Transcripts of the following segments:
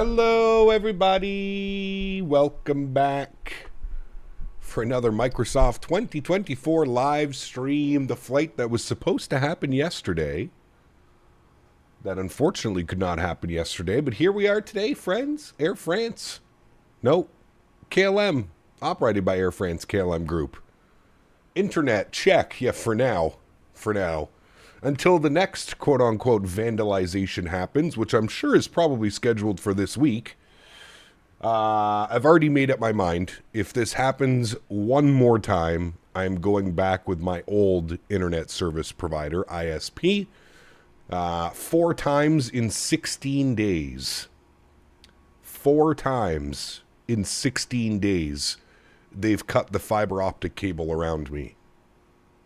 Hello, everybody. Welcome back for another Microsoft 2024 live stream. The flight that was supposed to happen yesterday, that unfortunately could not happen yesterday, but here we are today, friends. Air France. No, KLM, operated by Air France KLM Group. Internet, check. Yeah, for now. For now. Until the next quote-unquote vandalization happens, which I'm sure is probably scheduled for this week. I've already made up my mind. If this happens one more time, I'm going back with my old internet service provider, ISP, 4 times in 16 days. 4 times in 16 days, they've cut the fiber optic cable around me.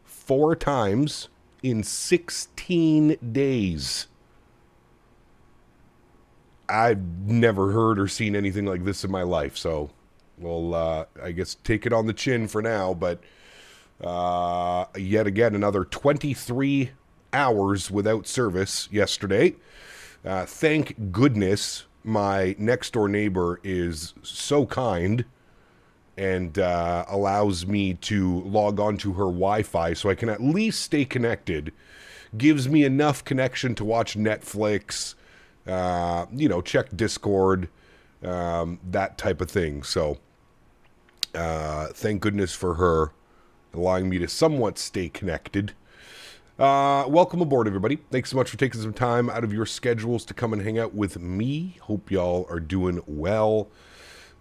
4 times in 16 days. I've never heard or seen anything like this in my life, so we'll, I guess, take it on the chin for now, but yet again, another 23 hours without service yesterday. Thank goodness my next-door neighbor is so kind and allows me to log on to her Wi-Fi so I can at least stay connected. Gives me enough connection to watch Netflix, check Discord, that type of thing. So thank goodness for her allowing me to somewhat stay connected. Welcome aboard, everybody. Thanks so much for taking some time out of your schedules to come and hang out with me. Hope y'all are doing well.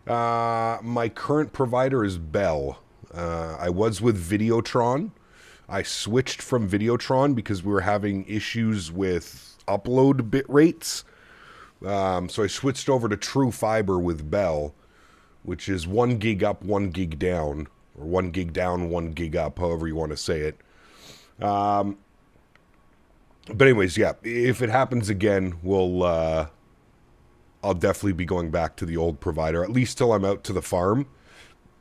My current provider is Bell. I was with Videotron. I switched from Videotron because we were having issues with upload bit rates. So I switched over to True Fiber with Bell, which is 1 gig up, 1 gig down, or 1 gig down, 1 gig up, however you want to say it. But anyways, yeah, if it happens again, I'll definitely be going back to the old provider, at least till I'm out to the farm.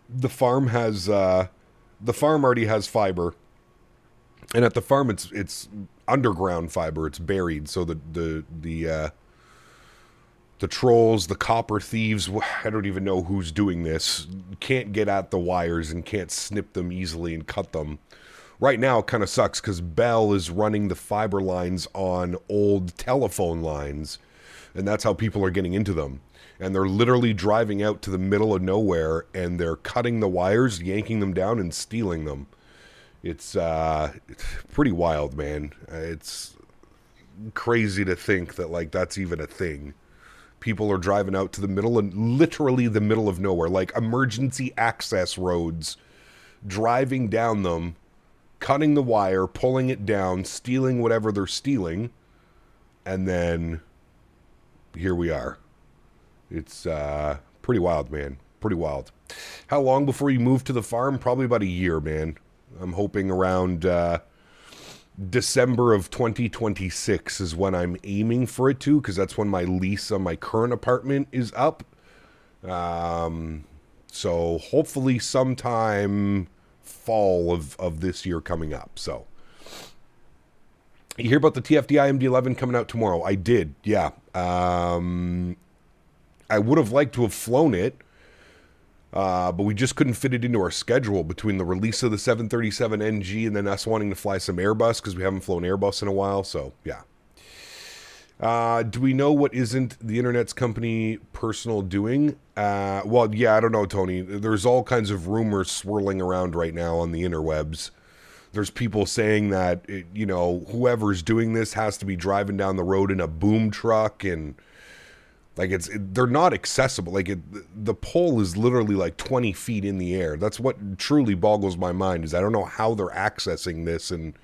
The farm already has fiber, and at the farm it's underground fiber. It's buried, so the trolls, the copper thieves, I don't even know who's doing this, can't get at the wires and can't snip them easily and cut them. Right now, it kind of sucks because Bell is running the fiber lines on old telephone lines. And that's how people are getting into them. And they're literally driving out to the middle of nowhere, and they're cutting the wires, yanking them down, and stealing them. It's pretty wild, man. It's crazy to think that, like, that's even a thing. People are driving out to the middle, and literally the middle of nowhere, like emergency access roads, driving down them, cutting the wire, pulling it down, stealing whatever they're stealing, and then here we are. It's pretty wild, man. Pretty wild. How long before you move to the farm? Probably about a year, man. I'm hoping around December of 2026 is when I'm aiming for it to, because that's when my lease on my current apartment is up. So hopefully sometime fall of this year coming up. So you hear about the TFDI MD-11 coming out tomorrow? I did, yeah. I would have liked to have flown it, but we just couldn't fit it into our schedule between the release of the 737NG and then us wanting to fly some Airbus because we haven't flown Airbus in a while, so yeah. Do we know what isn't the internet's company personal doing? Well, yeah, I don't know, Tony. There's all kinds of rumors swirling around right now on the interwebs. There's people saying that, whoever's doing this has to be driving down the road in a boom truck, and like they're not accessible. Like the pole is literally like 20 feet in the air. That's what truly boggles my mind, is I don't know how they're accessing this and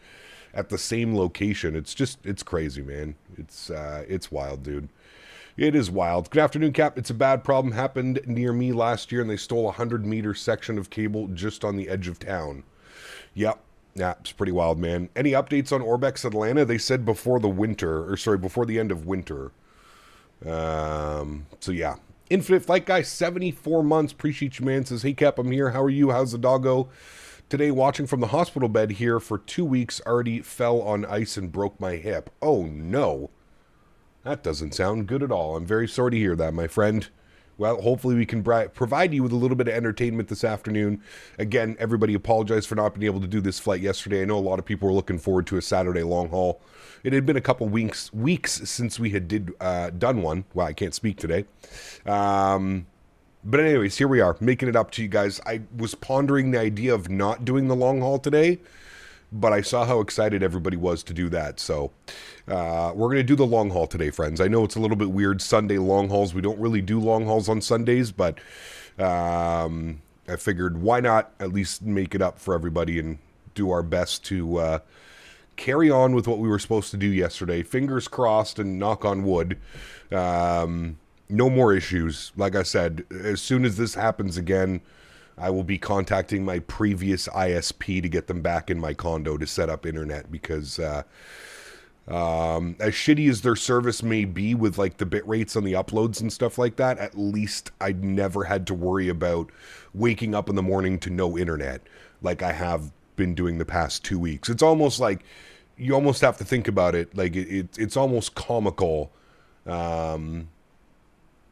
at the same location. It's crazy, man. It's wild, dude. It is wild. Good afternoon, Cap. It's a bad problem. Happened near me last year, and they stole a 100-meter section of cable just on the edge of town. Yep. Yeah, it's pretty wild, man. Any updates on Orbex Atlanta? They said before the end of winter. So yeah. Infinite Flight Guy, 74 months. Appreciate you, man. Says, hey, Cap, I'm here. How are you? How's the doggo? Today, watching from the hospital bed here for 2 weeks. Already fell on ice and broke my hip. Oh, no. That doesn't sound good at all. I'm very sorry to hear that, my friend. Well, hopefully we can provide you with a little bit of entertainment this afternoon. Again, everybody apologize for not being able to do this flight yesterday. I know a lot of people were looking forward to a Saturday long haul. It had been a couple weeks since we had done one. Wow, I can't speak today. But anyways, here we are, making it up to you guys. I was pondering the idea of not doing the long haul today, but I saw how excited everybody was to do that. So we're going to do the long haul today, friends. I know it's a little bit weird, Sunday long hauls. We don't really do long hauls on Sundays, but I figured why not at least make it up for everybody and do our best to carry on with what we were supposed to do yesterday. Fingers crossed and knock on wood. No more issues. Like I said, as soon as this happens again, I will be contacting my previous ISP to get them back in my condo to set up internet, because as shitty as their service may be with like the bit rates on the uploads and stuff like that, at least I never had to worry about waking up in the morning to no internet like I have been doing the past 2 weeks. It's almost like you almost have to think about it. Like it's almost comical.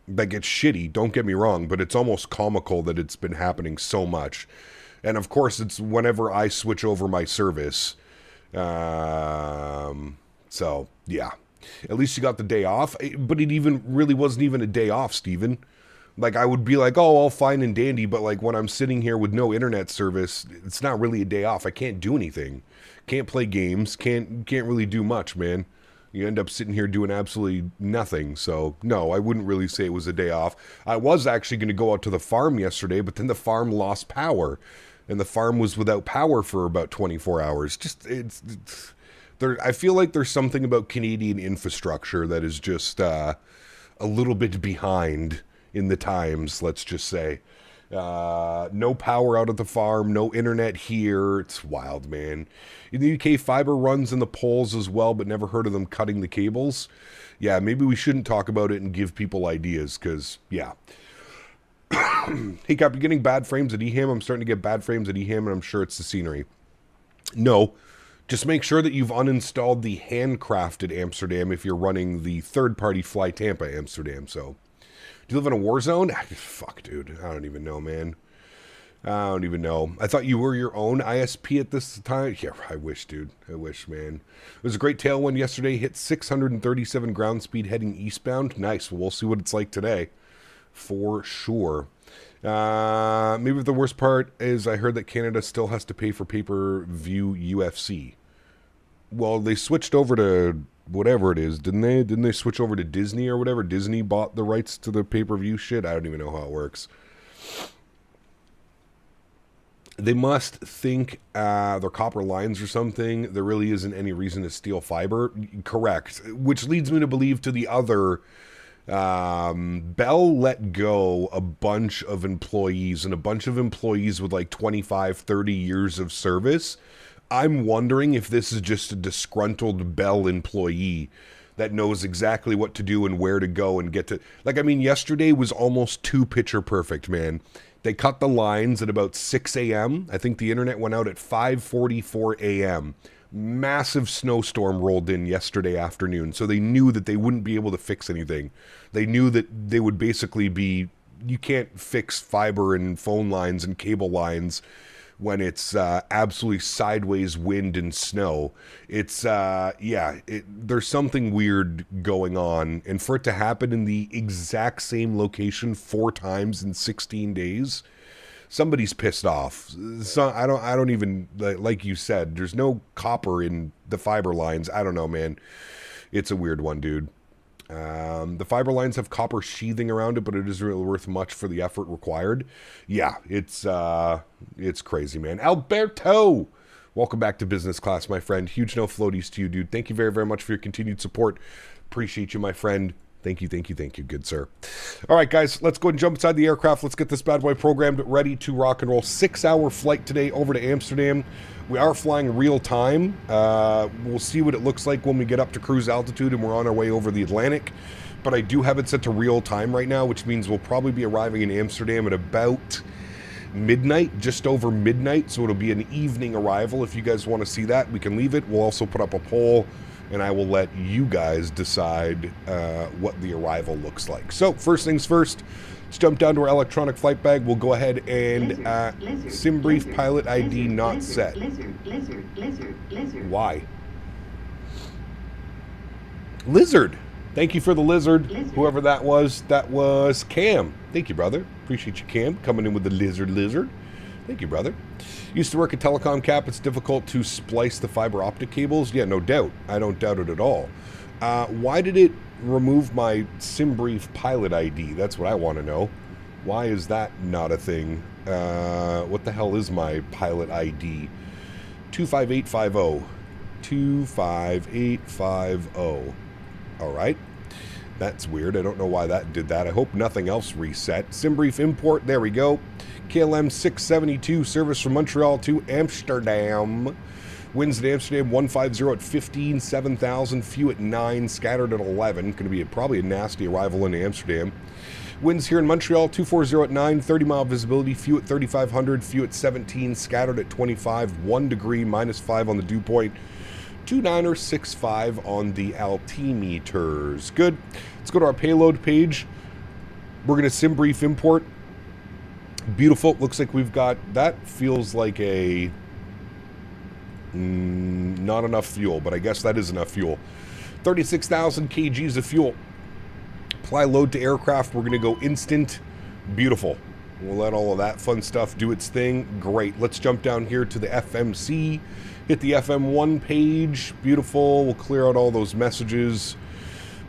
Like, it's shitty, don't get me wrong, but it's almost comical that it's been happening so much. And of course, it's whenever I switch over my service. So, yeah. At least you got the day off. But it even really wasn't even a day off, Steven. Like, I would be like, oh, all fine and dandy, but like when I'm sitting here with no internet service, it's not really a day off. I can't do anything. Can't play games. Can't really do much, man. You end up sitting here doing absolutely nothing. So, no, I wouldn't really say it was a day off. I was actually going to go out to the farm yesterday, but then the farm lost power. And the farm was without power for about 24 hours. Just, I feel like there's something about Canadian infrastructure that is just a little bit behind in the times, let's just say. No power out at the farm, no internet here. It's wild, man. In the UK, fiber runs in the poles as well, but never heard of them cutting the cables. Yeah, maybe we shouldn't talk about it and give people ideas, because, yeah. Hey, Cap, you're getting bad frames at EHAM? I'm starting to get bad frames at EHAM, and I'm sure it's the scenery. No, just make sure that you've uninstalled the handcrafted Amsterdam if you're running the third-party Fly Tampa Amsterdam, so... Do you live in a war zone? Fuck, dude. I don't even know, man. I don't even know. I thought you were your own ISP at this time. Yeah, I wish, dude. I wish, man. It was a great tailwind yesterday. Hit 637 ground speed heading eastbound. Nice. Well, we'll see what it's like today. For sure. Maybe the worst part is I heard that Canada still has to pay for pay-per-view UFC. Well, they switched over to... whatever it is, didn't they? Didn't they switch over to Disney or whatever? Disney bought the rights to the pay-per-view shit? I don't even know how it works. They must think they're copper lines or something. There really isn't any reason to steal fiber. Correct. Which leads me to believe to the other... Bell let go a bunch of employees, and a bunch of employees with like 25, 30 years of service. I'm wondering if this is just a disgruntled Bell employee that knows exactly what to do and where to go and get to... Like, I mean, yesterday was almost too picture perfect, man. They cut the lines at about 6 a.m. I think the internet went out at 5:44 a.m. Massive snowstorm rolled in yesterday afternoon, so they knew that they wouldn't be able to fix anything. They knew that they would basically be... You can't fix fiber and phone lines and cable lines when it's absolutely sideways wind and snow. It's, there's something weird going on. And for it to happen in the exact same location 4 times in 16 days, somebody's pissed off. So I don't even, like you said, there's no copper in the fiber lines. I don't know, man. It's a weird one, dude. The fiber lines have copper sheathing around it, but it isn't really worth much for the effort required. Yeah, it's crazy, man. Alberto, welcome back to business class, my friend. Huge no floaties to you, dude. Thank you very, very much for your continued support. Appreciate you, my friend. Thank you, good sir. All right, guys, let's go and jump inside the aircraft. Let's get this bad boy programmed, ready to rock and roll. 6-hour flight today over to Amsterdam. We are flying real time. We'll see what it looks like when we get up to cruise altitude and we're on our way over the Atlantic. But I do have it set to real time right now, which means we'll probably be arriving in Amsterdam at about midnight, just over midnight. So it'll be an evening arrival. If you guys want to see that, we can leave it. We'll also put up a poll and I will let you guys decide what the arrival looks like. So first things first, let's jump down to our electronic flight bag. We'll go ahead and sim brief pilot ID not set. Why? Lizard. Thank you for the lizard. Whoever that was Cam. Thank you, brother. Appreciate you, Cam, coming in with the lizard. Thank you, brother. Used to work at Telecom Cap. It's difficult to splice the fiber optic cables. Yeah, no doubt. I don't doubt it at all. Why did it remove my SimBrief pilot ID? That's what I want to know. Why is that not a thing? What the hell is my pilot ID? 25850. 25850. All right. That's weird. I don't know why that did that. I hope nothing else reset. SimBrief import. There we go. KLM 672. Service from Montreal to Amsterdam. Winds at Amsterdam 150 at 15. 7,000. Few at 9. Scattered at 11. Going to be probably a nasty arrival in Amsterdam. Winds here in Montreal 240 at 9. 30-mile visibility. Few at 3,500. Few at 17. Scattered at 25. 1 degree. -5 on the dew point. 2965 on the altimeters. Good. Let's go to our payload page. We're going to SimBrief import. Beautiful. Looks like we've got, that feels like a not enough fuel, but I guess that is enough fuel. 36,000 kgs of fuel. Apply load to aircraft. We're going to go instant. Beautiful. We'll let all of that fun stuff do its thing. Great. Let's jump down here to the FMC. Hit the FM1 page. Beautiful. We'll clear out all those messages.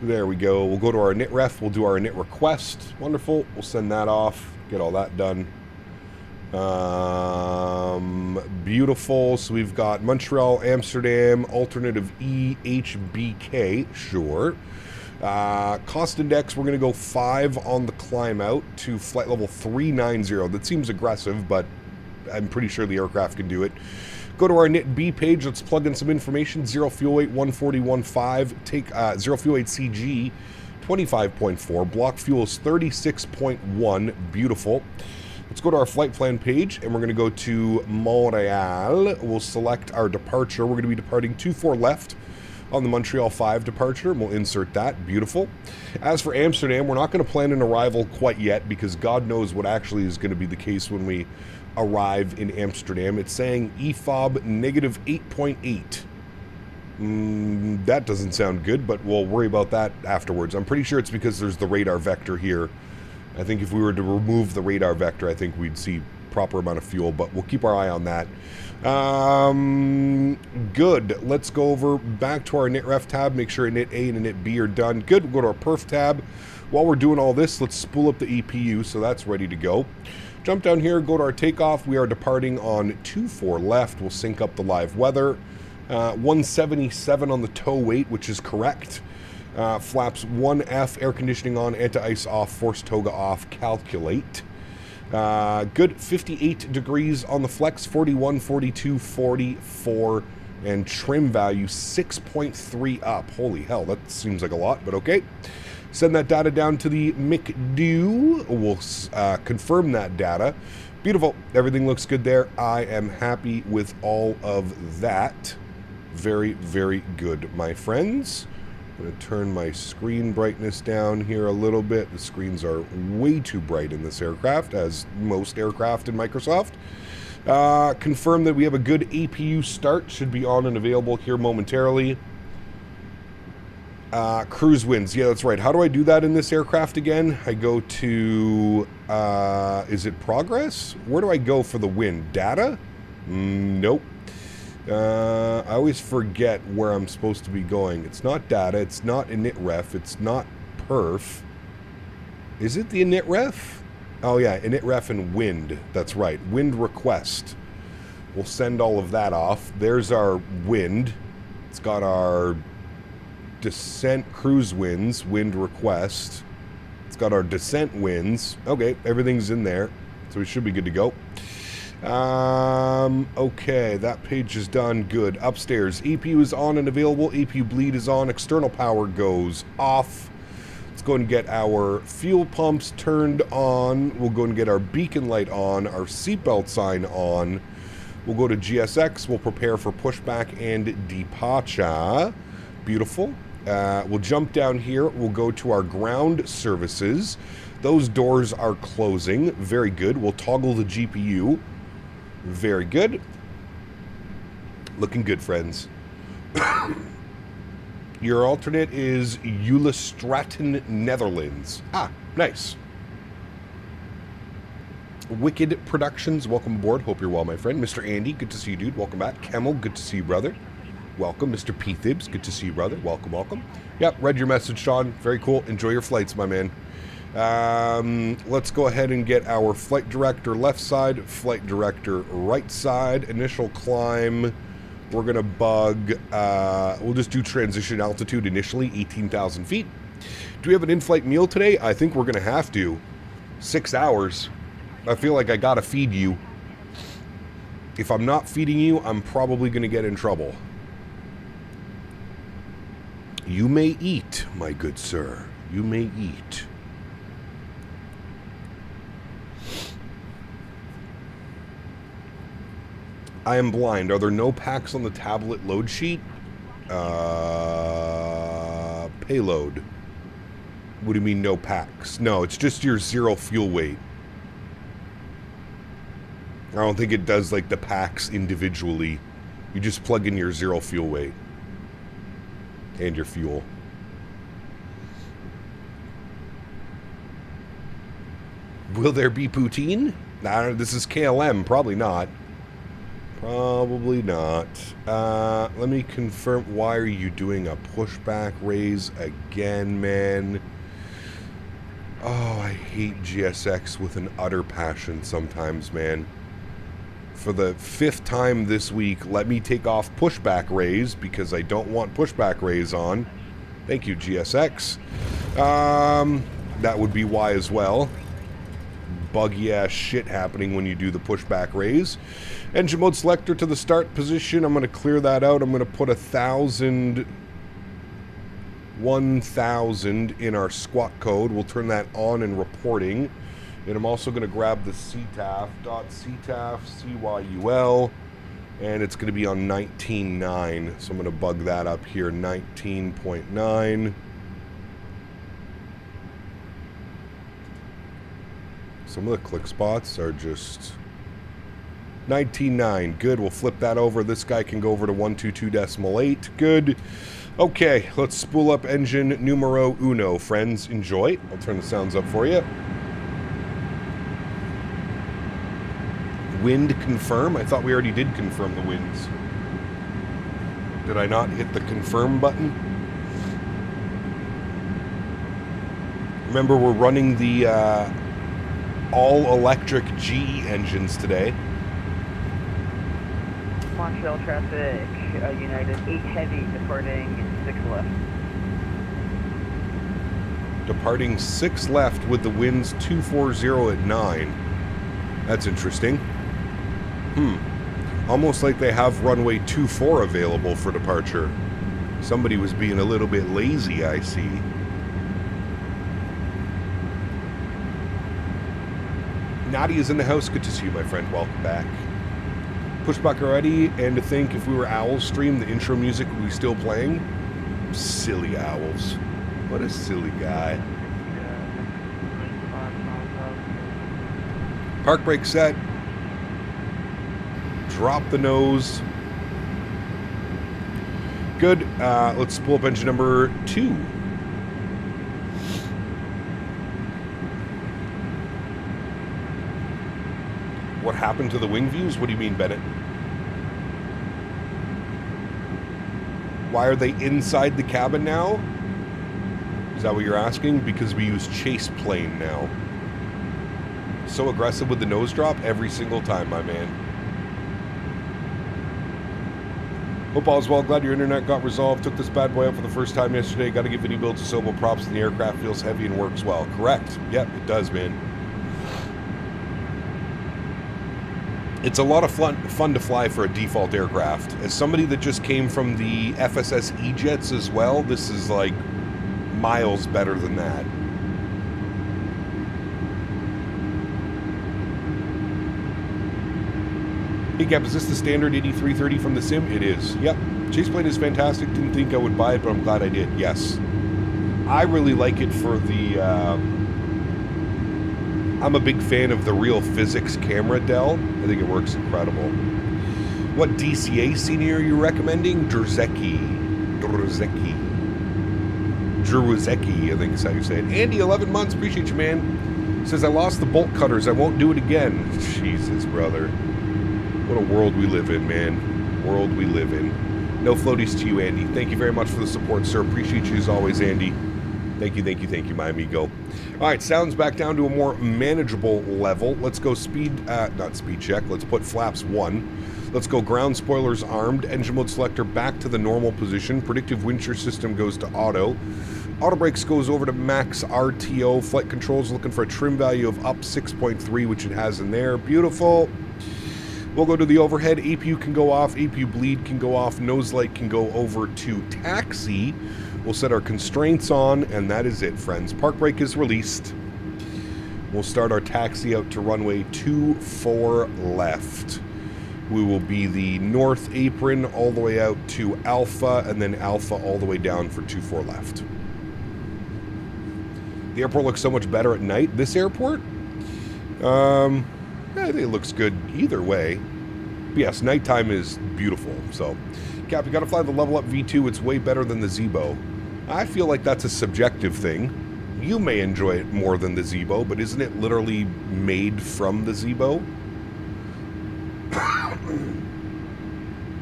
There we go. We'll go to our init ref. We'll do our init request. Wonderful. We'll send that off. Get all that done. Beautiful. So we've got Montreal, Amsterdam, alternative EHBK. Sure. Cost index, we're going to go 5 on the climb out to flight level 390. That seems aggressive, but I'm pretty sure the aircraft can do it. Go to our init B page. Let's plug in some information. 0 fuel weight 140.15. Take 0 fuel weight CG 25.4. Block fuel is 36.1. Beautiful. Let's go to our flight plan page, and we're going to go to Montreal. We'll select our departure. We're going to be departing 24 left on the Montreal 5 departure, and we'll insert that. Beautiful. As for Amsterdam, we're not going to plan an arrival quite yet, because God knows what actually is going to be the case when we arrive in Amsterdam. It's saying EFOB negative 8.8. That doesn't sound good, but we'll worry about that afterwards. I'm pretty sure it's because there's the radar vector here. I think if we were to remove the radar vector, I think we'd see proper amount of fuel, but we'll keep our eye on that. Good. Let's go over back to our init ref tab. Make sure init A and init B are done. Good. We'll go to our perf tab. While we're doing all this, let's spool up the EPU, so that's ready to go. Jump down here, go to our takeoff. We are departing on 24 left. We'll sync up the live weather. 177 on the tow weight, which is correct. Flaps 1F, air conditioning on, anti-ice off, force toga off, calculate. Good. 58 degrees on the flex, 41, 42, 44, and trim value 6.3 up. Holy hell, that seems like a lot, but okay. Send that data down to the McDo. We'll confirm that data. Beautiful. Everything looks good there. I am happy with all of that. Very, very good, my friends. I'm going to turn my screen brightness down here a little bit. The screens are way too bright in this aircraft, as most aircraft in Microsoft. Confirm that we have a good APU start. Should be on and available here momentarily. Cruise winds. Yeah, that's right. How do I do that in this aircraft again? I go to, is it progress? Where do I go for the wind? Data? Nope. I always forget where I'm supposed to be going. It's not data. It's not init ref. It's not perf. Is it the init ref? Oh yeah, init ref and wind. That's right. Wind request. We'll send all of that off. There's our wind. It's got our descent cruise winds, wind request. It's got our descent winds. Okay, everything's in there, so we should be good to go. Okay, that page is done. Good. Upstairs, APU is on and available. APU bleed is on. External power goes off. Let's go and get our fuel pumps turned on. We'll go and get our beacon light on, our seatbelt sign on. We'll go to GSX. We'll prepare for pushback and departure. Beautiful. We'll jump down here. We'll go to our ground services. Those doors are closing. Very good. We'll toggle the GPU. Very good. Looking good, friends. Your alternate is Ulestraten, Netherlands. Ah, nice. Wicked Productions, welcome aboard. Hope you're well, my friend. Mr. Andy, good to see you, dude. Welcome back. Kemmel, good to see you, brother. Welcome. Mr. P. Thibs, good to see you, brother. Welcome, welcome. Yep, read your message, Sean. Very cool. Enjoy your flights, my man. Let's go ahead and get our flight director left side, flight director right side. Initial climb. We're going to bug, we'll just do transition altitude initially, 18,000 feet. Do we have an in-flight meal today? I think we're going to have to. 6 hours. I feel like I got to feed you. If I'm not feeding you, I'm probably going to get in trouble. You may eat, my good sir. You may eat. I am blind. Are there no packs on the tablet load sheet? Payload. What do you mean no packs? No, it's just your 0 fuel weight. I don't think it does like the packs individually. You just plug in your 0 fuel weight. And your fuel. Will there be poutine? Nah, this is KLM. Probably not. Probably not. Let me confirm. Why are you doing a pushback raise again, man? Oh, I hate GSX with an utter passion sometimes, man. For the 5th time this week, let me take off pushback raise because I don't want pushback raise on. Thank you, GSX. That would be why as well. Buggy ass shit happening when you do the pushback raise. Engine mode selector to the start position. I'm going to clear that out. I'm going to put 1,000 in our squawk code. We'll turn that on in reporting. And I'm also going to grab the CTAF, .CTAF, CYUL, and it's going to be on 19.9. So I'm going to bug that up here, 19.9. Some of the click spots are just 19.9. Good. We'll flip that over. This guy can go over to 122.8. Good. Okay, let's spool up engine numero uno, friends. Enjoy. I'll turn the sounds up for you. Wind confirm? I thought we already did confirm the winds. Did I not hit the confirm button? Remember, we're running the all-electric GE engines today. Montreal traffic, United 8 heavy, departing 6 left. Departing 6 left with the winds 240 at 9. That's interesting. Almost like they have runway 24 available for departure. Somebody was being a little bit lazy, I see. Nadya's in the house. Good to see you, my friend. Welcome back. Pushback already, and to think if we were Owls stream, the intro music would be still playing. Silly Owls. What a silly guy. Park brake set. Drop the nose. Good. Let's spool up engine number 2. What happened to the wing views? What do you mean, Bennett? Why are they inside the cabin now? Is that what you're asking? Because we use chase plane now. So aggressive with the nose drop every single time, my man. Hope all's well. Glad your internet got resolved. Took this bad boy out for the first time yesterday. Got to give iniBuilds a Sobo props, and the aircraft feels heavy and works well. Correct. Yep, it does, man. It's a lot of fun to fly for a default aircraft. As somebody that just came from the FSS E-Jets as well, this is like miles better than that. Hey Gab, is this the standard A330 from the sim? It is. Yep. Chase plane is fantastic. Didn't think I would buy it, but I'm glad I did. Yes. I really like it for the... I'm a big fan of the Real Physics camera Dell. I think it works incredible. What DCA senior are you recommending? Druzecki, I think is how you say it. Andy, 11 months. Appreciate you, man. Says, I lost the bolt cutters. I won't do it again. Jesus, brother. What a world we live in, man. World we live in. No floaties to you, Andy. Thank you very much for the support, sir. Appreciate you as always, Andy. Thank you, my amigo. All right, sounds back down to a more manageable level. Let's go not speed check. Let's put flaps 1. Let's go ground spoilers armed. Engine mode selector back to the normal position. Predictive wind shear system goes to auto. Auto brakes goes over to max RTO. Flight controls looking for a trim value of up 6.3, which it has in there. Beautiful. We'll go to the overhead. APU can go off. APU bleed can go off. Nose light can go over to taxi. We'll set our constraints on, and that is it, friends. Park brake is released. We'll start our taxi out to runway 24 left. We will be the north apron all the way out to Alpha, and then Alpha all the way down for 24 left. The airport looks so much better at night. This airport? I think it looks good either way. But yes, nighttime is beautiful. So, Cap, you got to fly the level up V2. It's way better than the Zebo. I feel like that's a subjective thing. You may enjoy it more than the Zebo, but isn't it literally made from the Zebo?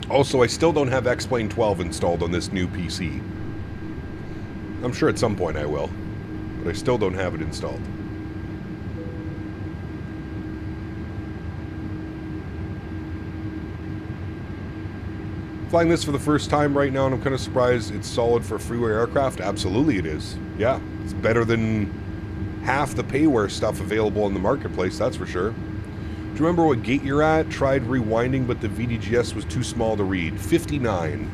Also, I still don't have X-Plane 12 installed on this new PC. I'm sure at some point I will, but I still don't have it installed. Flying this for the first time right now, and I'm kind of surprised it's solid for a freeway aircraft. Absolutely it is. Yeah, it's better than half the payware stuff available in the marketplace, that's for sure. Do you remember what gate you're at? Tried rewinding, but the VDGS was too small to read. 59.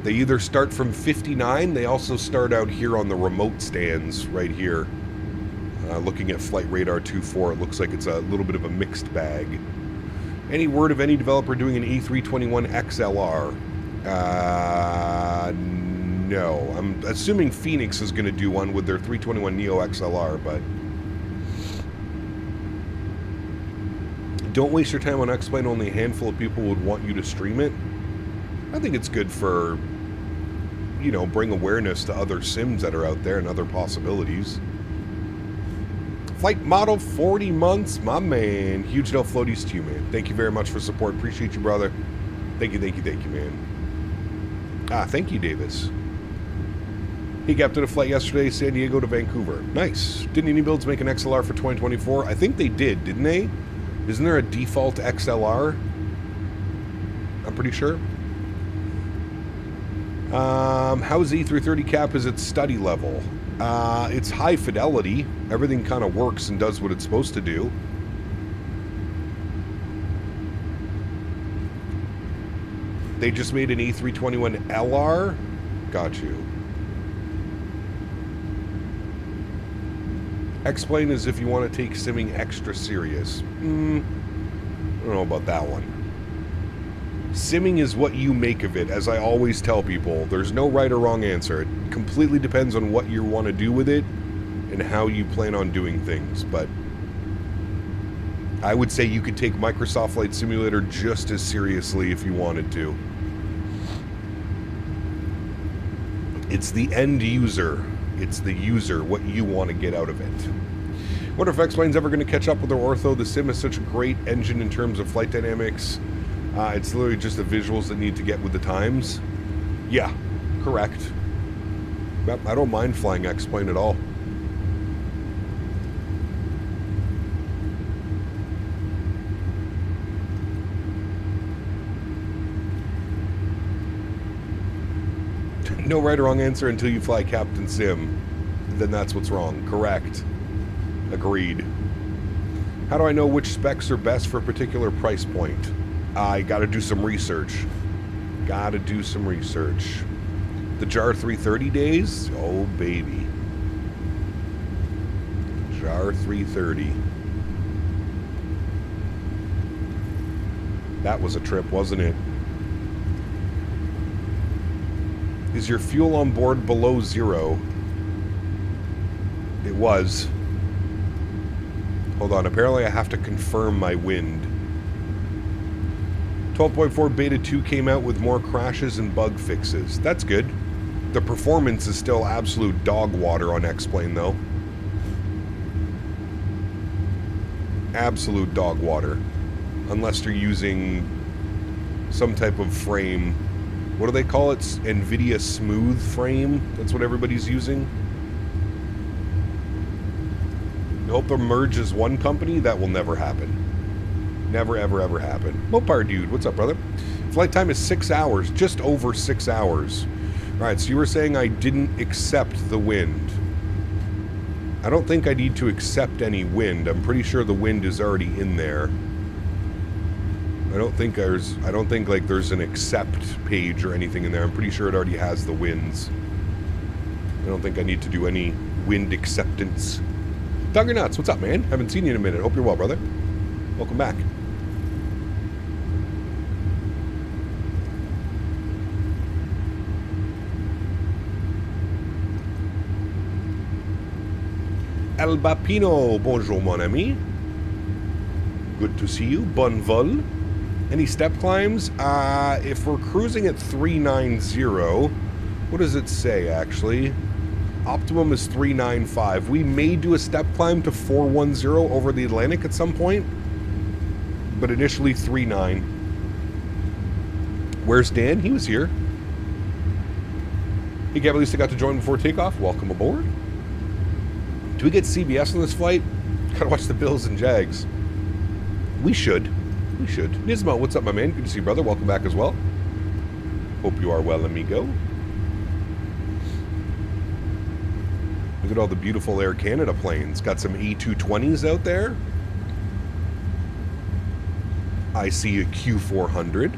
They either start from 59, they also start out here on the remote stands right here. Looking at Flight Radar 2.4, it looks like it's a little bit of a mixed bag. Any word of any developer doing an A321 XLR? No. I'm assuming Phoenix is going to do one with their 321neo XLR, but... Don't waste your time on X-Plane. Only a handful of people would want you to stream it. I think it's good for, you know, bring awareness to other sims that are out there and other possibilities. Flight model 40 months, my man. Huge no floaties to you, man. Thank you very much for support. Appreciate you, brother. Thank you, man. Thank you, Davis. He got to the flight yesterday, San Diego to Vancouver. Nice. Didn't iniBuilds make an XLR for 2024? I think they did, didn't they? Isn't there a default XLR? I'm pretty sure. How's the A330 Cap? Is it study level? It's high fidelity. Everything kind of works and does what it's supposed to do. They just made an A321 LR? Got you. Explain as if you want to take simming extra serious. I don't know about that one. Simming is what you make of it, as I always tell people. There's no right or wrong answer. It completely depends on what you want to do with it and how you plan on doing things. But I would say you could take Microsoft Flight Simulator just as seriously if you wanted to. It's the end user. It's the user, what you want to get out of it. Wonder if X-Plane's ever going to catch up with their ortho. The sim is such a great engine in terms of flight dynamics. It's literally just the visuals that need to get with the times. Yeah, correct. I don't mind flying X-Plane at all. No right or wrong answer until you fly Captain Sim. Then that's what's wrong. Correct. Agreed. How do I know which specs are best for a particular price point? I gotta do some research. The JAR 330 days? Oh, baby. JAR 330. That was a trip, wasn't it? Is your fuel on board below 0? It was. Hold on, apparently I have to confirm my wind. 12.4 Beta 2 came out with more crashes and bug fixes. That's good. The performance is still absolute dog water on X-Plane, though. Absolute dog water. Unless you're using some type of frame. What do they call it? NVIDIA Smooth Frame? That's what everybody's using. I hope the merge is one company. That will never happen. Never, ever, ever happen. Mopar dude, what's up, brother? Flight time is 6 hours. Just over 6 hours. Alright, so you were saying I didn't accept the wind. I don't think I need to accept any wind. I'm pretty sure the wind is already in there. I don't think like there's an accept page or anything in there. I'm pretty sure it already has the winds. I don't think I need to do any wind acceptance. Dogger Nuts, what's up, man? Haven't seen you in a minute. Hope you're well, brother. Welcome back. El Bapino, bonjour mon ami. Good to see you. Bon vol. Any step climbs? If we're cruising at 390, what does it say actually? Optimum is 395. We may do a step climb to 410 over the Atlantic at some point, but initially 39. Where's Dan? He was here. Hey, Gab, at least I got to join before takeoff. Welcome aboard. Do we get CBS on this flight? Gotta watch the Bills and Jags. We should. We should. Nismo, what's up, my man? Good to see you, brother. Welcome back as well. Hope you are well, amigo. Look at all the beautiful Air Canada planes. Got some E220s out there. I see a Q400.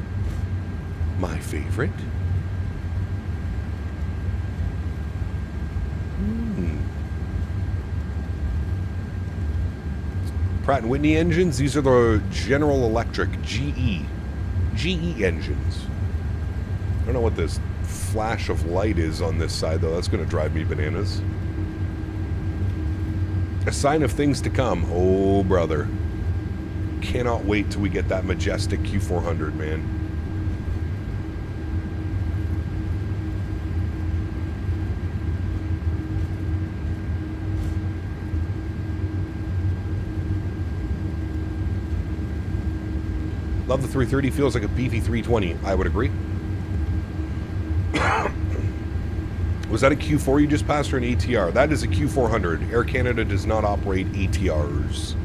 My favorite. Pratt & Whitney engines. These are the General Electric GE engines. I don't know what this flash of light is on this side, though. That's going to drive me bananas. A sign of things to come. Oh, brother. Cannot wait till we get that majestic Q400, man. Love the 330. Feels like a beefy 320. I would agree. Was that a Q4 you just passed or an ATR? That is a Q400. Air Canada does not operate ATRs.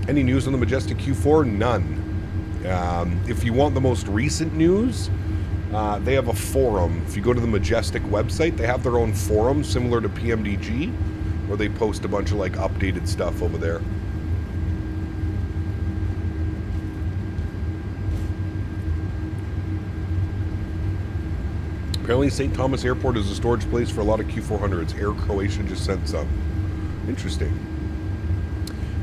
Any news on the Majestic Q4? None. If you want the most recent news, they have a forum. If you go to the Majestic website, they have their own forum similar to PMDG, where they post a bunch of like updated stuff over there. Apparently St. Thomas Airport is a storage place for a lot of Q400s. Air Croatia just sent some. Interesting.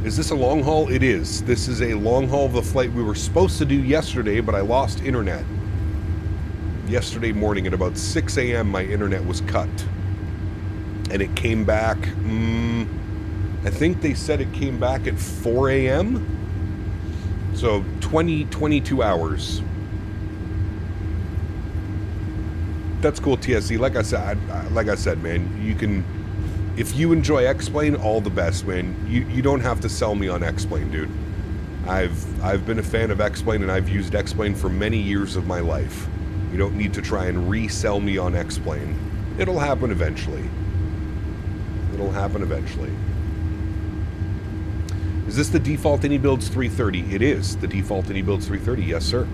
Is this a long haul? It is. This is a long haul of the flight we were supposed to do yesterday, but I lost internet. Yesterday morning at about 6 a.m. my internet was cut. And it came back, I think they said it came back at 4 a.m. So 22 hours. That's cool, TSC. Like I said, man, you can, if you enjoy X-Plane, all the best, man. You don't have to sell me on X-Plane, dude. I've been a fan of X-Plane and I've used X-Plane for many years of my life. You don't need to try and resell me on X-Plane. It'll happen eventually. It'll happen eventually. Is this the default iniBuilds 330? It is the default iniBuilds 330. Yes, sir.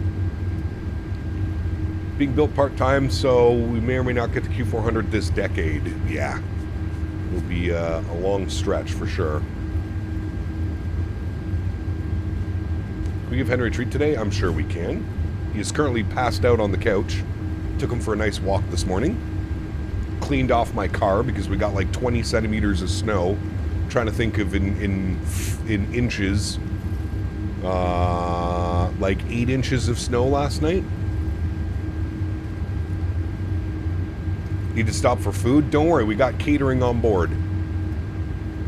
Being built part-time, so we may or may not get the Q400 this decade. Yeah. It'll be a long stretch for sure. Can we give Henry a treat today? I'm sure we can. He is currently passed out on the couch. Took him for a nice walk this morning. Cleaned off my car because we got like 20 centimeters of snow. I'm trying to think of in inches. Like 8 inches of snow last night. Need to stop for food? Don't worry, we got catering on board.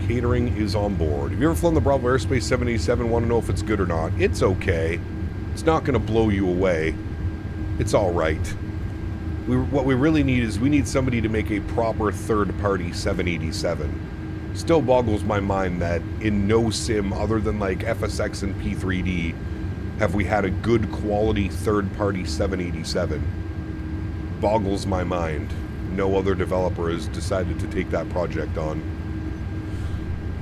Catering is on board. Have you ever flown the Bravo Airspace 787? Want to know if it's good or not? It's okay. It's not going to blow you away. It's all right. What we really need is we need somebody to make a proper third-party 787. Still boggles my mind that in no sim other than like FSX and P3D have we had a good quality third-party 787. Boggles my mind. No other developer has decided to take that project on.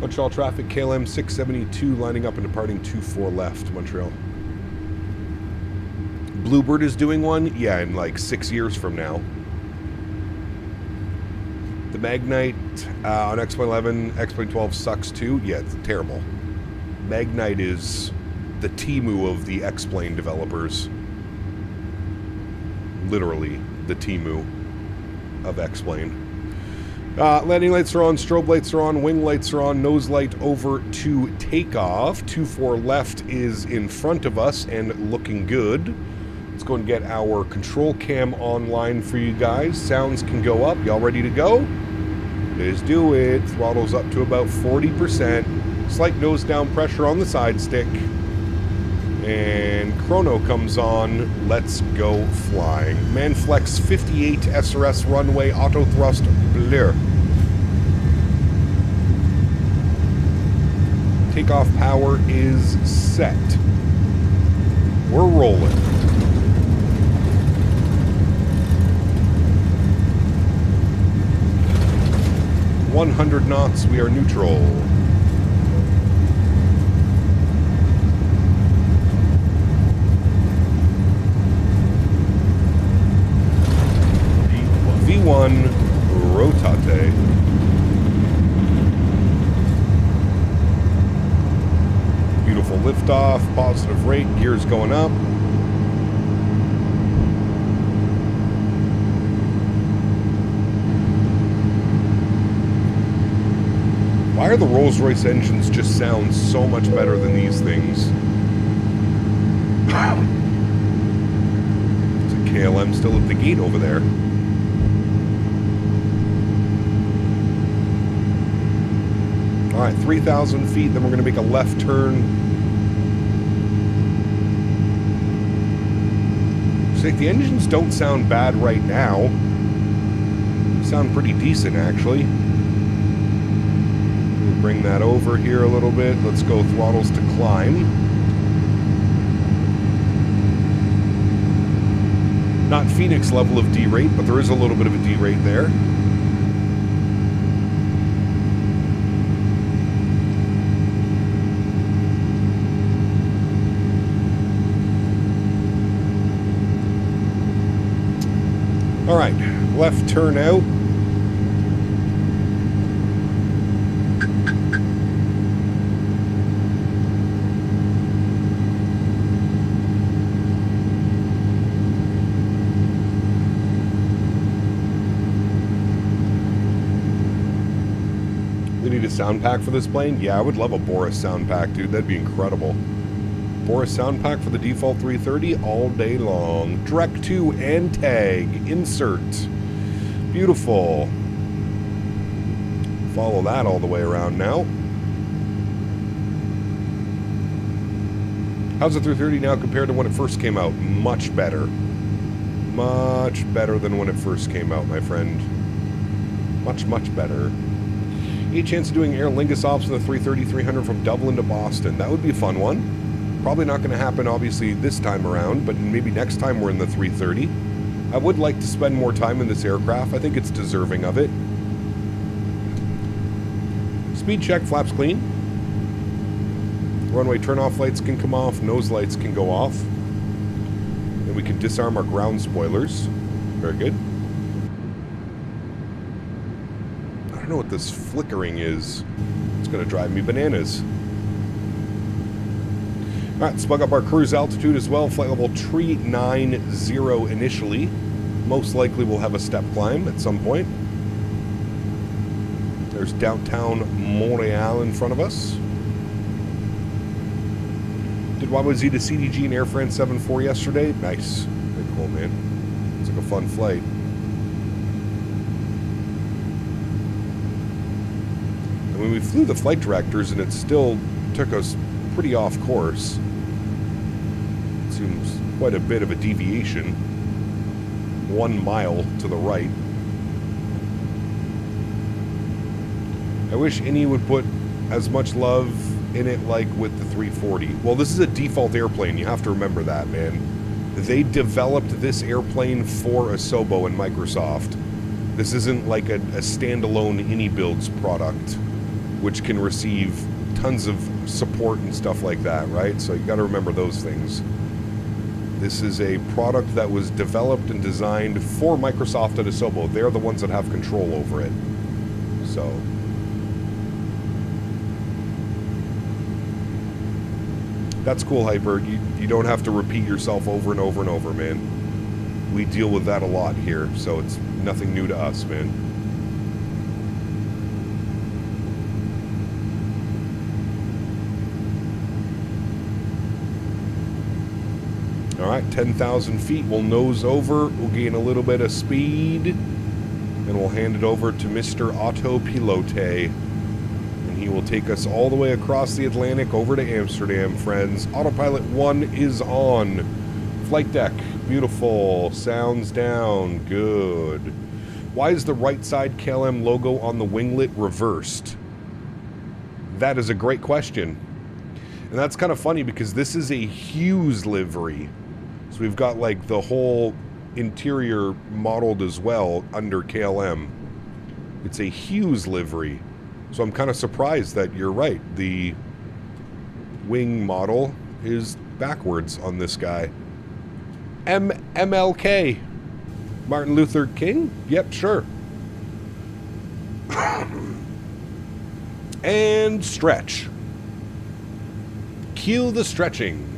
Montreal traffic, KLM 672 lining up and departing 24 left, Montreal. Bluebird is doing one? Yeah, in like 6 years from now. The Magnite on X-Plane 11, X-Plane 12 sucks too? Yeah, it's terrible. Magnite is the Temu of the X-Plane developers. Literally, the Temu of X-Plane. Landing lights are on, strobe lights are on, wing lights are on, nose light over to takeoff. 24 left is in front of us and looking good. Let's go and get our control cam online for you guys. Sounds can go up. Y'all ready to go? Let's do it. Throttle's up to about 40%. Slight nose down pressure on the side stick. And chrono comes on. Let's go flying. Manflex 58 SRS runway auto thrust blur. Takeoff power is set. We're rolling. .100 knots, we are neutral. V1 rotate. Beautiful liftoff, positive rate, gears going up. Why are the Rolls-Royce engines just sound so much better than these things? There's a KLM still at the gate over there. Alright, 3,000 feet, then we're going to make a left turn. So the engines don't sound bad right now. They sound pretty decent, actually. We'll bring that over here a little bit. Let's go throttles to climb. Not Phoenix level of D-rate, but there is a little bit of a D-rate there. All right, left turn out. We need a sound pack for this plane? Yeah, I would love a Boris sound pack, dude. That'd be incredible. Boris sound pack for the default 330 all day long. Direct to and tag. Insert. Beautiful. Follow that all the way around now. How's the 330 now compared to when it first came out? Much better. Much better than when it first came out, my friend. Much, much better. Any chance of doing Aer Lingus ops on the 330-300 from Dublin to Boston? That would be a fun one. Probably not going to happen, obviously, this time around, but maybe next time we're in the 330. I would like to spend more time in this aircraft. I think it's deserving of it. Speed check, flaps clean. Runway turn-off lights can come off, nose lights can go off. And we can disarm our ground spoilers. Very good. I don't know what this flickering is. It's going to drive me bananas. Alright, let's plug up our cruise altitude as well. Flight level 390 initially. Most likely we'll have a step climb at some point. There's downtown Montreal in front of us. Did YYZ to CDG and Air France 74 yesterday? Nice. Very cool, man. It's like a fun flight. I mean, we flew the flight directors and it still took us pretty off course. Seems quite a bit of a deviation. 1 mile to the right. I wish Ini would put as much love in it like with the 340. Well, this is a default airplane. You have to remember that, man. They developed this airplane for Asobo and Microsoft. This isn't like a standalone iniBuilds product, which can receive tons of support and stuff like that, right? So you got to remember those things. This is a product that was developed and designed for Microsoft and Asobo. They're the ones that have control over it. So... that's cool, Hyper. You don't have to repeat yourself over and over and over, man. We deal with that a lot here, so it's nothing new to us, man. Alright, 10,000 feet. We'll nose over. We'll gain a little bit of speed. And we'll hand it over to Mr. Autopilote. He will take us all the way across the Atlantic over to Amsterdam, friends. Autopilot 1 is on. Flight deck, beautiful. Sounds down, good. Why is the right side KLM logo on the winglet reversed? That is a great question. And that's kind of funny because this is a Hughes livery. So we've got like the whole interior modeled as well under KLM. It's a Hughes livery. So I'm kind of surprised that you're right. The wing model is backwards on this guy. MLK. Martin Luther King? Yep, sure. And stretch. Cue the stretching.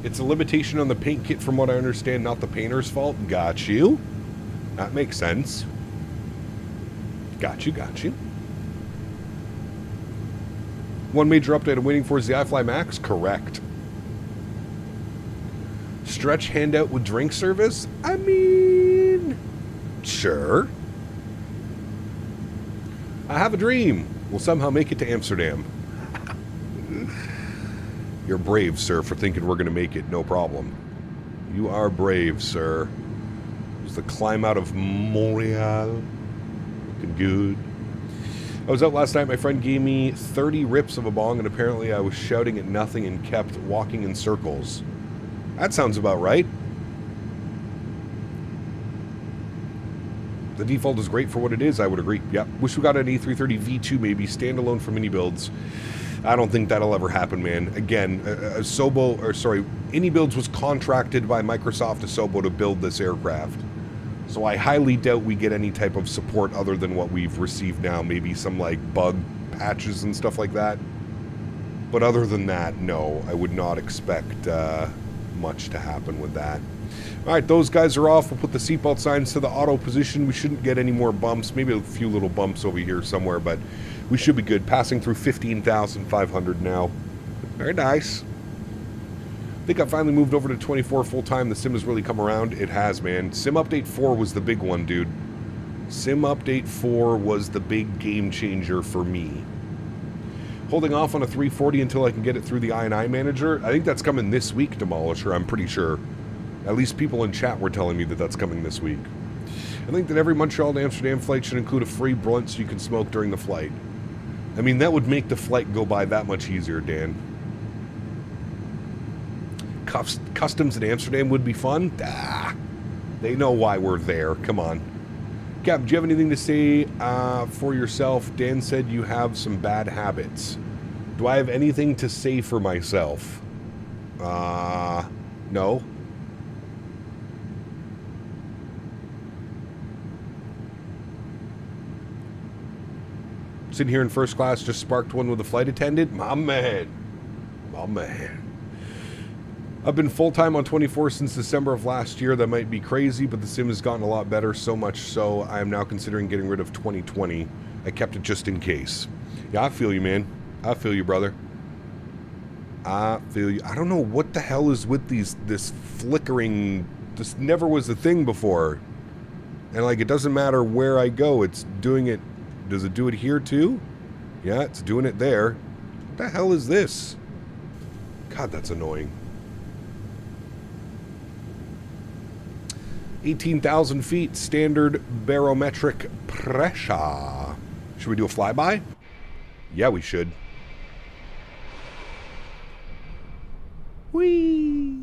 It's a limitation on the paint kit from what I understand, not the painter's fault. Got you. That makes sense. Got you, got you. One major update I'm waiting for is the iFly Max. Correct. Stretch handout with drink service? I mean, sure. I have a dream. We'll somehow make it to Amsterdam. You're brave, sir, for thinking we're going to make it. No problem. You are brave, sir. It's the climb out of Montreal. Looking good. I was out last night. My friend gave me 30 rips of a bong, and apparently I was shouting at nothing and kept walking in circles. That sounds about right. The default is great for what it is, I would agree. Yeah. Wish we got an A330 V2 maybe, standalone from iniBuilds. I don't think that'll ever happen, man. Again, iniBuilds was contracted by Microsoft Asobo to build this aircraft. So I highly doubt we get any type of support other than what we've received now. Maybe some, like, bug patches and stuff like that. But other than that, no. I would not expect much to happen with that. Alright, those guys are off. We'll put the seatbelt signs to the auto position. We shouldn't get any more bumps. Maybe a few little bumps over here somewhere, but we should be good. Passing through 15,500 now. Very nice. I think I finally moved over to 24 full-time. The sim has really come around. It has, man. Sim Update 4 was the big one, dude. Sim Update 4 was the big game changer for me. Holding off on a 340 until I can get it through the I&I manager. I think that's coming this week, Demolisher, I'm pretty sure. At least people in chat were telling me that that's coming this week. I think that every Montreal to Amsterdam flight should include a free blunt so you can smoke during the flight. I mean, that would make the flight go by that much easier, Dan. Customs in Amsterdam would be fun? Ah, they know why we're there. Come on. Cap, do you have anything to say for yourself? Dan said you have some bad habits. Do I have anything to say for myself? No. Sitting here in first class, just sparked one with a flight attendant. My man. My man. I've been full-time on 24 since December of last year. That might be crazy, but the sim has gotten a lot better, so much so I am now considering getting rid of 2020. I kept it just in case. Yeah, I feel you, man. I feel you, brother. I feel you. I don't know what the hell is with this flickering This never was a thing before. And, like, it doesn't matter where I go. It's doing it... Does it do it here, too? Yeah, it's doing it there. What the hell is this? God, that's annoying. 18,000 feet, standard barometric pressure. Should we do a flyby? Yeah, we should. Whee!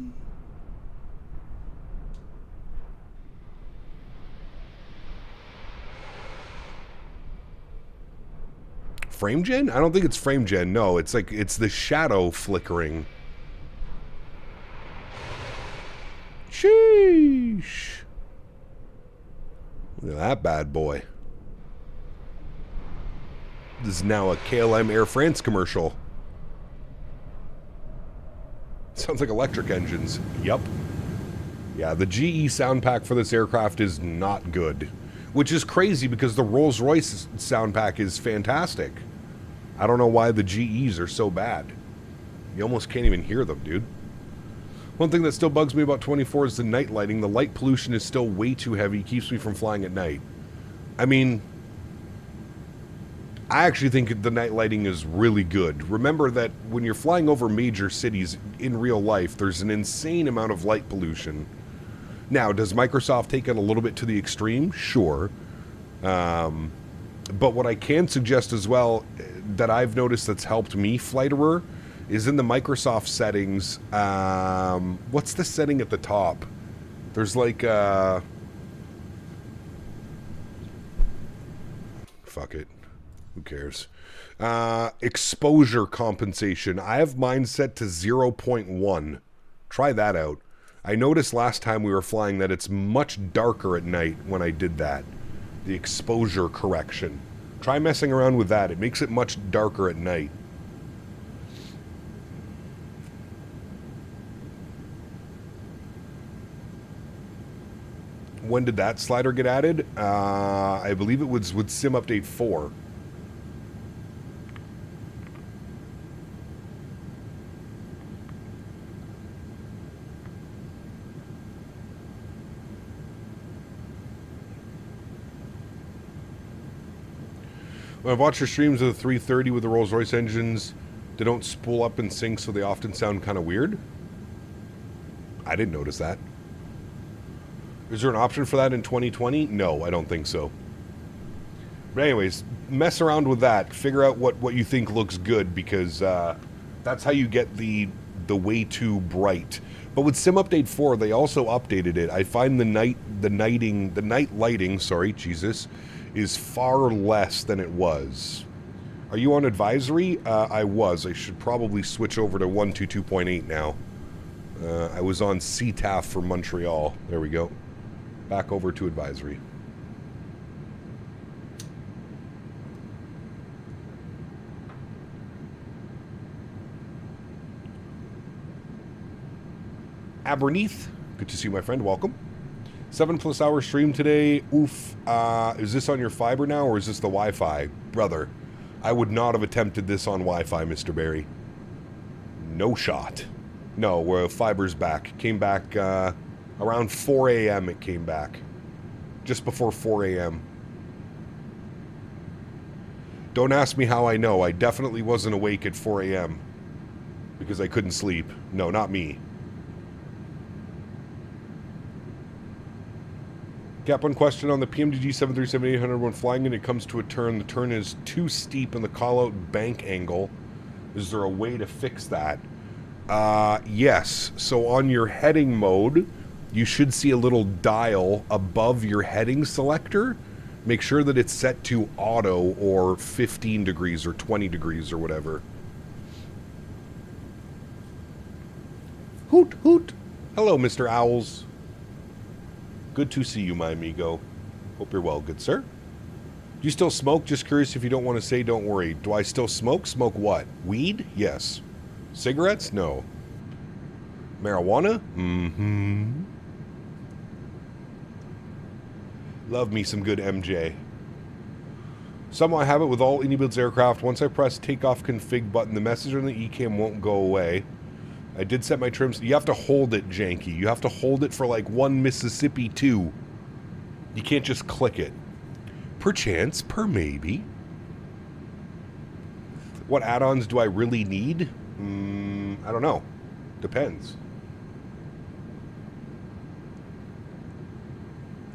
Frame gen? I don't think it's frame gen. No, it's like, it's the shadow flickering. Sheesh. Look at that bad boy. This is now a KLM Air France commercial. Sounds like electric engines. Yup. Yeah, the GE sound pack for this aircraft is not good. Which is crazy because the Rolls-Royce sound pack is fantastic. I don't know why the GEs are so bad. You almost can't even hear them, dude. One thing that still bugs me about 24 is the night lighting. The light pollution is still way too heavy. Keeps me from flying at night. I mean, I actually think the night lighting is really good. Remember that when you're flying over major cities in real life, there's an insane amount of light pollution. Now, does Microsoft take it a little bit to the extreme? Sure. But what I can suggest as well that I've noticed that's helped me, Fliterer, is in the Microsoft settings. What's the setting at the top? There's like fuck it. Who cares? Exposure compensation. I have mine set to 0.1. Try that out. I noticed last time we were flying that it's much darker at night when I did that. The exposure correction. Try messing around with that. It makes it much darker at night. When did that slider get added? I believe it was with Sim Update 4. When I've watched your streams of the 330 with the Rolls-Royce engines, they don't spool up and sync, so they often sound kind of weird. I didn't notice that. Is there an option for that in 2020? No, I don't think so. But anyways, mess around with that. Figure out what you think looks good, because that's how you get the way too bright. But with Sim Update 4, they also updated it. I find the night lighting, sorry, Jesus, is far less than it was. Are you on advisory? I was. I should probably switch over to 122.8 now. I was on CTAF for Montreal. There we go. Back over to advisory. Aberneath, good to see you, my friend. Welcome. 7+ hour stream today. Oof. Is this on your fiber now, or is this the Wi-Fi? Brother, I would not have attempted this on Wi-Fi, Mr. Barry. No shot. No, where fiber's back. Came back around 4 a.m. it came back. Just before 4 a.m. Don't ask me how I know. I definitely wasn't awake at 4 a.m. because I couldn't sleep. No, not me. Cap, one question on the PMDG 737-800 when flying and it comes to a turn. The turn is too steep in the call-out bank angle. Is there a way to fix that? Yes. So on your heading mode, you should see a little dial above your heading selector. Make sure that it's set to auto or 15 degrees or 20 degrees or whatever. Hoot, hoot. Hello, Mr. Owls. Good to see you, my amigo. Hope you're well, good sir. Do you still smoke? Just curious. If you don't want to say, don't worry. Do I still smoke? Smoke what? Weed? Yes. Cigarettes? No. Marijuana? Mm-hmm. Love me some good MJ. Somehow I have it with all iniBuilds aircraft. Once I press takeoff config button, the message on the ECAM won't go away. I did set my trims. You have to hold it, Janky. You have to hold it for like 1 Mississippi 2. You can't just click it. Per chance, per maybe. What add-ons do I really need? I don't know. Depends.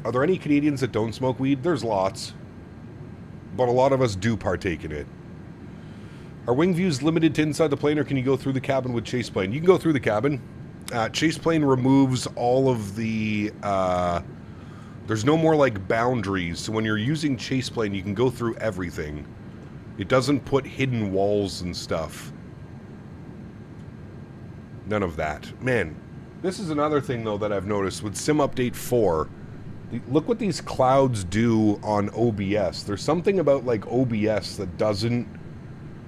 Are there any Canadians that don't smoke weed? There's lots. But a lot of us do partake in it. Are wing views limited to inside the plane, or can you go through the cabin with chase plane? You can go through the cabin. Chase plane removes all of the... there's no more, like, boundaries. So when you're using chase plane, you can go through everything. It doesn't put hidden walls and stuff. None of that. Man, this is another thing, though, that I've noticed with Sim Update 4. Look what these clouds do on OBS. There's something about, like, OBS that doesn't...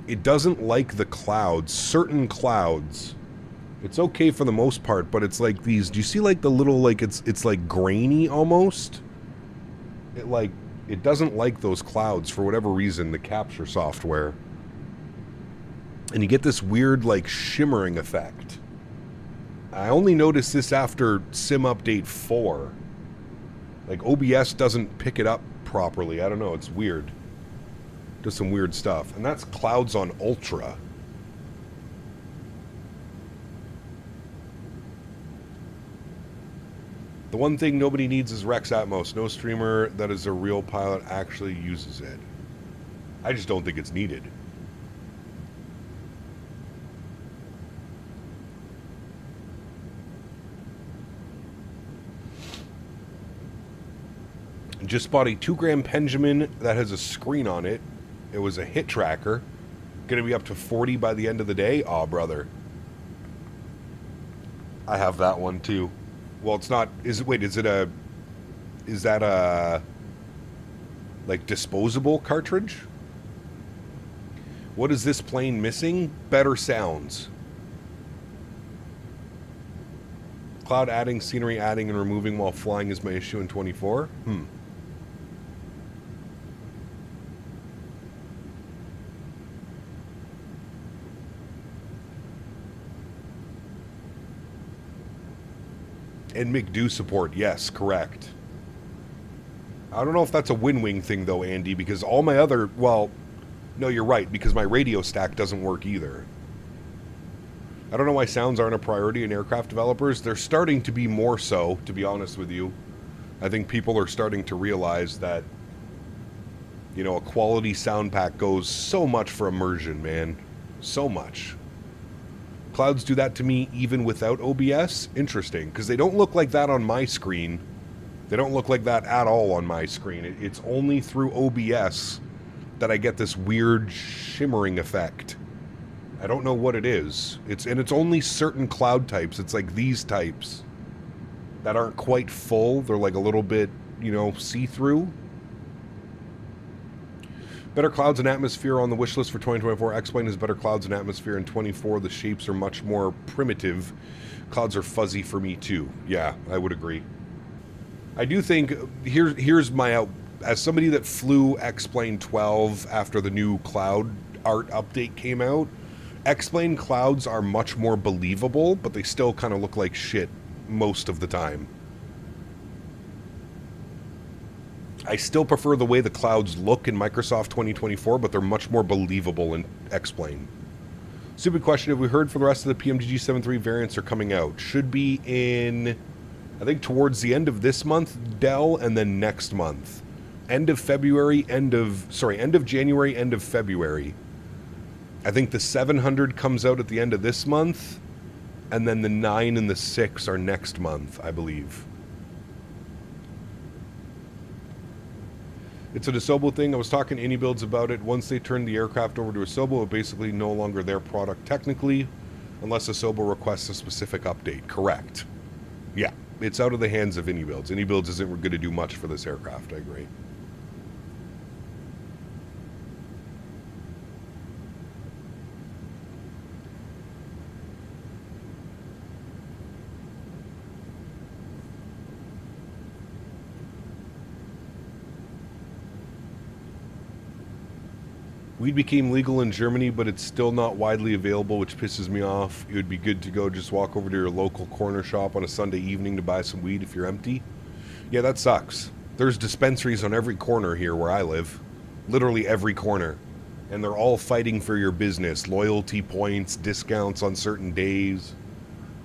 It doesn't like the clouds. Certain clouds. It's okay for the most part, but it's like these... Do you see, like, the little, like, it's like, grainy, almost? It, like... It doesn't like those clouds for whatever reason, the capture software. And you get this weird, like, shimmering effect. I only noticed this after Sim Update 4. Like, OBS doesn't pick it up properly. I don't know, it's weird. Does some weird stuff. And that's clouds on Ultra. The one thing nobody needs is Rex Atmos. No streamer that is a real pilot actually uses it. I just don't think it's needed. Just bought a 2-gram Benjamin that has a screen on it. It was a hit tracker. Gonna be up to 40 by the end of the day. Aw, brother. I have that one too. Well, it's not... Is that a... like, disposable cartridge? What is this plane missing? Better sounds. Cloud adding, scenery adding, and removing while flying is my issue in 24? And McDo support, yes, correct. I don't know if that's a WinWing thing, though, Andy, because all my other... Well, no, you're right, because my radio stack doesn't work either. I don't know why sounds aren't a priority in aircraft developers. They're starting to be more so, to be honest with you. I think people are starting to realize that, you know, a quality sound pack goes so much for immersion, man. So much. Clouds do that to me even without OBS? Interesting, because they don't look like that on my screen. They don't look like that at all on my screen. It's only through OBS that I get this weird shimmering effect. I don't know what it is. It's only certain cloud types. It's like these types that aren't quite full. They're like a little bit, you know, see-through. Better clouds and atmosphere on the wish list for 2024. X-Plane is better clouds and atmosphere. In 24, the shapes are much more primitive. Clouds are fuzzy for me, too. Yeah, I would agree. I do think... Here's my... As somebody that flew X-Plane 12 after the new cloud art update came out, X-Plane clouds are much more believable, but they still kind of look like shit most of the time. I still prefer the way the clouds look in Microsoft 2024, but they're much more believable in X-Plane. Stupid question, have we heard for the rest of the PMDG 7.3 variants are coming out? Should be in, I think, towards the end of this month, Dell, and then next month. End of February, end of January, end of February. I think the 700 comes out at the end of this month, and then the 9 and the 6 are next month, I believe. It's an Asobo thing. I was talking to iniBuilds about it. Once they turn the aircraft over to Asobo, it's basically no longer their product technically, unless Asobo requests a specific update. Correct. Yeah, it's out of the hands of iniBuilds. iniBuilds isn't going to do much for this aircraft, I agree. Weed became legal in Germany, but it's still not widely available, which pisses me off. It would be good to go just walk over to your local corner shop on a Sunday evening to buy some weed if you're empty. Yeah, that sucks. There's dispensaries on every corner here where I live. Literally every corner. And they're all fighting for your business. Loyalty points, discounts on certain days,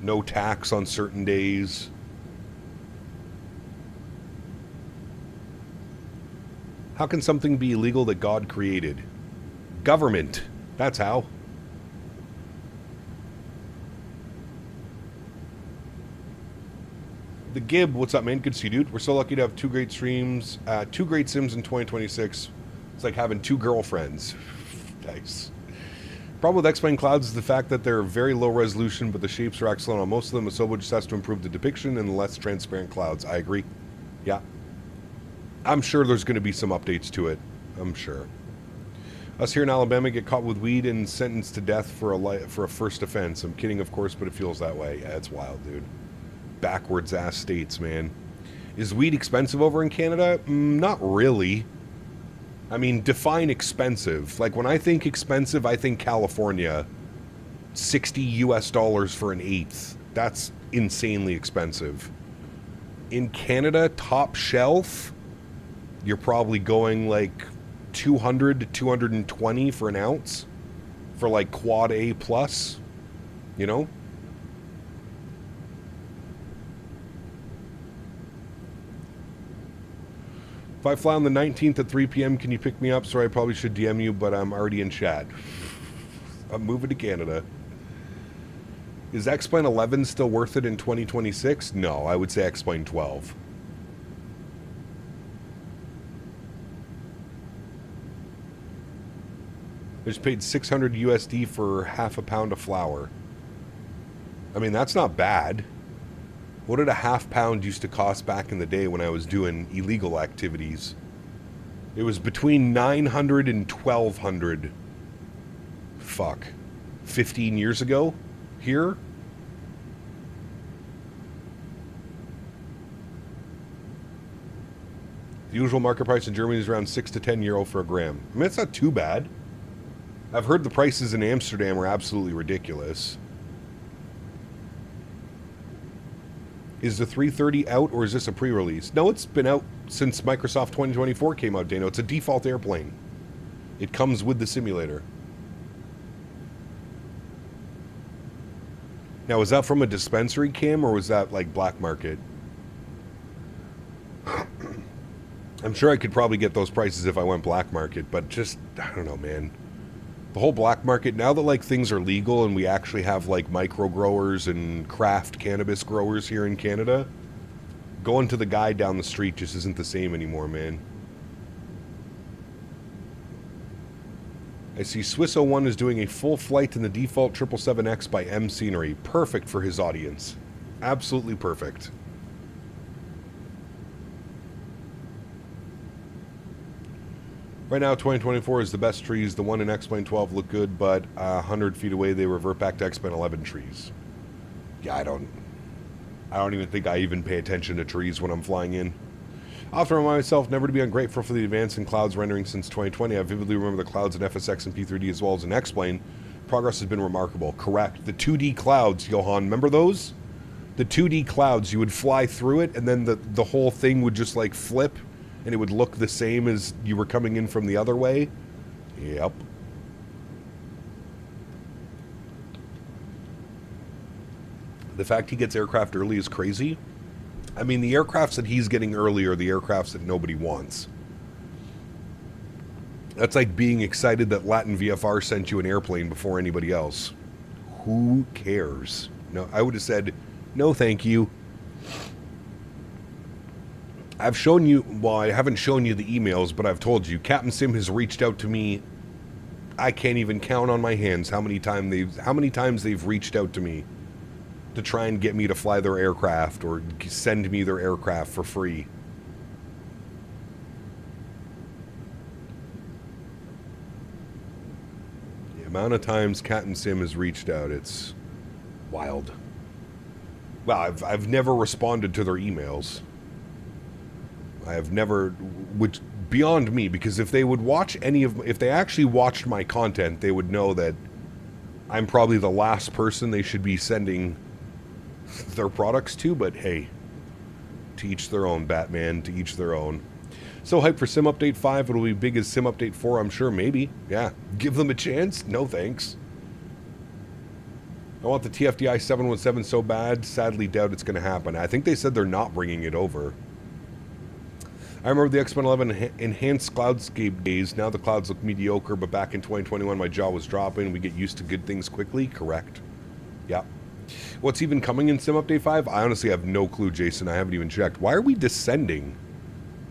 no tax on certain days. How can something be illegal that God created? Government. That's how. The Gib, what's up, man? Good to see you, dude. We're so lucky to have two great streams, two great sims in 2026. It's like having two girlfriends. Nice. Problem with X-Plane clouds is the fact that they're very low resolution, but the shapes are excellent on most of them. Asobo just has to improve the depiction and less transparent clouds. I agree. Yeah. I'm sure there's going to be some updates to it. I'm sure. Us here in Alabama get caught with weed and sentenced to death for a first offense. I'm kidding, of course, but it feels that way. Yeah, it's wild, dude. Backwards ass states, man. Is weed expensive over in Canada? Not really. I mean, define expensive. Like, when I think expensive, I think California. $60 for an eighth. That's insanely expensive. In Canada, top shelf, you're probably going like 200 to 220 for an ounce for like quad A plus, you know? If I fly on the 19th at 3 p.m., can you pick me up? Sorry, I probably should DM you, but I'm already in chat. I'm moving to Canada. Is X-Plane 11 still worth it in 2026? No, I would say X-Plane 12. I just paid 600 USD for half a pound of flour. I mean, that's not bad. What did a half pound used to cost back in the day when I was doing illegal activities? It was between 900 and 1200. Fuck. 15 years ago? Here? The usual market price in Germany is around 6 to 10 euro for a gram. I mean, it's not too bad. I've heard the prices in Amsterdam are absolutely ridiculous. Is the 330 out, or is this a pre-release? No, it's been out since Microsoft 2024 came out, Dano. It's a default airplane. It comes with the simulator. Now, was that from a dispensary cam, or was that like black market? I'm sure I could probably get those prices if I went black market, but just, I don't know, man. The whole black market, now that like things are legal and we actually have like micro growers and craft cannabis growers here in Canada, going to the guy down the street just isn't the same anymore, man. I see Swiss01 is doing a full flight in the default 777X by M Scenery. Perfect for his audience. Absolutely perfect. Right now, 2024 is the best trees. The one in X-Plane 12 look good, but 100 feet away, they revert back to X-Plane 11 trees. Yeah, I don't even think I even pay attention to trees when I'm flying in. I often remind myself never to be ungrateful for the advance in clouds rendering since 2020. I vividly remember the clouds in FSX and P3D as well as in X-Plane. Progress has been remarkable. Correct. The 2D clouds, Johan, remember those? The 2D clouds, you would fly through it, and then the whole thing would just like flip, and it would look the same as you were coming in from the other way. Yep. The fact he gets aircraft early is crazy. I mean, the aircrafts that he's getting early are the aircrafts that nobody wants. That's like being excited that Latin VFR sent you an airplane before anybody else. Who cares? No, I would have said, no thank you. I've shown you, well, I haven't shown you the emails, but I've told you, Captain Sim has reached out to me. I can't even count on my hands how many times they've reached out to me to try and get me to fly their aircraft or send me their aircraft for free. The amount of times Captain Sim has reached out, it's wild. Well, I've never responded to their emails. I have never, which beyond me, because if they would watch if they actually watched my content, they would know that I'm probably the last person they should be sending their products to, but hey, to each their own, Batman, to each their own. So hyped for Sim Update 5, it'll be big as Sim Update 4, I'm sure, maybe. Yeah, give them a chance? No thanks. I want the TFDI 717 so bad, sadly doubt it's going to happen. I think they said they're not bringing it over. I remember the X-111 enhanced cloudscape days. Now the clouds look mediocre, but back in 2021 my jaw was dropping. We get used to good things quickly. Correct. Yeah. What's even coming in Sim Update 5? I honestly have no clue, Jason. I haven't even checked. Why are we descending?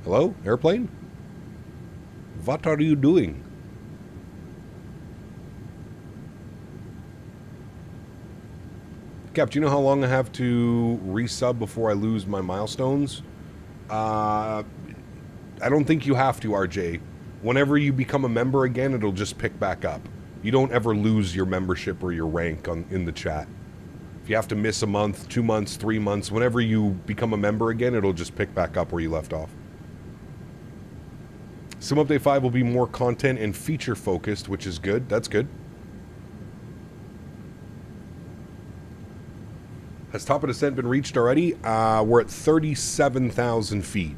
Hello? Airplane? What are you doing? Cap, do you know how long I have to resub before I lose my milestones? I don't think you have to, RJ. Whenever you become a member again, it'll just pick back up. You don't ever lose your membership or your rank in the chat. If you have to miss a month, 2 months, 3 months, whenever you become a member again, it'll just pick back up where you left off. Sim Update 5 will be more content and feature focused, which is good. That's good. Has top of descent been reached already? We're at 37,000 feet.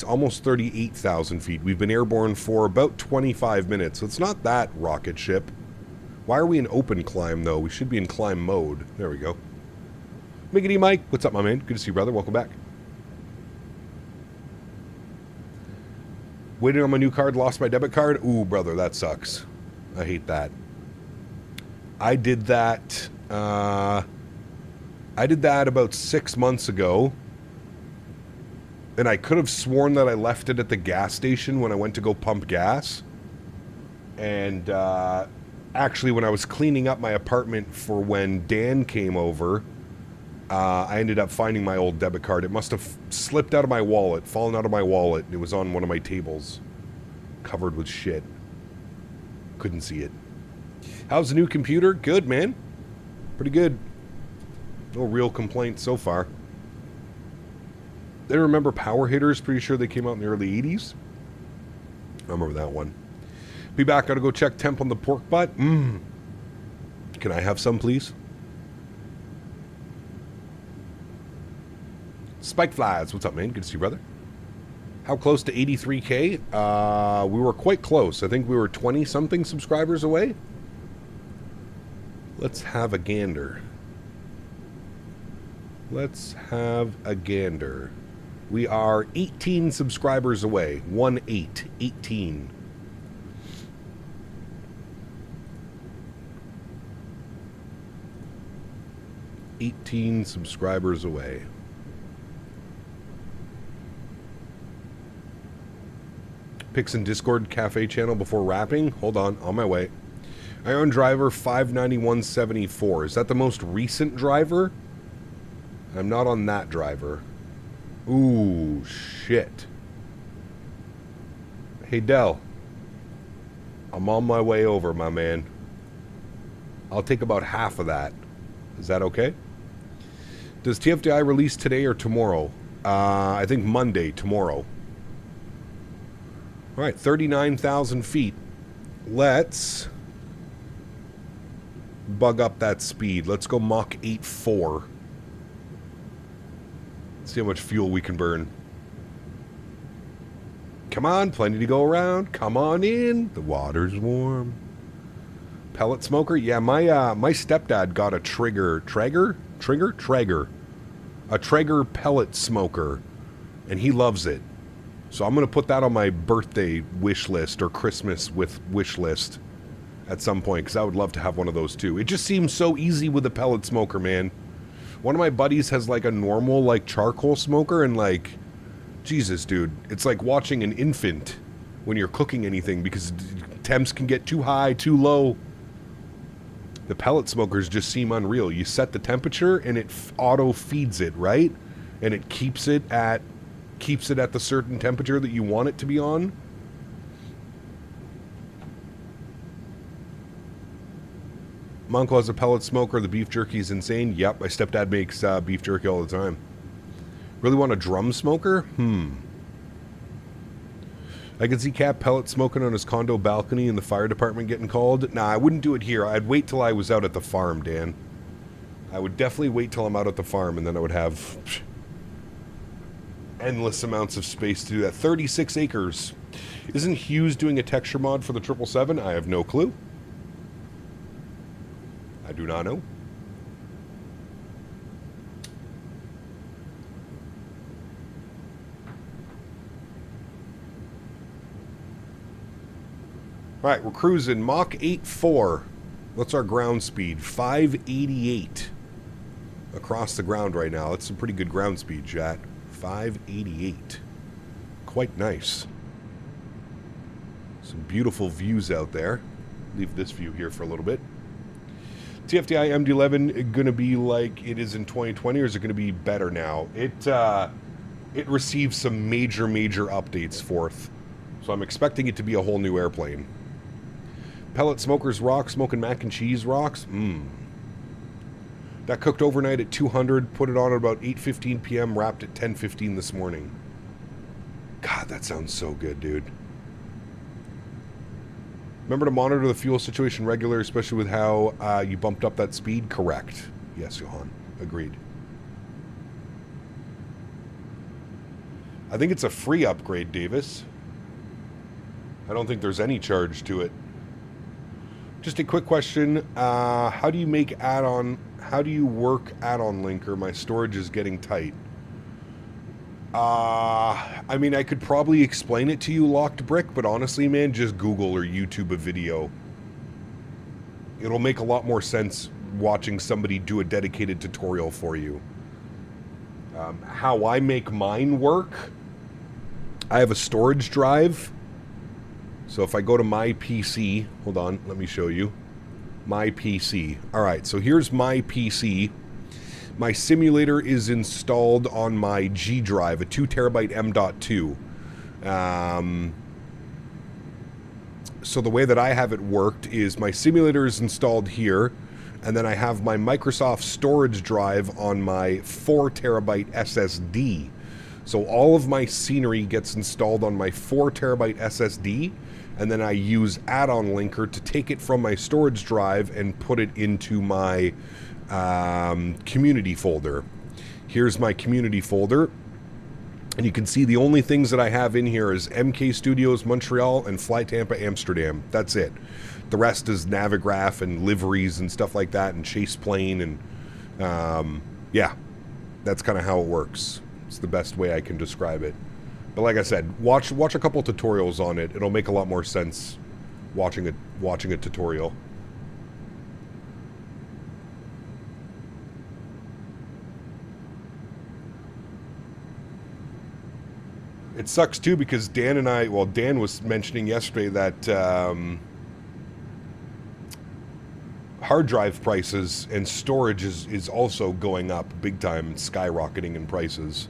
Almost 38,000 feet. We've been airborne for about 25 minutes, so it's not that rocket ship. Why are we in open climb, though? We should be in climb mode. There we go. Miggity Mike, what's up, my man? Good to see you, brother. Welcome back. Waiting on my new card, lost my debit card. Ooh, brother, that sucks. I hate that. I did that about 6 months ago. And I could have sworn that I left it at the gas station when I went to go pump gas. And actually, when I was cleaning up my apartment for when Dan came over, I ended up finding my old debit card. It must have slipped out of my wallet, fallen out of my wallet. It was on one of my tables, covered with shit. Couldn't see it. How's the new computer? Good, man. Pretty good. No real complaints so far. I remember Power Hitters. Pretty sure they came out in the early 80s. I remember that one. Be back. Gotta go check temp on the pork butt. Can I have some, please? Spike Flies. What's up, man? Good to see you, brother. How close to 83K? We were quite close. I think we were 20-something subscribers away. Let's have a gander. Let's have a gander. We are 18 subscribers away. 18. 18 subscribers away. Picks in Discord Cafe channel before wrapping. Hold on my way. I own driver 59174. Is that the most recent driver? I'm not on that driver. Ooh, shit. Hey, Dell. I'm on my way over, my man. I'll take about half of that. Is that okay? Does TFDI release today or tomorrow? I think Monday, tomorrow. All right, 39,000 feet. Let's bug up that speed. Let's go Mach 8.4. See how much fuel we can burn. Come on, plenty to go around. Come on in. The water's warm. Pellet smoker? Yeah, my stepdad got a Traeger pellet smoker, and he loves it. So I'm going to put that on my birthday wish list or Christmas wish list at some point, because I would love to have one of those too. It just seems so easy with a pellet smoker, man. One of my buddies has like a normal like charcoal smoker, and like, Jesus, dude, it's like watching an infant when you're cooking anything, because temps can get too high, too low. The pellet smokers just seem unreal. You set the temperature and it auto feeds it, right? And it keeps it at the certain temperature that you want it to be on. My uncle has a pellet smoker. The beef jerky is insane. Yep, my stepdad makes beef jerky all the time. Really want a drum smoker? I could see Cap pellet smoking on his condo balcony and the fire department getting called. Nah, I wouldn't do it here. I'd wait till I was out at the farm, Dan. I would definitely wait till I'm out at the farm, and then I would have endless amounts of space to do that. 36 acres. Isn't Hughes doing a texture mod for the 777? I have no clue. I do not know. All right, we're cruising Mach 8.4. What's our ground speed? 588 across the ground right now. That's some pretty good ground speed, chat. 588. Quite nice. Some beautiful views out there. Leave this view here for a little bit. TFDI MD-11 going to be like it is in 2020, or is it going to be better now? It received some major updates forth, so I'm expecting it to be a whole new airplane. Pellet smokers rock, smoking mac and cheese rocks. That cooked overnight at 200, put it on at about 8:15 p.m., wrapped at 10:15 this morning. God, that sounds so good, dude. Remember to monitor the fuel situation regularly, especially with how you bumped up that speed? Correct. Yes, Johan. Agreed. I think it's a free upgrade, Davis. I don't think there's any charge to it. Just a quick question. How do you work add-on linker? My storage is getting tight. I mean, I could probably explain it to you, Locked Brick, but honestly, man, just Google or YouTube a video. It'll make a lot more sense watching somebody do a dedicated tutorial for you. How I make mine work, I have a storage drive. So if I go to my PC, hold on, let me show you. My PC. All right, so here's my PC. My simulator is installed on my G drive, a 2 terabyte M.2. So the way that I have it worked is my simulator is installed here, and then I have my Microsoft storage drive on my 4 terabyte SSD. So all of my scenery gets installed on my 4 terabyte SSD, and then I use add-on linker to take it from my storage drive and put it into my community folder. Here's my community folder, and you can see the only things that I have in here is MK Studios Montreal and Fly Tampa Amsterdam. That's it. The rest is Navigraph and liveries and stuff like that, and Chase Plane, and yeah, that's kind of how it works. It's the best way I can describe it. But like I said, watch a couple tutorials on it. It'll make a lot more sense watching a tutorial. It sucks too because Dan was mentioning yesterday that hard drive prices and storage is also going up big time and skyrocketing in prices.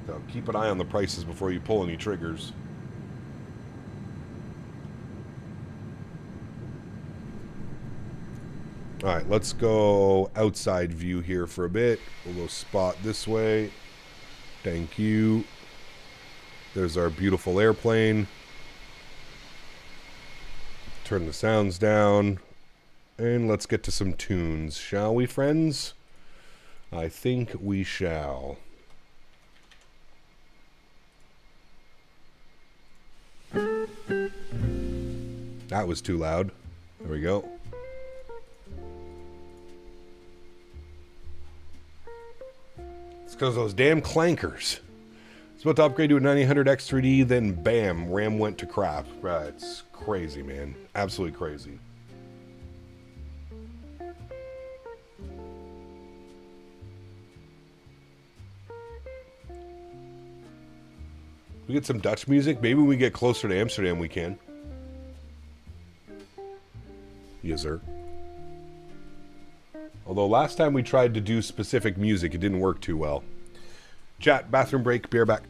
So keep an eye on the prices before you pull any triggers. All right, let's go outside view here for a bit. We'll go spot this way. Thank you. There's our beautiful airplane. Turn the sounds down. And let's get to some tunes, shall we, friends? I think we shall. That was too loud. There we go. It's because those damn clankers. It's about to upgrade to a 9800 X3D, then bam, RAM went to crap. Right, it's crazy, man. Absolutely crazy. We get some Dutch music. Maybe when we get closer to Amsterdam, we can. Yes, sir. Although last time we tried to do specific music, it didn't work too well. Chat, bathroom break, beer back.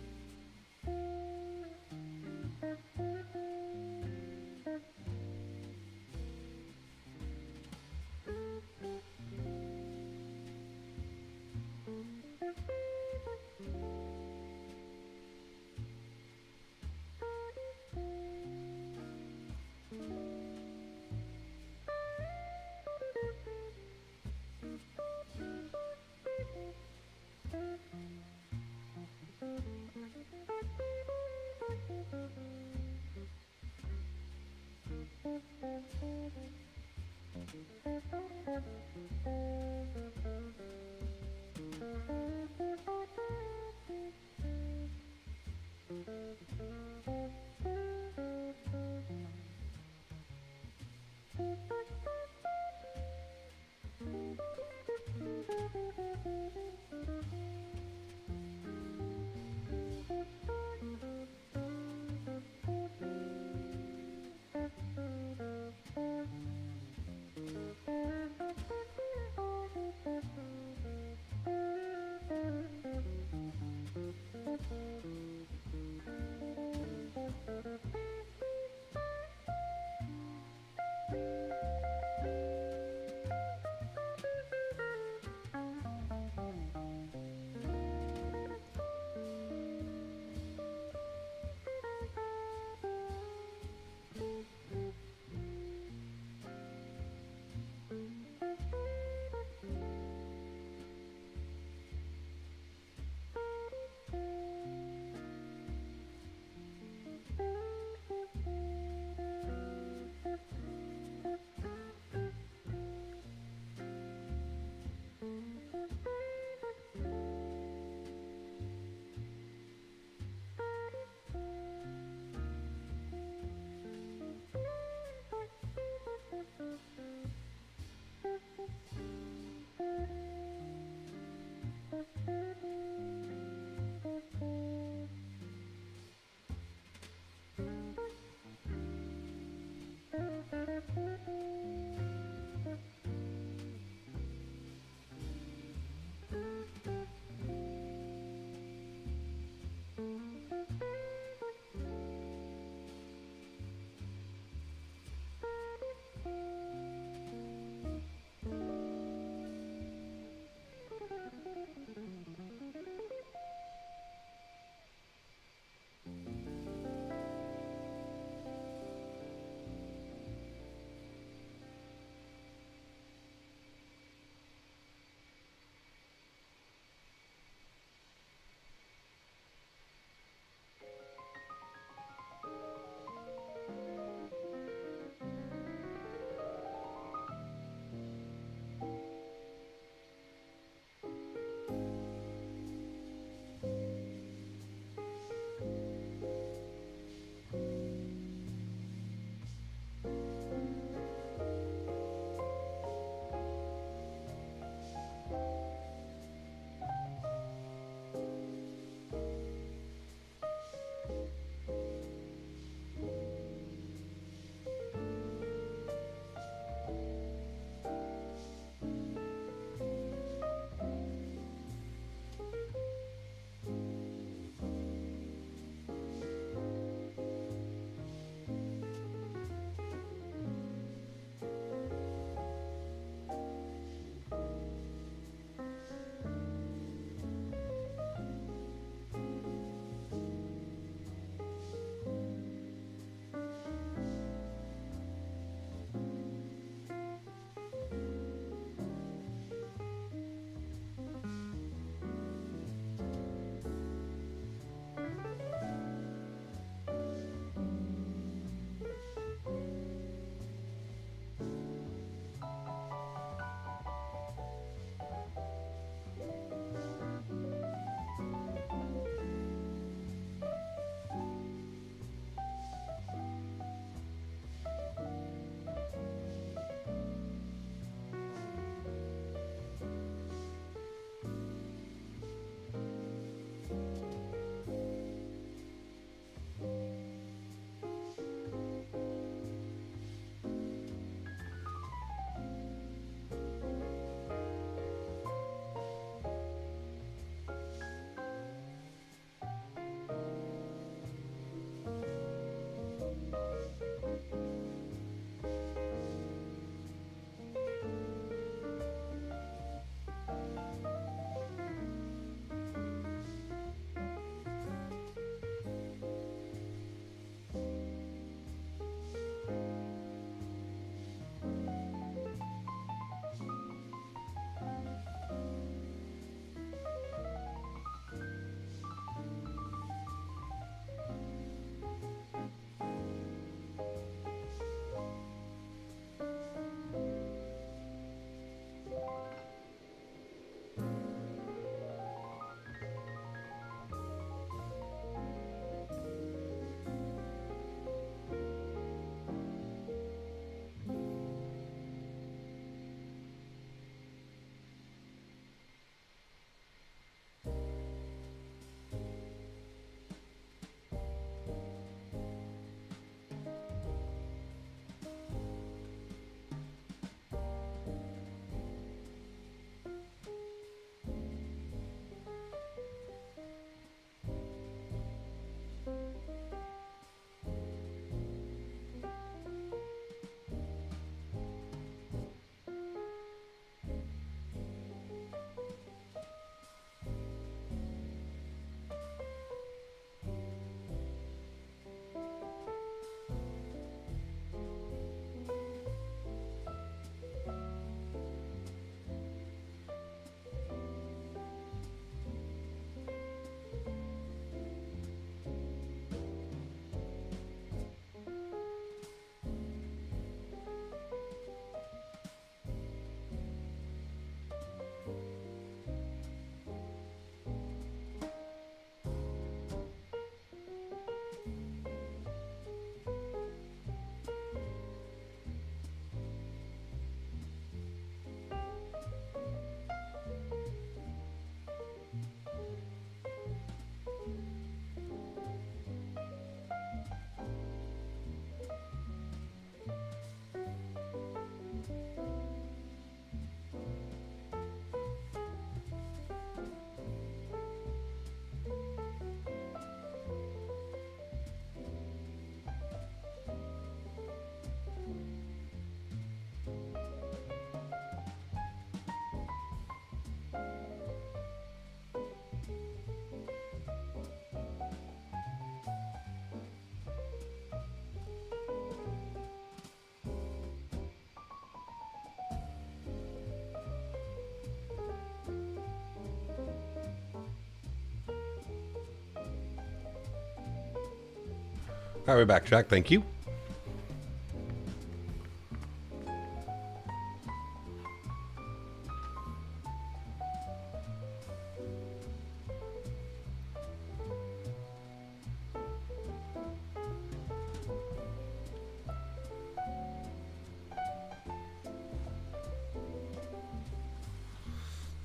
All right, back, Jack. Thank you.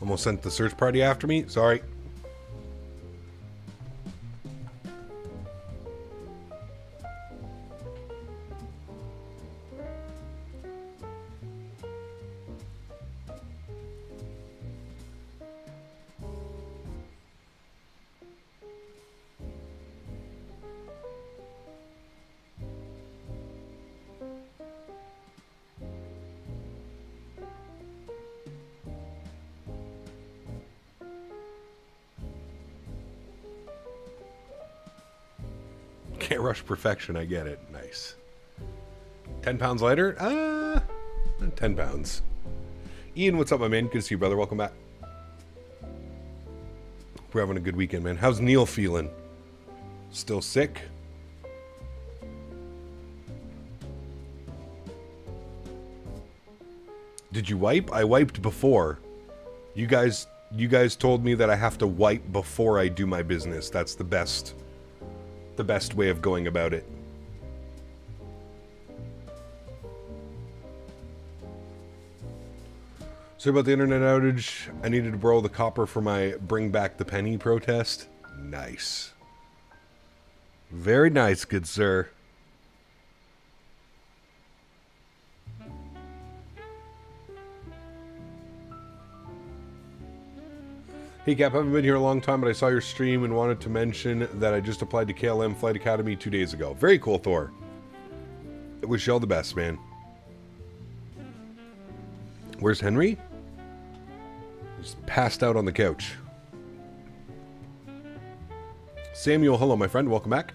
Almost sent the search party after me. Sorry. Can't rush perfection, I get it. Nice. 10 pounds lighter? 10 pounds. Ian, what's up, my man? Good to see you, brother. Welcome back. We're having a good weekend, man. How's Neil feeling? Still sick? Did you wipe? I wiped before. You guys told me that I have to wipe before I do my business. That's the best way of going about it. Sorry about the internet outage. I needed to borrow the copper for my Bring Back the Penny protest. Nice. Very nice, good sir. Hey Cap, I haven't been here a long time, but I saw your stream and wanted to mention that I just applied to KLM Flight Academy 2 days ago. Very cool, Thor. I wish you all the best, man. Where's Henry? He's passed out on the couch. Samuel, hello, my friend. Welcome back.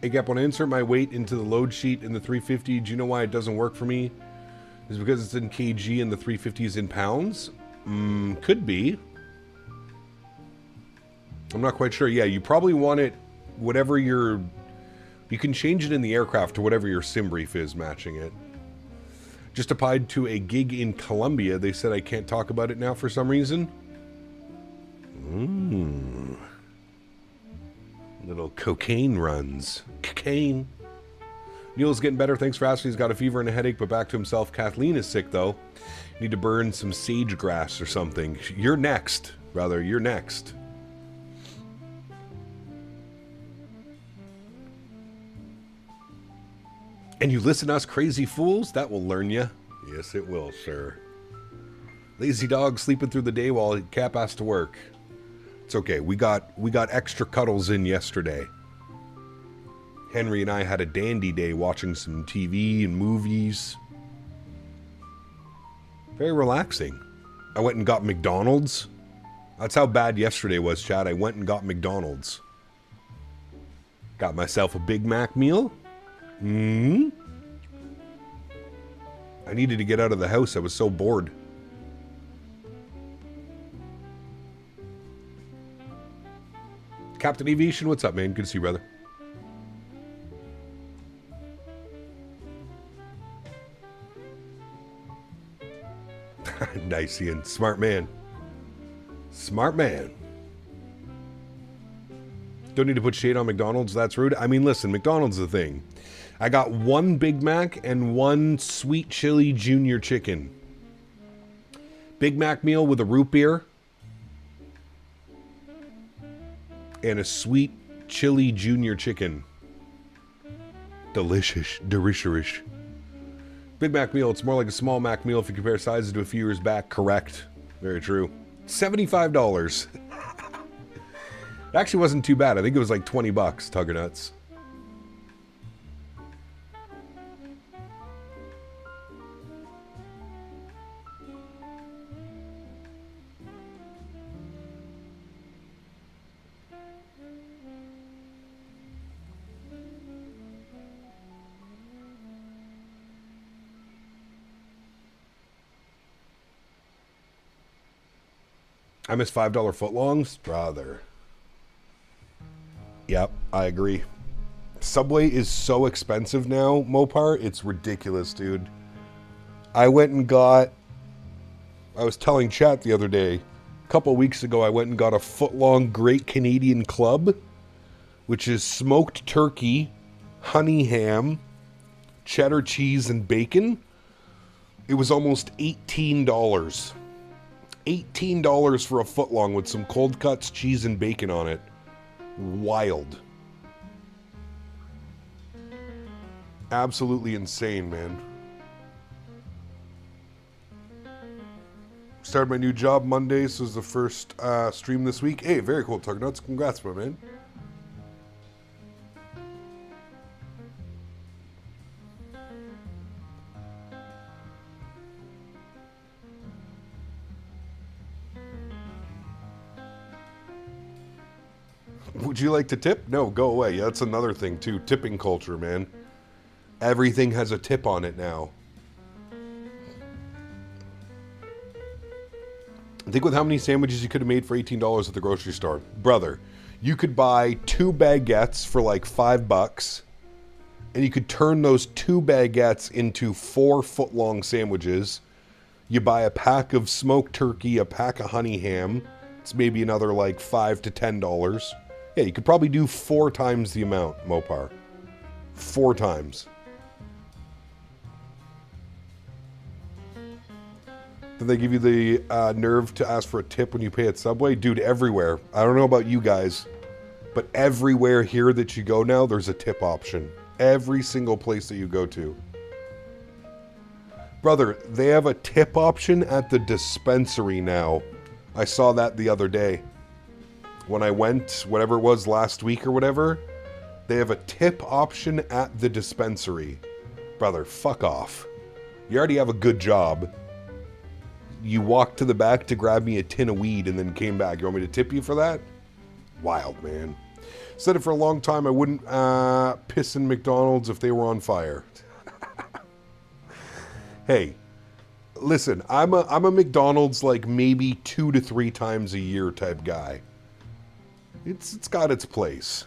Hey Gap, when I insert my weight into the load sheet in the 350, do you know why it doesn't work for me? Is it because it's in kg and the 350 is in pounds? Could be. I'm not quite sure. Yeah, you probably want it, whatever your... You can change it in the aircraft to whatever your sim brief is matching it. Just applied to a gig in Colombia. They said I can't talk about it now for some reason. Little cocaine runs. Cocaine. Neil's getting better. Thanks for asking. He's got a fever and a headache, but back to himself. Kathleen is sick, though. Need to burn some sage grass or something. You're next, brother. You're next. And you listen to us crazy fools? That will learn you. Yes, it will, sir. Lazy dog sleeping through the day while Cap has to work. It's okay. We got extra cuddles in yesterday. Henry and I had a dandy day watching some TV and movies. Very relaxing. I went and got McDonald's. That's how bad yesterday was, Chad. I went and got McDonald's. Got myself a Big Mac meal. I needed to get out of the house. I was so bored. Captain Aviation, what's up, man? Good to see you, brother. Nice, Ian. Smart man. Smart man. Don't need to put shade on McDonald's. That's rude. I mean, listen, McDonald's is the thing. I got one Big Mac and one sweet chili junior chicken. Big Mac meal with a root beer. And a sweet chili junior chicken. Delicious. Delicious. Big Mac meal. It's more like a small Mac meal if you compare sizes to a few years back. Correct. Very true. $75. It actually wasn't too bad. I think it was like 20 bucks, Tugger Nuts. I miss $5 footlongs? Brother. Yep, I agree. Subway is so expensive now, Mopar. It's ridiculous, dude. I was telling chat the other day, a couple weeks ago, I went and got a footlong Great Canadian Club, which is smoked turkey, honey ham, cheddar cheese, and bacon. It was almost $18. $18 for a footlong with some cold cuts, cheese, and bacon on it. Wild. Absolutely insane, man. Started my new job Monday, so it's the first stream this week. Hey, very cool, Tug Nuts. Congrats, my man. Would you like to tip? No, go away. Yeah, that's another thing, too. Tipping culture, man. Everything has a tip on it now. Think with how many sandwiches you could have made for $18 at the grocery store. Brother, you could buy 2 baguettes for like $5, and you could turn those 2 baguettes into 4 foot-long sandwiches. You buy a pack of smoked turkey, a pack of honey ham. It's maybe another like $5 to $10. Yeah, you could probably do 4 times the amount, Mopar. 4 times. Did they give you the nerve to ask for a tip when you pay at Subway? Dude, everywhere. I don't know about you guys, but everywhere here that you go now, there's a tip option. Every single place that you go to. Brother, they have a tip option at the dispensary now. I saw that the other day. When I went, whatever it was, last week or whatever, they have a tip option at the dispensary. Brother, fuck off. You already have a good job. You walked to the back to grab me a tin of weed and then came back. You want me to tip you for that? Wild, man. Said it for a long time. I wouldn't piss in McDonald's if they were on fire. Hey, listen, I'm a McDonald's like maybe 2 to 3 times a year type guy. It's got its place.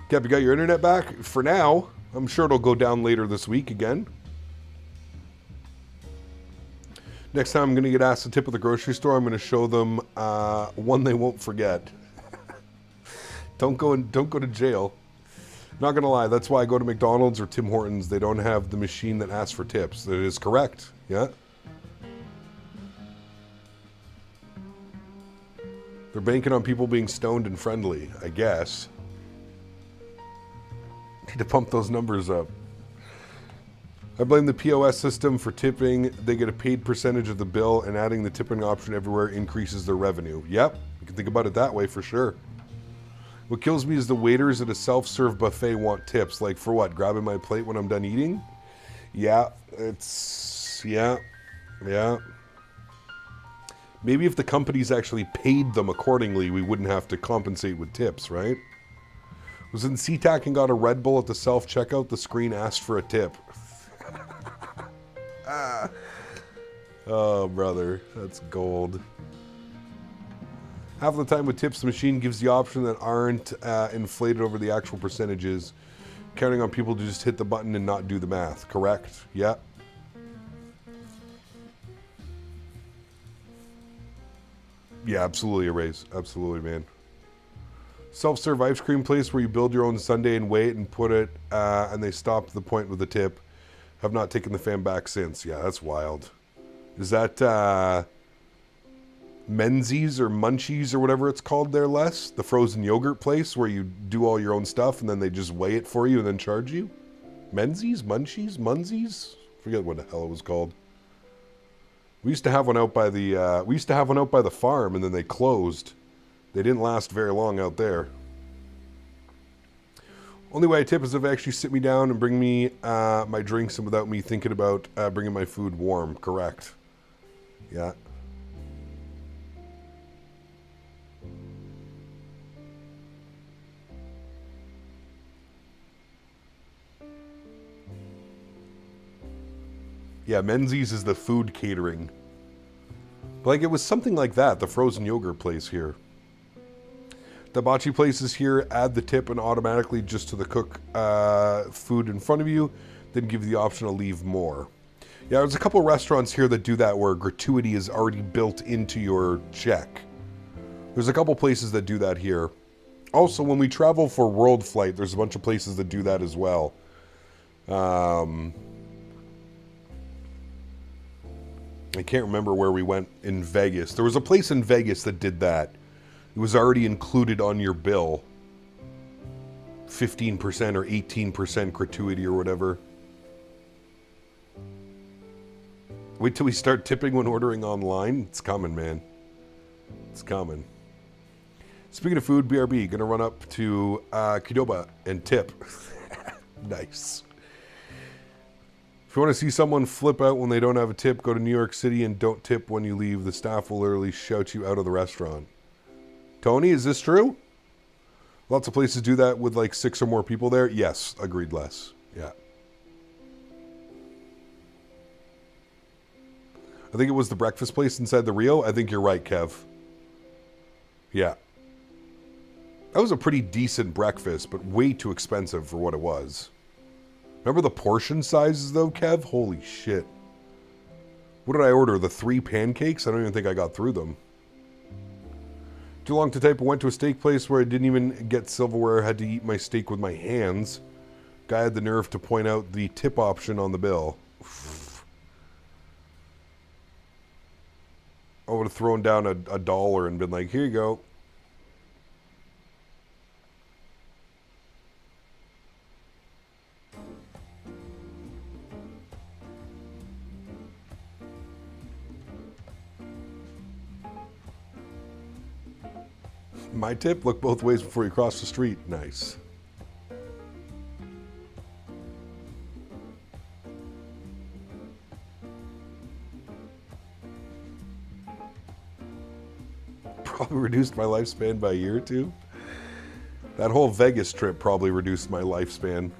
Cap, you got your internet back? For now. I'm sure it'll go down later this week again. Next time I'm going to get asked a tip at the grocery store, I'm going to show them one they won't forget. Don't go to jail. Not going to lie, that's why I go to McDonald's or Tim Hortons. They don't have the machine that asks for tips. That is correct. Yeah. They're banking on people being stoned and friendly, I guess. Need to pump those numbers up. I blame the POS system for tipping. They get a paid percentage of the bill, and adding the tipping option everywhere increases their revenue. Yep, you can think about it that way for sure. What kills me is the waiters at a self-serve buffet want tips. Like for what? Grabbing my plate when I'm done eating? Yeah, yeah. Maybe if the companies actually paid them accordingly, we wouldn't have to compensate with tips, right? Was in SeaTac and got a Red Bull at the self-checkout. The screen asked for a tip. Oh, brother, that's gold. Half of the time with tips, the machine gives the option that aren't inflated over the actual percentages, counting on people to just hit the button and not do the math. Correct? Yeah. Yeah, absolutely a raise. Absolutely, man. Self-serve ice cream place where you build your own sundae and wait and put it, and they stop the point with the tip. Have not taken the fan back since. Yeah, that's wild. Is that Menzies or Munchies or whatever it's called there, Les? The frozen yogurt place where you do all your own stuff and then they just weigh it for you and then charge you? Menzies? Munchies? Munzies? Forget what the hell it was called. We used to have one out by the farm and then they closed. They didn't last very long out there. Only way I tip is if they actually sit me down and bring me my drinks and without me thinking about bringing my food warm. Correct. Yeah. Yeah, Menzies is the food catering. Like, it was something like that, the frozen yogurt place here. The bocce places here add the tip and automatically just to the cook food in front of you, then give you the option to leave more. Yeah, there's a couple of restaurants here that do that where gratuity is already built into your check. There's a couple places that do that here. Also, when we travel for World Flight, there's a bunch of places that do that as well. I can't remember where we went in Vegas. There was a place in Vegas that did that. It was already included on your bill. 15% or 18% gratuity or whatever. Wait till we start tipping when ordering online. It's coming, man. It's coming. Speaking of food, BRB, gonna run up to Qdoba and tip. Nice. If you want to see someone flip out when they don't have a tip, go to New York City and don't tip when you leave. The staff will literally shout you out of the restaurant. Tony, is this true? Lots of places do that with like 6 or more people there. Yes, agreed, Les. Yeah. I think it was the breakfast place inside the Rio. I think you're right, Kev. Yeah. That was a pretty decent breakfast, but way too expensive for what it was. Remember the portion sizes, though, Kev? Holy shit. What did I order? The 3 pancakes? I don't even think I got through them. Too long to type. I went to a steak place where I didn't even get silverware. I had to eat my steak with my hands. Guy had the nerve to point out the tip option on the bill. I would have thrown down a $1 and been like, here you go. My tip, look both ways before you cross the street. Nice. Probably reduced my lifespan by a year or two. That whole Vegas trip probably reduced my lifespan.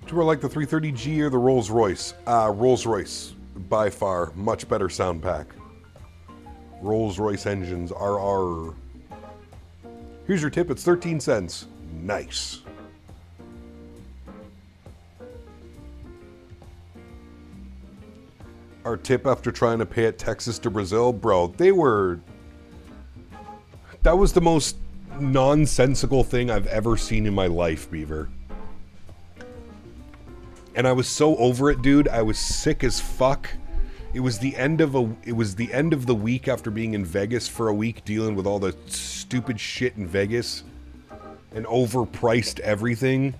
Do you like the 330G or the Rolls-Royce? Rolls-Royce, by far. Much better sound pack. Rolls-Royce engines, RR. Here's your tip, it's 13 cents. Nice. Our tip after trying to pay at Texas to Brazil, bro, that was the most nonsensical thing I've ever seen in my life, Beaver. And I was so over it, dude. I was sick as fuck. It was the end of the week after being in Vegas for a week, dealing with all the stupid shit in Vegas and overpriced everything.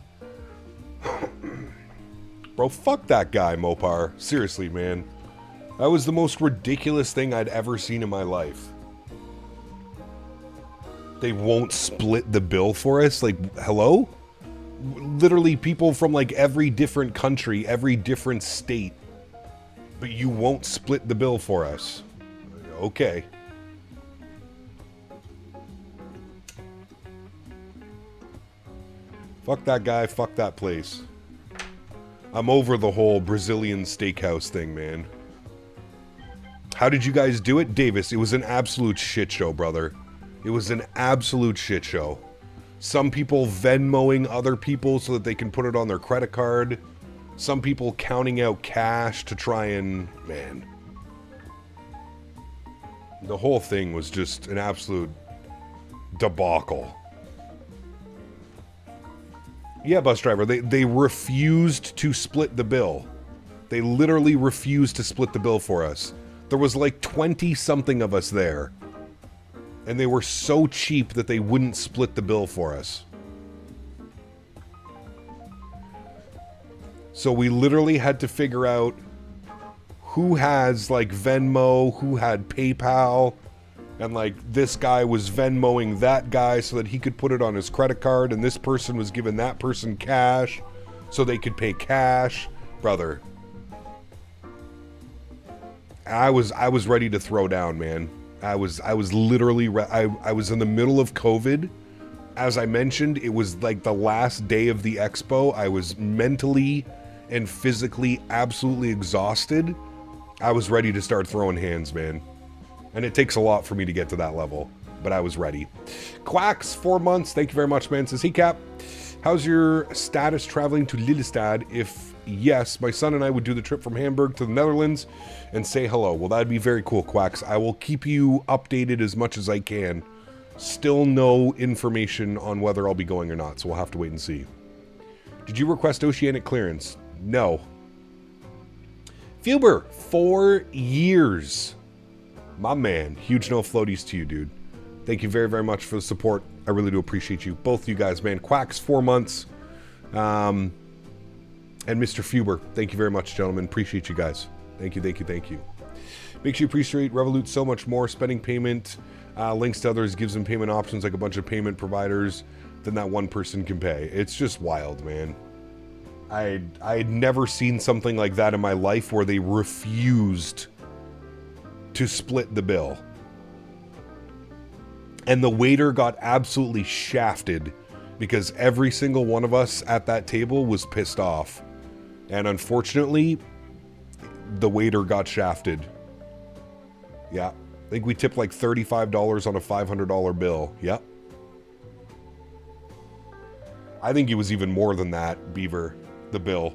Bro, fuck that guy, Mopar. Seriously, man. That was the most ridiculous thing I'd ever seen in my life. They won't split the bill for us? Like, hello? Literally people from like every different country, every different state. But you won't split the bill for us. Okay. Fuck that guy, fuck that place. I'm over the whole Brazilian steakhouse thing, man. How did you guys do it? Davis, it was an absolute shit show, brother. It was an absolute shit show. Some people Venmoing other people so that they can put it on their credit card. Some people counting out cash to try and... Man. The whole thing was just an absolute debacle. Yeah, bus driver, they refused to split the bill. They literally refused to split the bill for us. There was like 20-something of us there. And they were so cheap that they wouldn't split the bill for us. So we literally had to figure out who has like Venmo, who had PayPal, And like this guy was Venmoing that guy so that he could put it on his credit card, and this person was giving that person cash so they could pay cash. Brother, I was ready to throw down, man. I was literally I was in the middle of COVID. As I mentioned, it was like the last day of the expo. I was mentally and physically absolutely exhausted. I was ready to start throwing hands, man. And it takes a lot for me to get to that level, but I was ready. Quacks, 4 months. Thank you very much, man. Says, hey, Cap, how's your status traveling to Lillestad? If yes, my son and I would do the trip from Hamburg to the Netherlands and say hello. Well, that'd be very cool, Quacks. I will keep you updated as much as I can. Still no information on whether I'll be going or not, so we'll have to wait and see. Did you request oceanic clearance? No. Fuber, 4 years. My man. Huge no floaties to you, dude. Thank you very, very much for the support. I really do appreciate you. Both of you guys, man. Quacks, 4 months. And Mr. Fuber, thank you very much, gentlemen. Appreciate you guys. Thank you, thank you, thank you. Makes you appreciate Revolut so much more. Spending payment, links to others, gives them payment options like a bunch of payment providers than that one person can pay. It's just wild, man. I had never seen something like that in my life where they refused to split the bill. And the waiter got absolutely shafted because every single one of us at that table was pissed off. And unfortunately, the waiter got shafted. Yeah. I think we tipped like $35 on a $500 bill. Yep. I think it was even more than that, Beaver, the bill.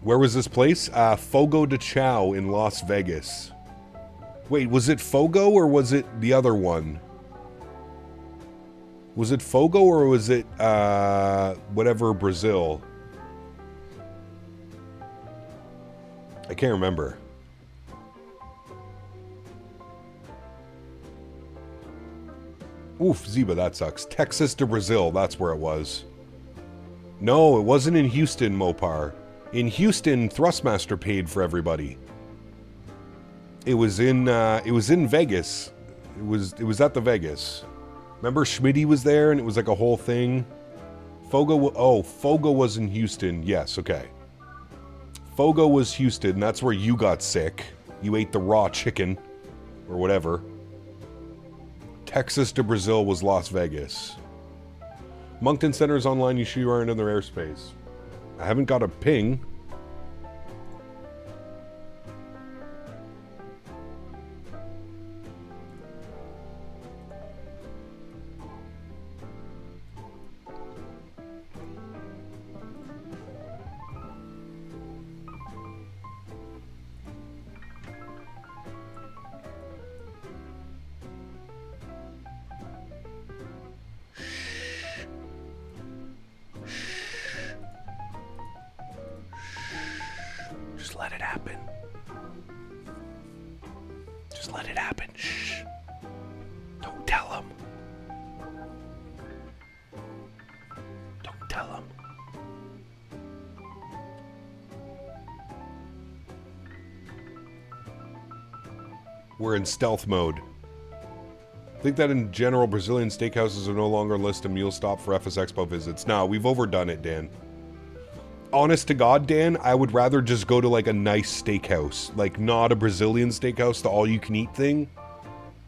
Where was this place? Fogo de Chao in Las Vegas. Wait, was it Fogo or was it the other one? Was it Fogo or was it whatever Brazil? I can't remember. Oof, Ziba, that sucks. Texas to Brazil, that's where it was. No, it wasn't in Houston, Mopar. In Houston, Thrustmaster paid for everybody. It was in Vegas. It was at the Vegas. Remember Smitty was there and it was like a whole thing. Fogo was in Houston. Yes, okay. Fogo was Houston. That's where you got sick. You ate the raw chicken or whatever. Texas to Brazil was Las Vegas. Moncton Center is online. You sure you aren't in their airspace? I haven't got a ping. We're in stealth mode. I think that in general, Brazilian steakhouses are no longer listed a meal stop for FS Expo visits. No, we've overdone it, Dan. Honest to God, Dan, I would rather just go to like a nice steakhouse. Like not a Brazilian steakhouse, the all-you-can-eat thing.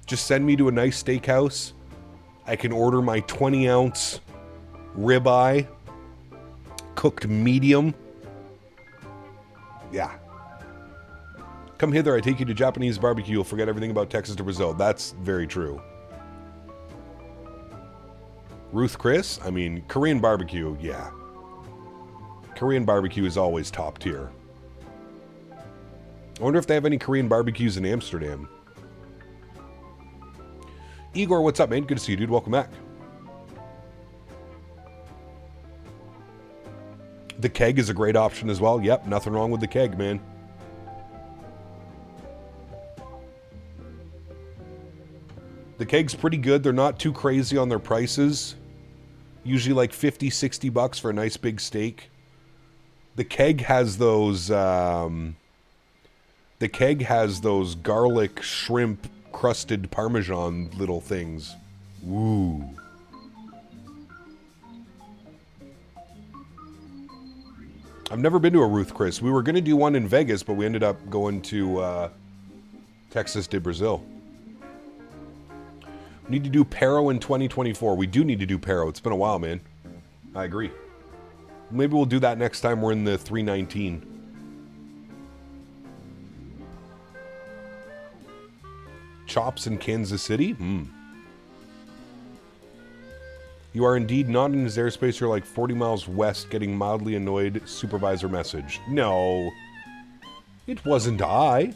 Just send me to a nice steakhouse. I can order my 20-ounce ribeye, cooked medium. Yeah. Come hither, I take you to Japanese barbecue. You'll forget everything about Texas to Brazil. That's very true. Ruth Chris? I mean, Korean barbecue, yeah. Korean barbecue is always top tier. I wonder if they have any Korean barbecues in Amsterdam. Igor, what's up, man? Good to see you, dude. Welcome back. The keg is a great option as well. Yep, nothing wrong with the keg, man. The keg's pretty good. They're not too crazy on their prices. Usually like 50, 60 bucks for a nice big steak. The Keg has those garlic shrimp crusted Parmesan little things. Woo. I've never been to a Ruth Chris. We were going to do one in Vegas, but we ended up going to Texas de Brazil. We need to do Pero in 2024. We do need to do Pero. It's been a while, man. I agree. Maybe we'll do that next time we're in the 319. Chops in Kansas City? You are indeed not in his airspace. You're like 40 miles west, getting mildly annoyed. Supervisor message. No. It wasn't I.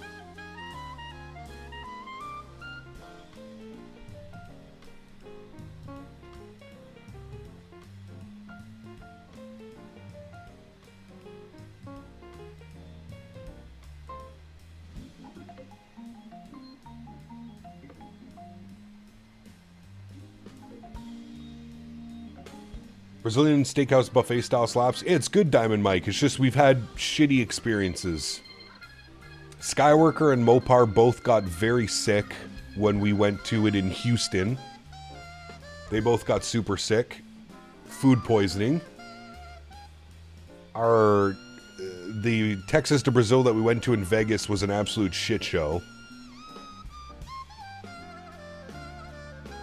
Brazilian steakhouse buffet style slaps. It's good, Diamond Mike. It's just we've had shitty experiences. Skyworker and Mopar both got very sick when we went to it in Houston. They both got super sick. Food poisoning. The Texas to Brazil that we went to in Vegas was an absolute shit show.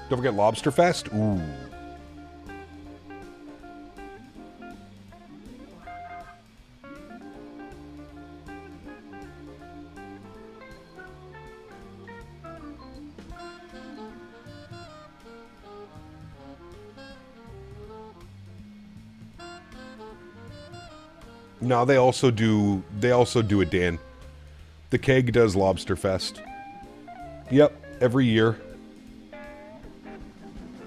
Don't forget Lobster Fest. Ooh. No, they also do it, Dan. The Keg does Lobster Fest. Yep, every year.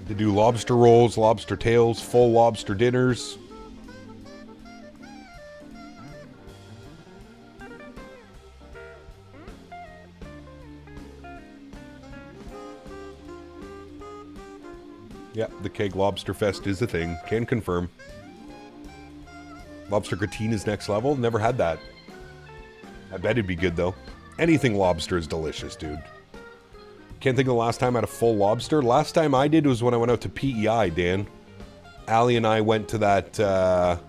They do lobster rolls, lobster tails, full lobster dinners. Yep, the Keg Lobster Fest is a thing. Can confirm. Lobster gratine is next level. Never had that. I bet it'd be good, though. Anything lobster is delicious, dude. Can't think of the last time I had a full lobster. Last time I did was when I went out to PEI, Dan. Allie and I went to that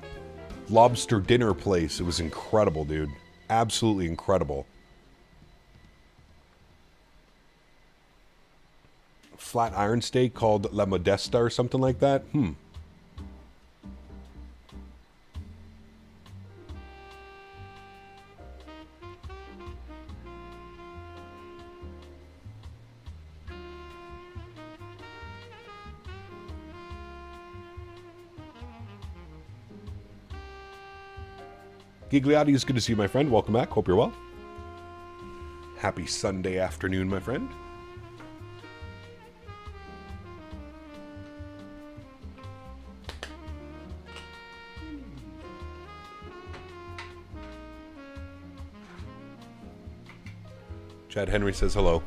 lobster dinner place. It was incredible, dude. Absolutely incredible. Flat iron steak called La Modesta or something like that. Gigliotti, it's good to see you, my friend. Welcome back. Hope you're well. Happy Sunday afternoon, my friend. Chad Henry says hello.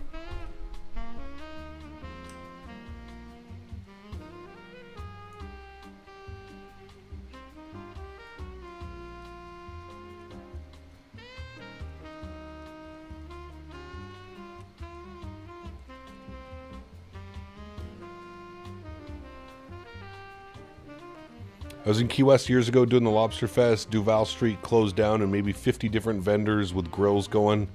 I was in Key West years ago doing the Lobster Fest. Duval Street closed down and maybe 50 different vendors with grills going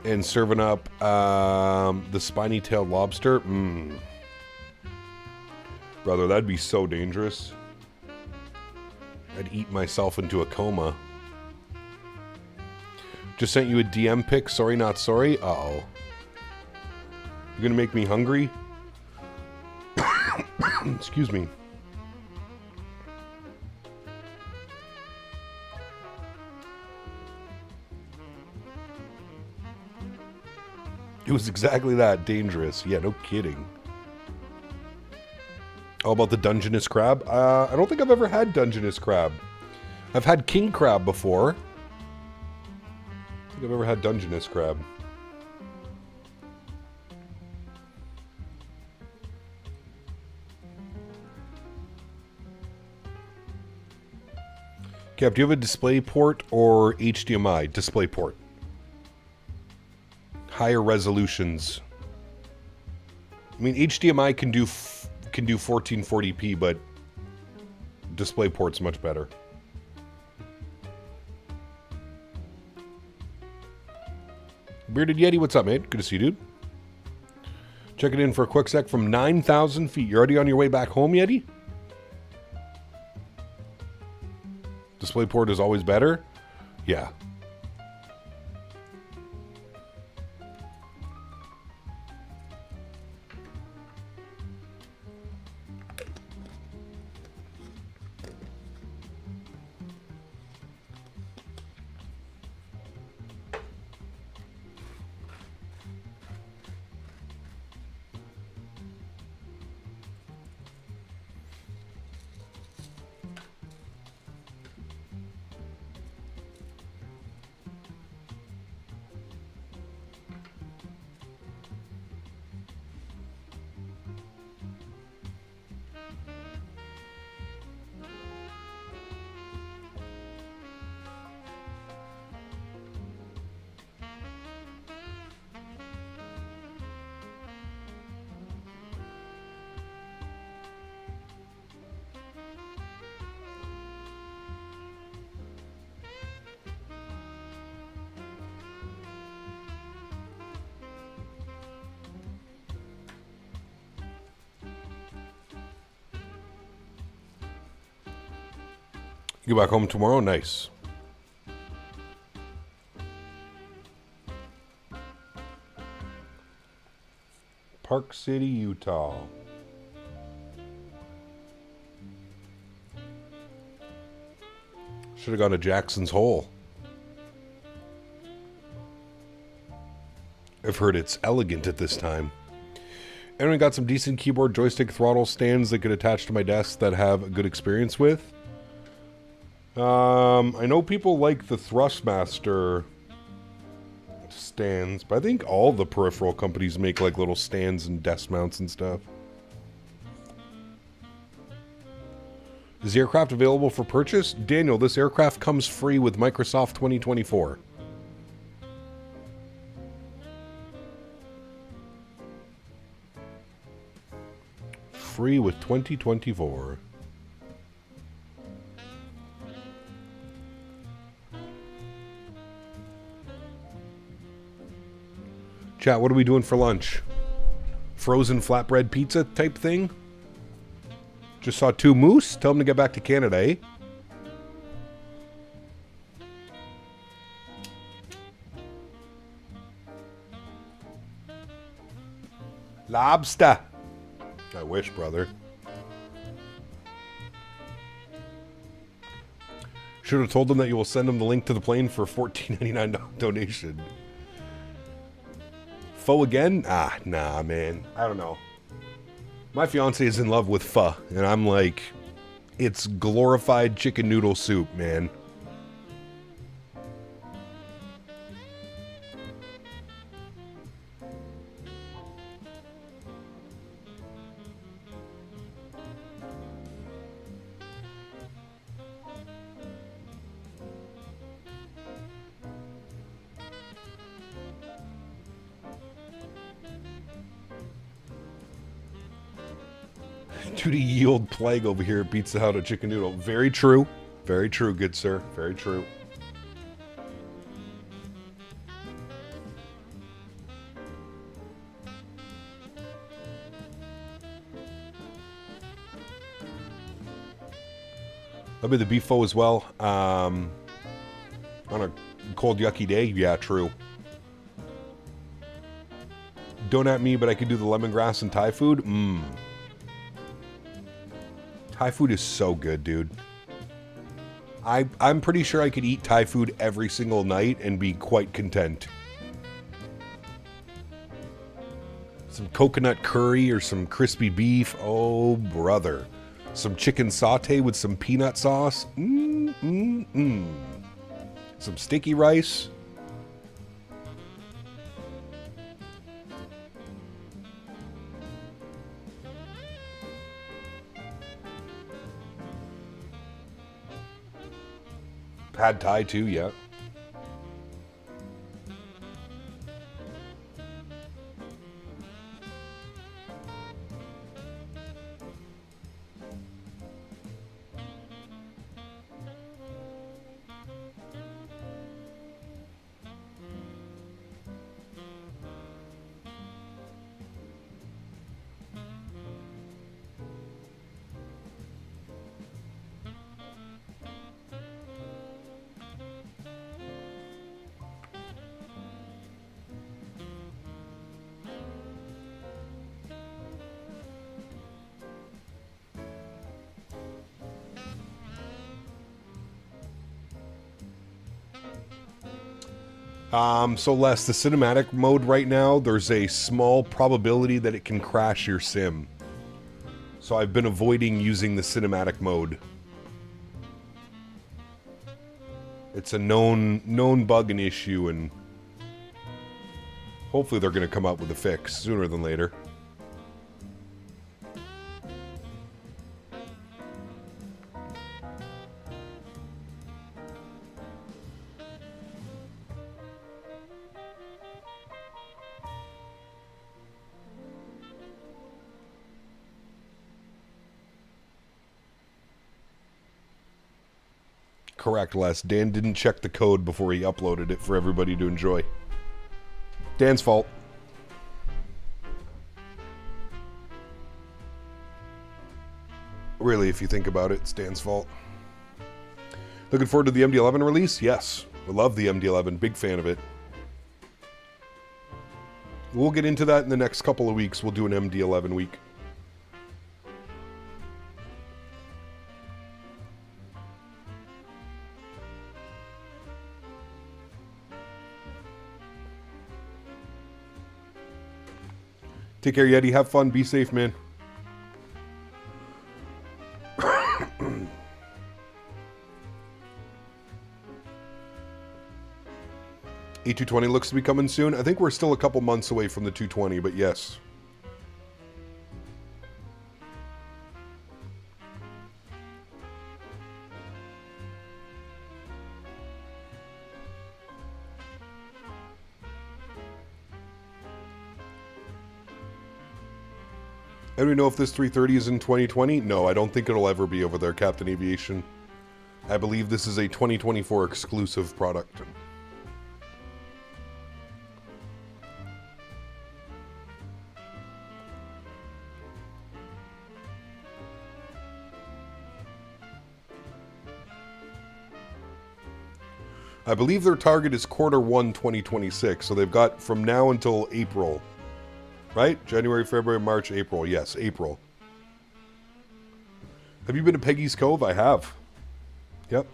and serving up the spiny-tailed lobster. Brother, that'd be so dangerous. I'd eat myself into a coma. Just sent you a DM pic. Sorry, not sorry. Uh-oh. You're gonna make me hungry? Excuse me. It was exactly that, dangerous. Yeah, no kidding. How about the Dungeness crab? I don't think I've ever had Dungeness crab. I've had king crab before. I don't think I've ever had Dungeness crab. Cap, do you have a display port or HDMI? Display port. Higher resolutions. I mean, HDMI can do 1440p, but display port's much better. Bearded Yeti, what's up, mate? Good to see you, dude. Checking in for a quick sec from 9,000 feet. You're already on your way back home, Yeti? DisplayPort is always better? Yeah. You go back home tomorrow? Nice. Park City, Utah. Should have gone to Jackson's Hole. I've heard it's elegant at this time. Erin got some decent keyboard joystick throttle stands that could attach to my desk that have a good experience with. I know people like the Thrustmaster stands, but I think all the peripheral companies make like little stands and desk mounts and stuff. Is the aircraft available for purchase? Daniel, this aircraft comes free with Microsoft 2024. Free with 2024. Chat, what are we doing for lunch? Frozen flatbread pizza type thing? Just saw 2 moose. Tell them to get back to Canada, eh? Lobster. I wish, brother. Should have told them that you will send them the link to the plane for $14.99 donation. Pho again? Ah, nah, man. I don't know. My fiance is in love with pho, and I'm like, it's glorified chicken noodle soup, man. Duty yield plague over here beats the out of chicken noodle. Very true. Very true, good sir. Very true. That'll be the beef pho as well. On a cold, yucky day. Yeah, true. Don't at me, but I could do the lemongrass and Thai food. Mmm. Thai food is so good, dude. I'm pretty sure I could eat Thai food every single night and be quite content. Some coconut curry or some crispy beef. Oh, brother. Some chicken sauté with some peanut sauce. Some sticky rice. Pad Thai too, yeah. So Les, the cinematic mode right now, there's a small probability that it can crash your sim. So I've been avoiding using the cinematic mode. It's a known bug and issue, and hopefully they're going to come up with a fix sooner than later. Correct, Les. Dan didn't check the code before he uploaded it for everybody to enjoy. Dan's fault. Really, if you think about it, it's Dan's fault. Looking forward to the MD-11 release? Yes. I love the MD-11. Big fan of it. We'll get into that in the next couple of weeks. We'll do an MD-11 week. Take care, Yeti. Have fun. Be safe, man. A220 looks to be coming soon. I think we're still a couple months away from the 220, but yes. And we know if this 330 is in 2020? No, I don't think it'll ever be over there, Captain Aviation. I believe this is a 2024 exclusive product. I believe their target is Q1 2026, so they've got from now until April. Right? January, February, March, April. Yes, April. Have you been to Peggy's Cove? I have. Yep.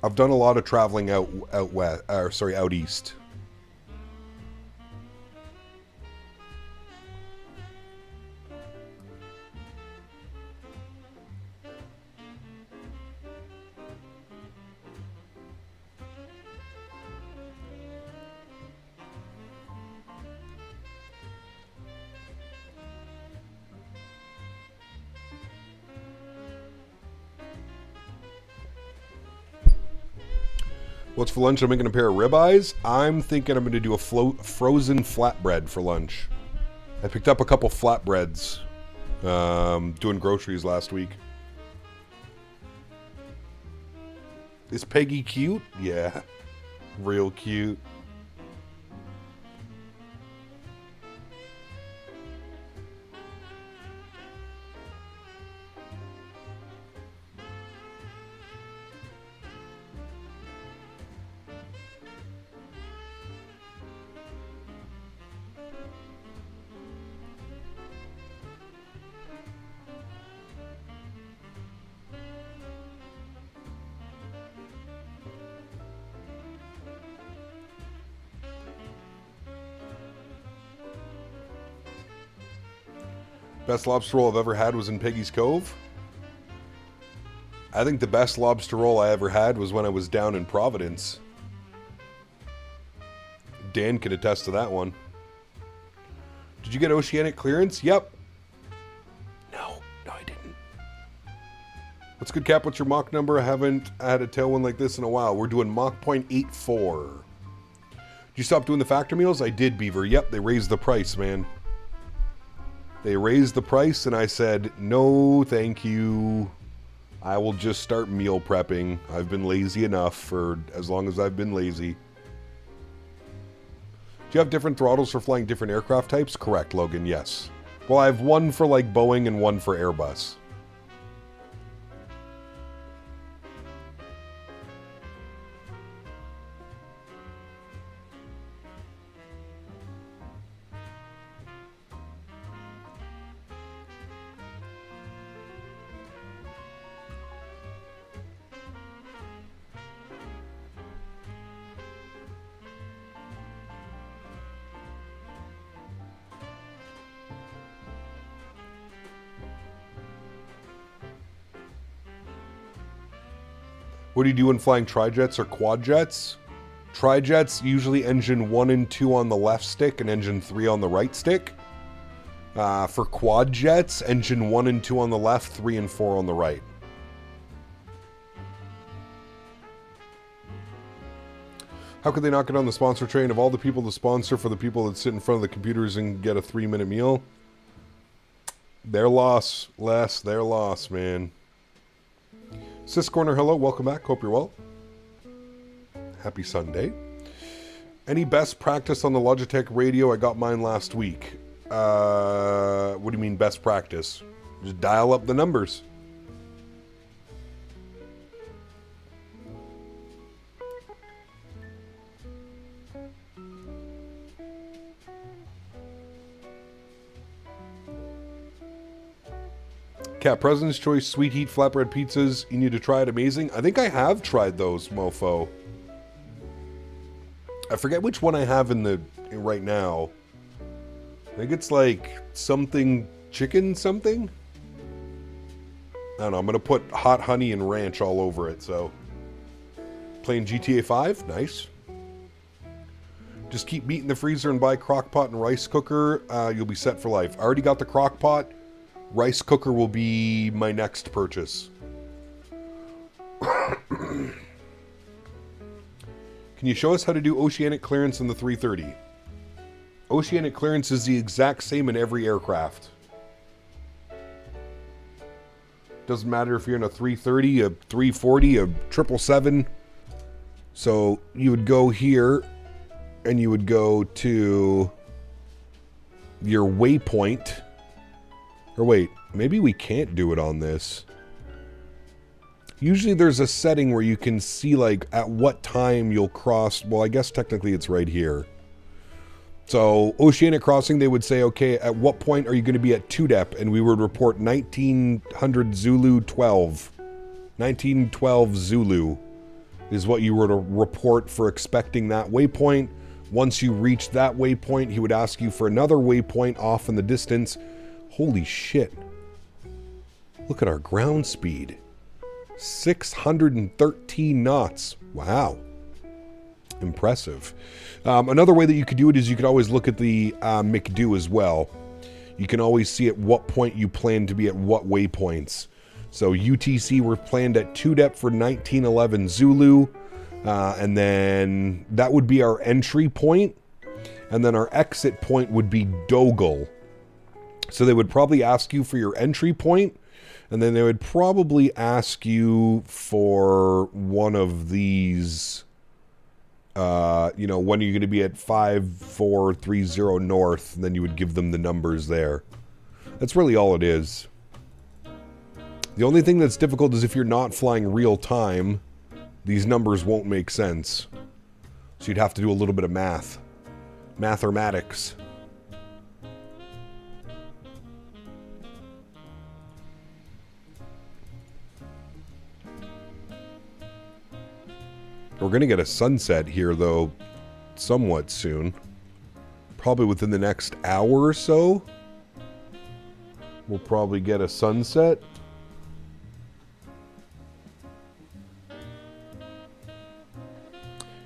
I've done a lot of traveling out west, out east. What's for lunch? I'm making a pair of ribeyes. I'm thinking I'm going to do a frozen flatbread for lunch. I picked up a couple flatbreads doing groceries last week. Is Peggy cute? Yeah. Real cute. Best lobster roll I've ever had was in Peggy's Cove. I think the best lobster roll I ever had was when I was down in Providence. Dan can attest to that one. Did you get oceanic clearance? Yep. No, I didn't. What's good, Cap? What's your Mach number? I haven't had a tailwind like this in a while. We're doing Mach 0.84. Did you stop doing the factor meals? I did, Beaver. Yep, they raised the price, man. They raised the price, and I said, no, thank you. I will just start meal prepping. I've been lazy enough for as long as I've been lazy. Do you have different throttles for flying different aircraft types? Correct, Logan, yes. Well, I have one for like Boeing and one for Airbus. What do you do when flying tri-jets or quad jets? Tri-jets, usually engine 1 and 2 on the left stick and engine 3 on the right stick. For quad jets, engine 1 and 2 on the left, 3 and 4 on the right. How could they not get on the sponsor train? Of all the people to sponsor for the people that sit in front of the computers and get a 3-minute meal? Their loss, Les, their loss, man. Sis Corner, hello, welcome back, hope you're well. Happy Sunday. Any best practice on the Logitech radio? I got mine last week. What do you mean best practice? Just dial up the numbers. Cat, President's Choice Sweet Heat Flatbread Pizzas. You need to try it. Amazing. I think I have tried those, mofo. I forget which one I have right now. I think it's like something chicken something. I don't know. I'm going to put hot honey and ranch all over it. So, playing GTA 5. Nice. Just keep meat in the freezer and buy crock pot and rice cooker. You'll be set for life. I already got the crock pot. Rice cooker will be my next purchase. Can you show us how to do oceanic clearance in the 330? Oceanic clearance is the exact same in every aircraft. Doesn't matter if you're in a 330, a 340, a 777. So you would go here and you would go to your waypoint. Or wait, maybe we can't do it on this. Usually there's a setting where you can see like at what time you'll cross. Well, I guess technically it's right here. So oceanic crossing, they would say, okay, at what point are you going to be at 2DEP? And we would report 1900 Zulu 12. 1912 Zulu is what you were to report for expecting that waypoint. Once you reach that waypoint, he would ask you for another waypoint off in the distance. Holy shit. Look at our ground speed. 613 knots. Wow. Impressive. Another way that you could do it is you could always look at the McDo as well. You can always see at what point you plan to be at what waypoints. So UTC were planned at 2DEP for 1911 Zulu. And then that would be our entry point. And then our exit point would be Dogal. So they would probably ask you for your entry point, and then they would probably ask you for one of these, when are you going to be at 5430 north, and then you would give them the numbers there. That's really all it is. The only thing that's difficult is if you're not flying real time, these numbers won't make sense. So you'd have to do a little bit of math. Mathematics. We're going to get a sunset here, though, somewhat soon. Probably within the next hour or so. We'll probably get a sunset.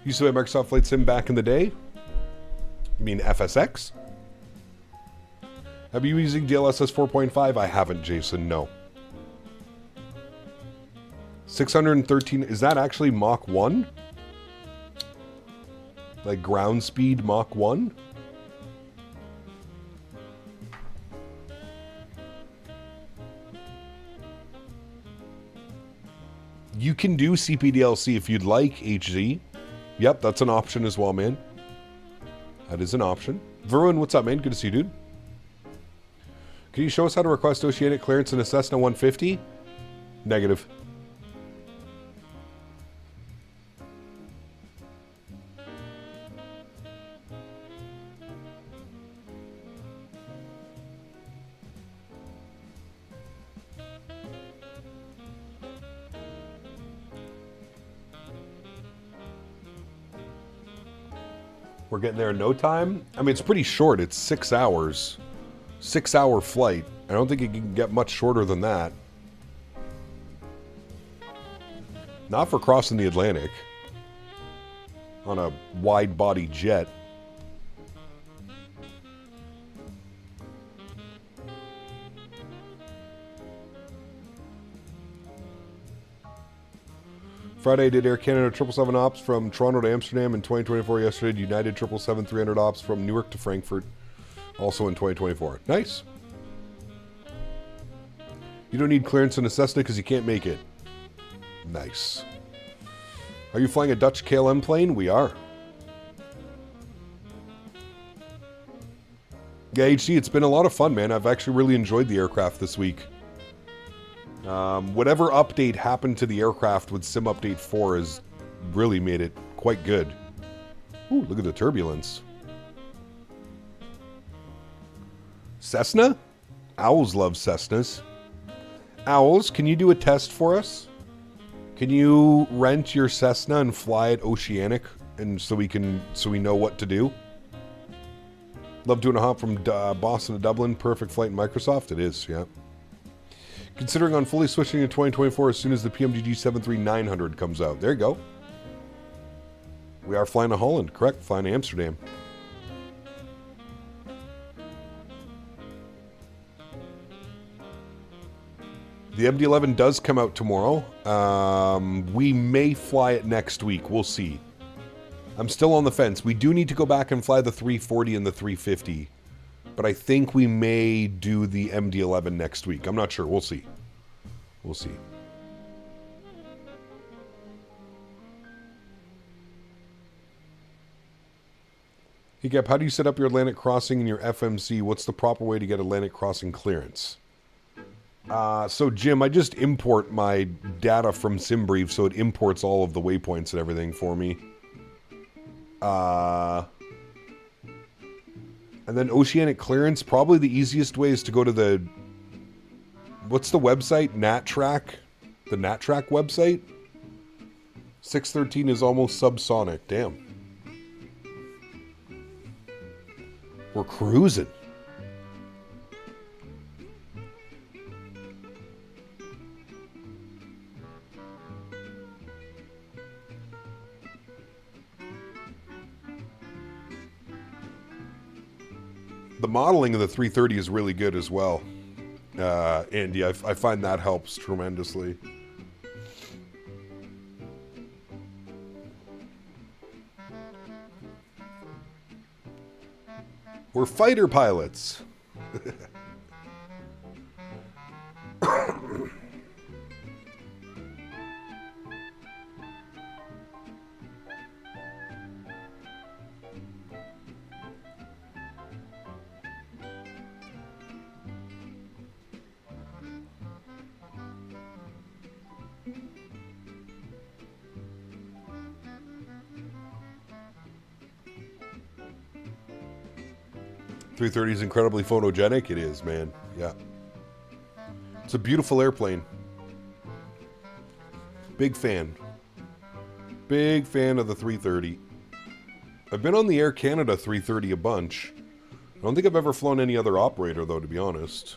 Used to play Microsoft Flight Sim back in the day? You mean FSX? Have you been using DLSS 4.5? I haven't, Jason, no. 613, is that actually Mach 1? Like ground speed Mach 1? You can do CPDLC if you'd like, HZ. Yep, that's an option as well, man. That is an option. Varun, what's up, man? Good to see you, dude. Can you show us how to request oceanic clearance in a Cessna 150? Negative. We're getting there in no time. I mean, it's pretty short. It's 6 hours. 6-hour flight. I don't think it can get much shorter than that. Not for crossing the Atlantic. On a wide-body jet. Friday, did Air Canada 777 ops from Toronto to Amsterdam in 2024. Yesterday, United 777-300 ops from Newark to Frankfurt, also in 2024. Nice. You don't need clearance in a Cessna because you can't make it. Nice. Are you flying a Dutch KLM plane? We are. Yeah, HC, it's been a lot of fun, man. I've actually really enjoyed the aircraft this week. Whatever update happened to the aircraft with Sim Update 4 has really made it quite good. Ooh, look at the turbulence. Cessna? Owls love Cessnas. Owls, can you do a test for us? Can you rent your Cessna and fly it oceanic, and so we know what to do? Love doing a hop from Boston to Dublin. Perfect flight in Microsoft. It is, yeah. Considering on fully switching to 2024 as soon as the PMDG 73900 comes out. There you go. We are flying to Holland, correct? Flying to Amsterdam. The MD-11 does come out tomorrow. We may fly it next week. We'll see. I'm still on the fence. We do need to go back and fly the 340 and the 350. But I think we may do the MD-11 next week. I'm not sure. We'll see. We'll see. Hey, Gap, how do you set up your Atlantic crossing in your FMC? What's the proper way to get Atlantic crossing clearance? So, Jim, I just import my data from SimBrief, so it imports all of the waypoints and everything for me. And then oceanic clearance, probably the easiest way is to go to the... What's the website? NatTrack? The NatTrack website? 613 is almost subsonic. Damn. We're cruising. The modeling of the 330 is really good as well. Andy, I find that helps tremendously. We're fighter pilots. 330 is incredibly photogenic. It is, man. Yeah. It's a beautiful airplane. Big fan. Big fan of the 330. I've been on the Air Canada 330 a bunch. I don't think I've ever flown any other operator, though, to be honest.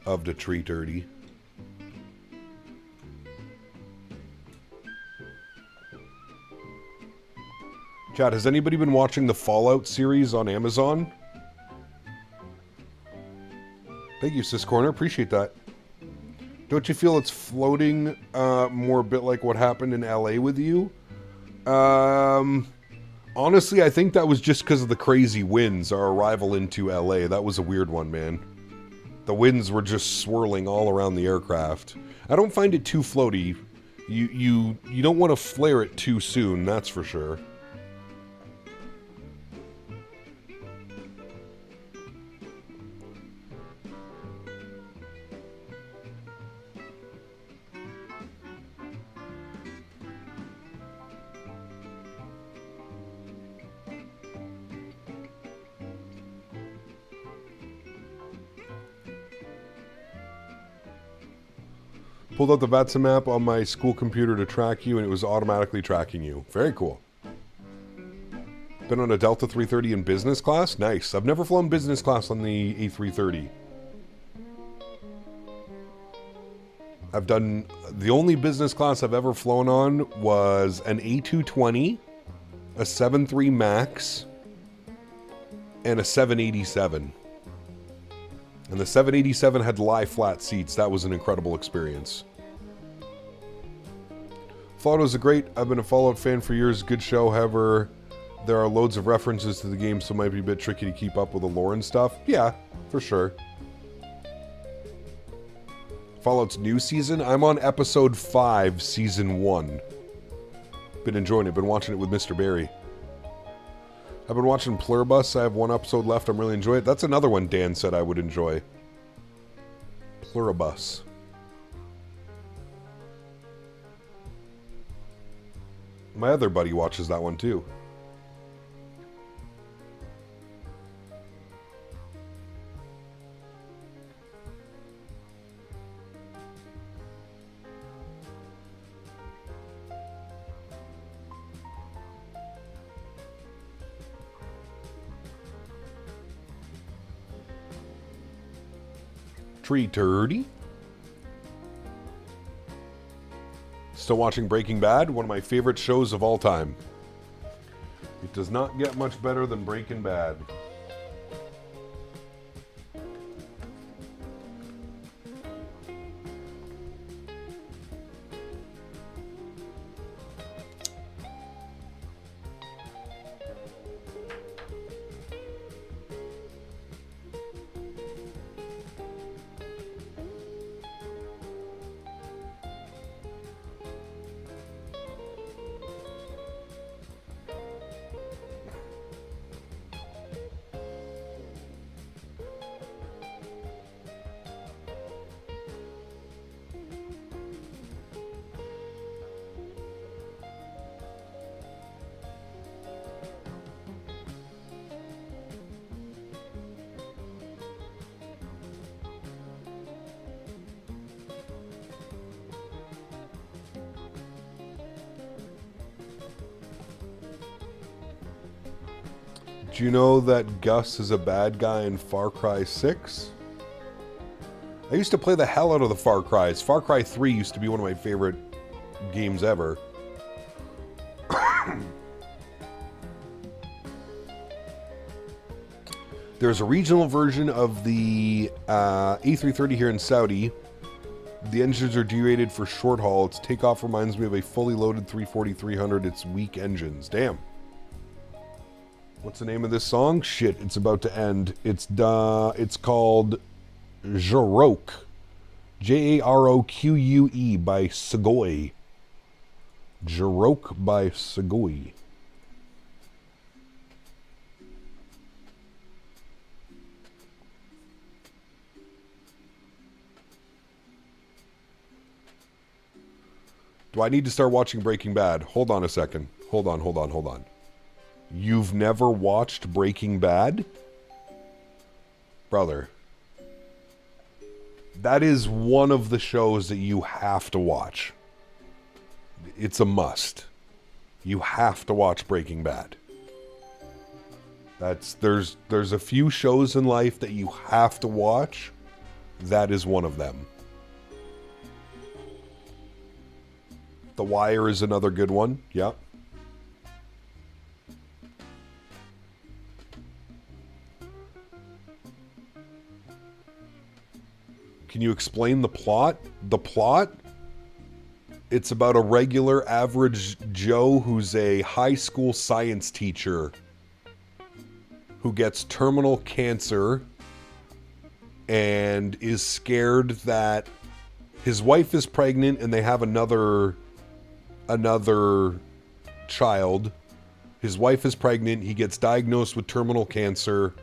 Of the 330. Chat, has anybody been watching the Fallout series on Amazon? Thank you, Sis Corner. Appreciate that. Don't you feel it's floating more a bit like what happened in LA with you? Honestly, I think that was just because of the crazy winds, our arrival into LA. That was a weird one, man. The winds were just swirling all around the aircraft. I don't find it too floaty. You don't want to flare it too soon, that's for sure. Pulled out the VATSA map on my school computer to track you, and it was automatically tracking you. Very cool. Been on a Delta 330 in business class? Nice. I've never flown business class on the A330. I've done... The only business class I've ever flown on was an A220, a 7.3 MAX, and a 787. And the 787 had lie-flat seats. That was an incredible experience. Fallout was I've been a Fallout fan for years. Good show, however, there are loads of references to the game, so it might be a bit tricky to keep up with the lore and stuff. Yeah, for sure. Fallout's new season? I'm on episode 5, season 1. Been enjoying it. Been watching it with Mr. Barry. I've been watching Pluribus. I have one episode left. I'm really enjoying it. That's another one Dan said I would enjoy. Pluribus. My other buddy watches that one too. .330. Still watching Breaking Bad, one of my favorite shows of all time. It does not get much better than Breaking Bad. Do you know that Gus is a bad guy in Far Cry 6? I used to play the hell out of the Far Cries. Far Cry 3 used to be one of my favorite games ever. There's a regional version of the A330 here in Saudi. The engines are derated for short haul. Its takeoff reminds me of a fully loaded 340-300. It's weak engines. Damn. What's the name of this song? Shit, it's about to end. It's called Jaroque. Jaroque by Segoy. Jaroque by Segoy. Do I need to start watching Breaking Bad? Hold on a second. Hold on. You've never watched Breaking Bad? Brother. That is one of the shows that you have to watch. It's a must. You have to watch Breaking Bad. There's a few shows in life that you have to watch. That is one of them. The Wire is another good one. Yep. Can you explain the plot? The plot? It's about a regular average Joe who's a high school science teacher who gets terminal cancer and is scared that his wife is pregnant and they have another child. His wife is pregnant. He gets diagnosed with terminal cancer.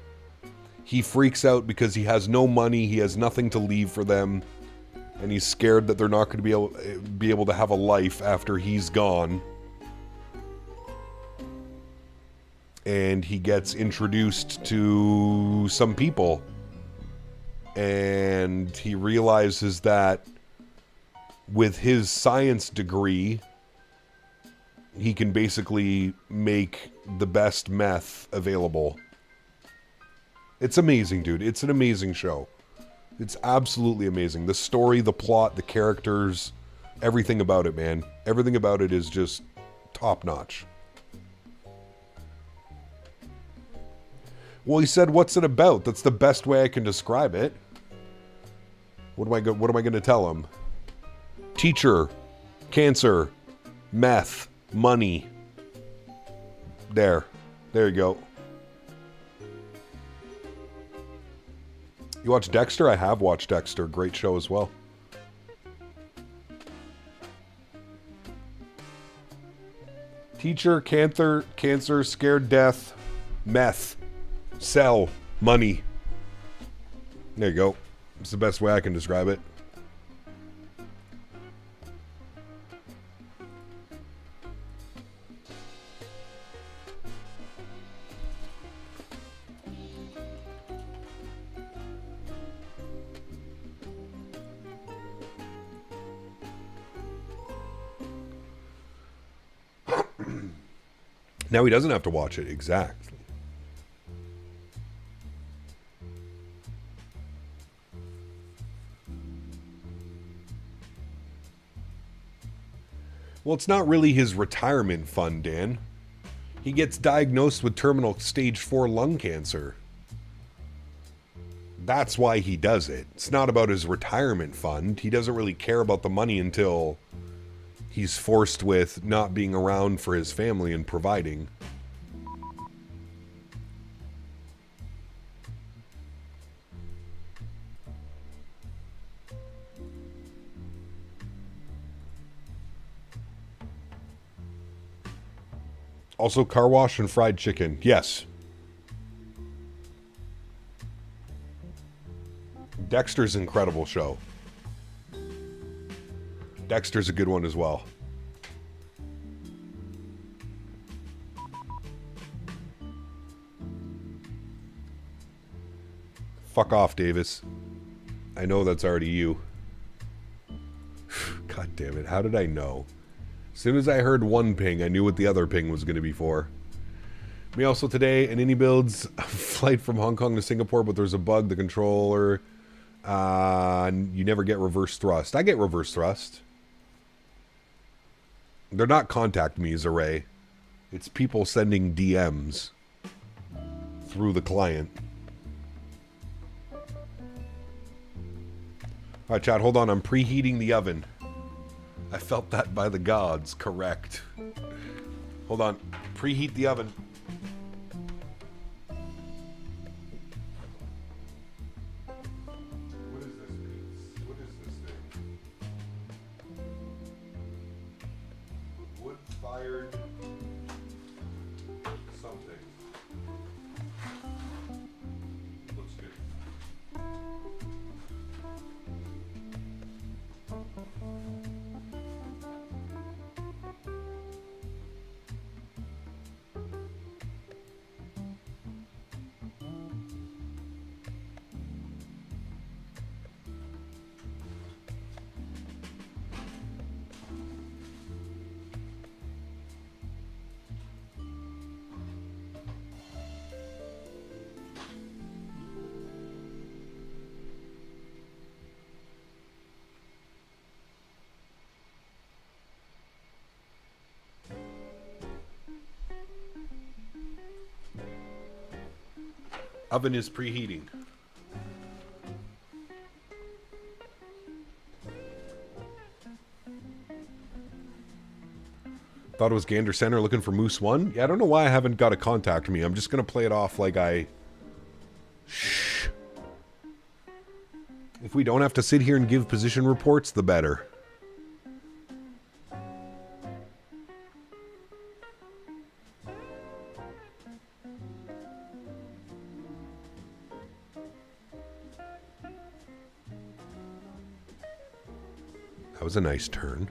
He freaks out because he has no money. He has nothing to leave for them. And he's scared that they're not going to be able to have a life after he's gone. And he gets introduced to some people. And he realizes that with his science degree, he can basically make the best meth available. It's amazing, dude. It's an amazing show. It's absolutely amazing. The story, the plot, the characters, everything about it, man. Everything about it is just top-notch. Well, he said, what's it about? That's the best way I can describe it. What am I going to tell him? Teacher, cancer, meth, money. There you go. You watch Dexter? I have watched Dexter. Great show as well. Teacher, cancer, scared death, meth, sell, money. There you go. It's the best way I can describe it. Now he doesn't have to watch it. Exactly. Well, it's not really his retirement fund, Dan. He gets diagnosed with terminal stage 4 lung cancer. That's why he does it. It's not about his retirement fund. He doesn't really care about the money until he's forced with not being around for his family and providing. Also, car wash and fried chicken. Yes. Dexter's an incredible show. Dexter's a good one as well. Fuck off, Davis. I know that's already you. God damn it. How did I know? As soon as I heard one ping, I knew what the other ping was going to be for. Me also today, an iniBuilds a flight from Hong Kong to Singapore, but there's a bug, the controller. You never get reverse thrust. I get reverse thrust. They're not contact me's array. It's people sending DMs through the client. Alright, chat, hold on. I'm preheating the oven. I felt that by the gods. Correct. Hold on. Preheat the oven. What is this piece? What is this thing? Wood-fired something. Looks good. Oven is preheating. Thought it was Gander Center looking for Moose 1. Yeah, I don't know why I haven't got a contact me. I'm just going to play it off like I... Shh. If we don't have to sit here and give position reports, the better. That was a nice turn.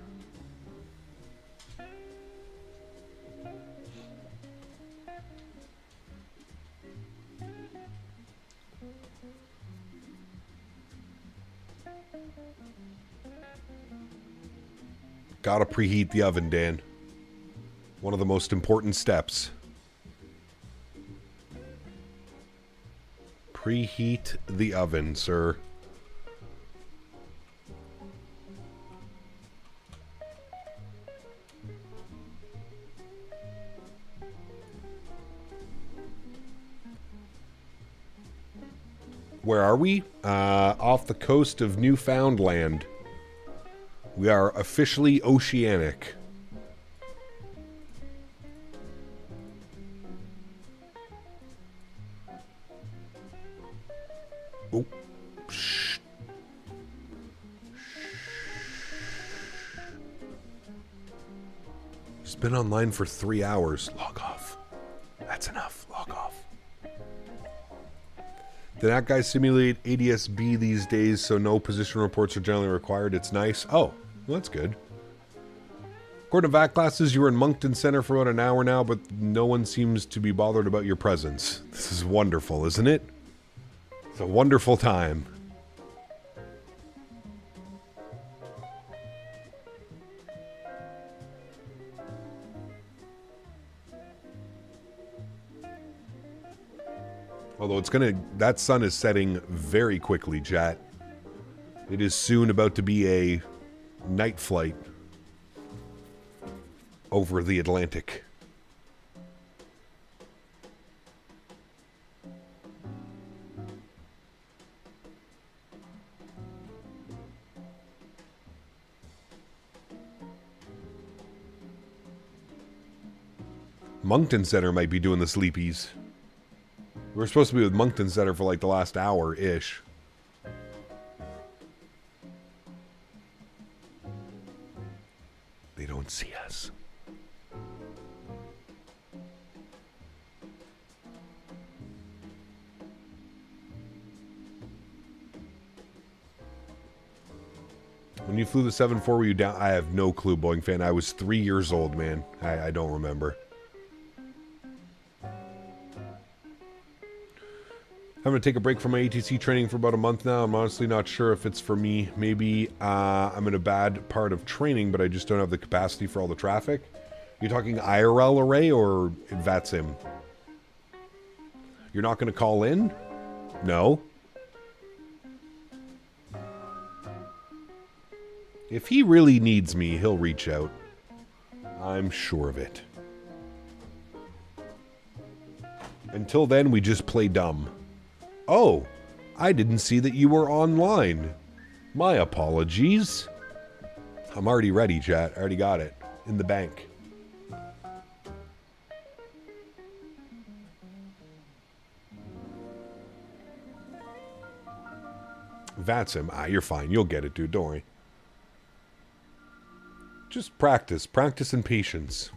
Gotta preheat the oven, Dan. One of the most important steps. Preheat the oven, sir. Where are we? Off the coast of Newfoundland. We are officially oceanic. Oh. Shh. He's been online for 3 hours. Log off. That's enough. Log off. Did that guy simulate ADS-B these days so no position reports are generally required? It's nice. Oh, well, that's good. According to VAC classes, you were in Moncton Center for about an hour now, but no one seems to be bothered about your presence. This is wonderful, isn't it? It's a wonderful time. Although it's gonna... That sun is setting very quickly, chat. It is soon about to be a night flight over the Atlantic. Moncton Center might be doing the sleepies. We were supposed to be with Moncton Center for like the last hour-ish. They don't see us. When you flew the 7-4, were you down? I have no clue, Boeing fan. I was 3 years old, man. I don't remember. I'm going to take a break from my ATC training for about a month now. I'm honestly not sure if it's for me. Maybe I'm in a bad part of training, but I just don't have the capacity for all the traffic. You're talking IRL array or VATSIM? You're not going to call in? No. If he really needs me, he'll reach out. I'm sure of it. Until then, we just play dumb. Oh, I didn't see that you were online. My apologies. I'm already ready, chat. I already got it. In the bank. VATSIM. Ah, you're fine. You'll get it, dude. Don't worry. Just practice. Practice and patience.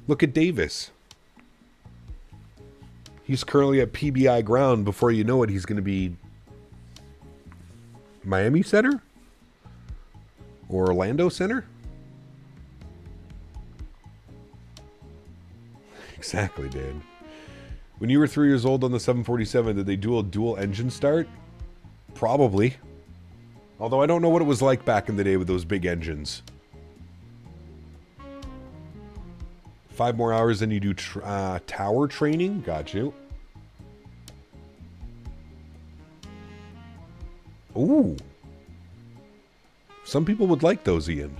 Look at Davis. He's currently at PBI ground. Before you know it, he's going to be Miami Center? Or Orlando Center? Exactly, Dan. When you were 3 years old on the 747, did they do a dual engine start? Probably. Although I don't know what it was like back in the day with those big engines. 5 more hours than you do tower training? Got you. Ooh. Some people would like those, Ian.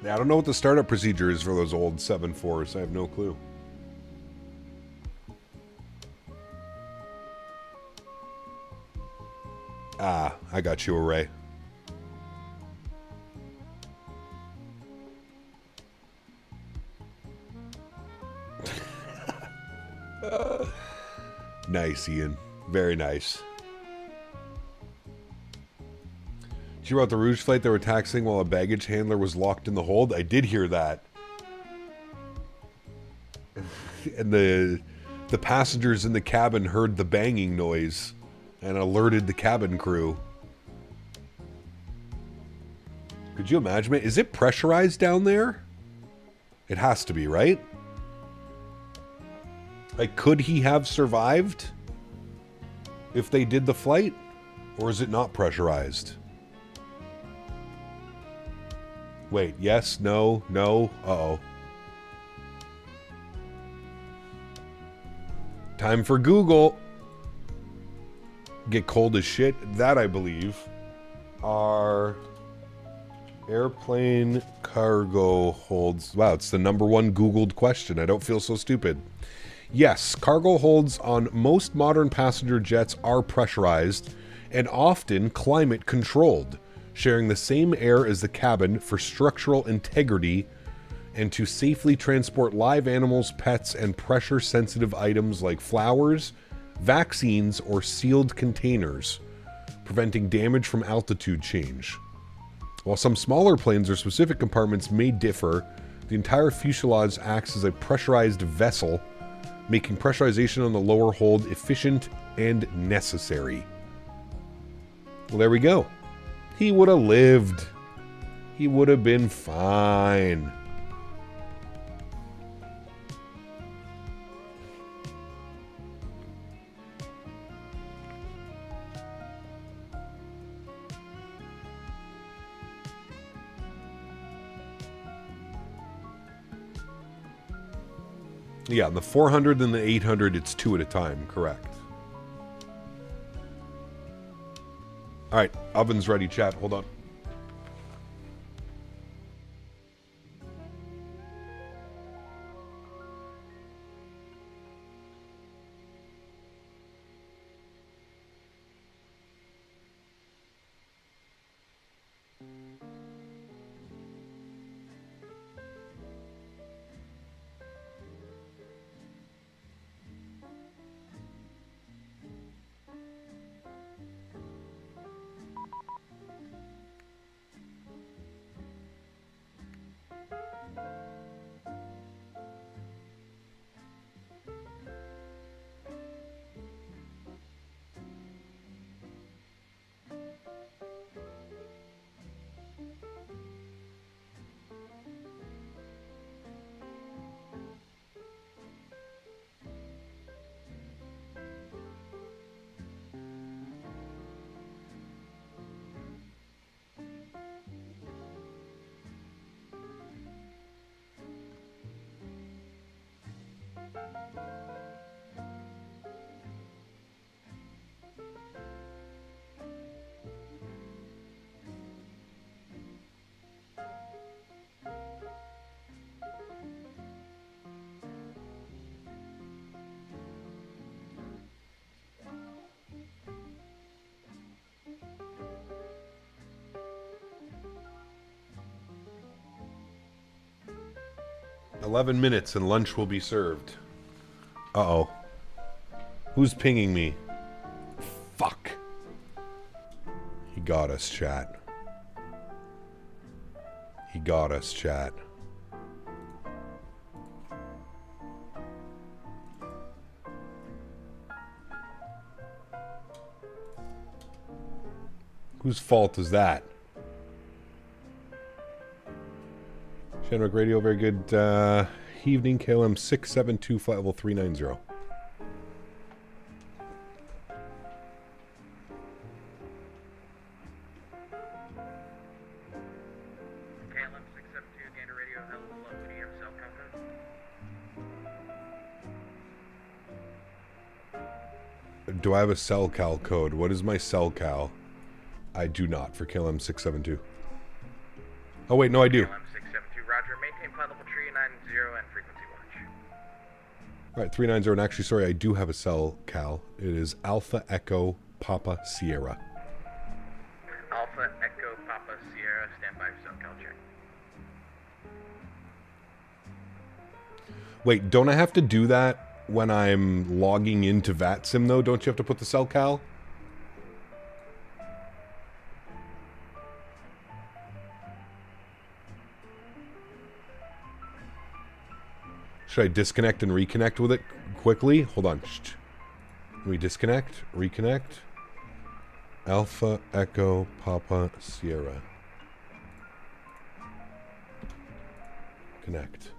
I don't know what the startup procedure is for those old 7.4s. I have no clue. Ah, I got you, Array. Nice, Ian. Very nice. Did you hear about the Rouge flight they were taxiing while a baggage handler was locked in the hold? I did hear that. And the passengers in the cabin heard the banging noise and alerted the cabin crew. Could you imagine it? Is it pressurized down there? It has to be, right? Like, could he have survived if they did the flight? Or is it not pressurized? Wait, yes, no, no, uh-oh. Time for Google. Get cold as shit. That, I believe, are airplane cargo holds. Wow, it's the #1 Googled question. I don't feel so stupid. Yes, cargo holds on most modern passenger jets are pressurized and often climate controlled, sharing the same air as the cabin for structural integrity and to safely transport live animals, pets, and pressure-sensitive items like flowers, vaccines, or sealed containers, preventing damage from altitude change. While some smaller planes or specific compartments may differ, the entire fuselage acts as a pressurized vessel, making pressurization on the lower hold efficient and necessary. Well, there we go. He would have lived. He would have been fine. Yeah, the 400 and the 800, it's 2 at a time, correct. All right, oven's ready, chat. Hold on. "11 minutes and lunch will be served." Uh-oh. Who's pinging me? Fuck. He got us, chat. He got us, chat. Whose fault is that? Shamrock Radio, very good evening. KLM 672, flight level 390. KLM 672, Gander Radio, hello, do you have cell code? Do I have a cell cal code? What is my cell cal? I do not for KLM 672. Oh wait, no I do. KLM 672, and frequency watch. All right, 390, and actually, sorry, I do have a cell, Cal. It is Alpha Echo Papa Sierra. Alpha Echo Papa Sierra, standby for cell cal check. Wait, don't I have to do that when I'm logging into VATSIM, though? Don't you have to put the cell cal? Should I disconnect and reconnect with it quickly? Hold on. Let me disconnect, reconnect. Alpha Echo Papa Sierra. Connect.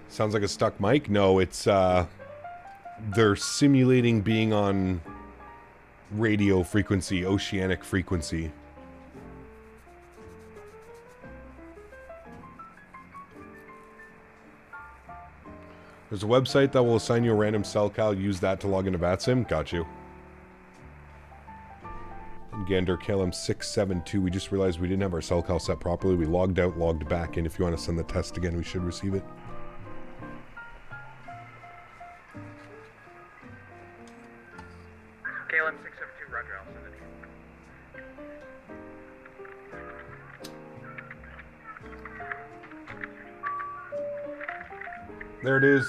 Sounds like a stuck mic? No, it's, they're simulating being on radio frequency, oceanic frequency. There's a website that will assign you a random cell cal. Use that to log into VATSIM. Got you. And Gander, KLM672. We just realized we didn't have our cell cal set properly. We logged out, logged back in. If you want to send the test again, we should receive it. KLM672, roger, I'll send it. There it is.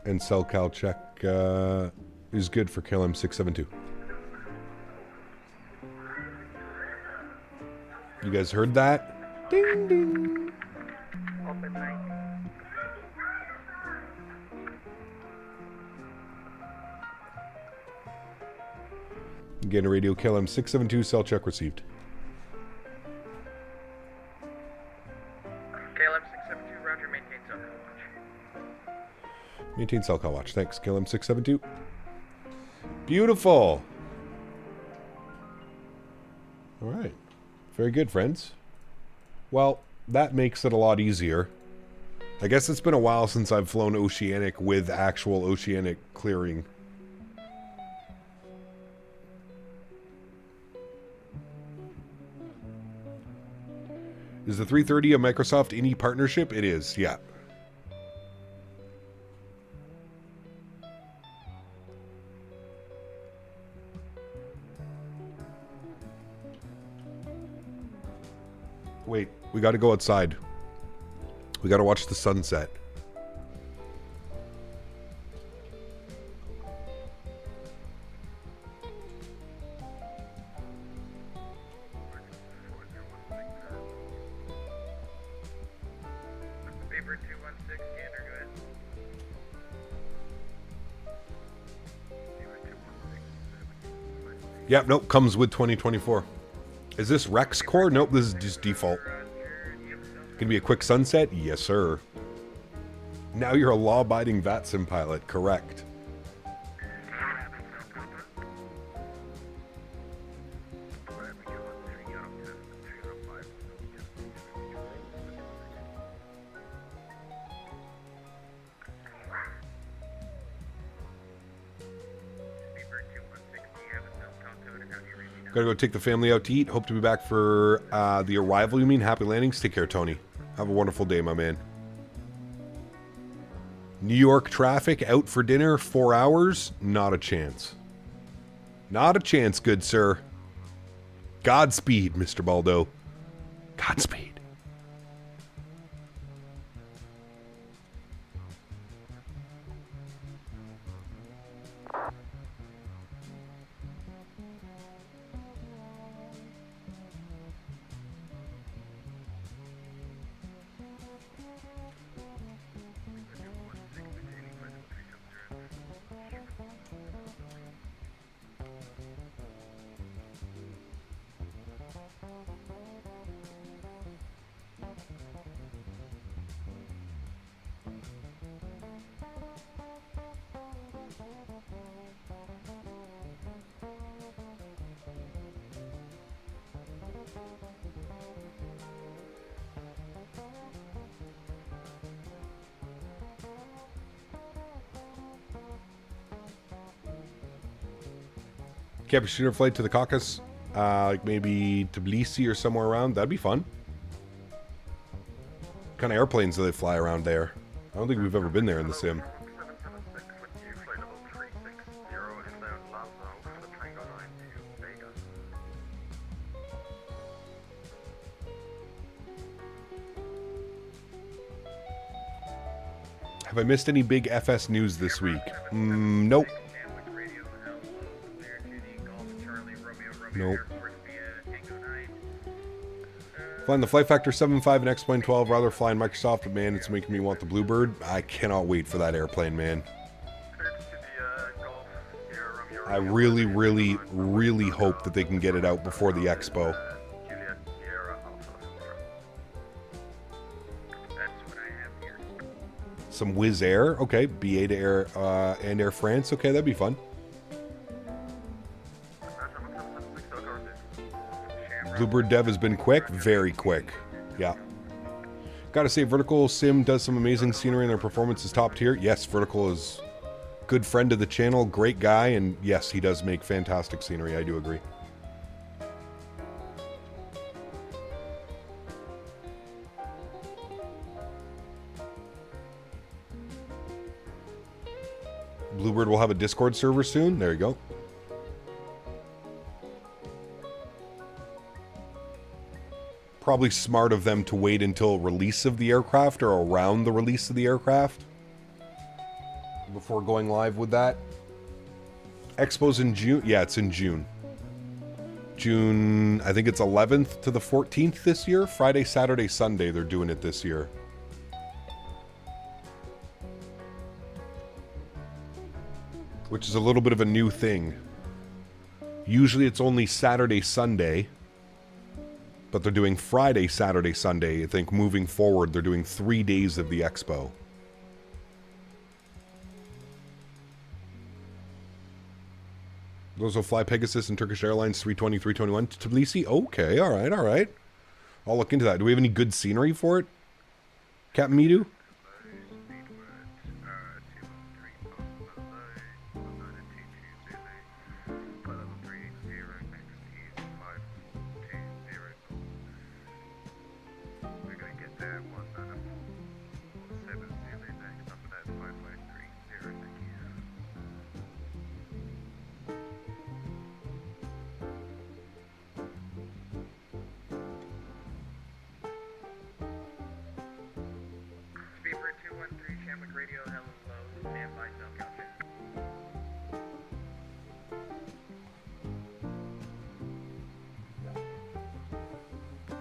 And cell cal check is good for KLM672. You guys heard that? Ding ding. Open mic. Again, radio KLM672, cell check received. KLM672, roger, maintain cell cal watch. Maintain cell cal watch. Thanks, KLM672. Beautiful. All right. Very good, friends. Well, that makes it a lot easier. I guess it's been a while since I've flown oceanic with actual oceanic clearing. Is the 330 a Microsoft INI partnership? It is, yeah. Wait, we gotta go outside. We gotta watch the sunset. Paper 216, Gander, go ahead. Yep, nope, comes with 2024. Is this Rex Core? Nope, this is just default. Gonna be a quick sunset? Yes, sir. Now you're a law-abiding VATSIM pilot, correct. Gotta go take the family out to eat. Hope to be back for the arrival, you mean? Happy landings. Take care, Tony. Have a wonderful day, my man. New York traffic, out for dinner, 4 hours? Not a chance. Not a chance, good sir. Godspeed, Mr. Baldo. Godspeed. Can't shooter flight to the Caucasus, like maybe Tbilisi or somewhere around. That'd be fun. What kind of airplanes do they fly around there? I don't think we've ever been there in the sim. Have I missed any big FS news this week? Nope. Nope. Flying the Flight Factor 7.5 and X-Plane 12, rather flying Microsoft, but man, it's making me want the Bluebird. I cannot wait for that airplane, man. I really, really, really hope that they can get it out before the expo. Some Wizz Air, okay. BA to Air and Air France, okay, that'd be fun. Bluebird dev has been quick, very quick. Yeah. Gotta say, Vertical Sim does some amazing scenery and their performance is top tier. Yes, Vertical is a good friend of the channel, great guy, and yes, he does make fantastic scenery, I do agree. Bluebird will have a Discord server soon. There you go. Probably smart of them to wait until release of the aircraft or around the release of the aircraft before going live with that. Expo's in June. Yeah, it's in June. June, I think it's 11th to the 14th this year. Friday, Saturday, Sunday, they're doing it this year. Which is a little bit of a new thing. Usually it's only Saturday, Sunday. But they're doing Friday, Saturday, Sunday. I think moving forward, they're doing 3 days of the expo. Those will fly Pegasus and Turkish Airlines 320, 321 to Tbilisi. Okay, all right, all right. I'll look into that. Do we have any good scenery for it? Captain Midu?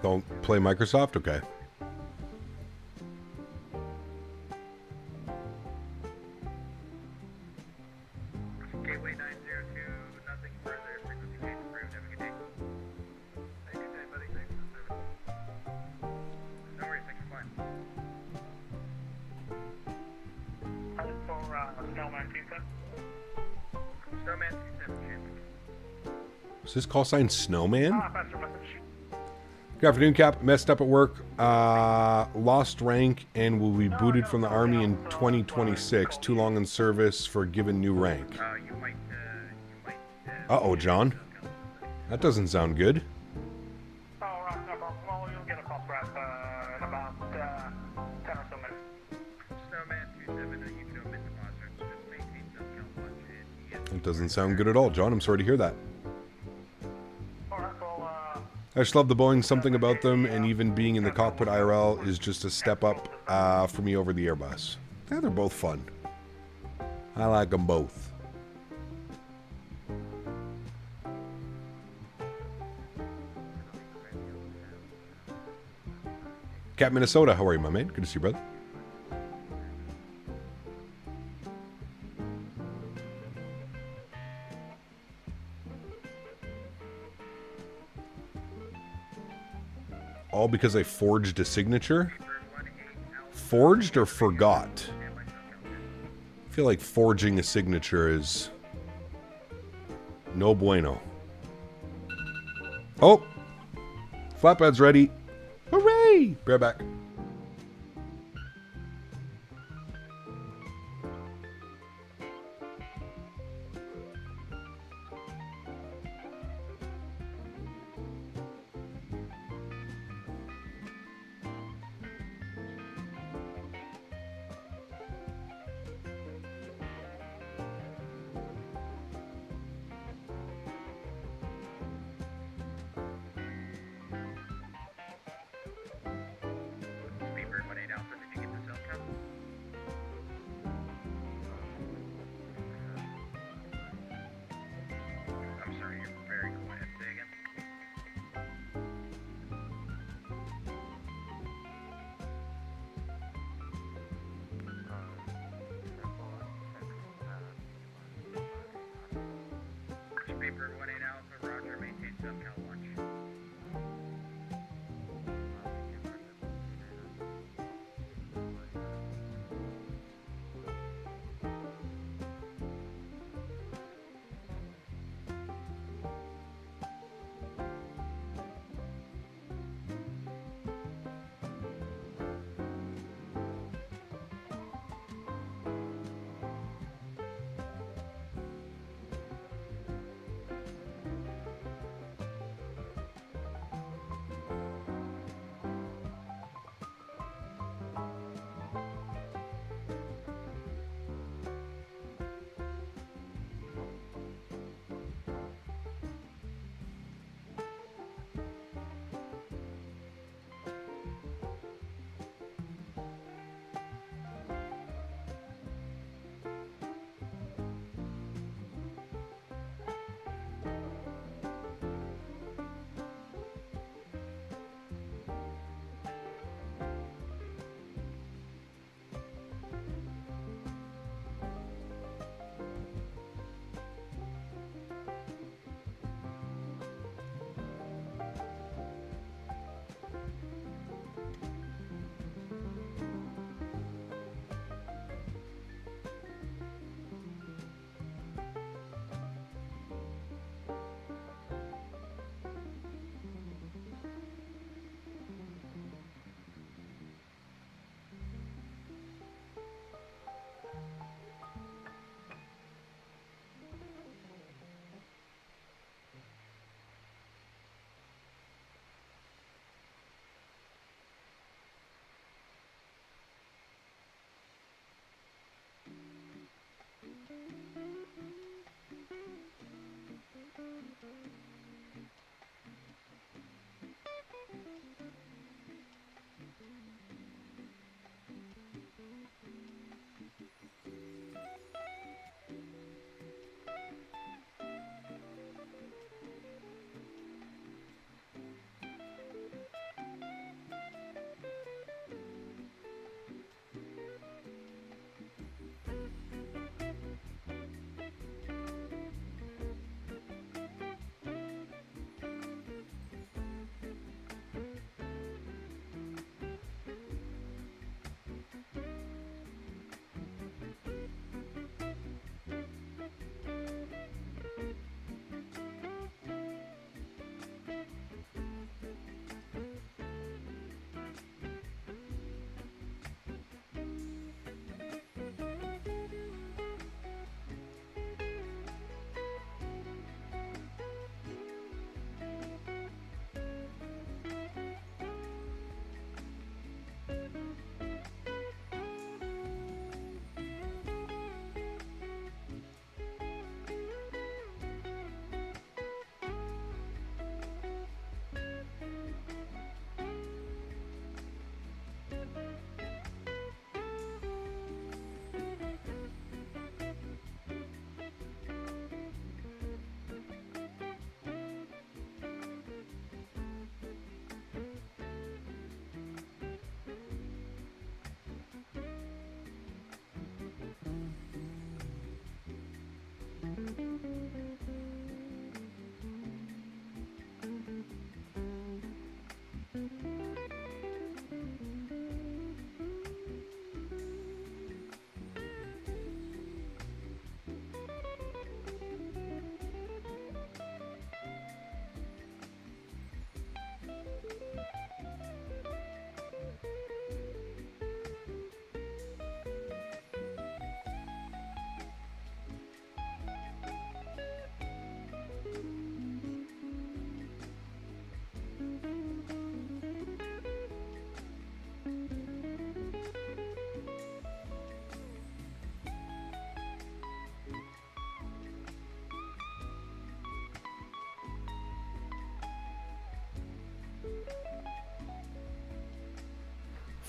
Don't play Microsoft? Okay. Gateway 902, nothing further. Frequency change approved. Have a good day. Thank you, buddy. Thanks for the service. No worries, thanks for flying. For Snowman 27. Snowman 27, champion. Is this call sign Snowman? Faster message. Good afternoon, Cap. Messed up at work. Lost rank and will be booted from the Army in 2026. Too long in service for given new rank. Uh-oh, John. That doesn't sound good. Oh, right, no problem. Well, you'll get a call back in about 10 or so minutes. Snowman 27, you can omit deposits. Just maintain discount budget. It doesn't sound good at all, John. I'm sorry to hear that. I just love the Boeing. Something about them, and even being in the cockpit IRL is just a step up for me over the Airbus. Yeah, they're both fun. I like them both. Cat Minnesota, how are you, my man? Good to see you, brother. All because I forged a signature? Forged or forgot? I feel like forging a signature is no bueno. Oh! Flatbed's ready. Hooray! Be right back.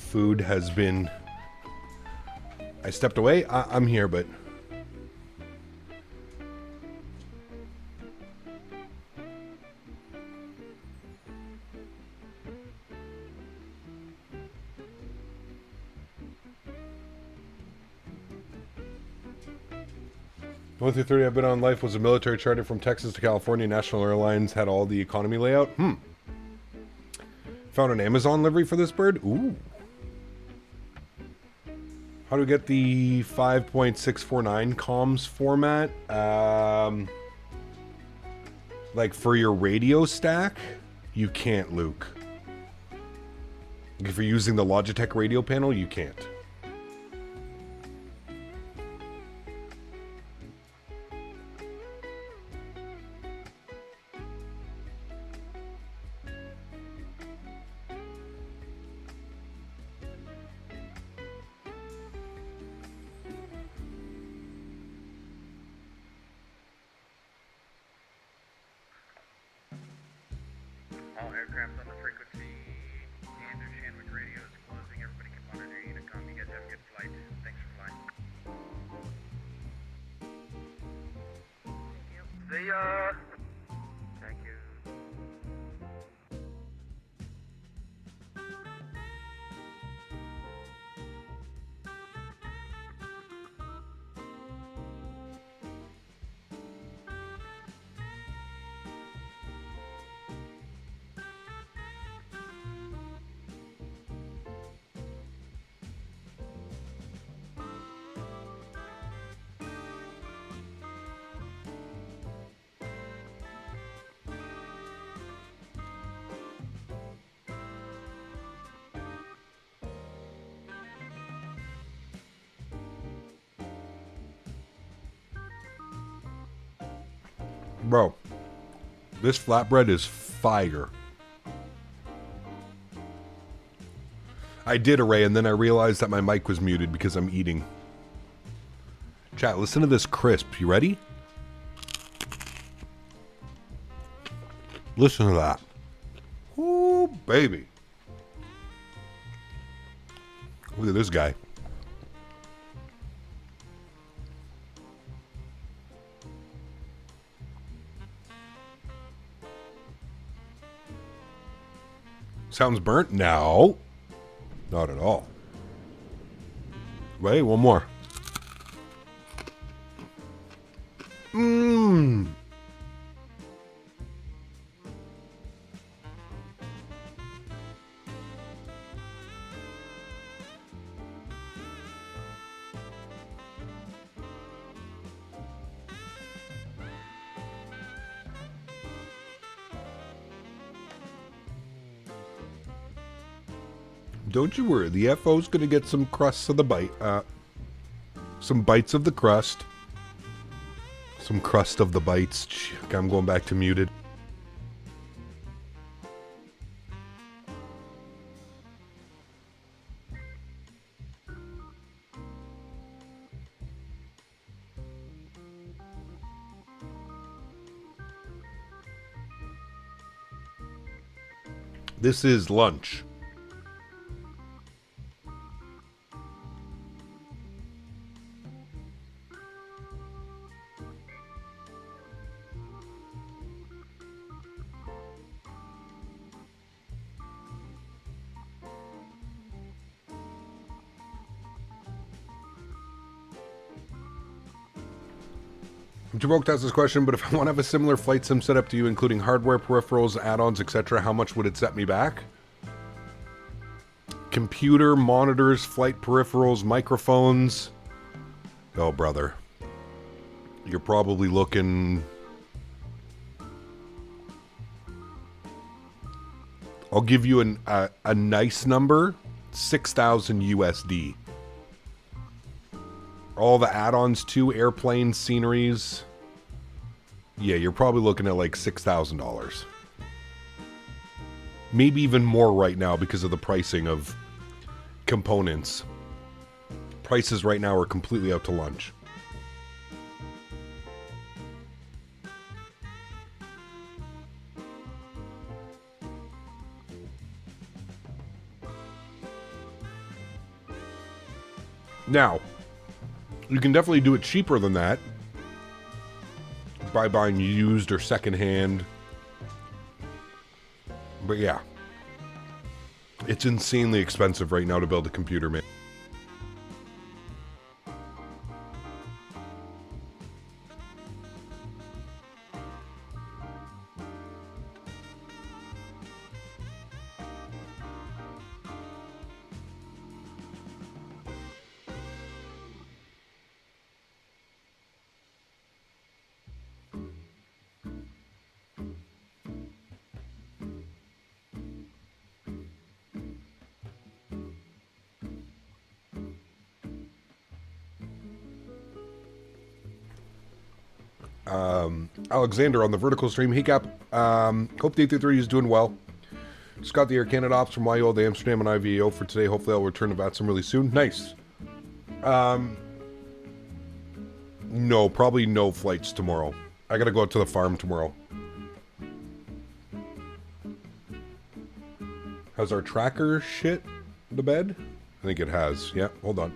food has been... I stepped away. I'm here, but... One through 30 I've been on life was a military charter from Texas to California. National Airlines had all the economy layout. Found an Amazon livery for this bird. Ooh. How do we get the 5.649 comms format? Like for your radio stack? You can't, Luke. If you're using the Logitech radio panel, you can't. All aircraft on the frequency. Andrew Shanwick radio is closing. Everybody can monitor your intercom. You guys have a good flight. Thanks for flying. Thank you. See ya! Thank you. Bro, this flatbread is fire. I did array, and then I realized that my mic was muted because I'm eating. Chat, listen to this crisp. You ready? Listen to that. Ooh, baby. Look at this guy. Sounds burnt? No. Not at all. Wait, one more. Mmm. Don't you worry, the FO's gonna get some crusts of the bite. Some bites of the crust. Some crust of the bites. Okay, I'm going back to muted. This is lunch. Jabrok asked this question, but if I want to have a similar flight sim setup to you, including hardware, peripherals, add-ons, etc., how much would it set me back? Computer, monitors, flight peripherals, microphones. Oh, brother. You're probably looking... I'll give you a nice number, 6,000 USD. All the add-ons too, airplanes, sceneries. Yeah, you're probably looking at like $6,000. Maybe even more right now because of the pricing of components. Prices right now are completely out to lunch. Now, you can definitely do it cheaper than that by buying used or secondhand. But yeah, it's insanely expensive right now to build a computer, man. Alexander on the vertical stream. Hey Cap, hope the A330 is doing well. Just got the Air Canada ops from YO, the Amsterdam and IVO for today. Hopefully I'll return to VATSIM really soon. Nice. No, probably no flights tomorrow. I gotta go out to the farm tomorrow. Has our tracker shit the bed? I think it has. Yeah, hold on.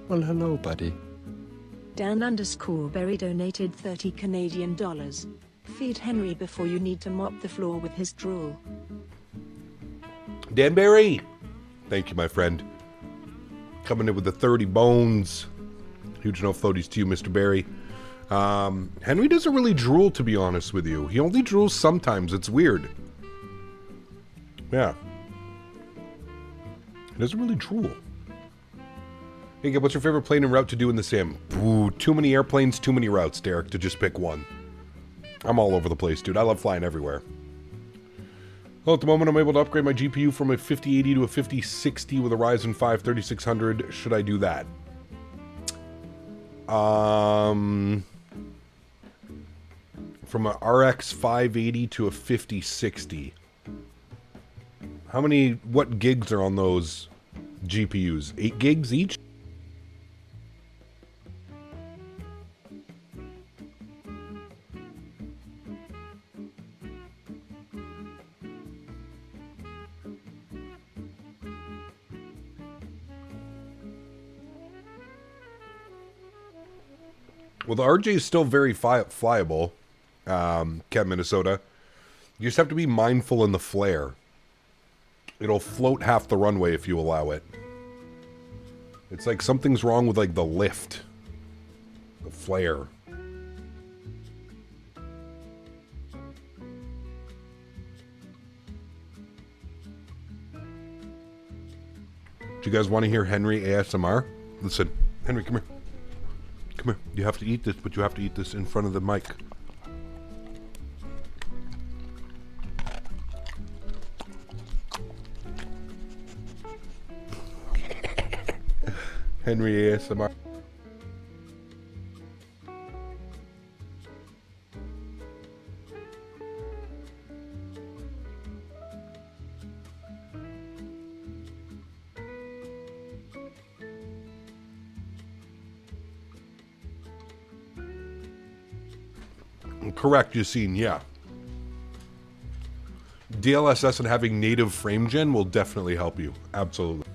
Well, hello, buddy. Dan_Berry donated $30 Canadian. Feed Henry before you need to mop the floor with his drool. Danbury! Thank you, my friend. Coming in with the 30 bones. Huge no floaties to you, Mr. Barry. Henry doesn't really drool, to be honest with you. He only drools sometimes. It's weird. Yeah. He doesn't really drool. Hey, what's your favorite plane and route to do in the sim? Ooh, too many airplanes, too many routes, Derek, to just pick one. I'm all over the place, dude. I love flying everywhere. Well, at the moment, I'm able to upgrade my GPU from a 5080 to a 5060 with a Ryzen 5 3600. Should I do that? From a RX 580 to a 5060. What gigs are on those GPUs? 8 gigs each? Well, the RJ is still very flyable, Kent, Minnesota. You just have to be mindful in the flare. It'll float half the runway if you allow it. It's like something's wrong with, like, the lift. The flare. Do you guys want to hear Henry ASMR? Listen, Henry, come here. Come here. You have to eat this, but you have to eat this in front of the mic. Henry ASMR. Correct, Yassine, yeah. DLSS and having native frame gen will definitely help you. Absolutely.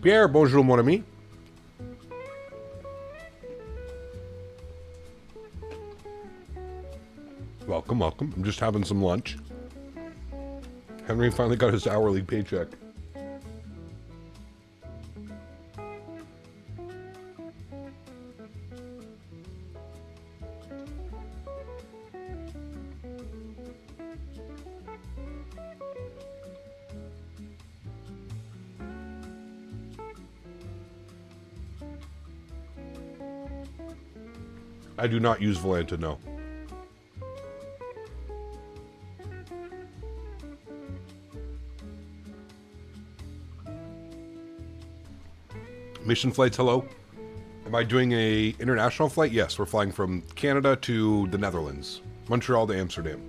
Pierre, bonjour, mon ami. Welcome, welcome. I'm just having some lunch. Henry finally got his hourly paycheck. I do not use Volanta, no. Mission flights, hello. Am I doing a international flight? Yes, we're flying from Canada to the Netherlands. Montreal to Amsterdam.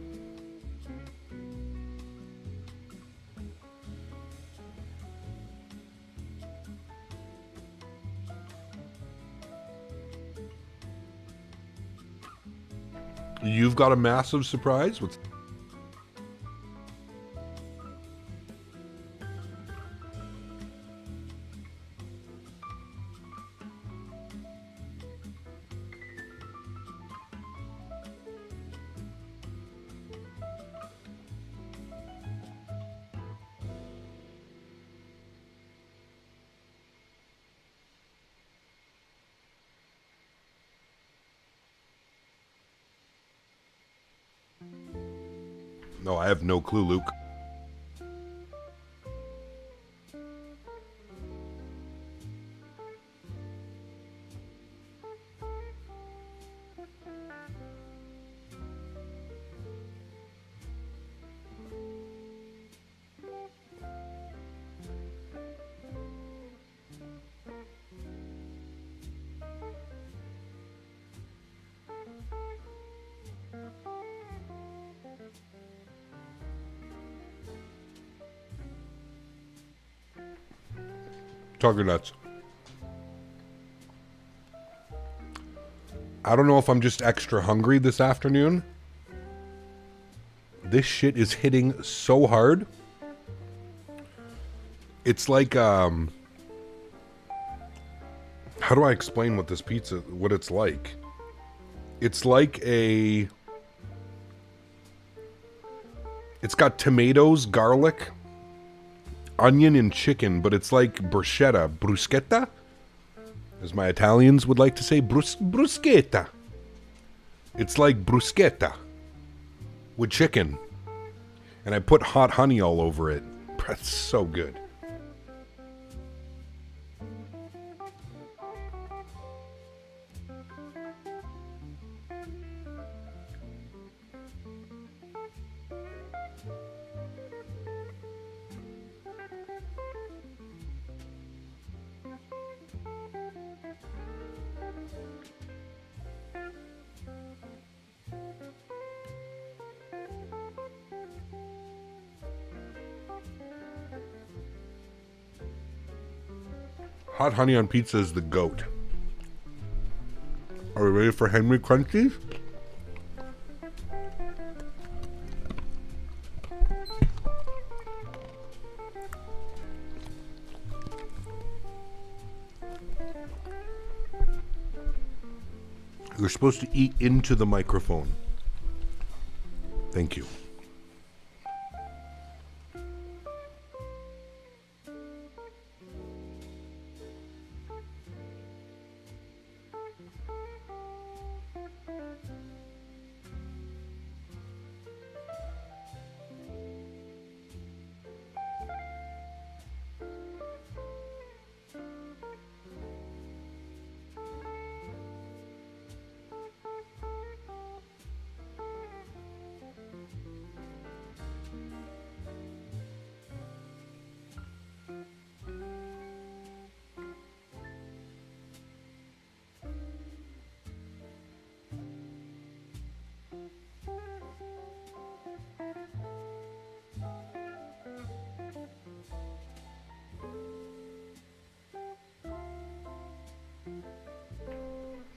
You've got a massive surprise with... No, I have no clue, Luke. Tugger nuts. I don't know if I'm just extra hungry this afternoon. This shit is hitting so hard. It's like, how do I explain what this pizza, what it's like? It's like a, it's got tomatoes, garlic, onion and chicken, but it's like bruschetta, as my Italians would like to say, bruschetta. It's like bruschetta with chicken, and I put hot honey all over it. That's so good. Hot honey on pizza is the goat. Are we ready for Henry Crunchies? You're supposed to eat into the microphone. Thank you.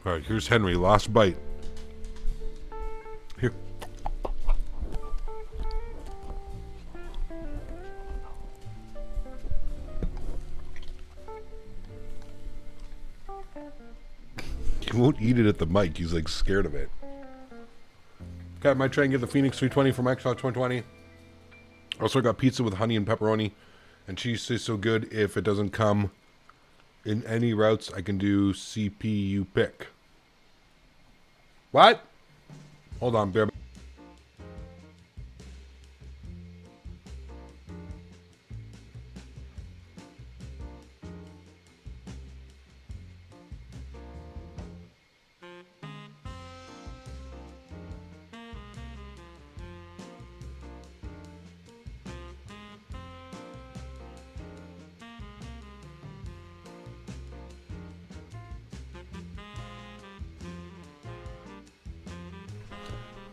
All right, here's Henry. Last bite. Here. He won't eat it at the mic. He's like scared of it. Okay, I might try and get the Phoenix 320 from Xbox 2020. Also got pizza with honey and pepperoni. And cheese tastes so good if it doesn't come in any routes, I can do CPU pick. What? Hold on, bear.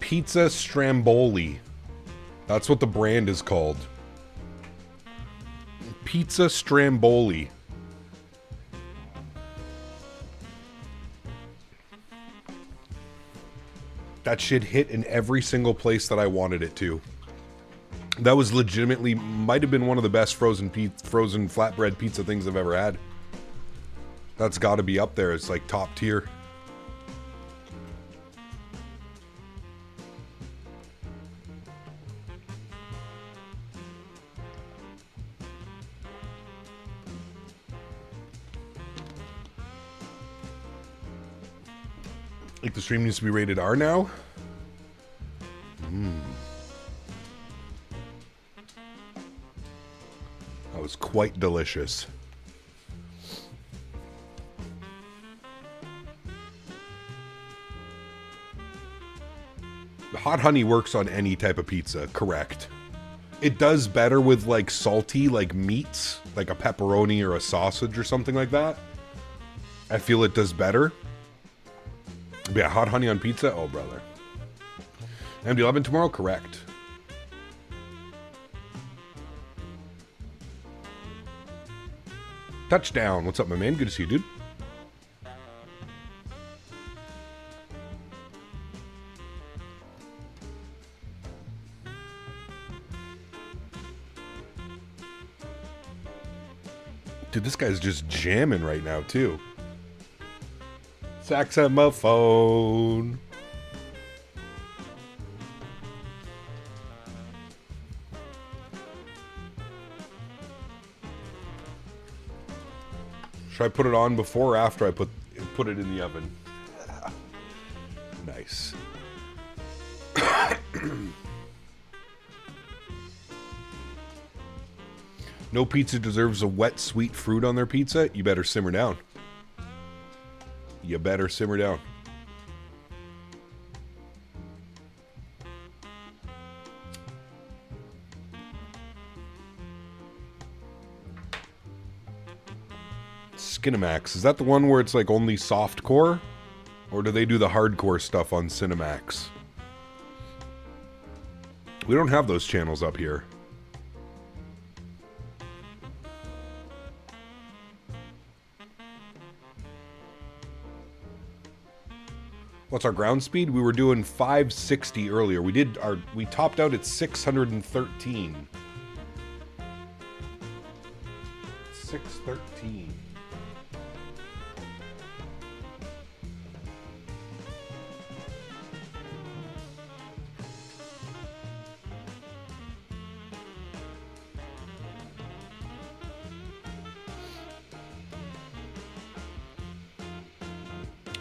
Pizza Stramboli. That's what the brand is called. Pizza Stramboli. That shit hit in every single place that I wanted it to. That was legitimately, might have been one of the best frozen flatbread pizza things I've ever had. That's got to be up there. It's like top tier. Like the stream needs to be rated R now? That was quite delicious. Hot honey works on any type of pizza, correct. It does better with like salty, like meats, like a pepperoni or a sausage or something like that. I feel it does better. But yeah, hot honey on pizza? Oh, brother. MD11 tomorrow? Correct. Touchdown. What's up, my man? Good to see you, dude. Dude, this guy's just jamming right now, too. Saxophone. Should I put it on before or after I put it in the oven? Nice. No pizza deserves a wet, sweet fruit on their pizza. You better simmer down. You better simmer down. Skinamax. Is that the one where it's like only soft core? Or do they do the hardcore stuff on Cinemax? We don't have those channels up here. What's our ground speed? We were doing 560 earlier. We topped out at 613. 613.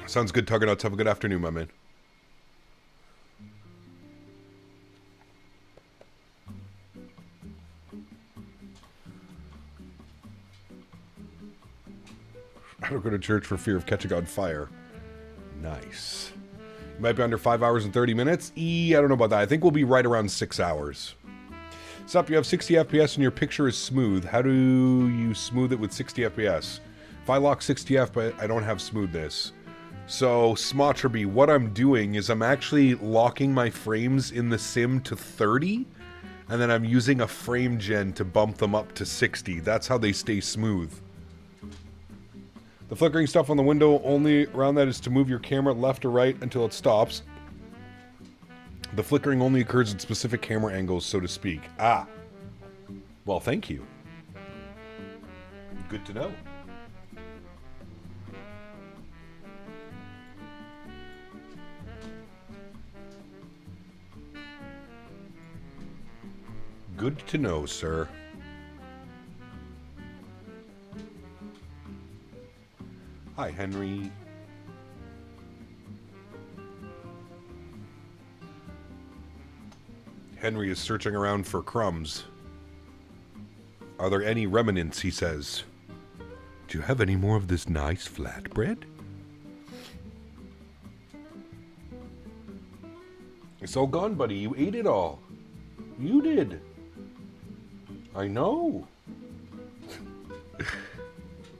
Sounds good, Tuggernauts. Have a good afternoon, my man. I don't go to church for fear of catching on fire. Nice. You might be under 5 hours and 30 minutes. I don't know about that. I think we'll be right around 6 hours. Sup, you have 60 FPS and your picture is smooth. How do you smooth it with 60 FPS? If I lock 60 FPS, I don't have smoothness. So, Smotraby, what I'm doing is I'm actually locking my frames in the sim to 30, and then I'm using a frame gen to bump them up to 60. That's how they stay smooth. The flickering stuff on the window only around that is to move your camera left or right until it stops. The flickering only occurs at specific camera angles, so to speak. Ah. Well, thank you. Good to know. Good to know, sir. Hi, Henry. Henry is searching around for crumbs. Are there any remnants, he says. Do you have any more of this nice flatbread? It's all gone, buddy. You ate it all. You did. I know.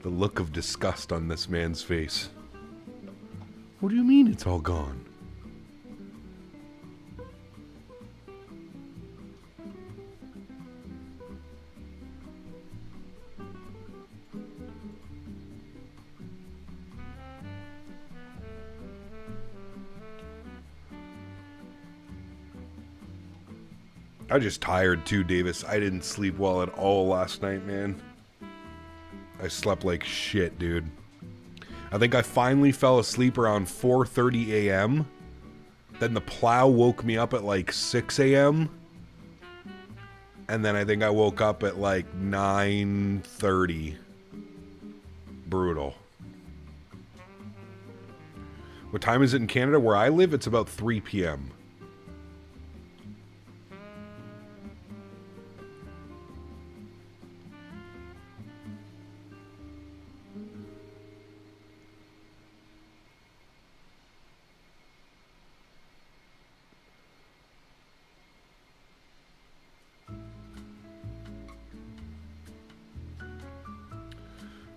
The look of disgust on this man's face. What do you mean it's all gone? I just tired too, Davis. I didn't sleep well at all last night, man. I slept like shit, dude. I think I finally fell asleep around 4:30 a.m. Then the plow woke me up at like 6 a.m. And then I think I woke up at like 9:30. Brutal. What time is it in Canada? Where I live, it's about 3 p.m.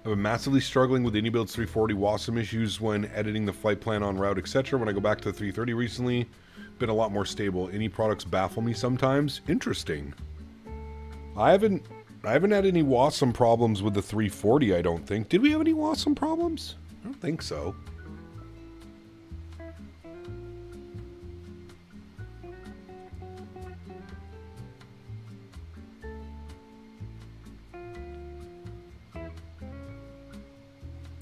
I've been massively struggling with iniBuilds 340 WASM issues when editing the flight plan on route, etc. When I go back to the 330 recently, been a lot more stable. Any products baffle me sometimes. Interesting. I haven't had any WASM problems with the 340, I don't think. Did we have any WASM problems? I don't think so.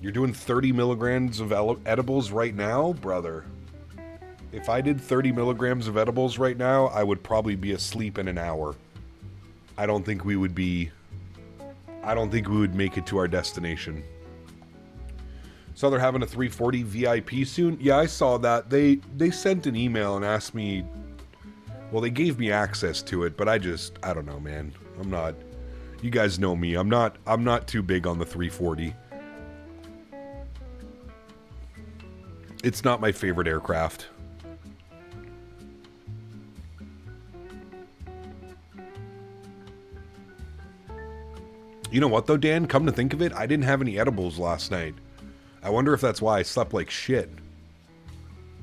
You're doing 30 milligrams of edibles right now? Brother. If I did 30 milligrams of edibles right now, I would probably be asleep in an hour. I don't think we would make it to our destination. So they're having a 340 VIP soon? Yeah, I saw that. They sent an email and asked me... Well, they gave me access to it, but I don't know, man. I'm not... You guys know me. I'm not too big on the 340. It's not my favorite aircraft. You know what though, Dan? Come to think of it, I didn't have any edibles last night. I wonder if that's why I slept like shit.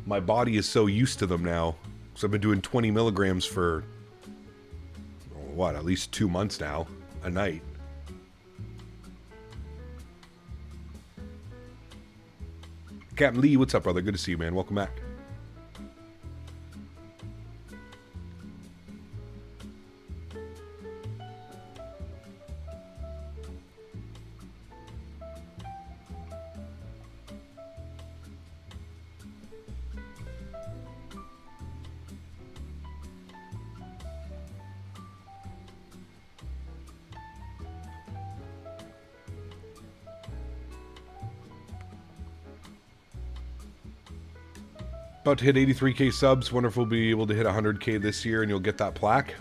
My body is so used to them now. So I've been doing 20 milligrams for, what, at least 2 months now, a night. Captain Lee, what's up, brother? Good to see you, man. Welcome back. About to hit 83k subs. Wonder if we'll be able to hit 100k this year and you'll get that plaque.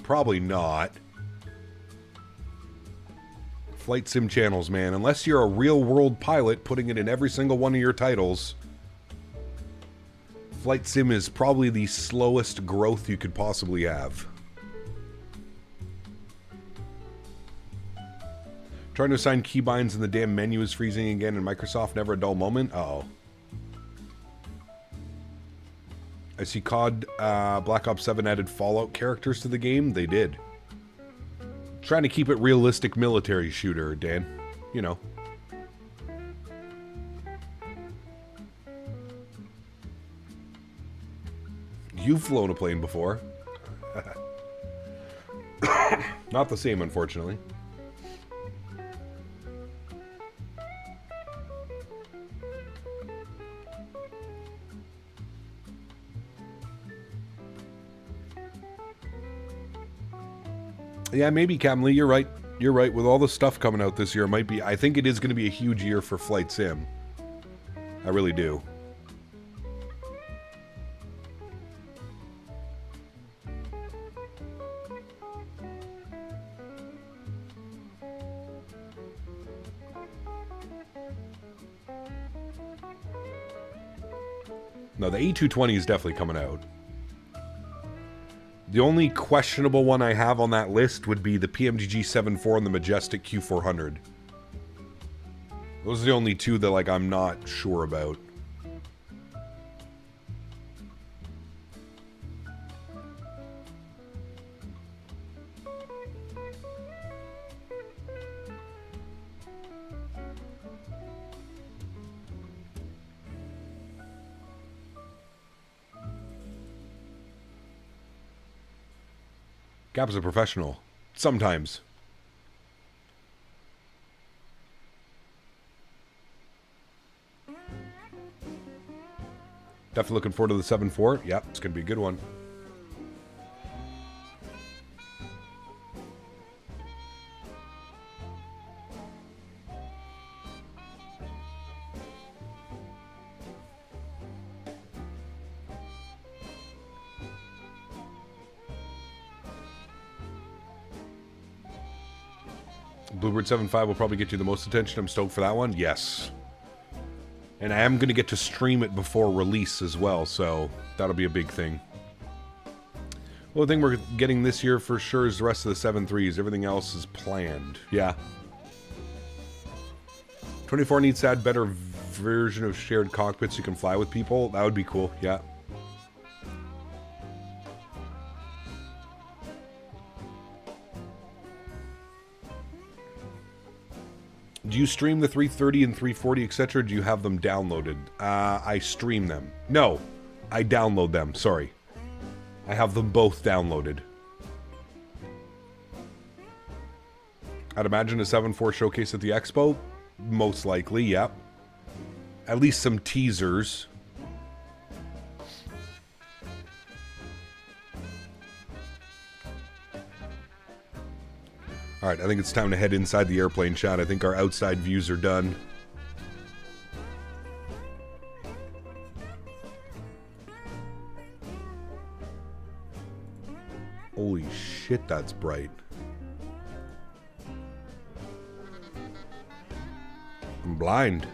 Probably not. Flight sim channels, man. Unless you're a real world pilot putting it in every single one of your titles. Flight sim is probably the slowest growth you could possibly have. Trying to assign keybinds and the damn menu is freezing again in Microsoft. Never a dull moment. Uh-oh. I see COD Black Ops 7 added Fallout characters to the game. They did. Trying to keep it realistic military shooter, Dan. You know. You've flown a plane before. Not the same, unfortunately. Yeah, maybe, Camley, you're right. You're right. With all the stuff coming out this year, it might be... I think it is going to be a huge year for Flight Sim. I really do. No, the A220 is definitely coming out. The only questionable one I have on that list would be the PMGG 74 and the Majestic Q400. Those are the only two that, like, I'm not sure about. Gap is a professional. Sometimes. Definitely looking forward to the 7.4. Yep, it's going to be a good one. Bluebird 7.5 will probably get you the most attention. I'm stoked for that one. Yes. And I am going to get to stream it before release as well, so that'll be a big thing. Well, the thing we're getting this year for sure is the rest of the 7.3s. Everything else is planned. Yeah. 24 needs to add better version of shared cockpits you can fly with people. That would be cool. Yeah. Do you stream the 330 and 340, etc.? Do you have them downloaded? I stream them. No, I download them. Sorry. I have them both downloaded. I'd imagine a 7.4 showcase at the expo. Most likely, yep. At least some teasers. Alright, I think it's time to head inside the airplane, chat. I think our outside views are done. Holy shit, that's bright. I'm blind.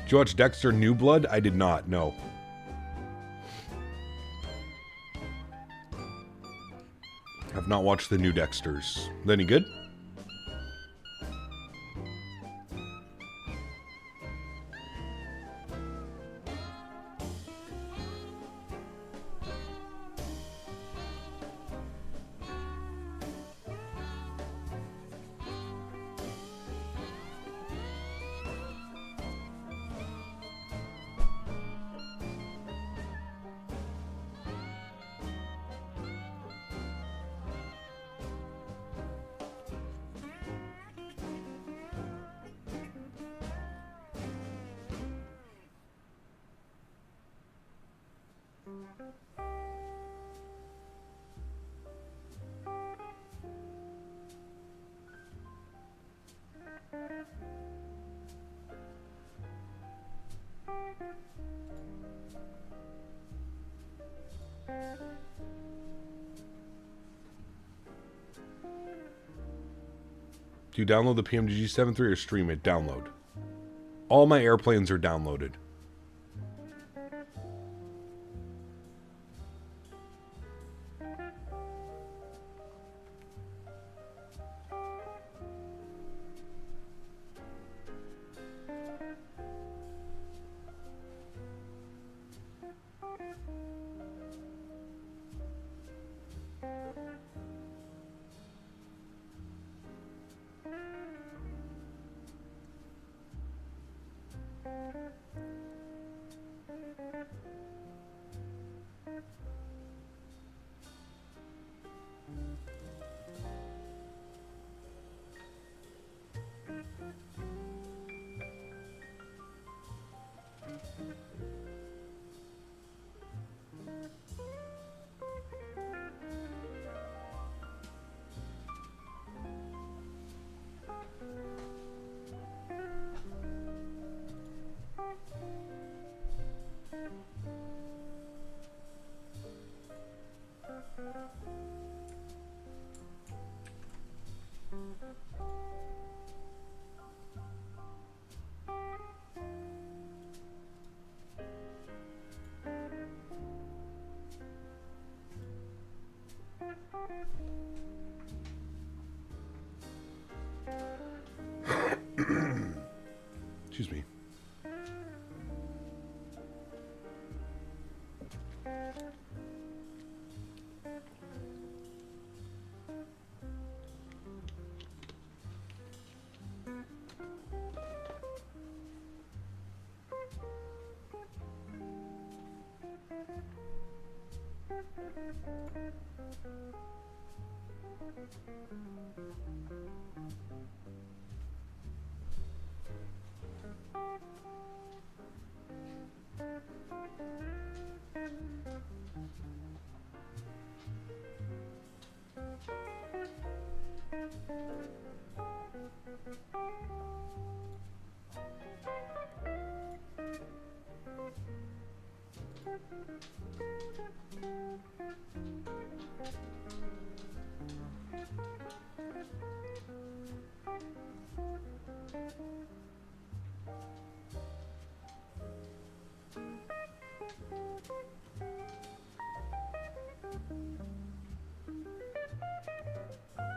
Did you watch Dexter New Blood? I did not, no. I've not watched the new Dexters. Is that any good? Do you download the PMDG 7.3 or stream it? Download. All my airplanes are downloaded. Excuse me.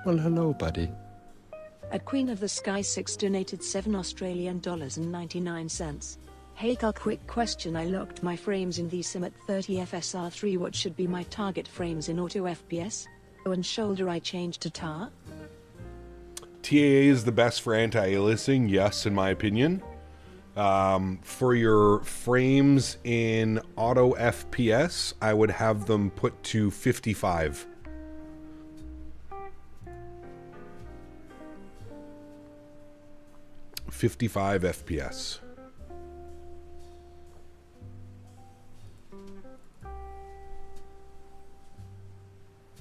Well, hello, buddy. At Queen of the Sky 6 donated $7.99. Hey Karl, quick question. I locked my frames in the Sim at 30 FSR3. What should be my target frames in auto FPS? And shoulder I changed to TAR? TAA is the best for anti-aliasing, yes, in my opinion. For your frames in auto FPS, I would have them put to 55. FPS.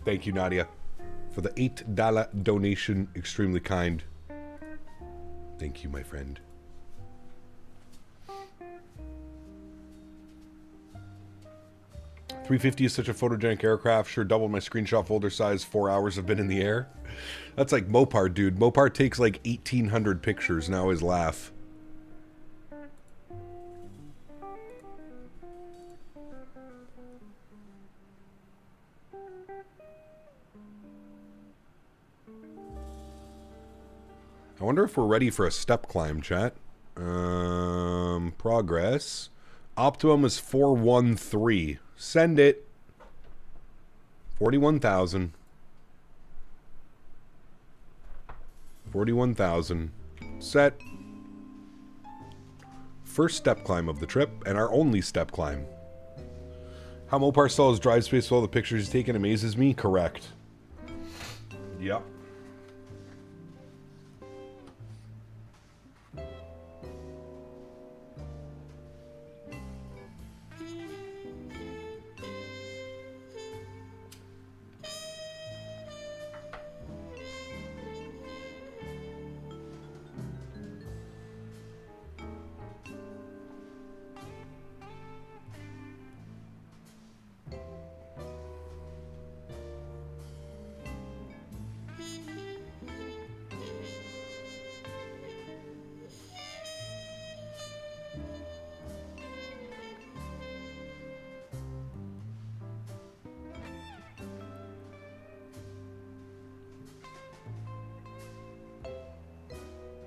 Thank you, Nadya, for the $8 donation. Extremely kind. Thank you, my friend. $350 is such a photogenic aircraft. Sure doubled my screenshot folder size. 4 hours have been in the air. That's like Mopar, dude. Mopar takes like 1,800 pictures. Now his laugh. I wonder if we're ready for a step climb, chat. Progress. Optimum is 413. Send it. 41,000. 41,000. Set. First step climb of the trip, and our only step climb. How Mopar still has drive space with all the pictures he's taken amazes me. Correct. Yep.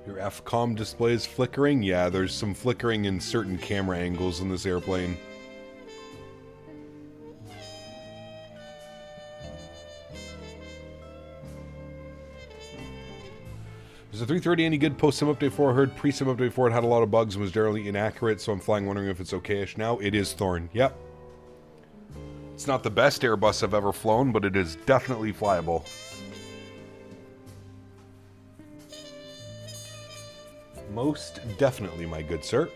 Your FCOM display is flickering? Yeah, there's some flickering in certain camera angles in this airplane. Is the 330 any good post-sim update 4? I heard pre-sim update 4 it had a lot of bugs and was generally inaccurate, so I'm flying wondering if it's okayish now. It is, Thorn. Yep. It's not the best Airbus I've ever flown, but it is definitely flyable. Most definitely, my good sir.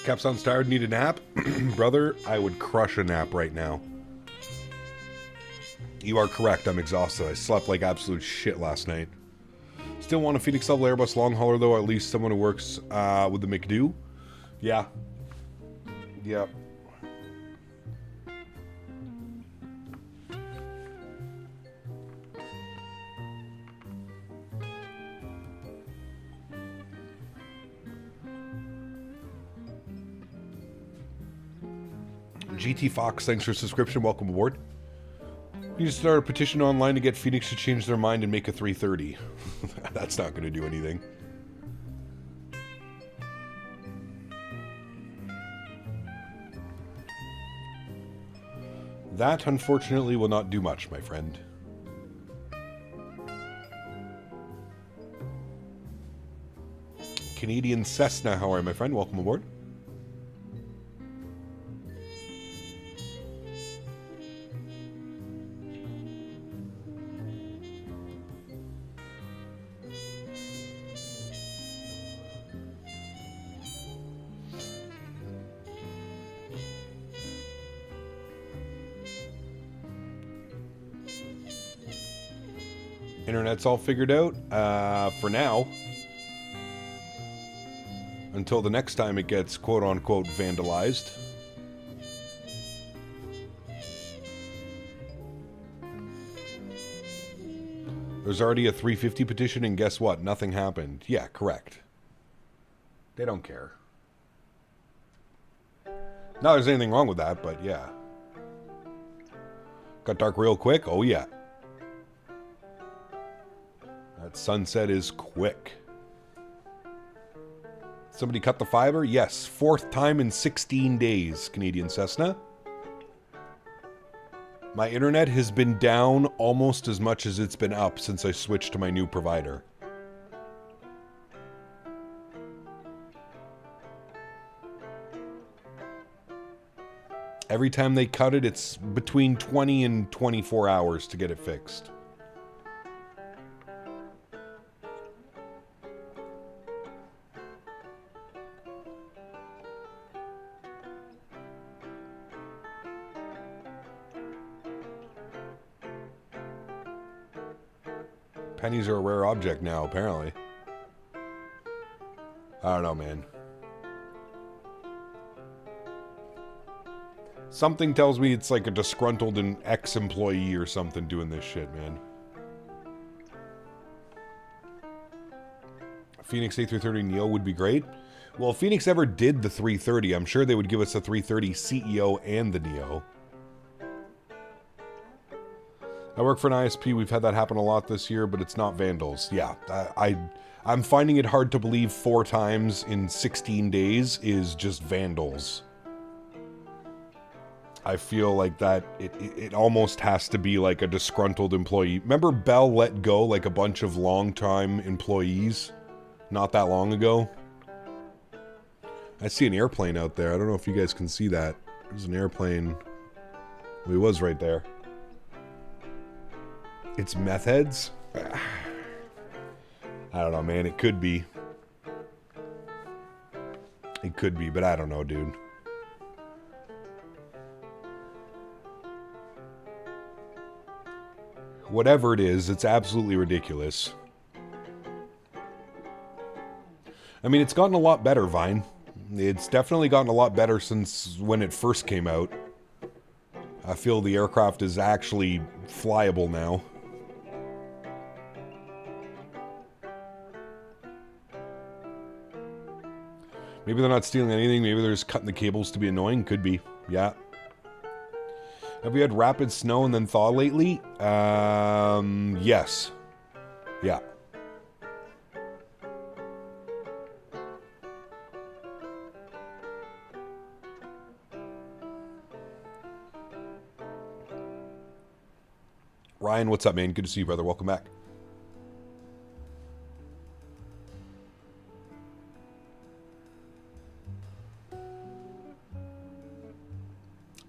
Cap sounds tired, need a nap? Brother, I would crush a nap right now. You are correct, I'm exhausted. I slept like absolute shit last night. Still want a Phoenix level Airbus long hauler though, at least someone who works with the McDo. Yeah. Yep. GT Fox, thanks for subscription. Welcome aboard. You just start a petition online to get Phoenix to change their mind and make a 330. That's not going to do anything. That, unfortunately, will not do much, my friend. Canadian Cessna, how are you, my friend? Welcome aboard. Internet's all figured out for now. Until the next time it gets quote-unquote vandalized. There's already a 350 petition and guess what? Nothing happened. Yeah, correct. They don't care. Not there's anything wrong with that, but yeah. Got dark real quick? Oh yeah. That sunset is quick. Somebody cut the fiber? Yes. 4th time in 16 days, Canadian Cessna. My internet has been down almost as much as it's been up since I switched to my new provider. Every time they cut it, it's between 20 and 24 hours to get it fixed. Pennies are a rare object now, apparently. I don't know, man. Something tells me it's like a disgruntled and ex-employee or something doing this shit, man. Phoenix A330 Neo would be great. Well, if Phoenix ever did the 330, I'm sure they would give us a 330 CEO and the Neo. I work for an ISP. We've had that happen a lot this year, but it's not vandals. Yeah, I'm finding it hard to believe 4 times in 16 days is just vandals. I feel like that it almost has to be like a disgruntled employee. Remember Bell let go like a bunch of long-time employees not that long ago? I see an airplane out there. I don't know if you guys can see that. There's an airplane. Well, he was right there. It's meth heads? I don't know, man. It could be. It could be, but I don't know, dude. Whatever it is, it's absolutely ridiculous. I mean, it's gotten a lot better, Vine. It's definitely gotten a lot better since when it first came out. I feel the aircraft is actually flyable now. Maybe they're not stealing anything. Maybe they're just cutting the cables to be annoying. Could be. Yeah. Have we had rapid snow and then thaw lately? Yes. Yeah. Ryan, what's up, man? Good to see you, brother. Welcome back.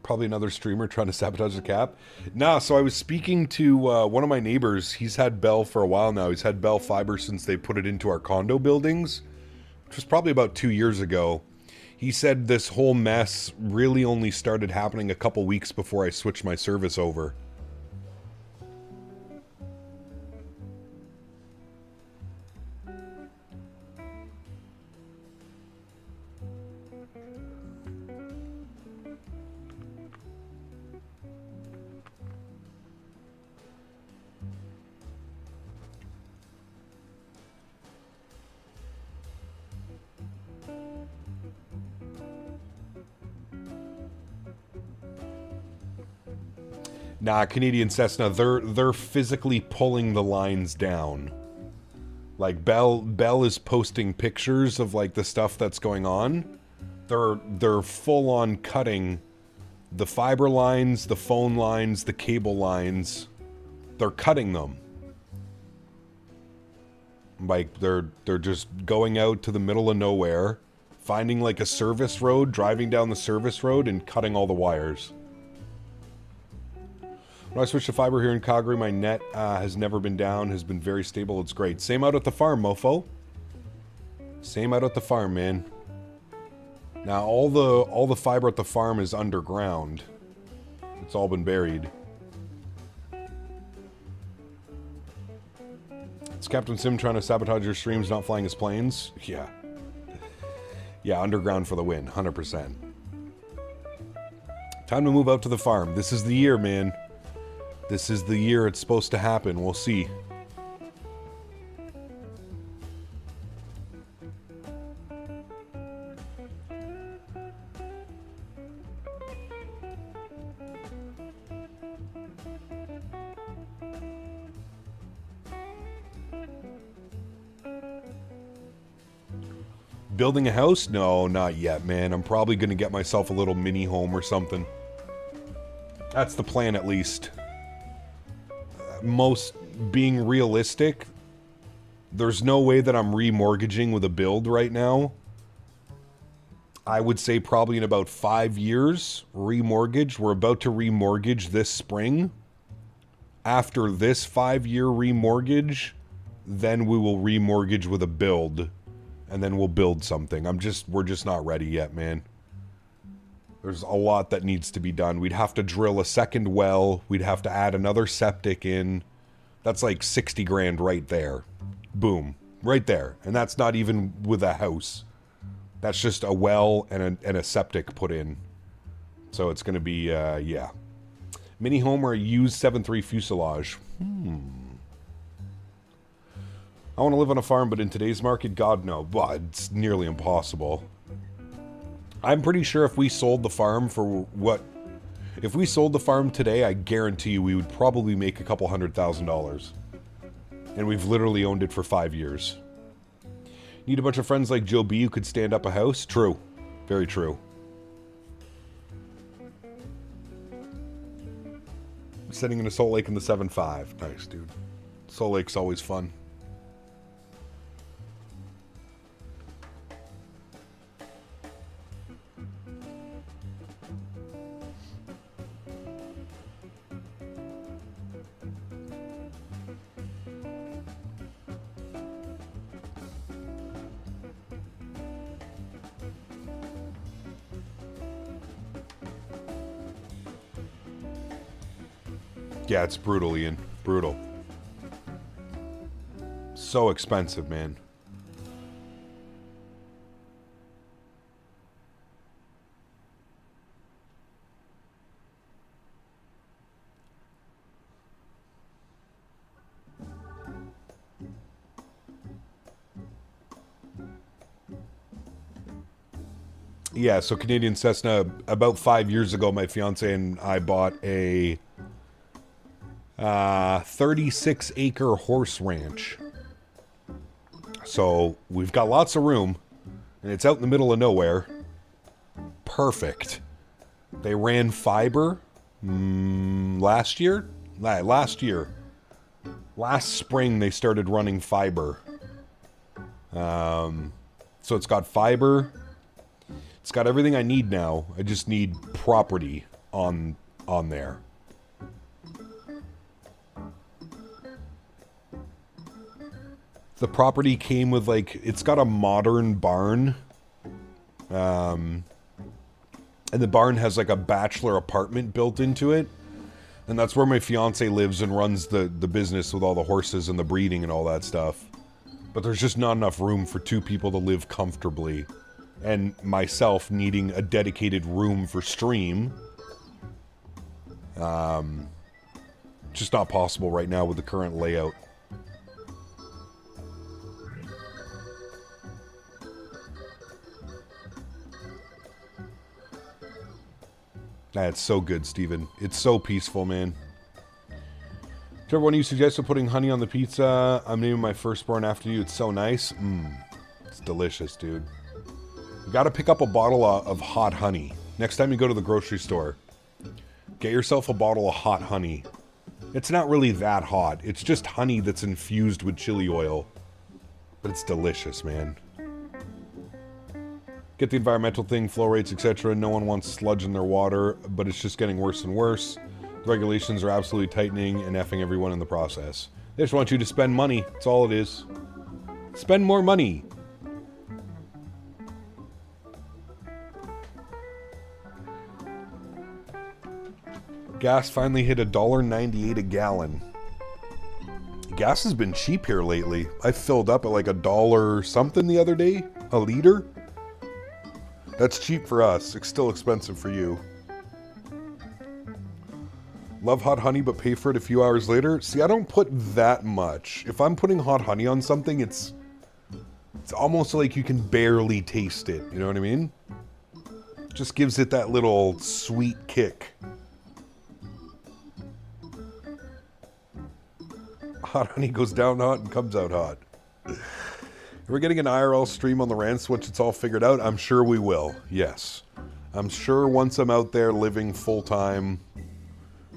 Probably another streamer trying to sabotage the cap. Nah, so I was speaking to one of my neighbors. He's had Bell for a while now. He's had Bell fiber since they put it into our condo buildings, which was probably about 2 years ago. He said this whole mess really only started happening a couple weeks before I switched my service over. Nah, Canadian Cessna, they're physically pulling the lines down. Like Bell is posting pictures of like the stuff that's going on. They're full on cutting the fiber lines, the phone lines, the cable lines. They're cutting them. Like they're just going out to the middle of nowhere, finding like a service road, driving down the service road and cutting all the wires. When I switched to fiber here in Calgary, my net has never been down, has been very stable. It's great. Same out at the farm, mofo. Same out at the farm, man. Now all the fiber at the farm is underground. It's all been buried. Is Captain Sim trying to sabotage your streams, not flying his planes? Yeah. Yeah, underground for the win, 100%. Time to move out to the farm. This is the year, man. This is the year it's supposed to happen. We'll see. Building a house? No, not yet, man. I'm probably going to get myself a little mini home or something. That's the plan, at least. Most being realistic, there's no way that I'm remortgaging with a build right now. I would say probably in about 5 years, remortgage. We're about to remortgage this spring. After this 5-year remortgage, then we will remortgage with a build. And then we'll build something. We're just not ready yet, man. There's a lot that needs to be done. We'd have to drill a second well. We'd have to add another septic in. That's like 60 grand right there. Boom. Right there. And that's not even with a house. That's just a well and a septic put in. So it's going to be, yeah. Mini home or a used 7.3 fuselage. I want to live on a farm, but in today's market, God, no. Well, it's nearly impossible. I'm pretty sure if we sold the farm for what... If we sold the farm today, I guarantee you we would probably make a couple $100,000. And we've literally owned it for 5 years. Need a bunch of friends like Joe B who could stand up a house? True. Very true. Sitting in a Salt Lake in the 7.5. Nice, dude. Salt Lake's always fun. Yeah, it's brutal, Ian. Brutal. So expensive, man. Yeah, so Canadian Cessna, about 5 years ago, my fiance and I bought a 36-acre horse ranch. So we've got lots of room, and it's out in the middle of nowhere. Perfect. They ran fiber last year. Last spring they started running fiber. So it's got fiber. It's got everything I need now. I just need property on there. The property came with, like, it's got a modern barn And the barn has like a bachelor apartment built into it. And that's where my fiance lives and runs the business with all the horses and the breeding and all that stuff. But there's just not enough room for 2 people to live comfortably. And myself needing a dedicated room for stream. Just not possible right now with the current layout. That's so good, Steven. It's so peaceful, man. Whichever one you suggested putting honey on the pizza, I'm naming my firstborn after you. It's so nice. It's delicious, dude. You gotta pick up a bottle of hot honey. Next time you go to the grocery store, get yourself a bottle of hot honey. It's not really that hot. It's just honey that's infused with chili oil. But it's delicious, man. Get the environmental thing, flow rates, etc. No one wants sludge in their water, but it's just getting worse and worse. The regulations are absolutely tightening and effing everyone in the process. They just want you to spend money. That's all it is. Spend more money. Gas finally hit $1.98 a gallon. Gas has been cheap here lately. I filled up at like $1 something the other day. A liter. That's cheap for us. It's still expensive for you. Love hot honey, but pay for it a few hours later. See, I don't put that much. If I'm putting hot honey on something, it's almost like you can barely taste it. You know what I mean? Just gives it that little sweet kick. Hot honey goes down hot and comes out hot. We're getting an IRL stream on the ranch once it's all figured out. I'm sure we will. Yes. I'm sure once I'm out there living full time,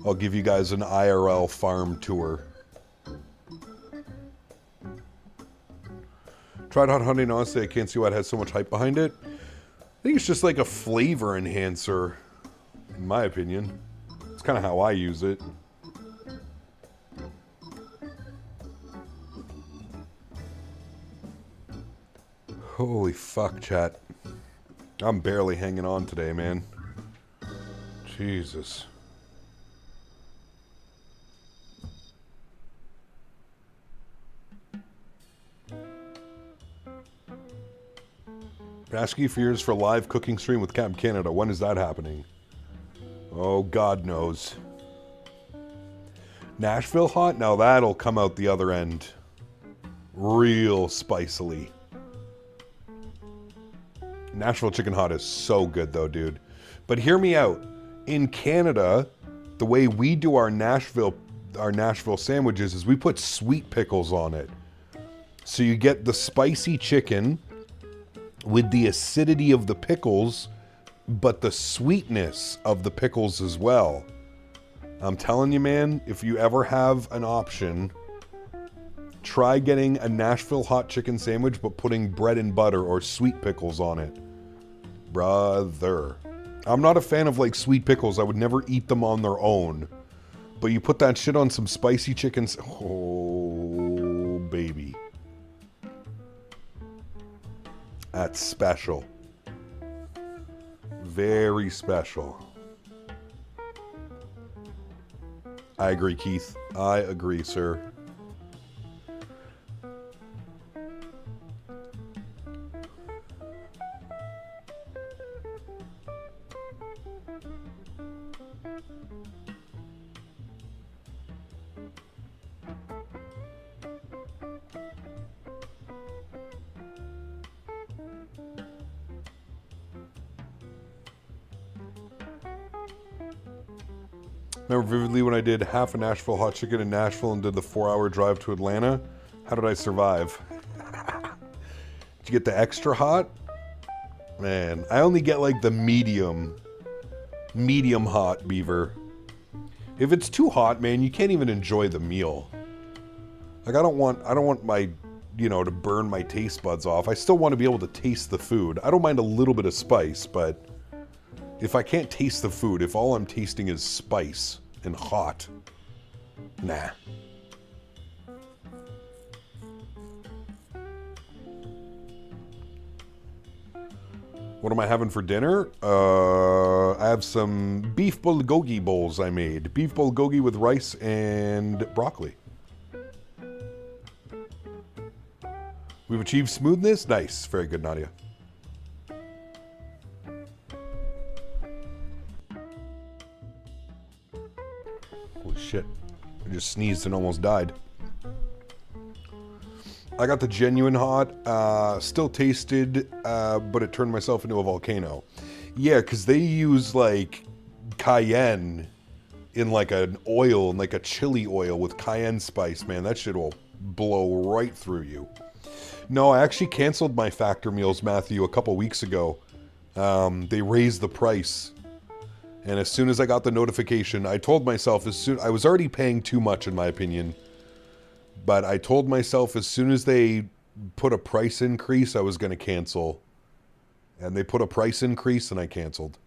I'll give you guys an IRL farm tour. Tried hot honey and honestly I can't see why it has so much hype behind it. I think it's just like a flavor enhancer, in my opinion. It's kind of how I use it. Holy fuck, chat. I'm barely hanging on today, man. Jesus. Asking for yours for a live cooking stream with Camp Canada. When is that happening? Oh, God knows. Nashville hot? Now that'll come out the other end. Real spicily. Nashville chicken hot is so good though, dude. But hear me out. In Canada, the way we do our Nashville sandwiches is we put sweet pickles on it. So you get the spicy chicken with the acidity of the pickles, but the sweetness of the pickles as well. I'm telling you, man, if you ever have an option, try getting a Nashville hot chicken sandwich, but putting bread and butter or sweet pickles on it. Brother. I'm not a fan of like sweet pickles. I would never eat them on their own. But you put that shit on some spicy chickens. Oh, baby. That's special. Very special. I agree, Keith. I agree, sir. Remember vividly when I did half a Nashville hot chicken in Nashville and did the 4-hour drive to Atlanta? How did I survive? Did you get the extra hot? Man, I only get like the medium hot beaver. If it's too hot, man, you can't even enjoy the meal. Like I don't want my, to burn my taste buds off. I still want to be able to taste the food. I don't mind a little bit of spice, but if I can't taste the food, if all I'm tasting is spice and hot, nah. What am I having for dinner? I have some beef bulgogi bowls I made. Beef bulgogi with rice and broccoli. We've achieved smoothness. Nice. Very good, Nadya. Holy shit. I just sneezed and almost died. I got the genuine hot, still tasted, but it turned myself into a volcano. Yeah, because they use, like, cayenne in, like, an oil, like a chili oil with cayenne spice, man. That shit will blow right through you. No, I actually canceled my Factor meals, Matthew, a couple weeks ago. They raised the price. And as soon as I got the notification, I told myself I was already paying too much, in my opinion. But I told myself as soon as they put a price increase, I was going to cancel. And they put a price increase and I canceled.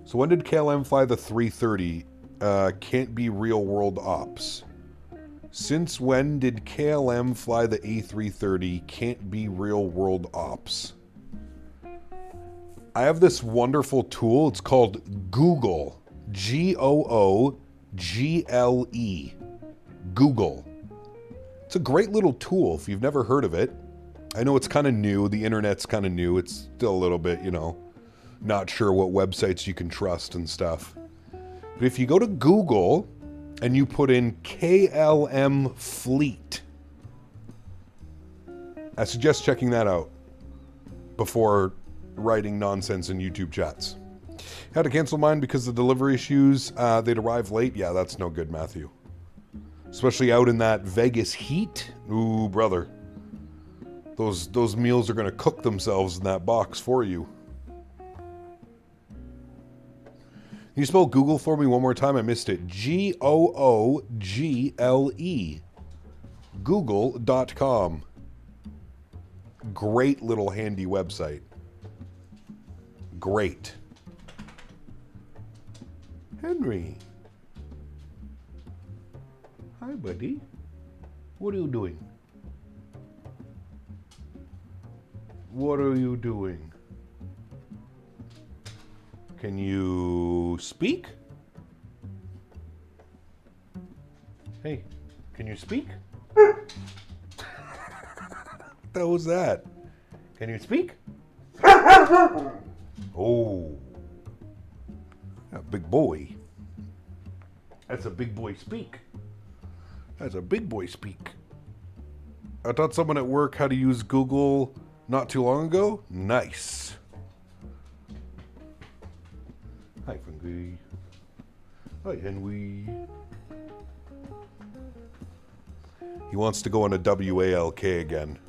So when did KLM fly the 330? Can't be real world ops. Since when did KLM fly the A330? Can't be real world ops. I have this wonderful tool. It's called Google. Google. Google. It's a great little tool if you've never heard of it. I know it's kind of new. The internet's kind of new. It's still a little bit, you know, not sure what websites you can trust and stuff. But if you go to Google and you put in KLM Fleet, I suggest checking that out before writing nonsense in YouTube chats. Had to cancel mine because of the delivery issues. They'd arrive late. Yeah, that's no good, Matthew. Especially out in that Vegas heat. Ooh, brother. Those meals are going to cook themselves in that box for you. Can you spell Google for me one more time? I missed it. Google. Google.com. Great little handy website. Great. Henry. Hi, buddy. What are you doing? What are you doing? Can you speak? Hey, can you speak? What was that? Can you speak? Oh. A big boy. That's a big boy speak. That's a big boy speak. I taught someone at work how to use Google not too long ago. Nice. Hi, Fungi. Hi, Henry. He wants to go on a WALK again.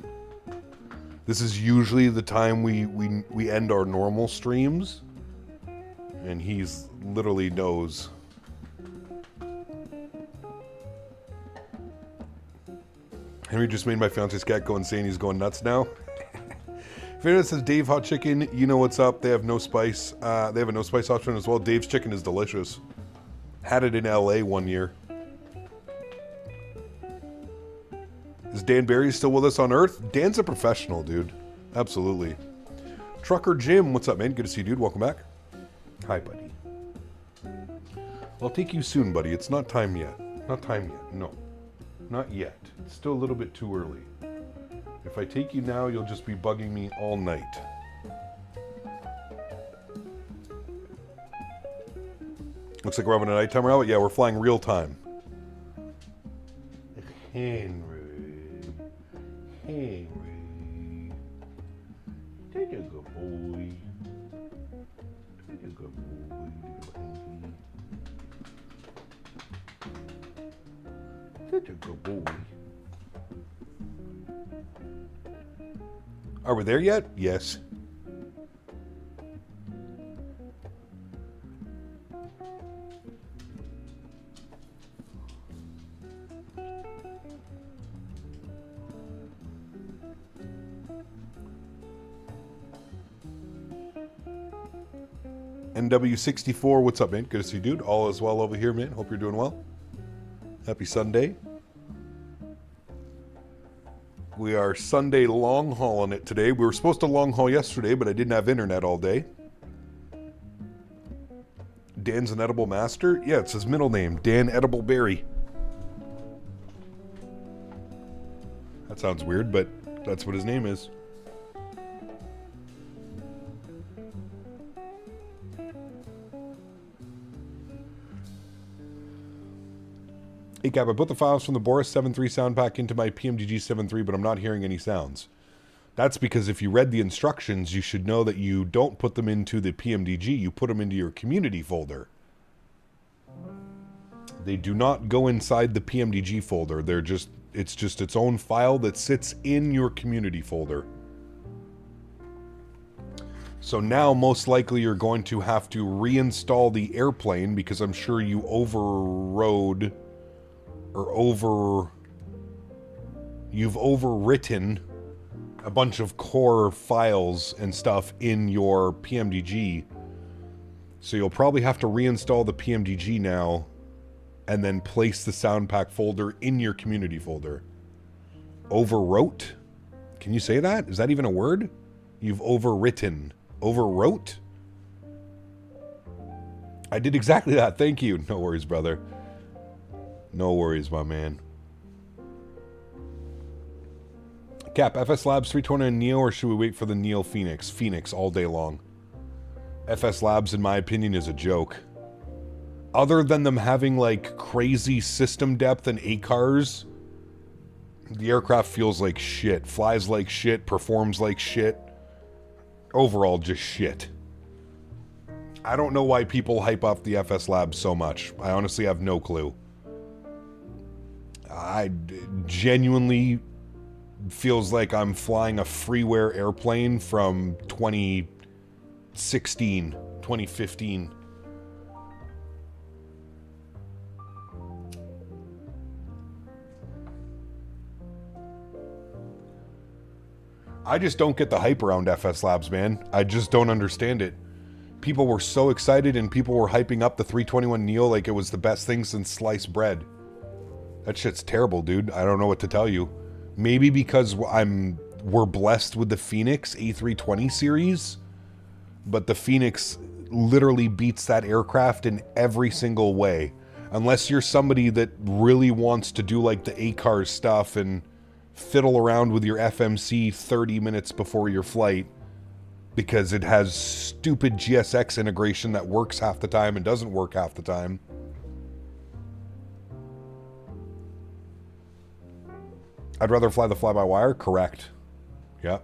This is usually the time we end our normal streams. And he's literally knows. Henry just made my fiance's cat go insane. He's going nuts now. If anyone says Dave Hot Chicken, you know what's up. They have no spice. They have a no spice option as well. Dave's Chicken is delicious. Had it in LA one year. Is Dan Barry still with us on Earth? Dan's a professional, dude. Absolutely. Trucker Jim, what's up, man? Good to see you, dude. Welcome back. Hi, buddy. I'll take you soon, buddy. It's not time yet. Not time yet. No. Not yet. It's still a little bit too early. If I take you now, you'll just be bugging me all night. Looks like we're having a nighttime rally. Yeah, we're flying real time. Henry. Henry. Take a good boy. Take a good boy, Henry. Such a good boy. Are we there yet? Yes. NW64, what's up, man? Good to see you, dude. All is well over here, man. Hope you're doing well. Happy Sunday. We are Sunday long hauling it today. We were supposed to long haul yesterday, but I didn't have internet all day. Dan's an edible master? Yeah, it's his middle name, Dan Edible Berry. That sounds weird, but that's what his name is. Hey Cap, I put the files from the Boris 7.3 sound pack into my PMDG 7.3, but I'm not hearing any sounds. That's because if you read the instructions, you should know that you don't put them into the PMDG, you put them into your community folder. They do not go inside the PMDG folder. It's just its own file that sits in your community folder. So now most likely you're going to have to reinstall the airplane because I'm sure you overrode or you've overwritten a bunch of core files and stuff in your PMDG. So you'll probably have to reinstall the PMDG now and then place the sound pack folder in your community folder. Overwrote? Can you say that? Is that even a word? You've overwritten. Overwrote? I did exactly that. Thank you. No worries, brother. No worries, my man. Cap, FS Labs 320 and Neo, or should we wait for the Neo Phoenix? Phoenix all day long. FS Labs, in my opinion, is a joke. Other than them having, like, crazy system depth and ACARs, the aircraft feels like shit. Flies like shit, performs like shit. Overall, just shit. I don't know why people hype up the FS Labs so much. I honestly have no clue. I genuinely feels like I'm flying a freeware airplane from 2016, 2015. I just don't get the hype around FS Labs, man. I just don't understand it. People were so excited and people were hyping up the 321 Neo like it was the best thing since sliced bread. That shit's terrible, dude. I don't know what to tell you. Maybe because we're blessed with the Phoenix A320 series, but the Phoenix literally beats that aircraft in every single way. Unless you're somebody that really wants to do like the ACARS stuff and fiddle around with your FMC 30 minutes before your flight because it has stupid GSX integration that works half the time and doesn't work half the time. I'd rather fly the fly-by-wire? Correct. Yeah.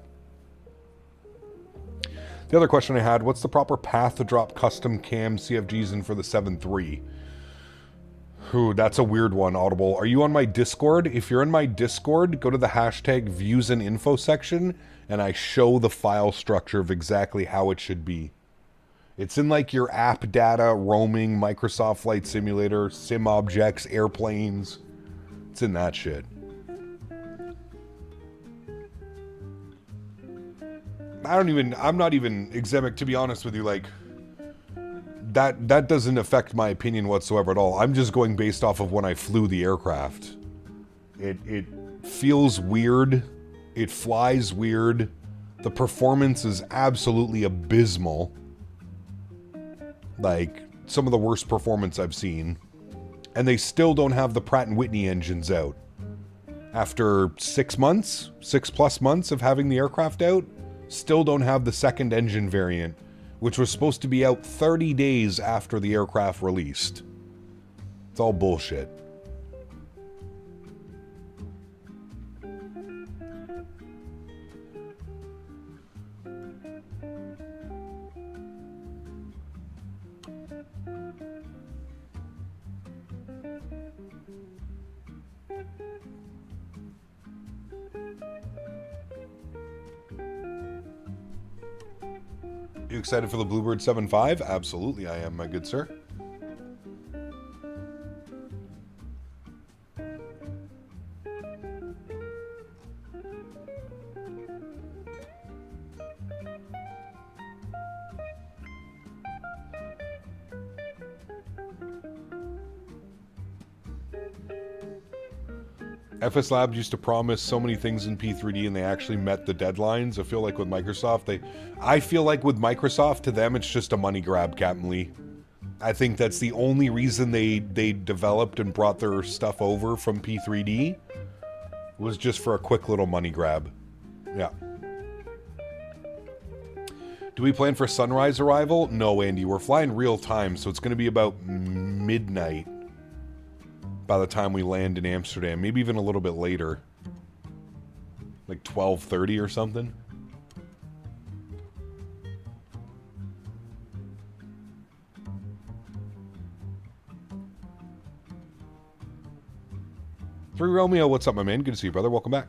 The other question I had, what's the proper path to drop custom cam CFGs in for the 7.3? Ooh, that's a weird one, Audible. Are you on my Discord? If you're in my Discord, go to the hashtag views and info section, and I show the file structure of exactly how it should be. It's in like your app data, roaming, Microsoft Flight Simulator, sim objects, airplanes. It's in that shit. I'm not even exemic, to be honest with you, like, that doesn't affect my opinion whatsoever at all. I'm just going based off of when I flew the aircraft. It feels weird. It flies weird. The performance is absolutely abysmal. Like, some of the worst performance I've seen. And they still don't have the Pratt & Whitney engines out. After 6 months, 6+ months of having the aircraft out, still don't have the second engine variant, which was supposed to be out 30 days after the aircraft released. It's all bullshit. You excited for the Bluebird 7.5? Absolutely I am, my good sir. FS Labs used to promise so many things in P3D and they actually met the deadlines. I feel like with Microsoft, to them, it's just a money grab, Captain Lee. I think that's the only reason they developed and brought their stuff over from P3D was just for a quick little money grab. Yeah. Do we plan for sunrise arrival? No, Andy. We're flying real time, so it's going to be about midnight by the time we land in Amsterdam. Maybe even a little bit later. Like 12:30 or something. Three Romeo, what's up, my man? Good to see you, brother. Welcome back.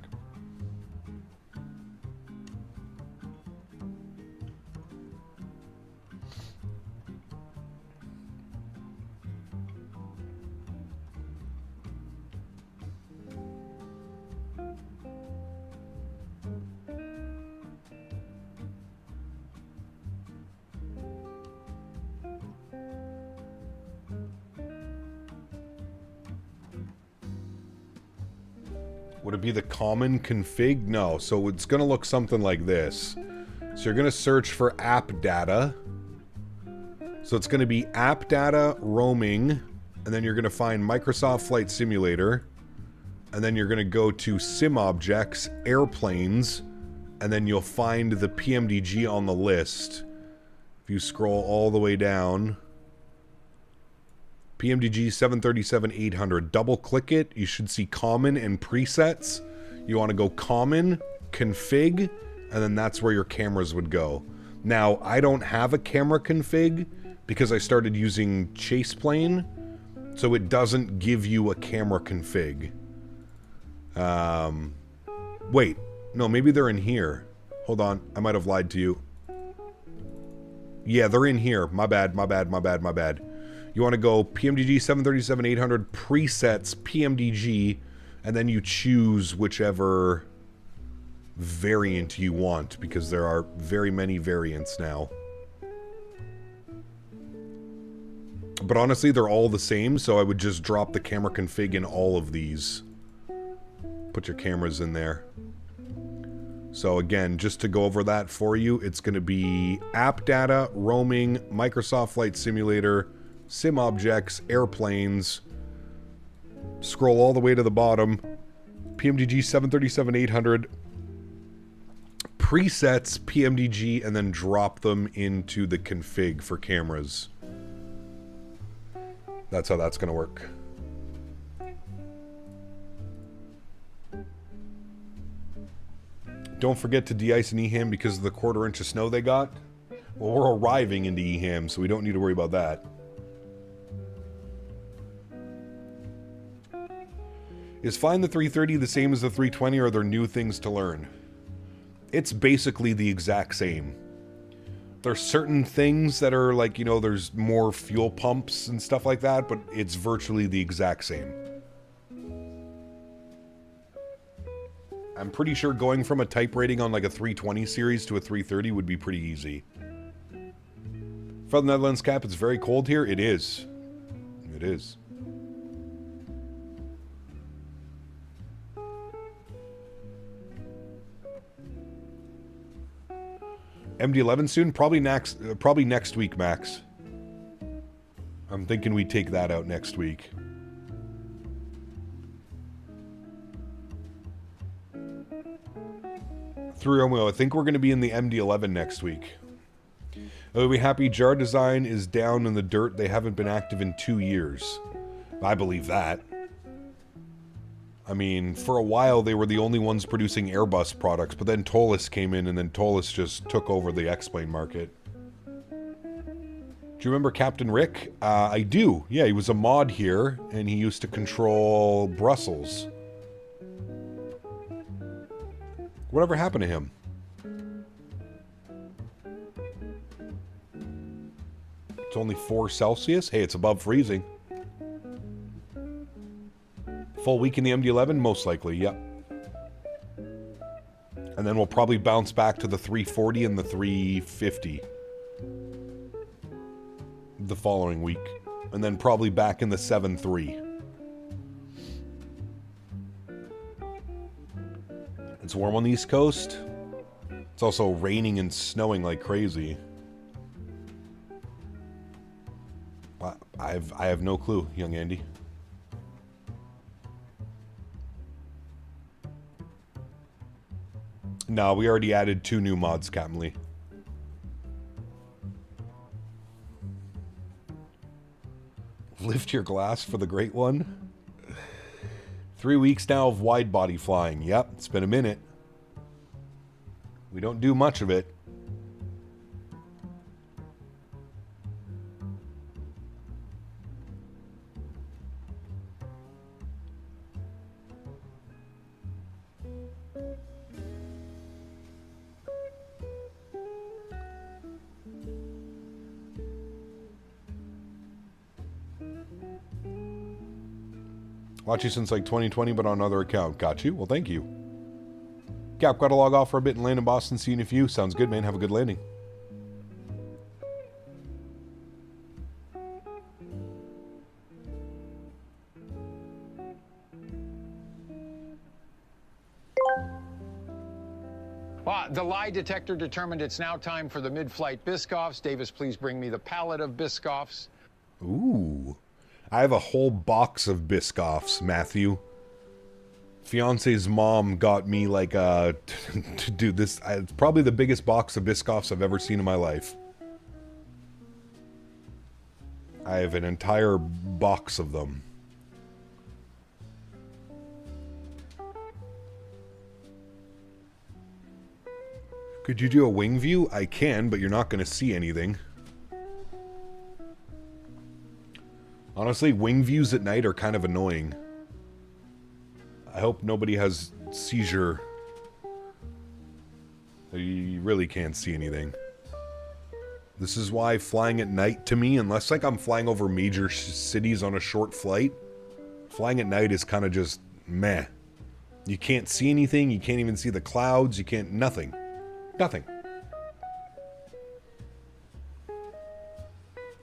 Would it be the common config? No. So it's going to look something like this. So you're going to search for app data. So it's going to be app data, roaming, and then you're going to find Microsoft Flight Simulator. And then you're going to go to sim objects, airplanes, and then you'll find the PMDG on the list. If you scroll all the way down, PMDG 737-800. Double click it. You should see common and presets. You want to go common, config, and then that's where your cameras would go. Now, I don't have a camera config because I started using Chaseplane, so it doesn't give you a camera config. Wait. No, maybe they're in here. Hold on. I might have lied to you. Yeah, they're in here. My bad. You want to go PMDG 737-800 presets PMDG, and then you choose whichever variant you want, because there are very many variants now. But honestly, they're all the same, so I would just drop the camera config in all of these. Put your cameras in there. So again, just to go over that for you, it's going to be app data, roaming, Microsoft Flight Simulator, sim objects, airplanes, scroll all the way to the bottom, PMDG 737-800, presets, PMDG, and then drop them into the config for cameras. That's how that's going to work. Don't forget to de-ice in Eham because of the 1/4 inch of snow they got. Well, we're arriving into Eham, so we don't need to worry about that. Is flying the 330 the same as the 320, or are there new things to learn? It's basically the exact same. There's certain things that are like, you know, there's more fuel pumps and stuff like that, but it's virtually the exact same. I'm pretty sure going from a type rating on like a 320 series to a 330 would be pretty easy. For the Netherlands, Cap, it's very cold here. It is. It is. MD-11 soon? Probably next week, Max. I'm thinking we take that out next week. Through Romeo, I think we're going to be in the MD-11 next week. Are we happy jar design is down in the dirt? They haven't been active in 2 years. I believe that. I mean, for a while they were the only ones producing Airbus products, but then Tolis came in and then Tolis just took over the X-Plane market. Do you remember Captain Rick? I do. Yeah, he was a mod here and he used to control Brussels. Whatever happened to him? It's only 4 Celsius? Hey, it's above freezing. Full week in the MD-11? Most likely, yep. And then we'll probably bounce back to the 340 and the 350 the following week. And then probably back in the 7.3. It's warm on the East Coast. It's also raining and snowing like crazy. I have no clue, young Andy. No, we already added 2 new mods, Captain Lee. Lift your glass for the great one. 3 weeks now of wide body flying. Yep, it's been a minute. We don't do much of it. Watch you since like 2020, but on another account. Got you. Well, thank you. Cap, gotta log off for a bit and land in Boston. See you in a few. Sounds good, man. Have a good landing. The lie detector determined it's now time for the mid-flight Biscoffs. Davis, please bring me the pallet of Biscoffs. Ooh. I have a whole box of Biscoffs, Matthew. Fiance's mom got me like to do this. It's probably the biggest box of Biscoffs I've ever seen in my life. I have an entire box of them. Could you do a wing view? I can, but you're not going to see anything. Honestly, wing views at night are kind of annoying. I hope nobody has seizure. You really can't see anything. This is why flying at night to me, unless like I'm flying over major cities on a short flight, flying at night is kind of just meh. You can't see anything, you can't even see the clouds, you can't, nothing. Nothing.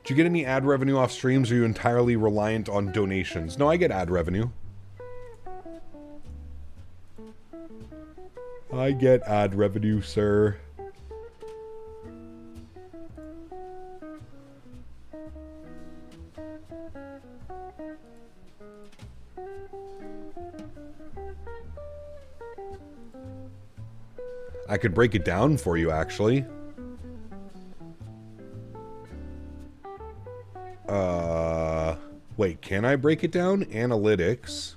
Do you get any ad revenue off streams, or are you entirely reliant on donations? No, I get ad revenue. I get ad revenue, sir. I could break it down for you, actually. Wait, can I break it down? Analytics.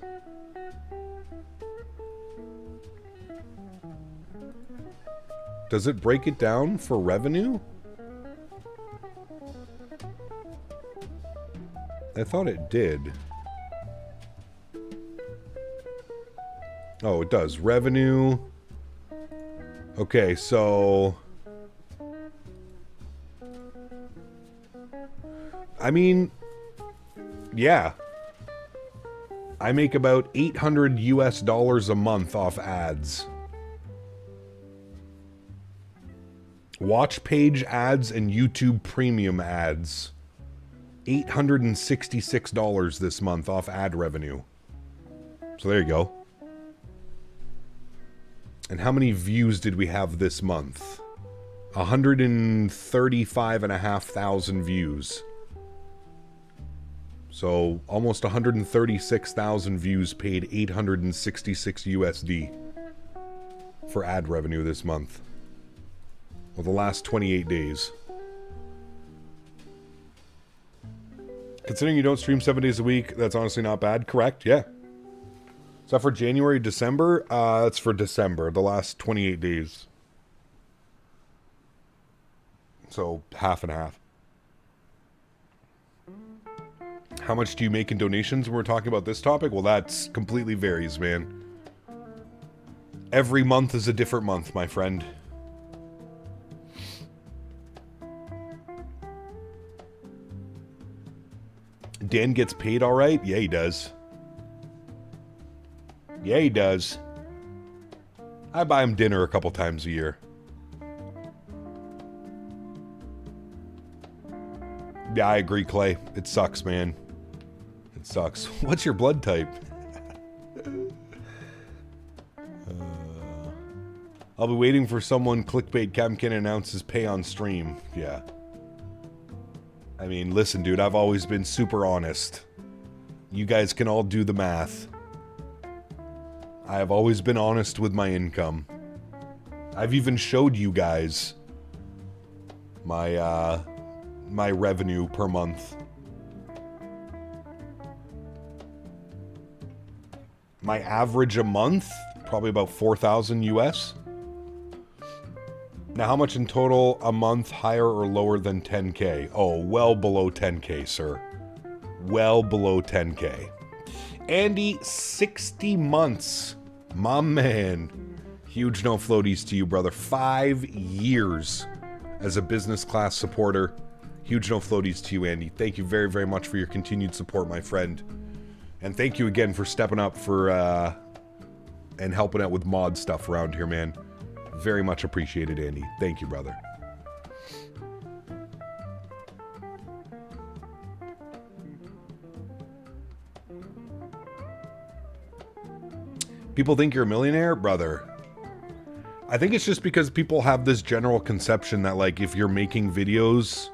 Does it break it down for revenue? I thought it did. Oh, it does. Revenue. Okay, so... I mean... yeah. I make about $800 US a month off ads. Watch page ads and YouTube premium ads. $866 this month off ad revenue. So there you go. And how many views did we have this month? 135,500 views. So almost 136,000 views paid 866 USD for ad revenue this month. Well, the last 28 days. Considering you don't stream 7 days a week, that's honestly not bad. Correct, yeah. Is that for January, December? That's for December, the last 28 days. So, half and half. How much do you make in donations when we're talking about this topic? Well, that's completely varies, man. Every month is a different month, my friend. Dan gets paid all right? Yeah, he does. Yeah, he does. I buy him dinner a couple times a year. Yeah, I agree, Clay. It sucks, man. It sucks. What's your blood type? I'll be waiting for someone clickbait Camkin announces pay on stream. Yeah. I mean, listen, dude, I've always been super honest. You guys can all do the math. I have always been honest with my income. I've even showed you guys my my revenue per month. My average a month, probably about 4,000 US. Now, how much in total a month, higher or lower than 10K? Oh, well below 10K, sir. Well below 10K. Andy, 60 months. My man. Huge no floaties to you, brother. 5 years as a business class supporter. Huge no floaties to you, Andy. Thank you very, very much for your continued support, my friend. And thank you again for stepping up for and helping out with mod stuff around here, man. Very much appreciated, Andy. Thank you, brother. People think you're a millionaire? Brother. I think it's just because people have this general conception that, like, if you're making videos,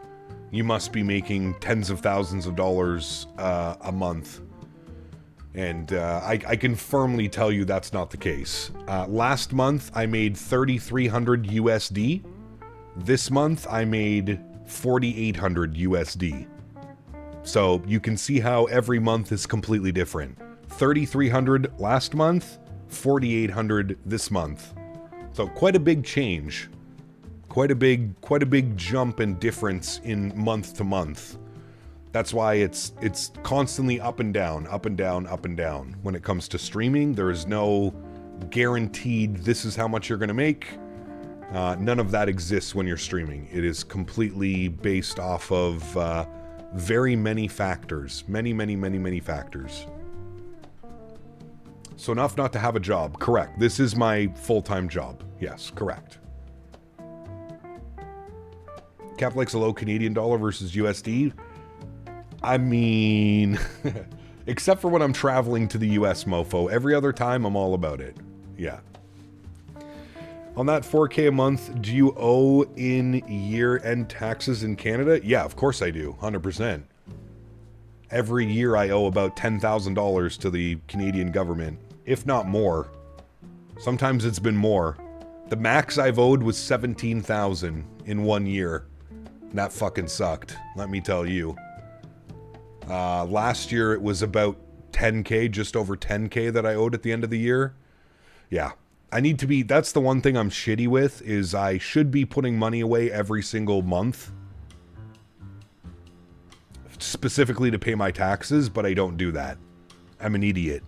you must be making tens of thousands of dollars a month. And I can firmly tell you that's not the case. Last month, I made 3,300 USD. This month, I made 4,800 USD. So you can see how every month is completely different. 3,300 last month, 4,800 this month. So quite a big change. Quite a big jump and difference in month to month. That's why it's constantly up and down, up and down, up and down. When it comes to streaming, there is no guaranteed this is how much you're going to make. None of that exists when you're streaming. It is completely based off of very many factors. Many factors. So enough not to have a job. Correct. This is my full-time job. Yes, correct. Cap likes a low Canadian dollar versus USD. I mean, except for when I'm traveling to the US, mofo. Every other time, I'm all about it. Yeah. On that 4K a month, do you owe in year-end taxes in Canada? Yeah, of course I do. 100%. Every year I owe about $10,000 to the Canadian government, if not more. Sometimes it's been more. The max I've owed was $17,000 in 1 year. That fucking sucked, let me tell you. Last year it was about 10K, just over 10K that I owed at the end of the year. Yeah, I need to be, that's the one thing I'm shitty with, is I should be putting money away every single month. Specifically to pay my taxes, but I don't do that. I'm an idiot.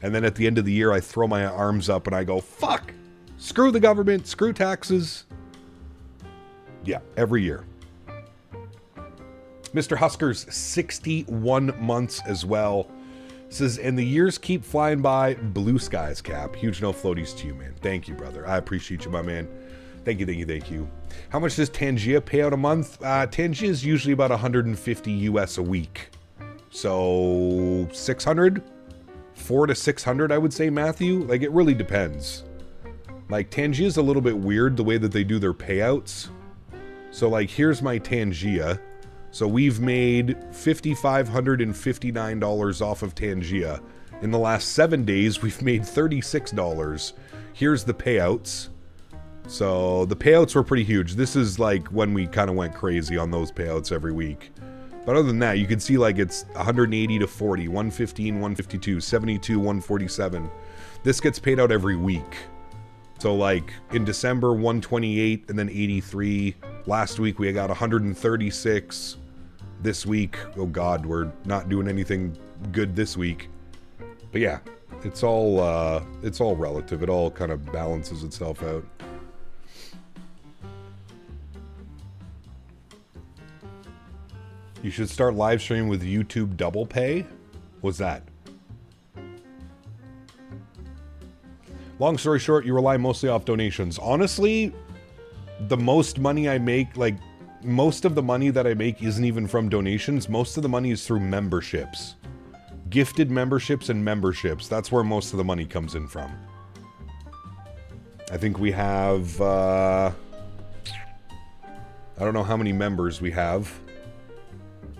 And then at the end of the year I throw my arms up and I go, fuck! Screw the government, screw taxes. Yeah, every year. Mr. Huskers, 61 months as well. Says, and the years keep flying by. Blue skies, Cap. Huge no floaties to you, man. Thank you, brother. I appreciate you, my man. Thank you. How much does Tangia pay out a month? Tangia is usually about 150 US a week. So, 600? 400 to 600, I would say, Matthew. Like, it really depends. Like, Tangia is a little bit weird the way that they do their payouts. So, like, here's my Tangia. So we've made $5,559 off of Tangia. In the last 7 days, we've made $36. Here's the payouts. So the payouts were pretty huge. This is like when we kind of went crazy on those payouts every week. But other than that, you can see like it's 180 to 40, 115, 152, 72, 147. This gets paid out every week. So like in December, 128 and then 83. Last week we got 136. This week, oh god, we're not doing anything good this week. But yeah, it's all relative. It all kind of balances itself out. You should start live streaming with YouTube double pay. What's that? Long story short, you rely mostly off donations. Honestly, the most money I make, like, most of the money that I make isn't even from donations. Most of the money is through memberships. Gifted memberships and memberships. That's where most of the money comes in from. I think we have, I don't know how many members we have,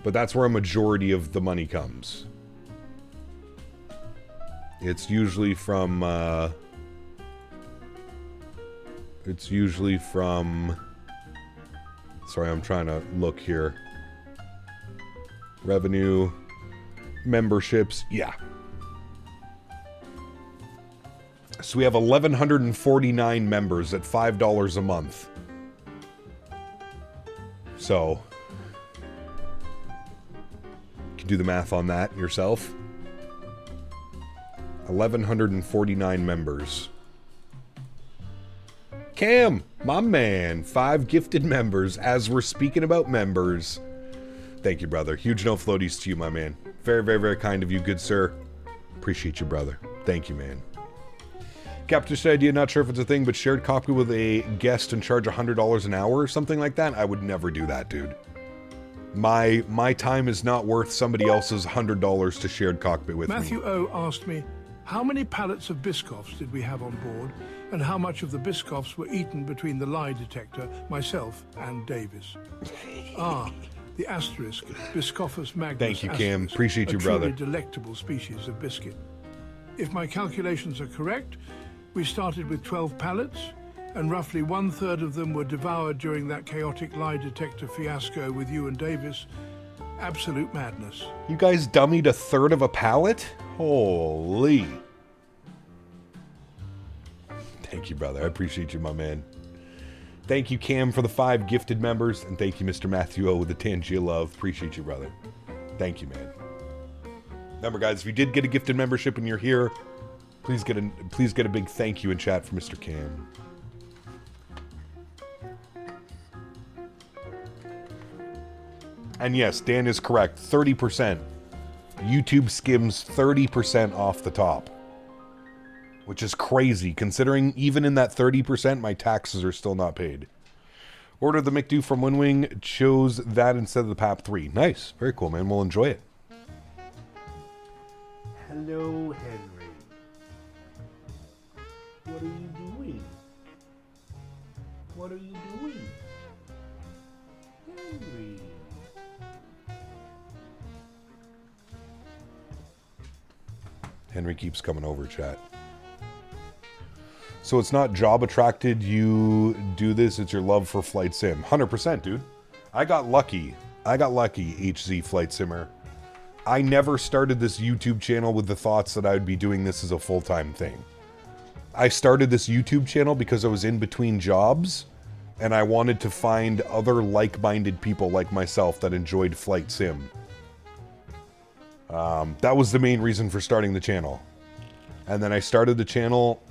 but that's where a majority of the money comes. It's usually from, sorry, I'm trying to look here. Revenue, memberships, yeah. So we have 1,149 members at $5 a month. So, you can do the math on that yourself. 1,149 members. Cam, my man, 5 gifted members. As we're speaking about members, thank you, brother. Huge no floaties to you, my man. Very, very, very kind of you, good sir. Appreciate you, brother. Thank you, man. Capitalist idea, not sure if it's a thing, but shared cockpit with a guest and charge $100 an hour or something like that. I would never do that, dude. My time is not worth somebody else's $100 to shared cockpit with Matthew me. O asked me, how many pallets of Biscoffs did we have on board, and how much of the Biscoffs were eaten between the lie detector, myself, and Davis? The asterisk, Biscoffus magnus. Thank you, Cam. Appreciate you, brother. A truly delectable species of biscuit. If my calculations are correct, we started with 12 pallets, and roughly 1/3 of them were devoured during that chaotic lie detector fiasco with you and Davis. Absolute madness. You guys dummied 1/3 of a pallet? Holy. Thank you, brother. I appreciate you, my man. Thank you, Cam, for the 5 gifted members, and thank you, Mr. Matthew O, with the Tangia love. Appreciate you, brother. Thank you, man. Remember, guys, if you did get a gifted membership and you're here, please get a big thank you in chat for Mr. Cam. And yes, Dan is correct. 30%. YouTube skims 30% off the top. Which is crazy, considering even in that 30%, my taxes are still not paid. Ordered the McDo from Winwing, chose that instead of the PAP 3. Nice. Very cool, man. We'll enjoy it. Hello, Henry. What are you doing? What are you doing? Henry. Henry keeps coming over, chat. So it's not job attracted you do this, it's your love for flight sim. 100%, dude. I got lucky. HZ Flight Simmer. I never started this YouTube channel with the thoughts that I would be doing this as a full-time thing. I started this YouTube channel because I was in between jobs, and I wanted to find other like-minded people like myself that enjoyed flight sim. That was the main reason for starting the channel. And then I started the channel,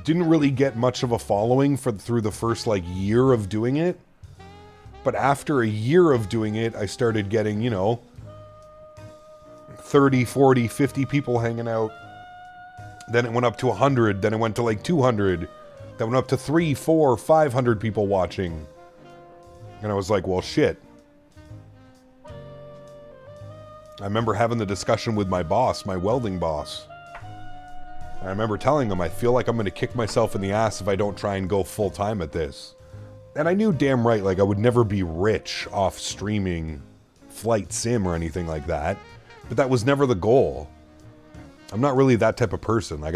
didn't really get much of a following through the first like year of doing it. But after a year of doing it, I started getting, 30, 40, 50 people hanging out. Then it went up to 100, then it went to like 200. Then went up to 300, 400, 500 people watching. And I was like, well, shit. I remember having the discussion with my boss, my welding boss. I remember telling him, I feel like I'm going to kick myself in the ass if I don't try and go full time at this. And I knew damn right, like, I would never be rich off streaming flight sim or anything like that. But that was never the goal. I'm not really that type of person. Like,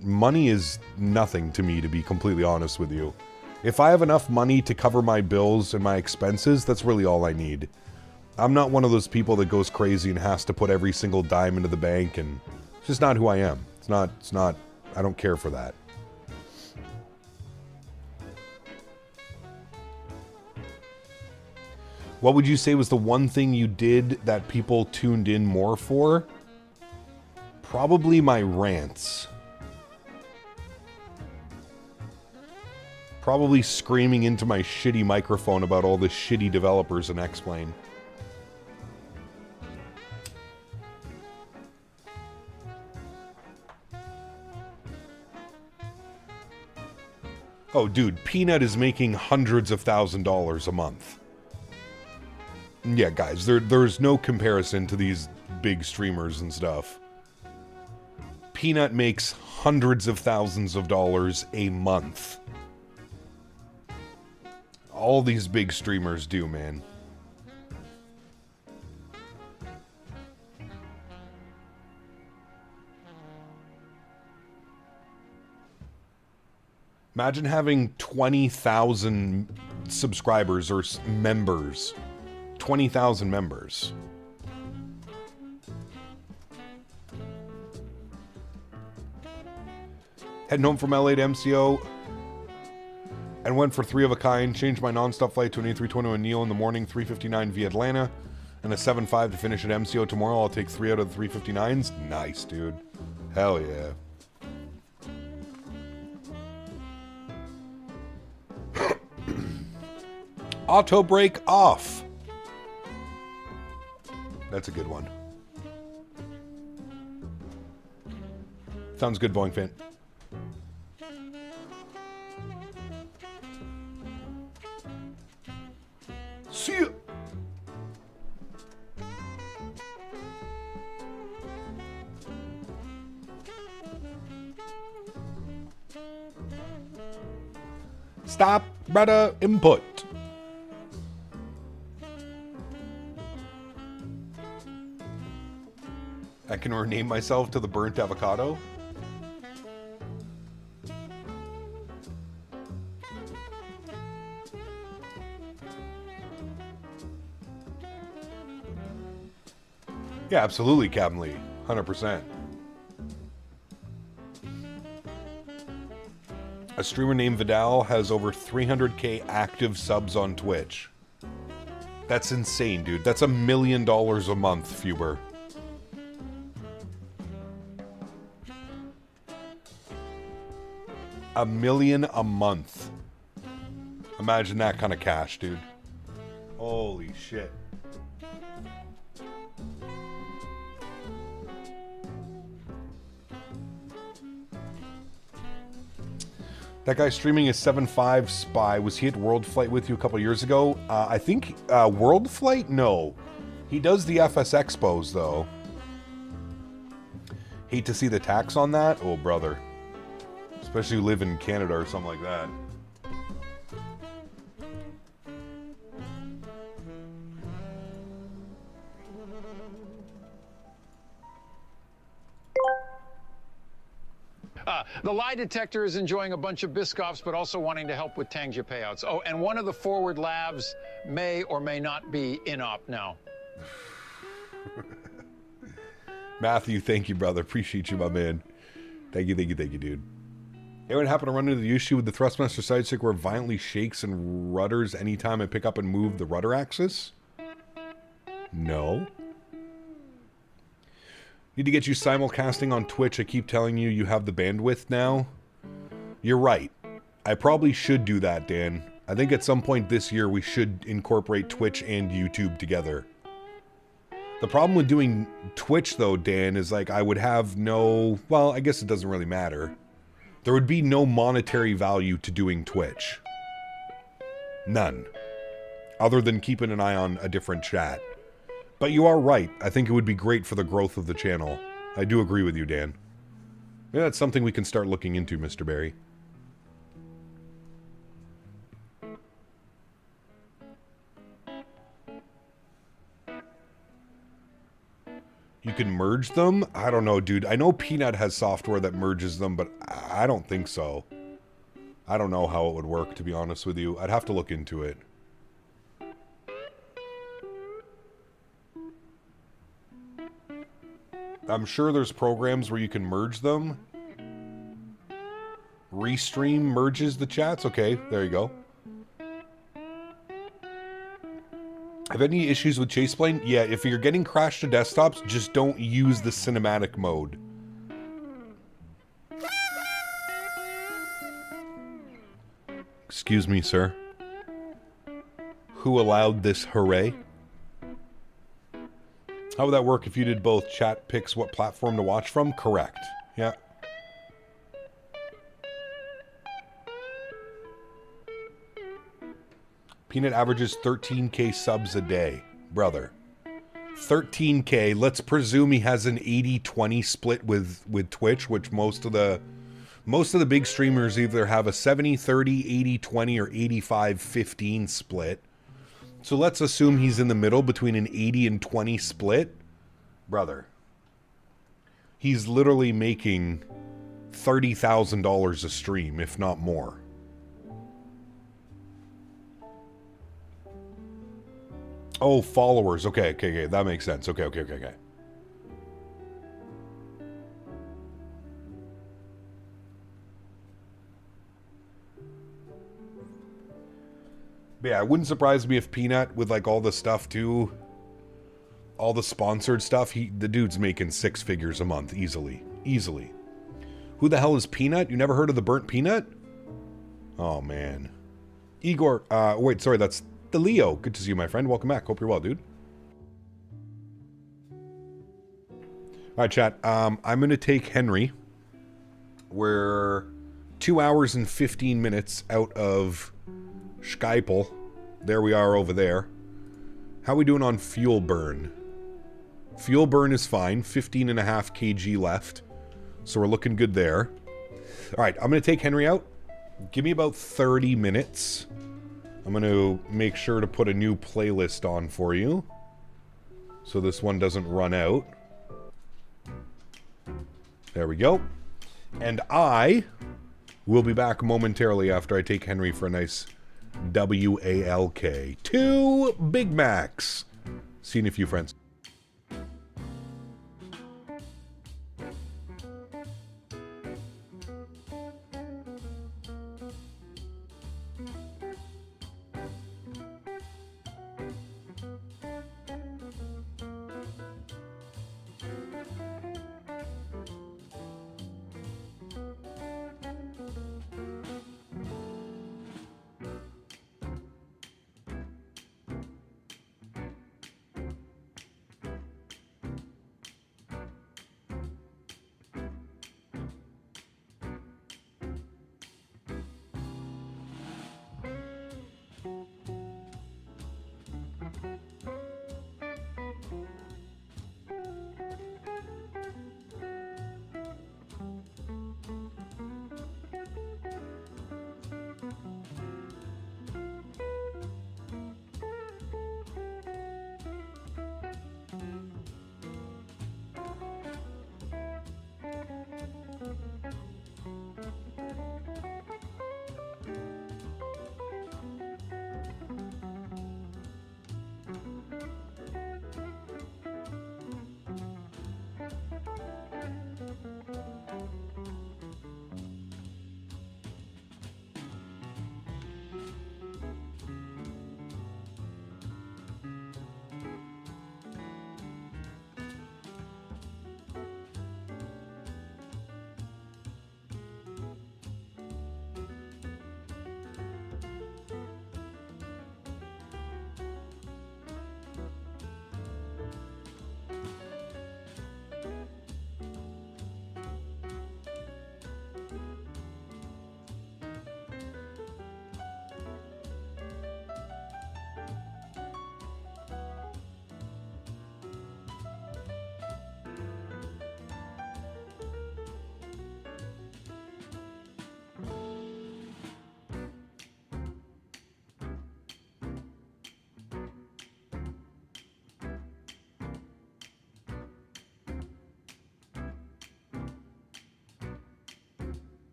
money is nothing to me, to be completely honest with you. If I have enough money to cover my bills and my expenses, that's really all I need. I'm not one of those people that goes crazy and has to put every single dime into the bank, and it's just not who I am. It's not, I don't care for that. What would you say was the one thing you did that people tuned in more for? Probably my rants. Probably screaming into my shitty microphone about all the shitty developers in X-Plane. Oh, dude, Peanut is making hundreds of $1,000s a month. Yeah, guys, there's no comparison to these big streamers and stuff. Peanut makes hundreds of thousands of dollars a month. All these big streamers do, man. Imagine having 20,000 subscribers or members. 20,000 members. Heading home from LA to MCO and went for 3 of a kind. Changed my non-stop flight to an A321neo in the morning, 3:59 via Atlanta, and a 7.5 to finish at MCO tomorrow. I'll take 3 out of the 3:59s. Nice, dude. Hell yeah. Auto brake off. That's a good one. Sounds good, Boeing fan. See ya. Stop, brother, input. I can rename myself to the burnt avocado. Yeah, absolutely, Captain Lee. 100%. A streamer named Vidal has over 300k active subs on Twitch. That's insane, dude. That's $1 million a month, Fuber. $1 million a month. Imagine that kind of cash, dude. Holy shit. That guy streaming his 7.5 Spy, was he at World Flight with you a couple years ago? I think World Flight? No. He does the FS Expos, though. Hate to see the tax on that. Oh, brother. Especially if you live in Canada or something like that. The lie detector is enjoying a bunch of Biscoffs, but also wanting to help with Tangja payouts. Oh, and one of the forward labs may or may not be in op now. Matthew, thank you, brother. Appreciate you, my man. Thank you, dude. Erin happened to run into the issue with the Thrustmaster sidestick where it violently shakes and rudders anytime I pick up and move the rudder axis? No. Need to get you simulcasting on Twitch. I keep telling you, you have the bandwidth now. You're right. I probably should do that, Dan. I think at some point this year we should incorporate Twitch and YouTube together. The problem with doing Twitch, though, Dan, is like I would have no... Well, I guess it doesn't really matter. There would be no monetary value to doing Twitch. None. Other than keeping an eye on a different chat. But you are right. I think it would be great for the growth of the channel. I do agree with you, Dan. Maybe that's something we can start looking into, Mr. Barry. You can merge them? I don't know, dude. I know Peanut has software that merges them, but I don't think so. I don't know how it would work, to be honest with you. I'd have to look into it. I'm sure there's programs where you can merge them. Restream merges the chats. Okay, there you go. Have any issues with Chaseplane? Yeah, if you're getting crashed to desktops, just don't use the cinematic mode. Excuse me, sir. Who allowed this hooray? How would that work if you did both? Chat picks what platform to watch from? Correct. Yeah. Peanut averages 13k subs a day. Brother. 13K. Let's presume he has an 80-20 split with Twitch, which most of the big streamers either have a 70-30, 80-20, or 85-15 split. So let's assume he's in the middle between an 80 and 20 split. Brother, he's literally making $30,000 a stream, if not more. Oh, followers. Okay. That makes sense. Okay. But yeah, it wouldn't surprise me if Peanut, with like all the stuff too, all the sponsored stuff, the dude's making 6 figures a month easily. Who the hell is Peanut? You never heard of the Burnt Peanut? Oh man. Igor, wait, sorry, that's the Leo. Good to see you, my friend. Welcome back. Hope you're well, dude. All right, chat. I'm going to take Henry. We're 2 hours and 15 minutes out of Skype. There we are over there. How are we doing on fuel burn? Fuel burn is fine. 15.5 kg left. So we're looking good there. All right, I'm going to take Henry out. Give me about 30 minutes. I'm going to make sure to put a new playlist on for you, so this one doesn't run out. There we go. And I will be back momentarily after I take Henry for a nice WALK. 2 Big Macs. See you in a few, friends.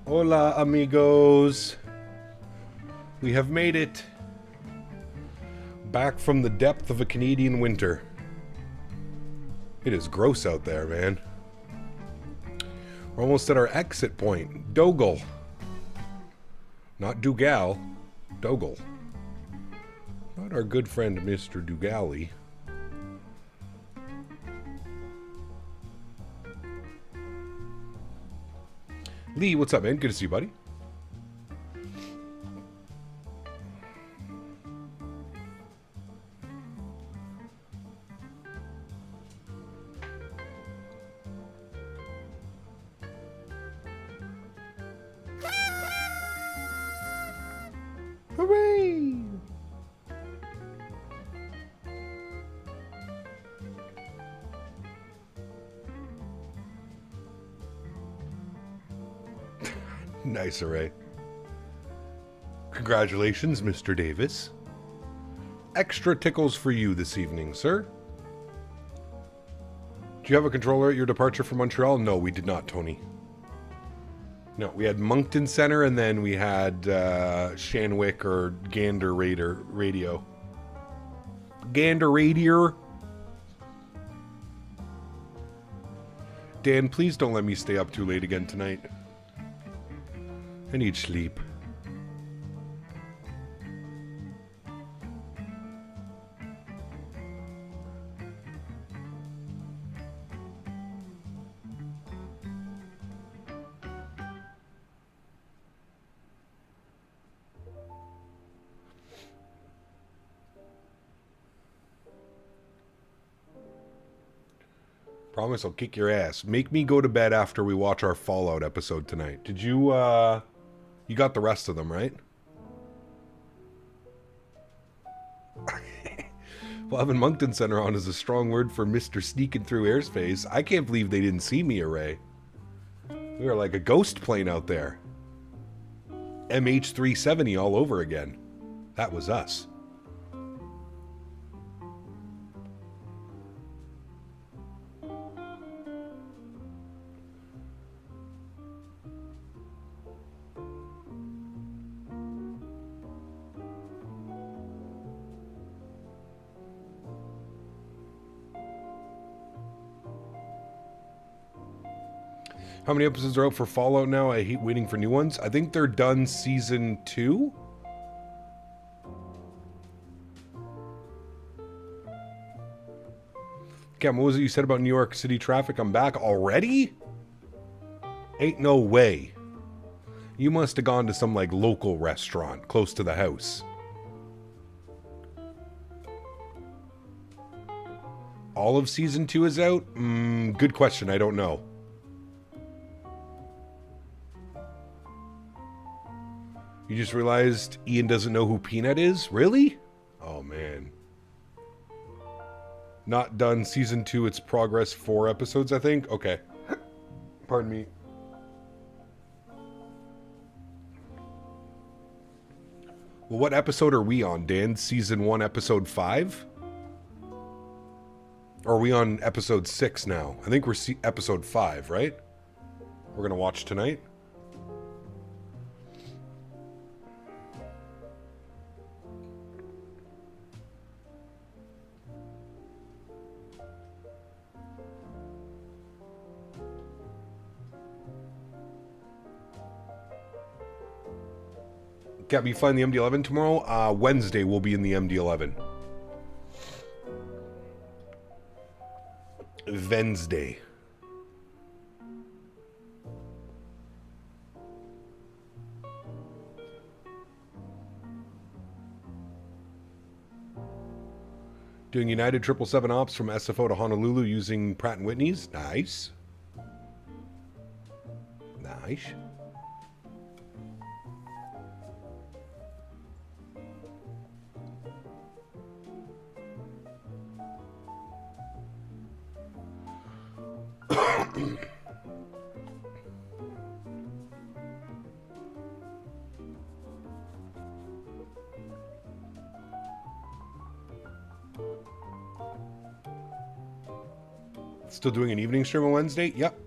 Hola, amigos. We have made it back from the depth of a Canadian winter. It is gross out there, man. We're almost at our exit point. Dogal. Not Dougal. Dogal. Not our good friend, Mr. Dougali. Lee, what's up, man? Good to see you, buddy. Hooray! Nice array. Congratulations, Mr. Davis. Extra tickles for you this evening, sir. Do you have a controller at your departure from Montreal? No, we did not, Tony. No, we had Moncton Center, and then we had Shanwick or Gander Radio. Gander Radio. Dan, please don't let me stay up too late again tonight. I need sleep. Promise I'll kick your ass. Make me go to bed after we watch our Fallout episode tonight. Did you, you got the rest of them, right? Well, having Moncton Center on is a strong word for Mr. Sneaking Through Airspace. I can't believe they didn't see me, Array. We were like a ghost plane out there. MH370 all over again. That was us. How many episodes are out for Fallout now? I hate waiting for new ones. I think they're done season 2. Cam, what was it you said about New York City traffic? I'm back already? Ain't no way. You must have gone to some like local restaurant close to the house. All of season 2 is out? Good question. I don't know. You just realized Ian doesn't know who Peanut is? Really? Oh, man. Not done season 2. It's progress 4 episodes, I think. Okay. Pardon me. Well, what episode are we on, Dan? Season 1, episode 5? Or are we on episode 6 now? I think we're episode 5, right? We're going to watch tonight. Gabby, you flying the MD-11 tomorrow? Wednesday we'll be in the MD-11. Wednesday. Doing United 777 ops from SFO to Honolulu using Pratt & Whitney's. Nice. Nice. Still doing an evening stream on Wednesday? Yep.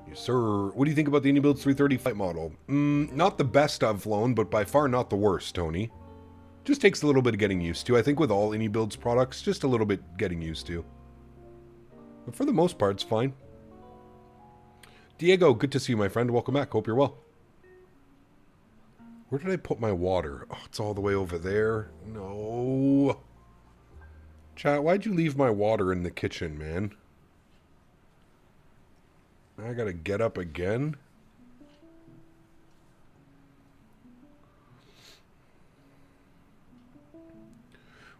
Yes, sir. What do you think about the iniBuilds A330 flight model? Not the best I've flown, but by far not the worst, Tony. Just takes a little bit of getting used to. I think with all iniBuilds products, just a little bit getting used to. But for the most part, it's fine. Diego, good to see you, my friend. Welcome back. Hope you're well. Where did I put my water? Oh, it's all the way over there. No. Chat, why'd you leave my water in the kitchen, man? I gotta get up again.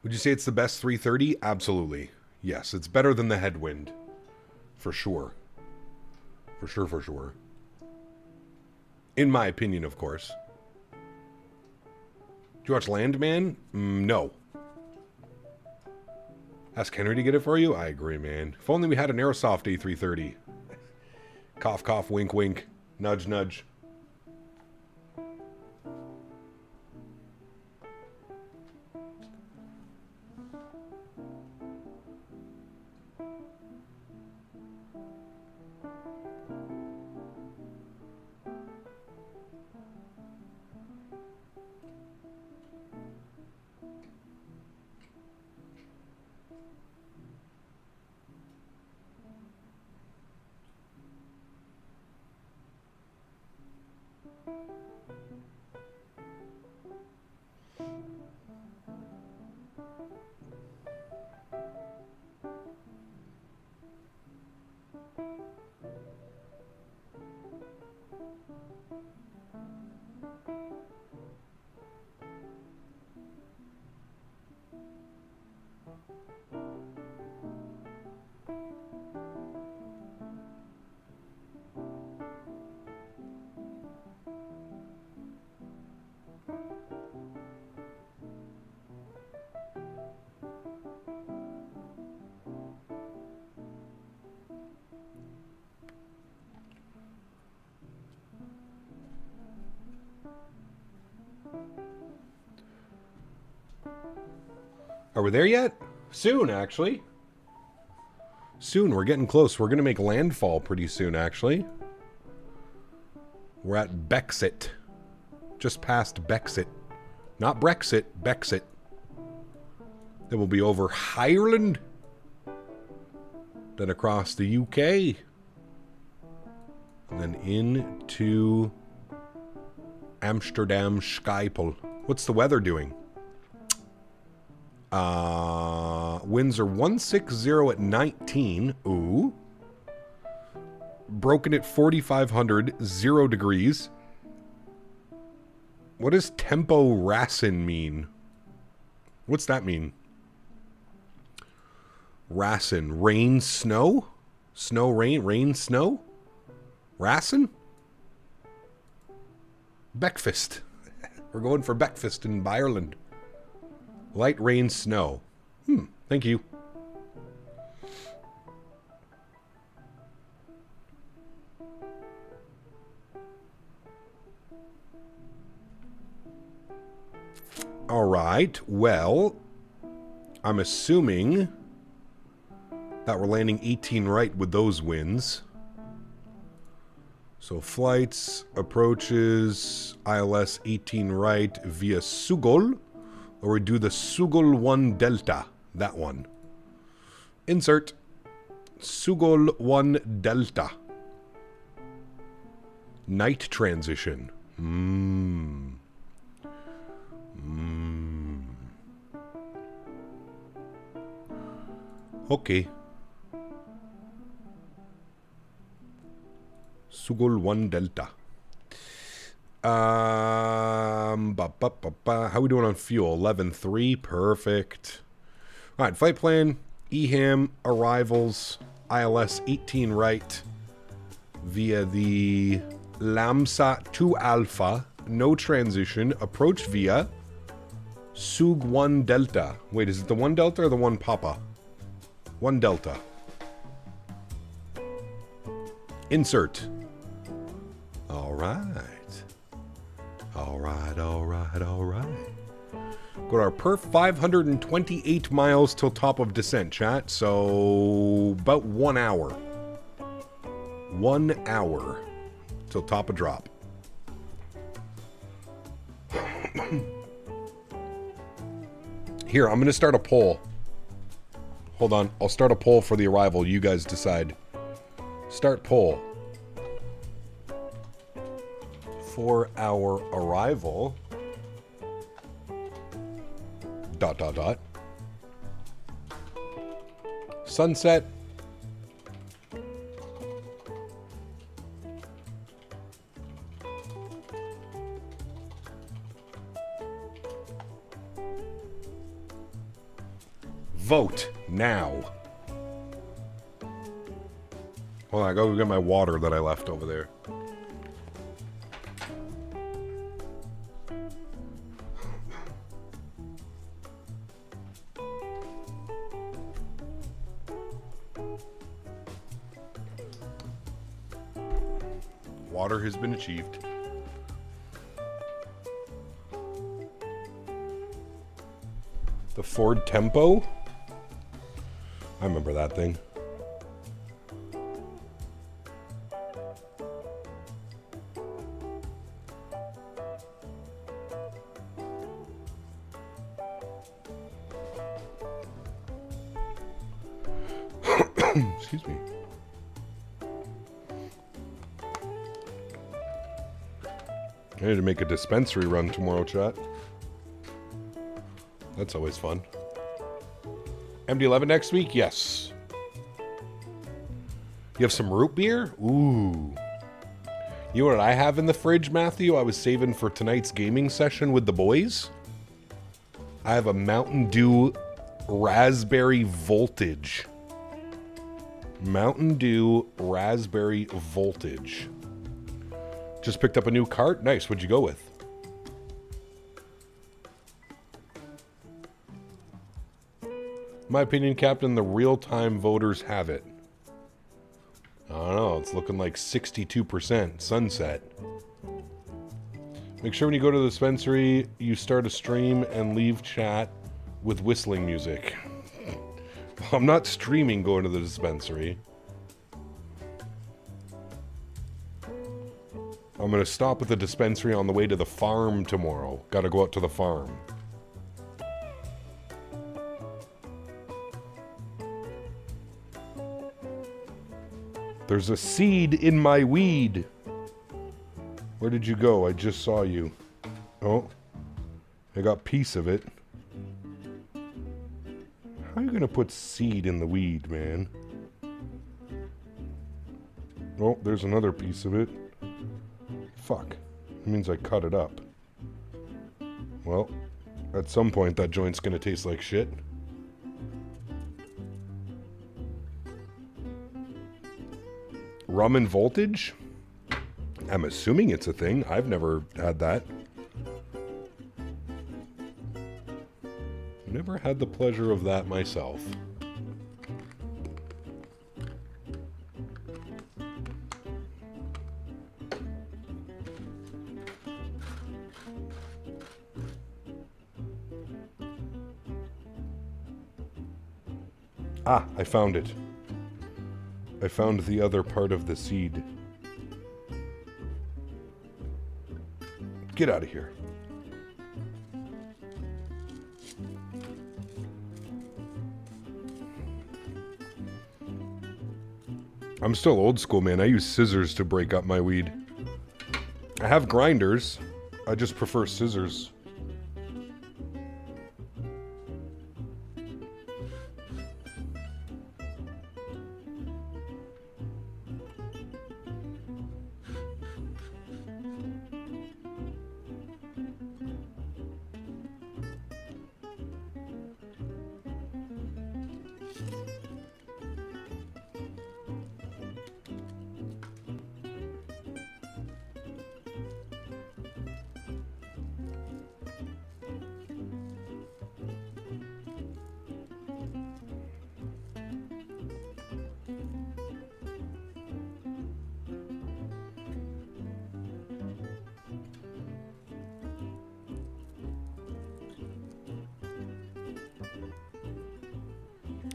Would you say it's the best 330? Absolutely. Yes, it's better than the Headwind. For sure. For sure, for sure. In my opinion, of course. Do you watch Landman? No. Ask Henry to get it for you? I agree, man. If only we had an Aerosoft A330. Cough, cough, wink, wink. Nudge, nudge. Are we there yet? Soon, actually. Soon, we're getting close. We're going to make landfall pretty soon, actually. We're at Bexit. Just past Bexit. Not Brexit, Bexit. Then we'll be over Ireland. Then across the UK. And then into Amsterdam Schiphol. What's the weather doing? Winds are 160 at 19. Ooh. Broken at 4,500, 0 degrees. What does tempo racin mean? What's that mean? Racin. Rain, snow? Snow, rain, rain, snow? Racin? Breakfast. We're going for breakfast in Ireland. Light rain, snow. Thank you. All right. Well, I'm assuming that we're landing 18 right with those winds. So flights, approaches, ILS 18 right via Sugol. Or we do the Sugol 1 Delta. That one. Insert. Sugol 1 Delta. Night transition. Okay. Sugol 1 Delta. How we doing on fuel? 11.3. Perfect. All right, flight plan. EHAM arrivals. ILS 18 right via the Lamsa 2 Alpha. No transition. Approach via Sug 1 Delta. Wait, is it the 1 Delta or the 1 Papa? 1 Delta. Insert. All right. All right, all right, all right. Go to our perf 528 miles till top of descent, chat. So about 1 hour. 1 hour till top of drop. Here, I'm going to start a poll. Hold on. I'll start a poll for the arrival. You guys decide. Start poll. For our arrival. ... Sunset. Vote now. Hold on, I go get my water that I left over there. Water has been achieved. The Ford Tempo? I remember that thing. Excuse me. I need to make a dispensary run tomorrow, chat. That's always fun. MD11 next week? Yes. You have some root beer? Ooh. You know what I have in the fridge, Matthew? I was saving for tonight's gaming session with the boys. I have a Mountain Dew Raspberry Voltage. Mountain Dew Raspberry Voltage. Just picked up a new cart. Nice. What'd you go with? My opinion, Captain, the real-time voters have it. I don't know. It's looking like 62%. Sunset. Make sure when you go to the dispensary, you start a stream and leave chat with whistling music. I'm not streaming going to the dispensary. I'm going to stop at the dispensary on the way to the farm tomorrow. Got to go out to the farm. There's a seed in my weed. Where did you go? I just saw you. Oh, I got a piece of it. How are you gonna put seed in the weed, man? Oh, there's another piece of it. Fuck. It means I cut it up. Well, at some point that joint's gonna taste like shit. Rum and voltage? I'm assuming it's a thing. I've never had that. Never had the pleasure of that myself. Ah, I found it. I found the other part of the seed. Get out of here. I'm still old school, man. I use scissors to break up my weed. I have grinders. I just prefer scissors.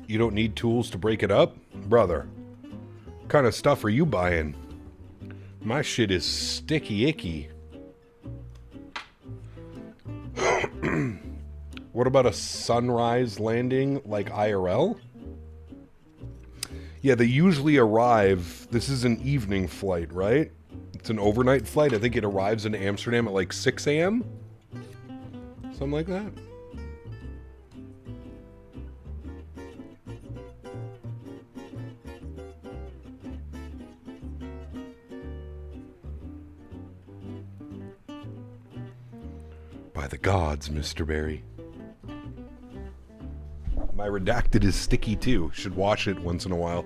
You don't need tools to break it up? Brother, what kind of stuff are you buying? My shit is sticky icky. What about a sunrise landing like IRL? Yeah, they usually arrive. This is an evening flight, right? It's an overnight flight. I think it arrives in Amsterdam at like 6 a.m. Something like that. By the gods, Mr. Barry. My redacted is sticky too. Should wash it once in a while.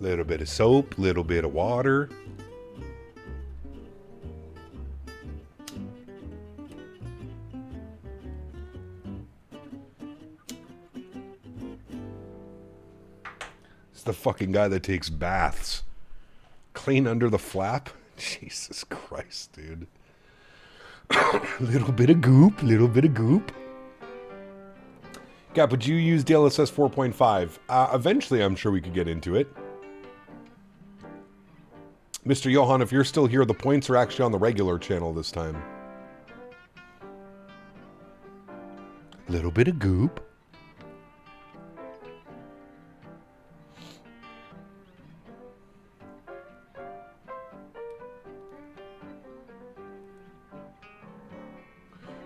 Little bit of soap, little bit of water. The fucking guy that takes baths. Clean under the flap? Jesus Christ, dude. Little bit of goop, little bit of goop. Yeah, but you use DLSS 4.5. Eventually, I'm sure we could get into it. Mr. Johan, if you're still here, the points are actually on the regular channel this time. Little bit of goop.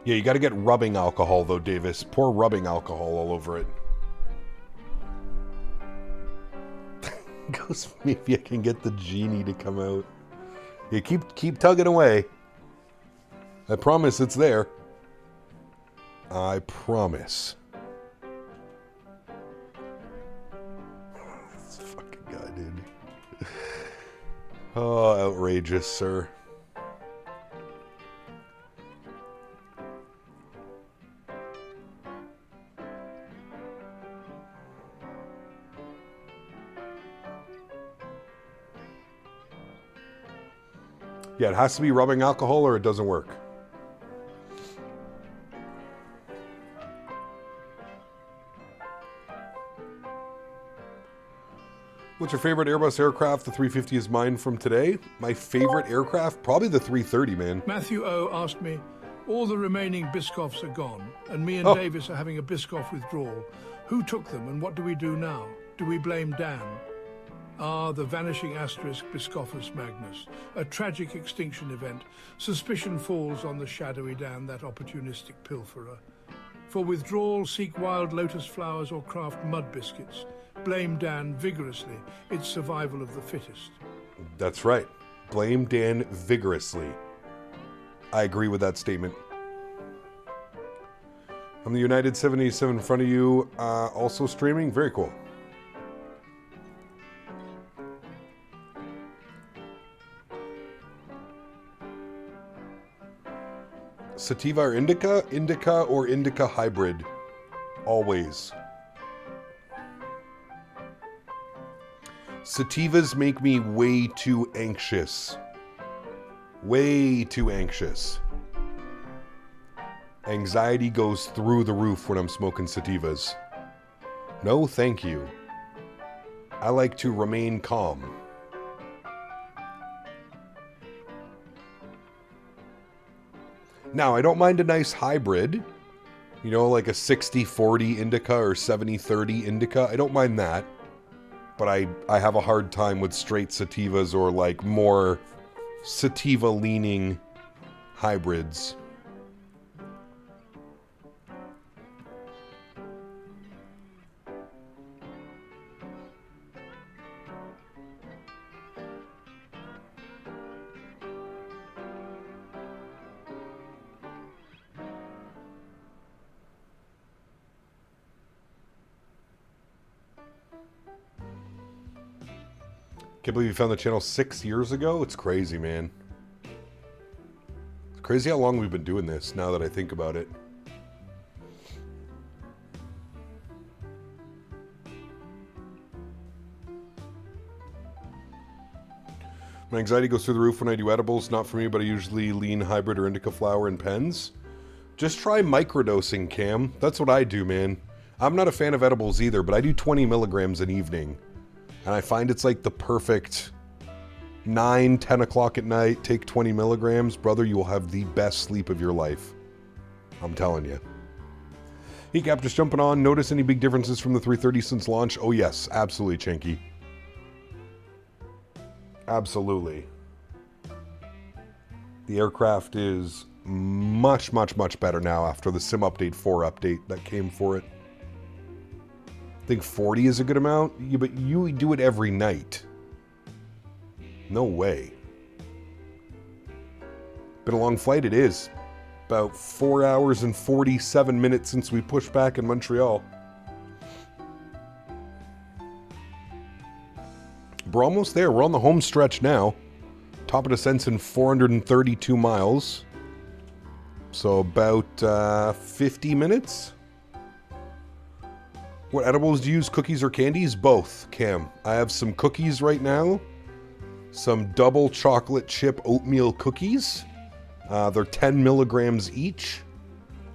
Yeah, you got to get rubbing alcohol, though, Davis. Pour rubbing alcohol all over it. Goes, maybe I can get the genie to come out. Yeah, keep tugging away. I promise it's there. I promise. This fucking guy, dude. Oh, outrageous, sir. Yeah, it has to be rubbing alcohol or it doesn't work. What's your favorite Airbus aircraft? The 350 is mine from today. My favorite aircraft? Probably the 330, man. Matthew O asked me, all the remaining Biscoffs are gone, and me and Davis are having a Biscoff withdrawal. Who took them, and what do we do now? Do we blame Dan? Ah, the vanishing asterisk Biscoffus Magnus. A tragic extinction event. Suspicion falls on the shadowy Dan, that opportunistic pilferer. For withdrawal, seek wild lotus flowers or craft mud biscuits. Blame Dan vigorously. It's survival of the fittest. That's right. Blame Dan vigorously. I agree with that statement. I'm the United 787 in front of you, also streaming. Very cool. Sativa or indica? Indica or indica hybrid. Always. Sativas make me way too anxious. Way too anxious. Anxiety goes through the roof when I'm smoking sativas. No, thank you. I like to remain calm. Now, I don't mind a nice hybrid. You know, like a 60-40 indica or 70-30 indica. I don't mind that. But I have a hard time with straight sativas or like more sativa-leaning hybrids. Can't believe you found the channel 6 years ago. It's crazy, man. It's crazy how long we've been doing this, now that I think about it. My anxiety goes through the roof when I do edibles. Not for me, but I usually lean hybrid or indica flower and pens. Just try microdosing, Cam. That's what I do, man. I'm not a fan of edibles either, but I do 20 milligrams an evening. And I find it's like the perfect 9, 10 o'clock at night, take 20 milligrams. Brother, you will have the best sleep of your life. I'm telling you. Hey, Cap, just jumping on. Notice any big differences from the 330 since launch? Oh, yes. Absolutely, Chinky. Absolutely. The aircraft is much, much, much better now after the Sim Update 4 update that came for it. I think 40 is a good amount, but you do it every night. No way. Been a long flight, it is. About 4 hours and 47 minutes since we pushed back in Montreal. We're almost there. We're on the home stretch now. Top of descent's in 432 miles. So about 50 minutes. What edibles do you use, cookies or candies? Both, Cam. I have some cookies right now. Some double chocolate chip oatmeal cookies. They're 10 milligrams each.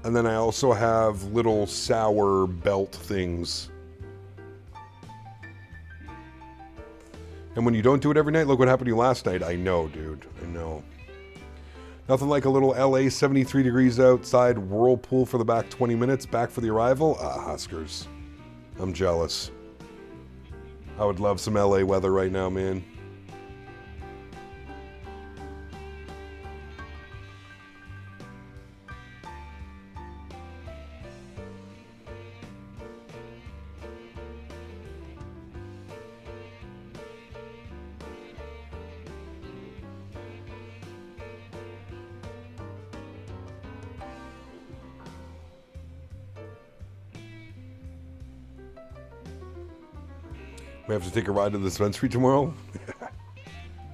And then I also have little sour belt things. And when you don't do it every night, look what happened to you last night. I know, dude. I know. Nothing like a little LA 73 degrees outside whirlpool for the back 20 minutes. Back for the arrival. Ah, Huskers. I'm jealous. I would love some LA weather right now, man. We have to take a ride to the dispensary tomorrow?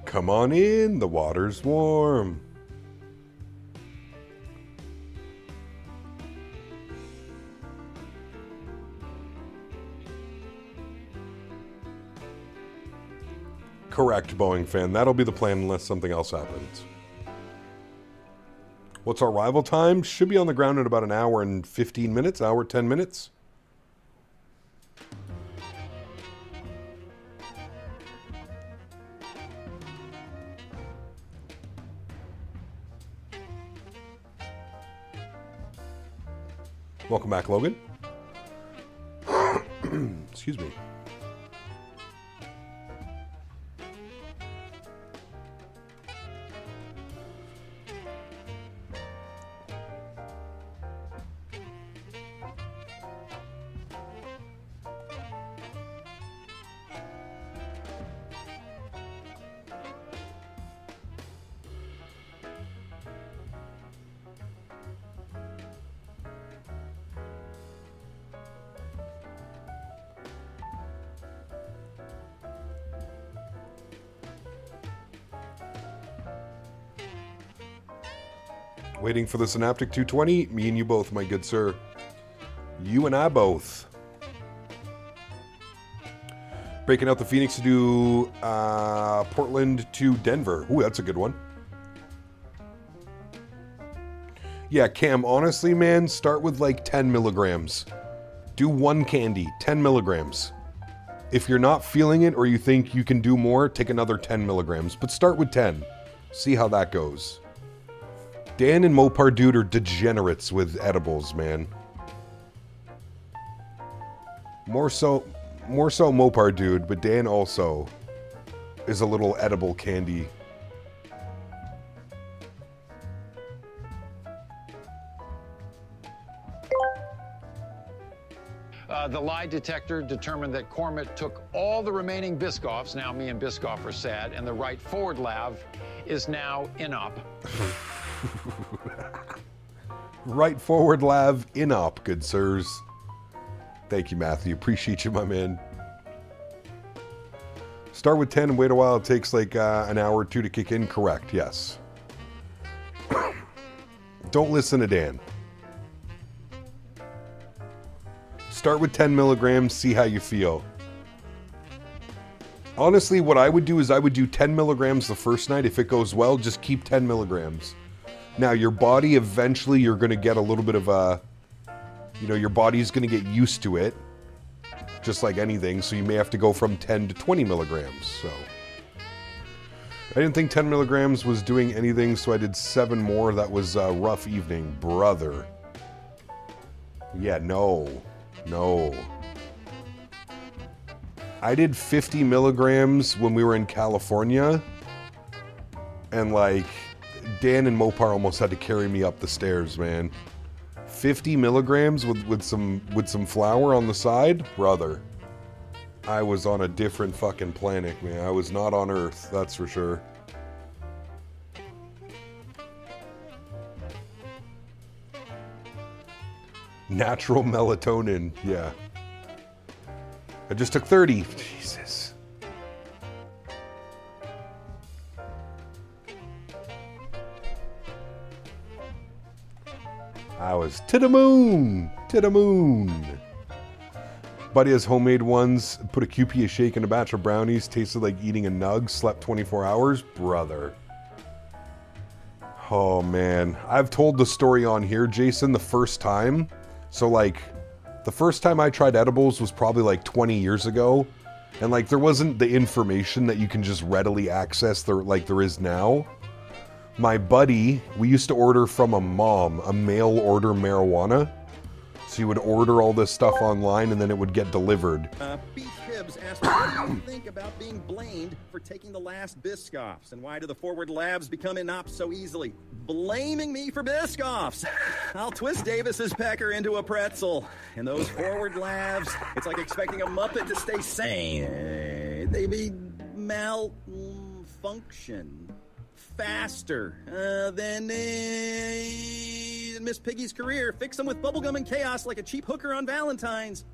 Come on in, the water's warm. Correct, Boeing fan. That'll be the plan unless something else happens. What's our arrival time? Should be on the ground in about an hour and 15 minutes, hour 10 minutes. Welcome back, Logan. Excuse me. Waiting for the Synaptic 220. Me and you both, my good sir. You and I both. Breaking out the Phoenix to do Portland to Denver. Ooh, that's a good one. Yeah, Cam, honestly, man, start with like 10 milligrams. Do one candy, 10 milligrams. If you're not feeling it or you think you can do more, take another 10 milligrams. But start with 10. See how that goes. Dan and Mopar Dude are degenerates with edibles, man. More so Mopar Dude, but Dan also is a little edible candy. The lie detector determined that Cormit took all the remaining Biscoffs. Now me and Biscoff are sad, and the right forward lav is now in-op. Right forward lav in-op, good sirs. Thank you, Matthew. Appreciate you, my man. Start with 10 and wait a while. It takes like an hour or two to kick in. Correct, yes. Don't listen to Dan. Start with 10 milligrams, see how you feel. Honestly, what I would do is I would do 10 milligrams the first night. If it goes well, just keep 10 milligrams. Now, your body, eventually, you're going to get a little bit of a... You know, your body's going to get used to it. Just like anything. So you may have to go from 10 to 20 milligrams. So I didn't think 10 milligrams was doing anything, so I did 7 more. That was a rough evening, brother. Yeah, no. I did 50 milligrams when we were in California. And like, Dan and Mopar almost had to carry me up the stairs, man. 50 milligrams with some flour on the side? Brother. I was on a different fucking planet, man. I was not on Earth, that's for sure. Natural melatonin, yeah. I just took 30. Jesus. I was to the moon. To the moon. Buddy has homemade ones. Put a QP, a shake, and a batch of brownies. Tasted like eating a nug. Slept 24 hours. Brother. Oh, man. I've told the story on here, Jason, the first time. So, like, the first time I tried edibles was probably like 20 years ago. And, like, there wasn't the information that you can just readily access like there is now. My buddy, we used to order from a mom, a mail order marijuana. So you would order all this stuff online and then it would get delivered. Beach Hibbs asked, what do you think about being blamed for taking the last Biscoffs? And why do the forward labs become inop so easily? Blaming me for Biscoffs. I'll twist Davis's pecker into a pretzel. And those forward labs, it's like expecting a Muppet to stay sane. They be malfunction faster than Miss Piggy's career. Fix them with bubblegum and chaos like a cheap hooker on Valentine's.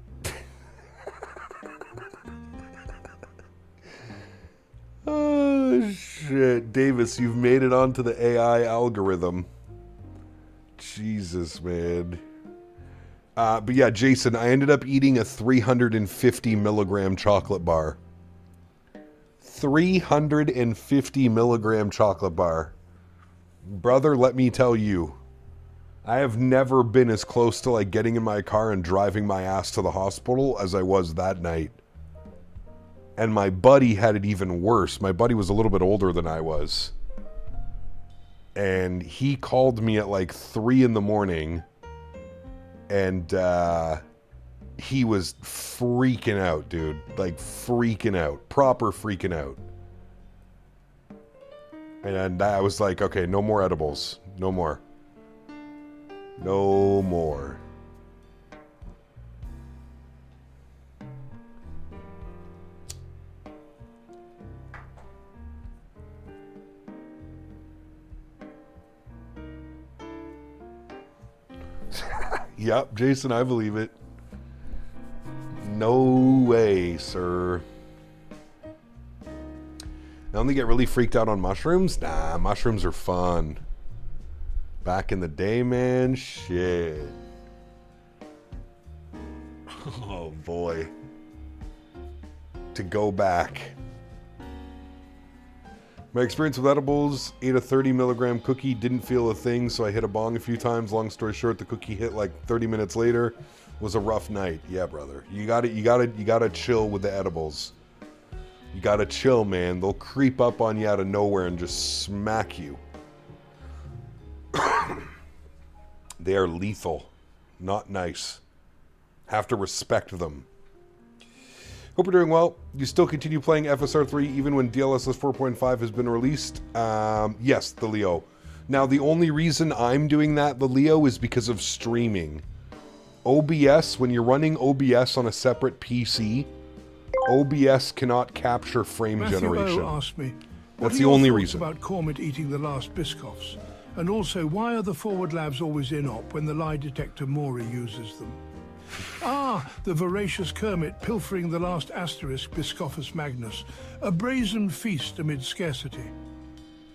Oh, shit. Davis, you've made it onto the AI algorithm. Jesus, man. But yeah, Jason, I ended up eating a 350 milligram chocolate bar. 350 milligram chocolate bar. Brother, let me tell you, I have never been as close to like getting in my car and driving my ass to the hospital as I was that night. And my buddy had it even worse. My buddy was a little bit older than I was. And he called me at like 3 in the morning. And he was freaking out, dude. Like freaking out. Proper freaking out. And I was like, okay, no more edibles. No more. No more. Yep, Jason, I believe it. No way, sir. I only get really freaked out on mushrooms? Nah, mushrooms are fun. Back in the day, man, shit. Oh, boy. To go back. My experience with edibles, ate a 30 milligram cookie, didn't feel a thing, so I hit a bong a few times. Long story short, the cookie hit like 30 minutes later. Was a rough night. Yeah, brother. You gotta chill with the edibles. You gotta chill, man. They'll creep up on you out of nowhere and just smack you. They are lethal. Not nice. Have to respect them. Hope you're doing well. You still continue playing FSR3 even when DLSS 4.5 has been released? Yes, the Leo. Now, the only reason I'm doing that, the Leo, is because of streaming. OBS, when you're running OBS on a separate PC, OBS cannot capture frame generation. Matthew O asked me, that's the only reason. About Cormit eating the last Biscoffs? And also, why are the forward labs always in op when the lie detector Maury uses them? Ah, the voracious Kermit pilfering the last asterisk Biscoffus Magnus, a brazen feast amid scarcity.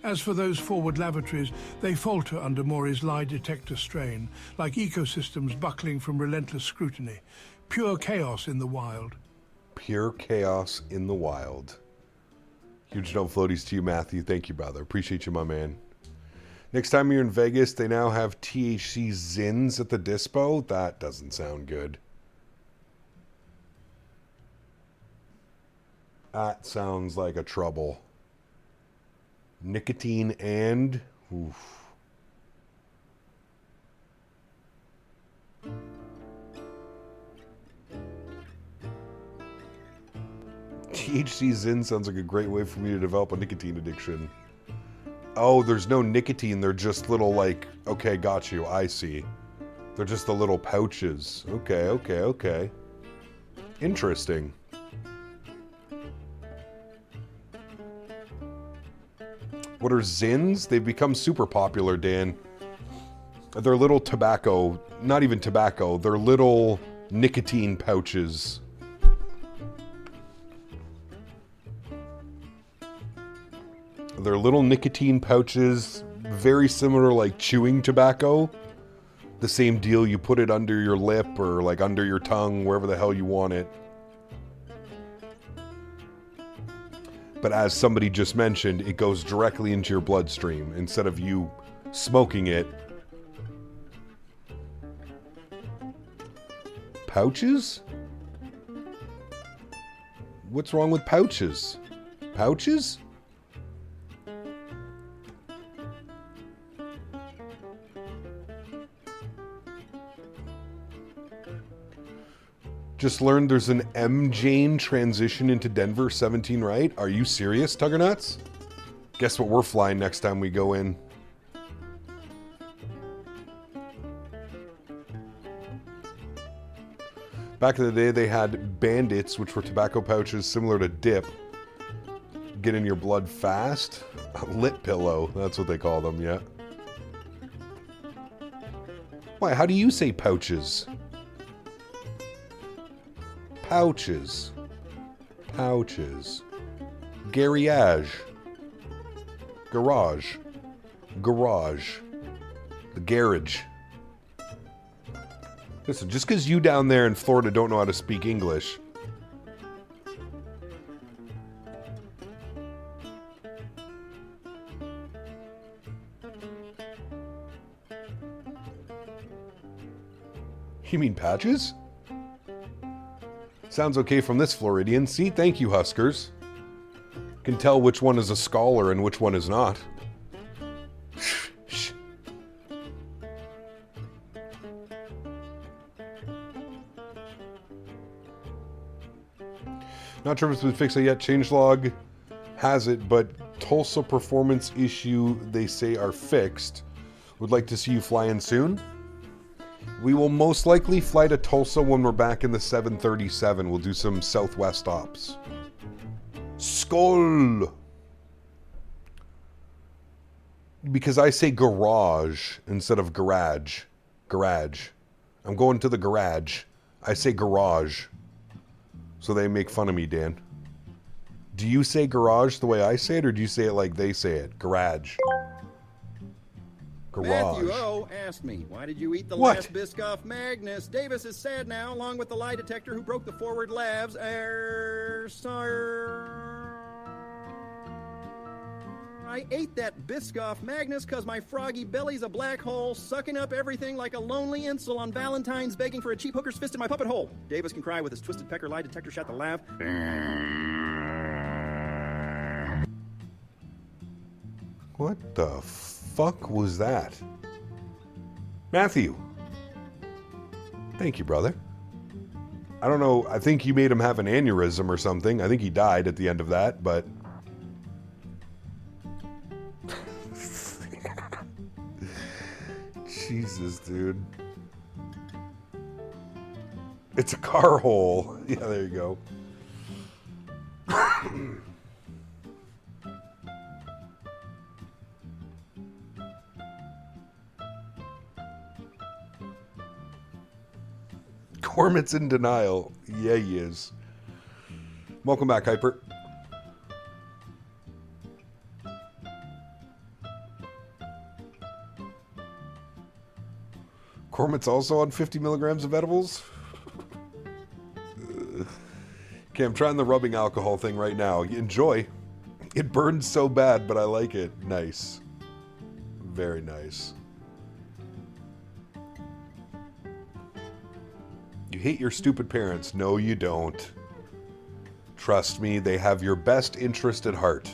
As for those forward lavatories, they falter under Maury's lie detector strain, like ecosystems buckling from relentless scrutiny. Pure chaos in the wild. Pure chaos in the wild. Huge no floaties to you, Matthew. Thank you, brother. Appreciate you, my man. Next time you're in Vegas, they now have THC Zins at the dispo. That doesn't sound good. That sounds like a trouble. Nicotine and... Oof. THC Zin sounds like a great way for me to develop a nicotine addiction. Oh, there's no nicotine. They're just little, like... Okay, got you. I see. They're just the little pouches. Okay, okay, okay. Interesting. What are Zins? They've become super popular, Dan. They're little tobacco... Not even tobacco. They're little nicotine pouches. They're little nicotine pouches, very similar like chewing tobacco. The same deal, you put it under your lip or like under your tongue, wherever the hell you want it. But as somebody just mentioned, it goes directly into your bloodstream instead of you smoking it. Pouches? What's wrong with pouches? Pouches? Just learned there's an M-Jane transition into Denver 17 right? Are you serious, Tuggernuts? Guess what we're flying next time we go in? Back in the day, they had bandits, which were tobacco pouches similar to dip. Get in your blood fast. A lip pillow, that's what they call them, yeah. Why, how do you say pouches? Pouches. Pouches. Garage. Garage. Garage. The garage. Listen, just because you down there in Florida don't know how to speak English. You mean patches? Sounds okay from this Floridian. See, thank you, Huskers. Can tell which one is a scholar and which one is not. Not sure if it's been fixed yet. Changelog has it, but Tulsa performance issue they say are fixed. Would like to see you fly in soon. We will most likely fly to Tulsa when we're back in the 737. We'll do some Southwest ops. Skål! Because I say garage instead of garage. Garage. I'm going to the garage. I say garage. So they make fun of me, Dan. Do you say garage the way I say it, or do you say it like they say it? Garage. Garage. Matthew O asked me, why did you eat the last Biscoff Magnus? Davis is sad now, along with the lie detector who broke the forward labs. I ate that Biscoff Magnus because my froggy belly's a black hole, sucking up everything like a lonely insel on Valentine's, begging for a cheap hooker's fist in my puppet hole. Davis can cry with his twisted pecker lie detector shot the laugh. What the fuck was that? Matthew. Thank you, brother. I don't know. I think you made him have an aneurysm or something. I think he died at the end of that, but... Jesus, dude. It's a car hole. Yeah, there you go. Cormit's in denial. Yeah, he is. Welcome back, Hyper. Cormit's also on 50 milligrams of edibles? Okay, I'm trying the rubbing alcohol thing right now. Enjoy. It burns so bad, but I like it. Nice. Very nice. You hate your stupid parents. No, you don't. Trust me, they have your best interest at heart.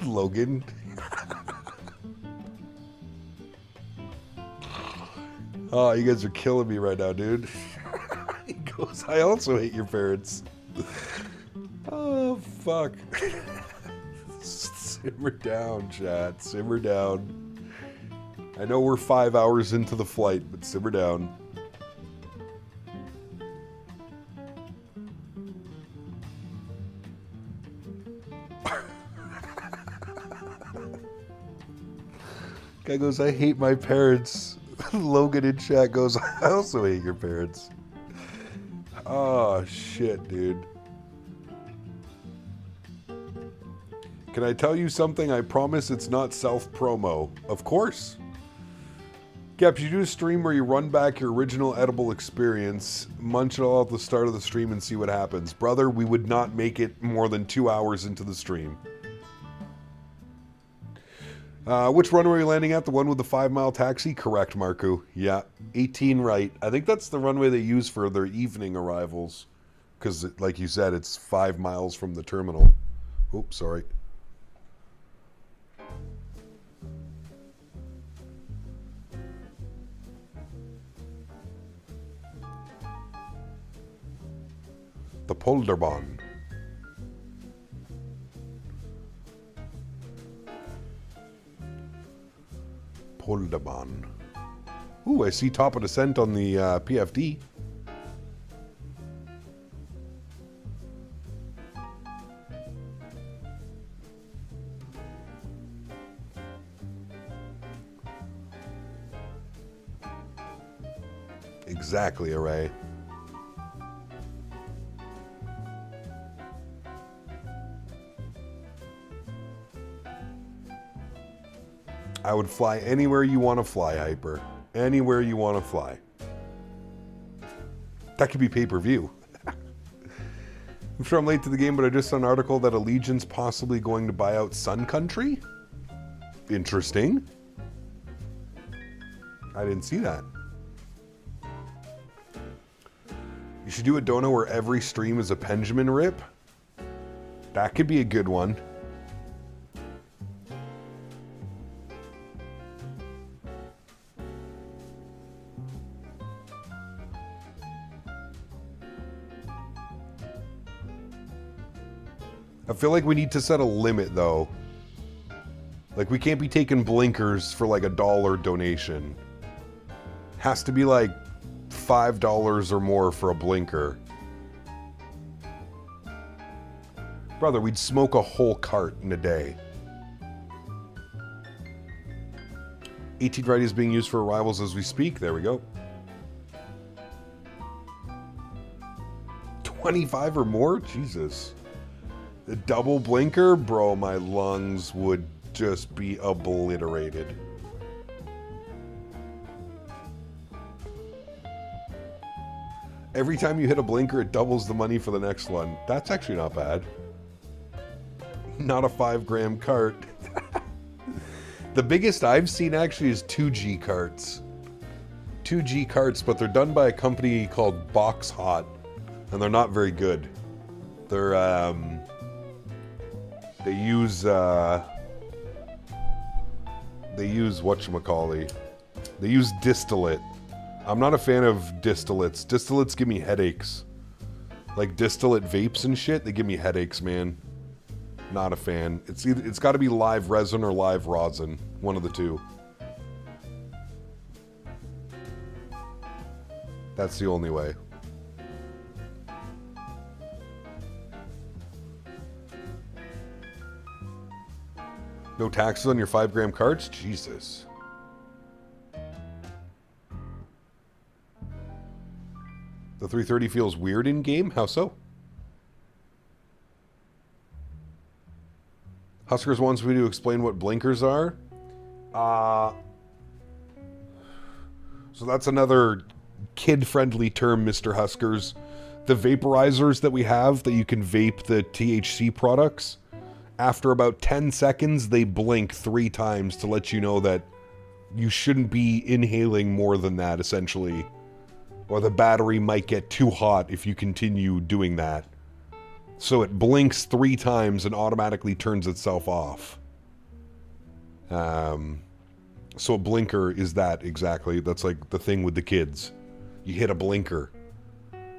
Logan. Oh, you guys are killing me right now, dude. He goes, I also hate your parents. Oh, fuck. Simmer down, chat. Simmer down. I know we're 5 hours into the flight, but simmer down. Guy goes, I hate my parents. Logan in chat goes, I also hate your parents. Oh, shit, dude. Can I tell you something? I promise it's not self-promo. Of course. Gaps, you do a stream where you run back your original edible experience, munch it all at the start of the stream and see what happens. Brother, we would not make it more than 2 hours into the stream. Which runway are you landing at? The one with the 5-mile taxi? Correct, Marku. Yeah, 18 right. I think that's the runway they use for their evening arrivals. Because, like you said, it's 5 miles from the terminal. Oops, sorry. The Polderbahn. Polderbahn. Ooh, I see top of descent on the PFD. Exactly, Array. I would fly anywhere you want to fly, Hyper. Anywhere you want to fly. That could be pay-per-view. I'm sure I'm late to the game, but I just saw an article that Allegiant's possibly going to buy out Sun Country. Interesting. I didn't see that. You should do a dono where every stream is a Benjamin rip. That could be a good one. I feel like we need to set a limit, though. Like, we can't be taking blinkers for like $1 donation. Has to be like $5 or more for a blinker. Brother, we'd smoke a whole cart in a day. 18 variety is being used for arrivals as we speak. There we go. 25 or more? Jesus. The double blinker? Bro, my lungs would just be obliterated. Every time you hit a blinker, it doubles the money for the next one. That's actually not bad. Not a 5-gram cart. The biggest I've seen actually is 2G carts. 2G carts, but they're done by a company called Box Hot, and they're not very good. They're they use whatchamacallit. They use distillate. I'm not a fan of distillates. Distillates give me headaches. Like distillate vapes and shit, they give me headaches, man. Not a fan. It's got to be live resin or live rosin. One of the two. That's the only way. No taxes on your 5-gram carts? Jesus. The 330 feels weird in game? How so? Huskers wants me to explain what blinkers are. So that's another kid-friendly term, Mr. Huskers. The vaporizers that we have that you can vape the THC products, after about 10 seconds, they blink 3 times to let you know that you shouldn't be inhaling more than that, essentially. Or the battery might get too hot if you continue doing that. So it blinks 3 times and automatically turns itself off. So a blinker is that exactly. That's like the thing with the kids. You hit a blinker.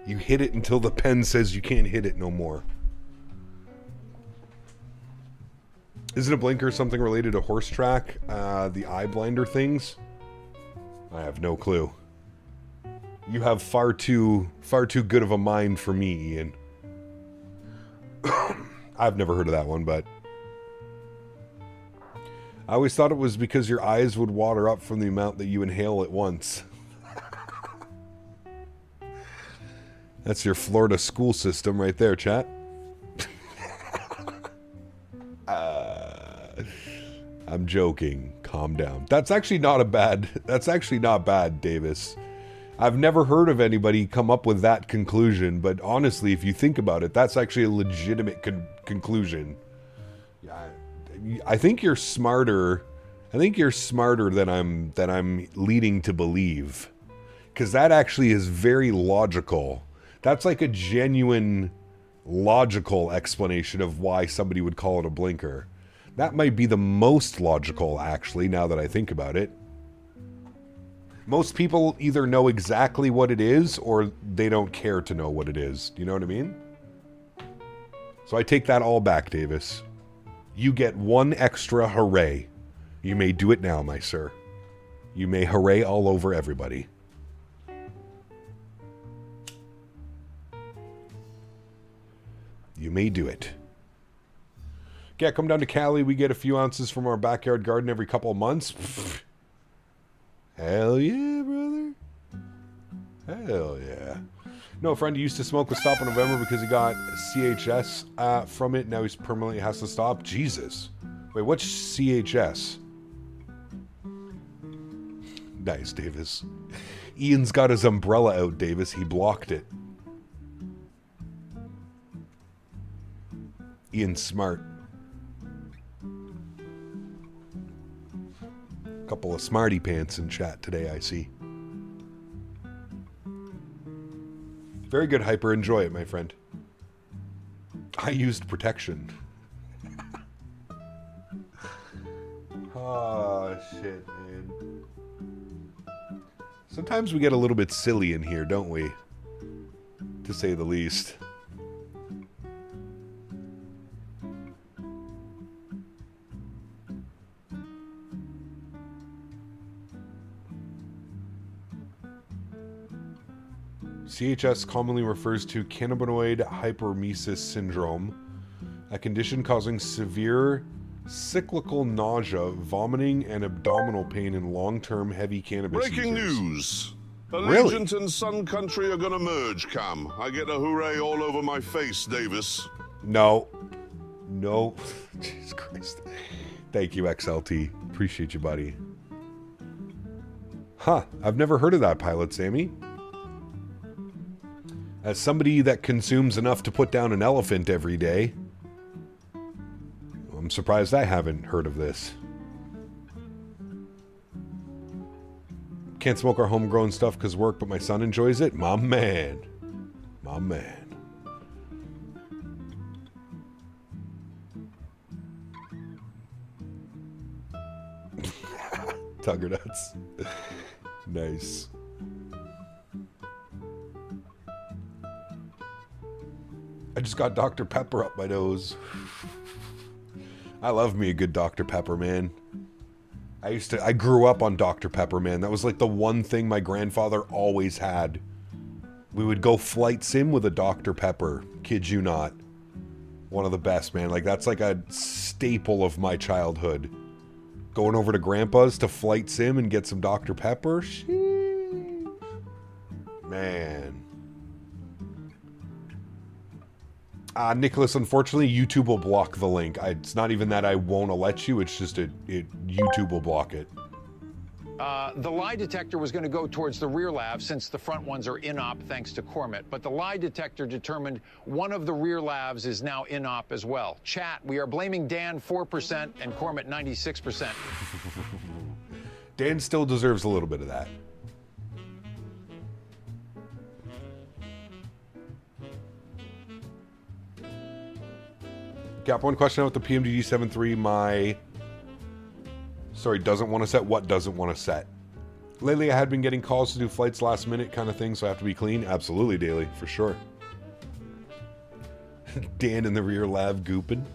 You hit it until the pen says you can't hit it no more. Isn't a blinker something related to horse track? The eye blinder things? I have no clue. You have far too good of a mind for me, Ian. I've never heard of that one, but I always thought it was because your eyes would water up from the amount that you inhale at once. That's your Florida school system right there, chat. I'm joking. Calm down. That's actually not bad, Davis. I've never heard of anybody come up with that conclusion, but honestly, if you think about it, that's actually a legitimate conclusion. Yeah, I think you're smarter. I think you're smarter than I'm leading to believe, because that actually is very logical. That's like a genuine logical explanation of why somebody would call it a blinker. That might be the most logical, actually, now that I think about it. Most people either know exactly what it is or they don't care to know what it is. Do you know what I mean? So I take that all back, Davis. You get 1 extra hooray. You may do it now, my sir. You may hooray all over everybody. You may do it. Yeah, come down to Cali. We get a few ounces from our backyard garden every couple of months. Hell yeah, brother. Hell yeah. No, a friend used to smoke with Stop in November because he got CHS from it. Now he's permanently has to stop. Jesus. Wait, what's CHS? Nice, Davis. Ian's got his umbrella out, Davis. He blocked it. Ian's smart. Couple of smarty pants in chat today, I see. Very good, Hyper. Enjoy it, my friend. I used protection. Oh, shit, man. Sometimes we get a little bit silly in here, don't we? To say the least. CHS commonly refers to cannabinoid hyperemesis syndrome, a condition causing severe cyclical nausea, vomiting, and abdominal pain in long-term heavy cannabis Breaking users. news. Really? Allegiant and Sun Country are gonna merge, Cam. I get a hooray all over my face, Davis. No. No. Jesus Christ. Thank you, XLT. Appreciate you, buddy. Huh. I've never heard of that, Pilot Sammy. As somebody that consumes enough to put down an elephant every day, I'm surprised I haven't heard of this. Can't smoke our homegrown stuff because work, but my son enjoys it. My man. My man. Tugger nuts. Nice. I just got Dr. Pepper up my nose. I love me a good Dr. Pepper, man. I grew up on Dr. Pepper, man. That was like the one thing my grandfather always had. We would go flight sim with a Dr. Pepper. Kid you not. One of the best, man. Like, that's like a staple of my childhood. Going over to Grandpa's to flight sim and get some Dr. Pepper. Sheesh. Man. Nicholas, unfortunately, YouTube will block the link. It's not even that I won't let you, it's just YouTube will block it. The lie detector was going to go towards the rear lavs since the front ones are in-op thanks to Cormit, but the lie detector determined one of the rear lavs is now in-op as well. Chat, we are blaming Dan 4% and Cormit 96%. Dan still deserves a little bit of that. Cap, one question about the PMDG 7.3. Doesn't want to set. What doesn't want to set? Lately, I had been getting calls to do flights last minute kind of thing, so I have to be clean. Absolutely, daily, for sure. Dan in the rear lav gooping.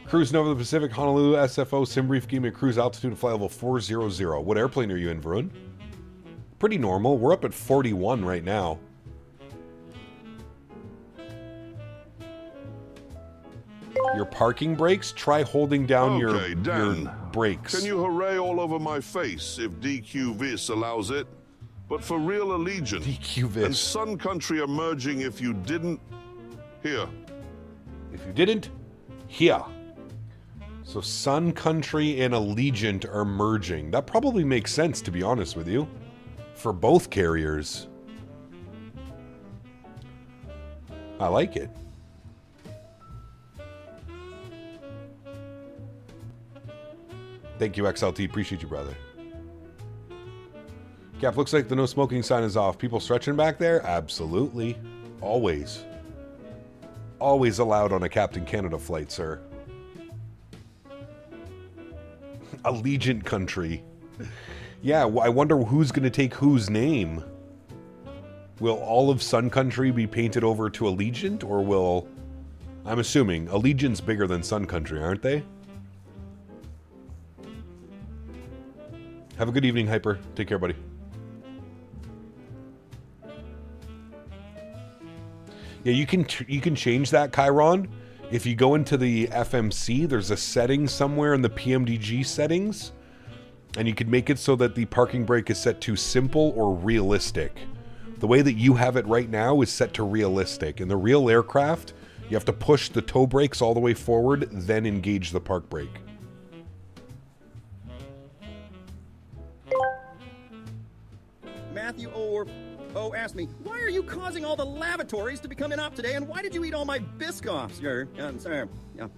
Cruising over the Pacific, Honolulu, SFO, Simbrief, gave me a cruise altitude to fly level 400. What airplane are you in, Varun? Pretty normal. We're up at 41 right now. Your parking brakes? Try holding down your brakes. Can you hooray all over my face if DQ Vis allows it? But for real, Allegiant DQ Vis and Sun Country are merging if you didn't... Here. If you didn't, here. So Sun Country and Allegiant are merging. That probably makes sense, to be honest with you. For both carriers. I like it. Thank you, XLT. Appreciate you, brother. Cap, looks like the no smoking sign is off. People stretching back there? Absolutely. Always. Always allowed on a Captain Canada flight, sir. Allegiant country. Yeah, I wonder who's going to take whose name. Will all of Sun Country be painted over to Allegiant, or will... I'm assuming Allegiant's bigger than Sun Country, aren't they? Have a good evening, Hyper. Take care, buddy. Yeah, you can change that, Chiron. If you go into the FMC, there's a setting somewhere in the PMDG settings, and you can make it so that the parking brake is set to simple or realistic. The way that you have it right now is set to realistic. In the real aircraft, you have to push the toe brakes all the way forward, then engage the park brake. Matthew asked me, why are you causing all the lavatories to become inop today, and why did you eat all my Biscoffs? I'm sorry. Yeah.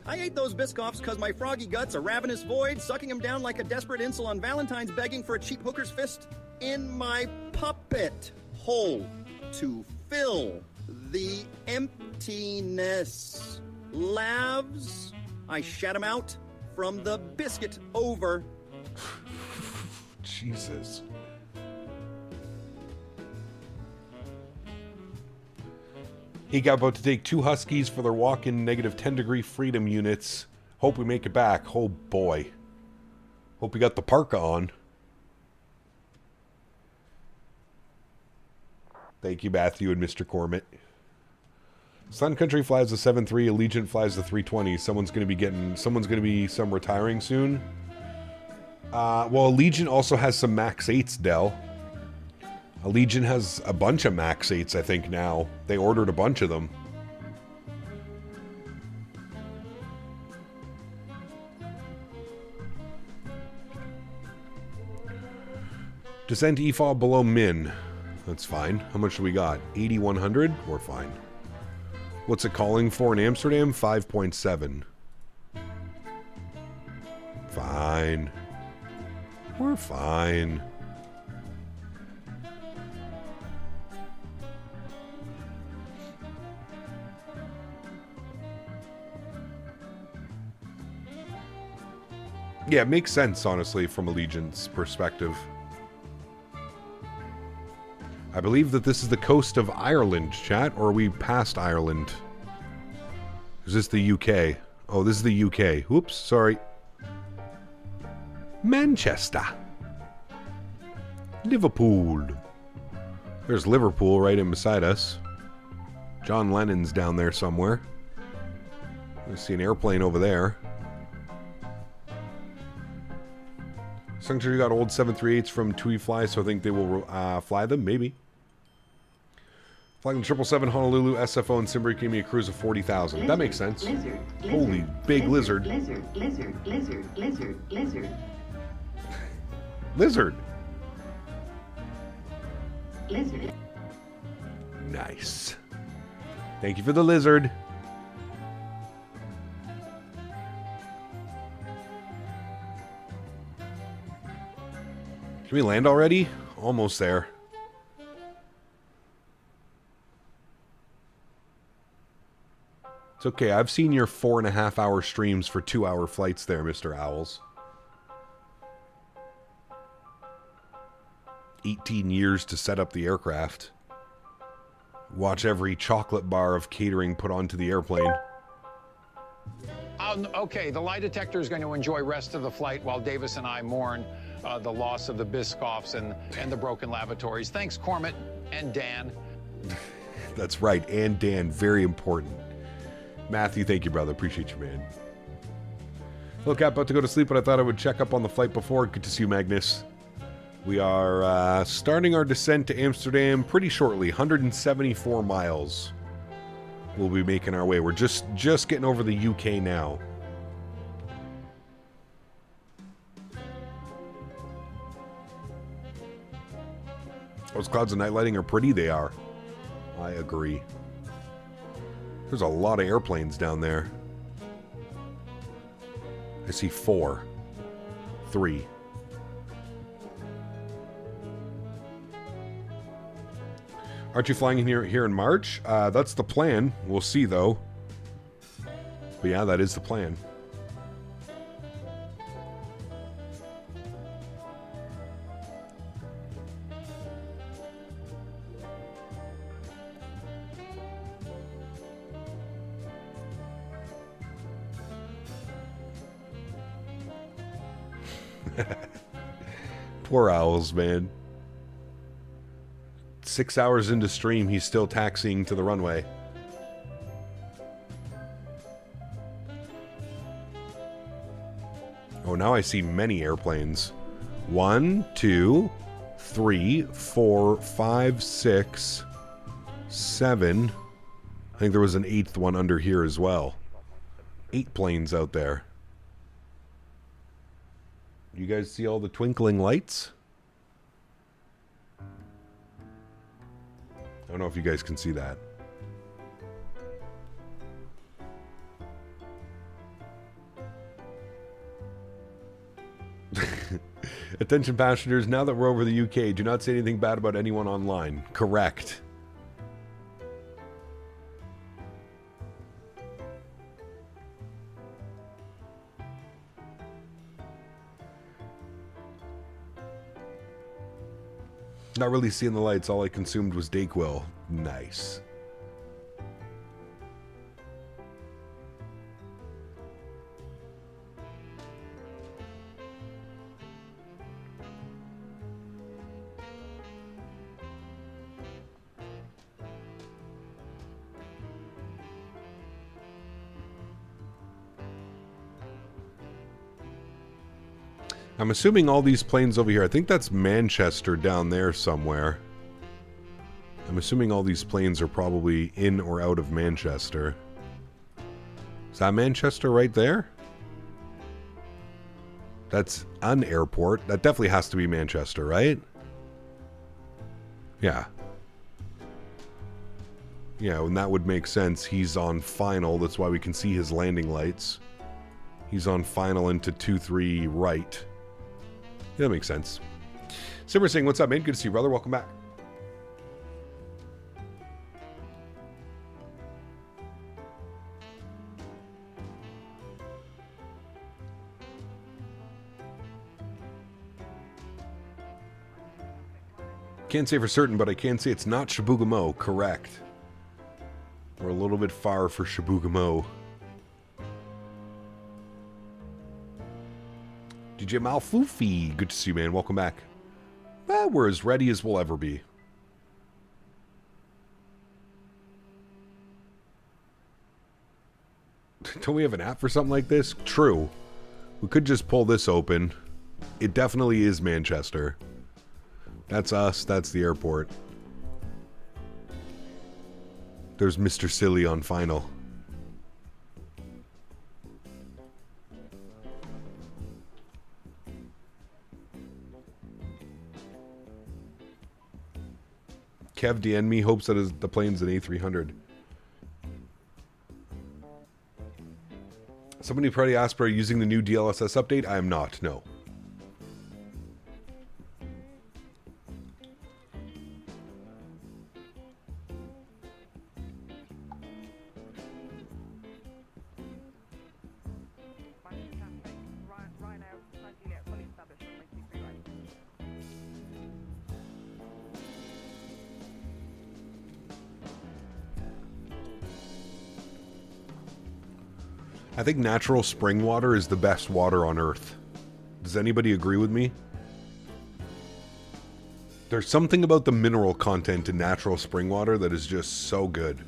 I ate those Biscoffs because my froggy gut's a ravenous void, sucking them down like a desperate incel on Valentine's begging for a cheap hooker's fist in my puppet hole to fill the emptiness. Lavs, I shat them out from the biscuit over. Jesus. He got about to take 2 Huskies for their walk-in negative 10-degree freedom units. Hope we make it back. Oh, boy. Hope you got the parka on. Thank you, Matthew and Mr. Cormit. Sun Country flies the 7.3. Allegiant flies the 320. Someone's going to be some retiring soon. Well, Allegiant also has some Max 8s, Dell. Allegiant has a bunch of Max 8s, I think, now. They ordered a bunch of them. Descent EFOB below min. That's fine. How much do we got? 8,100? We're fine. What's it calling for in Amsterdam? 5.7. Fine. We're fine. Yeah, it makes sense, honestly, from Allegiant's perspective. I believe that this is the coast of Ireland, chat, or are we past Ireland? Is this the UK? Oh, this is the UK. Oops, sorry. Manchester. Liverpool. There's Liverpool right in beside us. John Lennon's down there somewhere. I see an airplane over there. Sanctuary got old 738s from TUI Fly, so I think they will fly them, maybe. Flying the 777 Honolulu, SFO, and Simbrick gave me a cruise of 40,000. That makes sense. Lizard, holy big lizard. Lizard. Lizard. Lizard. Nice. Thank you for the lizard. Can we land already? Almost there. It's okay. I've seen your 4.5-hour streams for 2-hour flights there, Mr. Owls. 18 years to set up the aircraft. Watch every chocolate bar of catering put onto the airplane. Okay, the lie detector is going to enjoy rest of the flight while Davis and I mourn the loss of the Biscoffs and the broken lavatories. Thanks, Cormit and Dan. That's right, and Dan, very important. Matthew, thank you, brother. Appreciate you, man. Look, I'm about to go to sleep, but I thought I would check up on the flight before. Good to see you, Magnus. We are starting our descent to Amsterdam pretty shortly. 174 miles. We'll be making our way. We're just getting over the UK now. Those clouds of night lighting are pretty. They are. I agree. There's a lot of airplanes down there. I see 4. 3. Aren't you flying in here in March? That's the plan. We'll see, though. But yeah, that is the plan. Poor Owls, man. 6 hours into stream, he's still taxiing to the runway. Oh, now I see many airplanes. 1, 2, 3, 4, 5, 6, 7. I think there was an 8th one under here as well. 8 planes out there. You guys see all the twinkling lights? I don't know if you guys can see that. Attention passengers, now that we're over the UK, do not say anything bad about anyone online. Correct. Not really seeing the lights, all I consumed was Dayquil. Nice. I'm assuming all these planes over here, I think that's Manchester down there somewhere. I'm assuming all these planes are probably in or out of Manchester. Is that Manchester right there? That's an airport. That definitely has to be Manchester, right? Yeah. Yeah, and that would make sense. He's on final. That's why we can see his landing lights. He's on final into 2-3 right. Yeah, that makes sense. Simmer saying, what's up, man? Good to see you, brother. Welcome back. Can't say for certain, but I can say it's not Chibougamau. Correct. We're a little bit far for Chibougamau. DJ Malfufi, good to see you, man. Welcome back. Well, we're as ready as we'll ever be. Don't we have an app for something like this? True. We could just pull this open. It definitely is Manchester. That's us. That's the airport. There's Mr. Silly on final. Kev DN hopes that the plane's an A300. Somebody probably asked, are you using the new DLSS update? I am not, no. I think natural spring water is the best water on Earth. Does anybody agree with me? There's something about the mineral content in natural spring water that is just so good.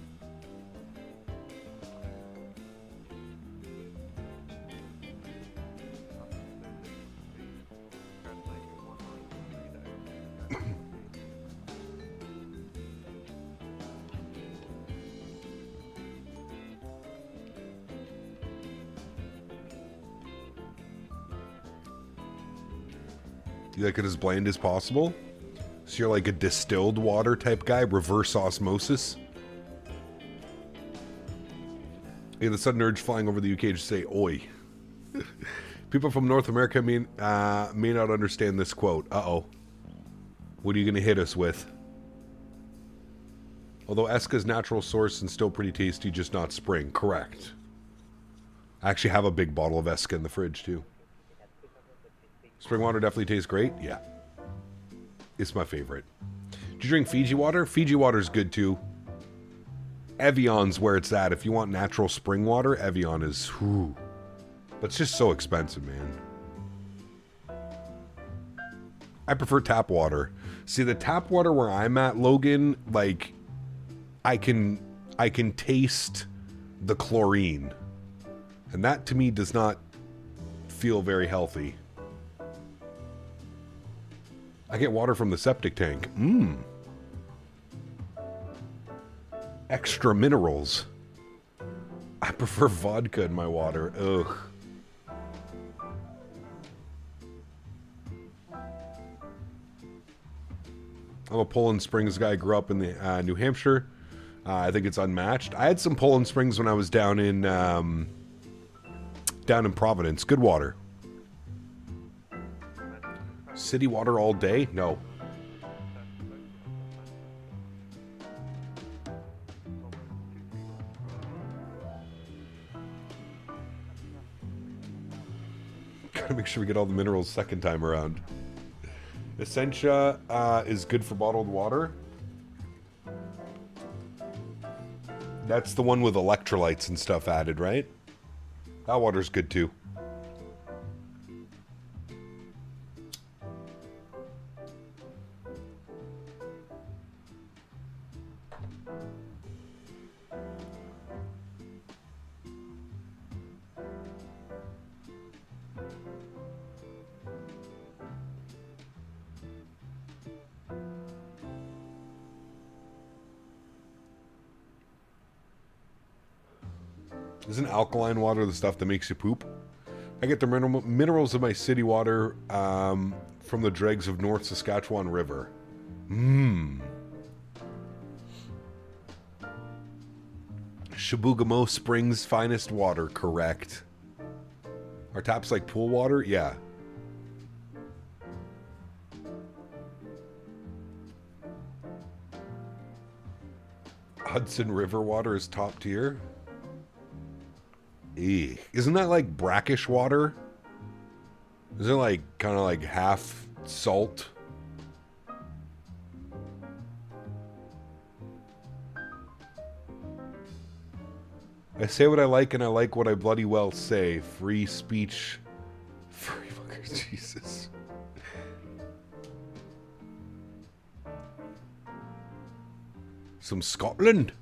You like it as bland as possible? So you're like a distilled water type guy, reverse osmosis? Yeah, the sudden urge flying over the UK to say, oi. People from North America may not understand this quote. Uh-oh. What are you going to hit us with? Although Eska's natural source and still pretty tasty, just not spring. Correct. I actually have a big bottle of Eska in the fridge, too. Spring water definitely tastes great. Yeah. It's my favorite. Do you drink Fiji water? Fiji water's good too. Evian's where it's at. If you want natural spring water, Evian is whew. But it's just so expensive, man. I prefer tap water. See, the tap water where I'm at, Logan, like I can taste the chlorine. And that to me does not feel very healthy. I get water from the septic tank. Extra minerals. I prefer vodka in my water. Ugh. I'm a Poland Springs guy. Grew up in the New Hampshire. I think it's unmatched. I had some Poland Springs when I was down in Providence. Good water. City water all day? No. Gotta make sure we get all the minerals second time around. Essentia is good for bottled water. That's the one with electrolytes and stuff added, right? That water's good too. Isn't alkaline water the stuff that makes you poop? I get the minerals of my city water from the dregs of North Saskatchewan River. Chibougamau Springs finest water, correct. Are taps like pool water? Yeah. Hudson River water is top tier. Isn't that like brackish water? Isn't it like kind of like half salt? I say what I like and I like what I bloody well say. Free speech. Free fuckers, Jesus. Some Scotland.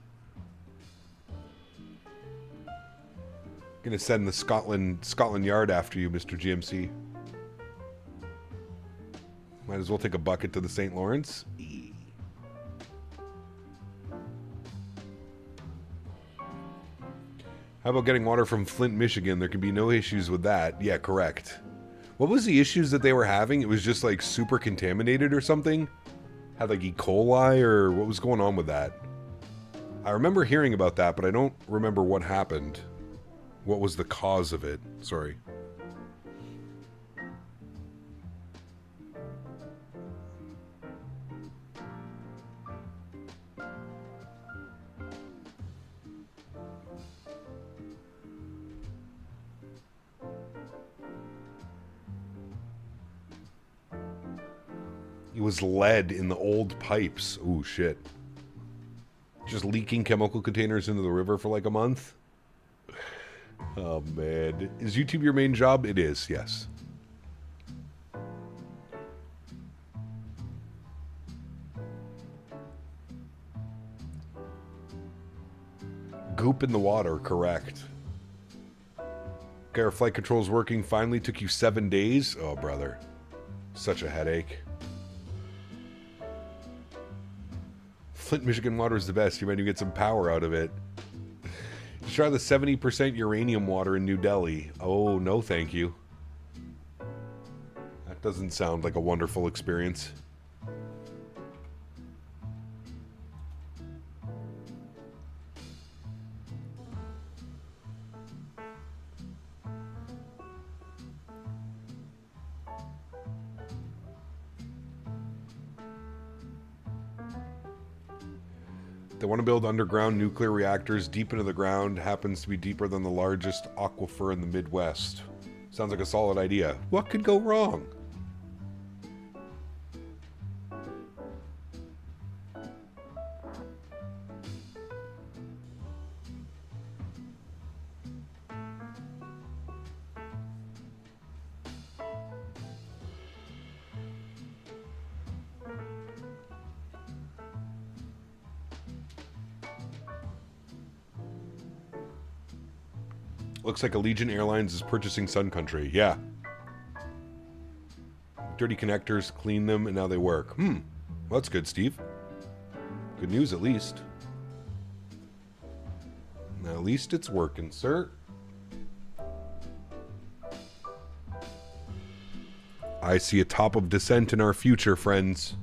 Gonna send the Scotland Yard after you, Mr. GMC. Might as well take a bucket to the St. Lawrence. How about getting water from Flint, Michigan? There can be no issues with that. Yeah, correct. What was the issues that they were having? It was just like super contaminated or something? Had like E. coli or what was going on with that? I remember hearing about that, but I don't remember what happened. What was the cause of it? Sorry. It was lead in the old pipes. Ooh, shit. Just leaking chemical containers into the river for like a month? Oh, man. Is YouTube your main job? It is, yes. Goop in the water, correct. Okay, our flight control's working. Finally took you 7 days? Oh, brother. Such a headache. Flint, Michigan water is the best. You might even get some power out of it. Try the 70% uranium water in New Delhi. Oh, no thank you. That doesn't sound like a wonderful experience. They want to build underground nuclear reactors deep into the ground. Happens to be deeper than the largest aquifer in the Midwest. Sounds like a solid idea. What could go wrong? Looks like Allegiant Airlines is purchasing Sun Country. Yeah. Dirty connectors, clean them, and now they work. Well, that's good, Steve. Good news, at least. Now, at least it's working, sir. I see a top of descent in our future, friends.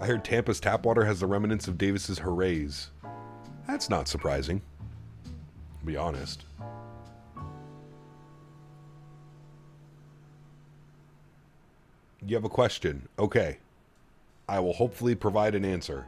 I heard Tampa's tap water has the remnants of Davis's hoorays. That's not surprising, to be honest. You have a question. Okay. I will hopefully provide an answer.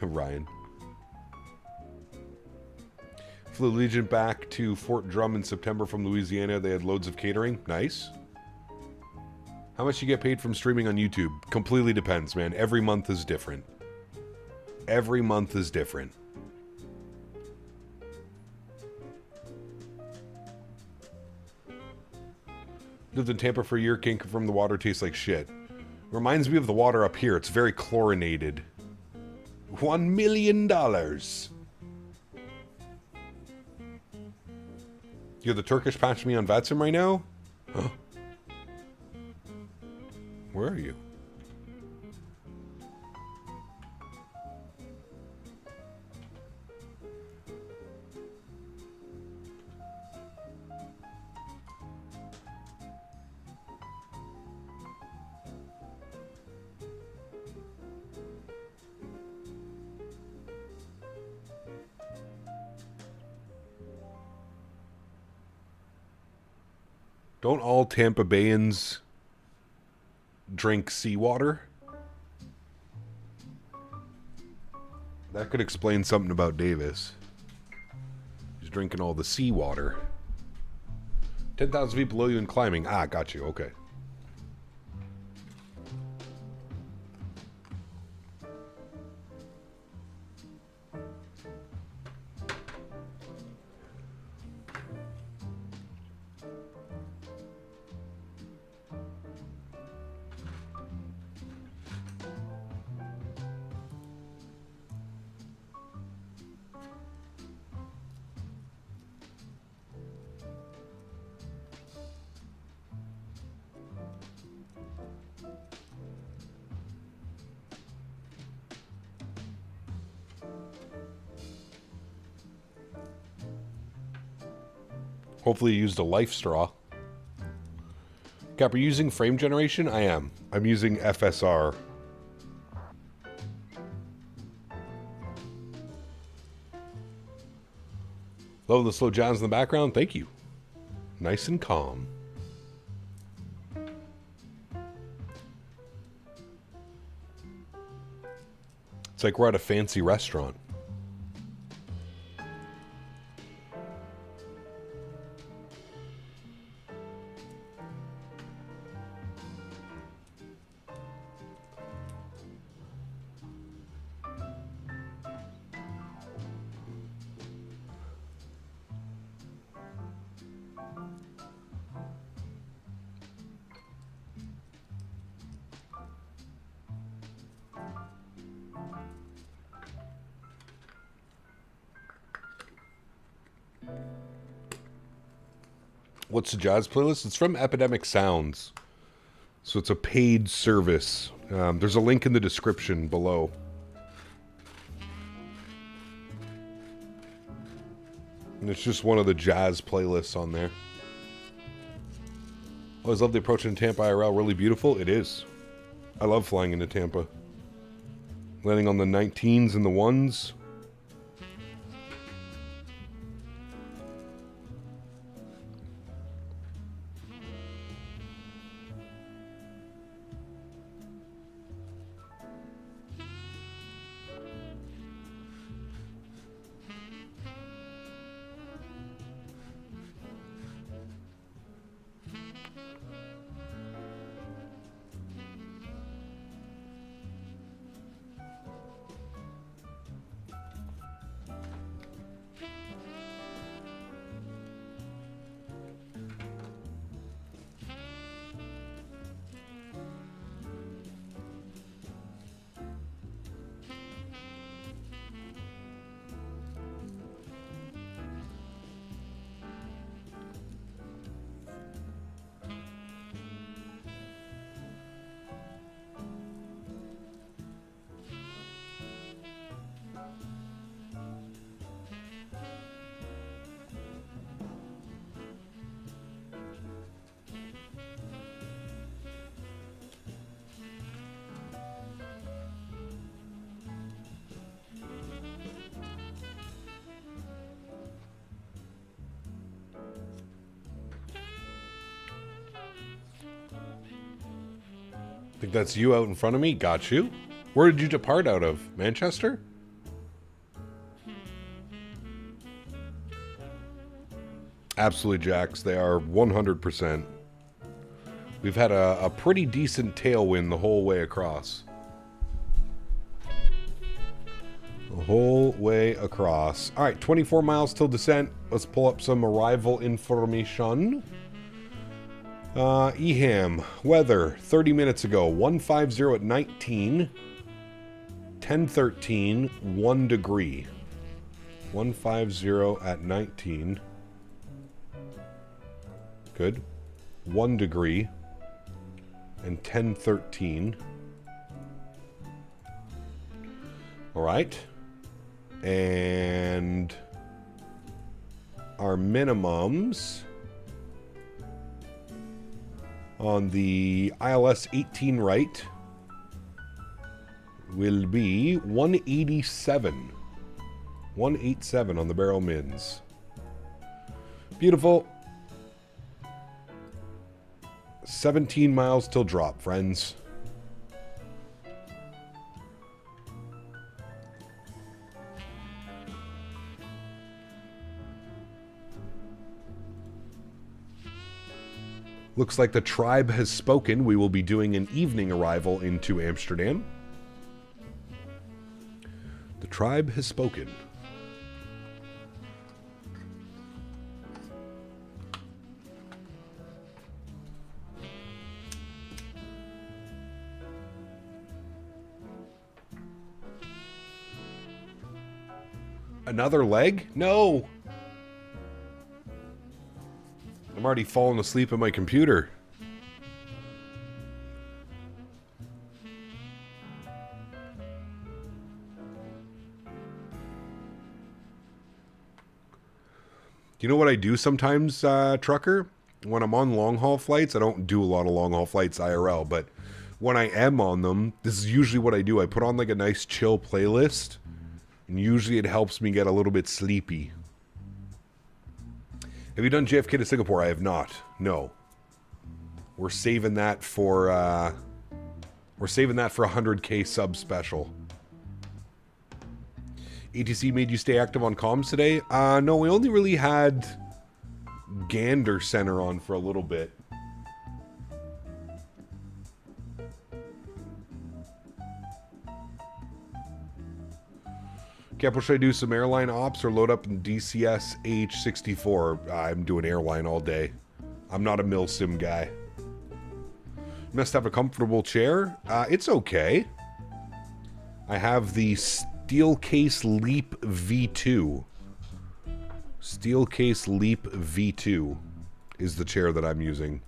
Ryan. Flew Legion back to Fort Drum in September from Louisiana. They had loads of catering. Nice. How much you get paid from streaming on YouTube? Completely depends, man. Every month is different. Every month is different. Lived in Tampa for a year. Can't confirm the water tastes like shit. Reminds me of the water up here. It's very chlorinated. $1 million. You're the Turkish patch me on Vatsim right now? Huh? Where are you? Don't all Tampa Bayans drink seawater? That could explain something about Davis. He's drinking all the seawater. 10,000 feet below you and climbing. Ah, got you. Okay. Hopefully you used a life straw. Cap, are you using frame generation? I am. I'm using FSR. Love the slow jazz in the background. Thank you. Nice and calm. It's like we're at a fancy restaurant. What's the jazz playlist? It's from Epidemic Sounds. So it's a paid service. There's a link in the description below. And it's just one of the jazz playlists on there. Always love the approach in Tampa IRL. Really beautiful. It is. I love flying into Tampa. Landing on the 19s and the 1s. think that's you out in front of me. Got you. Where did you depart out of? Manchester? Absolutely, Jax. They are 100%. We've had a pretty decent tailwind the whole way across. The whole way across. All right, 24 miles till descent. Let's pull up some arrival information. Eham, weather, 30 minutes ago, 150 at 19, 1013, 1 degree. 150 at 19. Good. 1 degree. And 1013. All right. And our minimums on the ILS 18 right will be 187. 187 on the barrel mins. Beautiful. 17 miles till drop, friends. Looks like the tribe has spoken. We will be doing an evening arrival into Amsterdam. The tribe has spoken. Another leg? No! I'm already falling asleep at my computer. Do you know what I do sometimes, trucker? When I'm on long-haul flights, I don't do a lot of long-haul flights IRL, but when I am on them, this is usually what I do. I put on like a nice chill playlist, and usually it helps me get a little bit sleepy. Have you done JFK to Singapore? I have not. No. We're saving that for a 100K sub special. ATC made you stay active on comms today? No, we only really had Gander Center on for a little bit. Capo, should I do some airline ops or load up in DCS H64? I'm doing airline all day. I'm not a milsim guy. You must have a comfortable chair. It's okay. I have the Steelcase Leap V2. Steelcase Leap V2 is the chair that I'm using.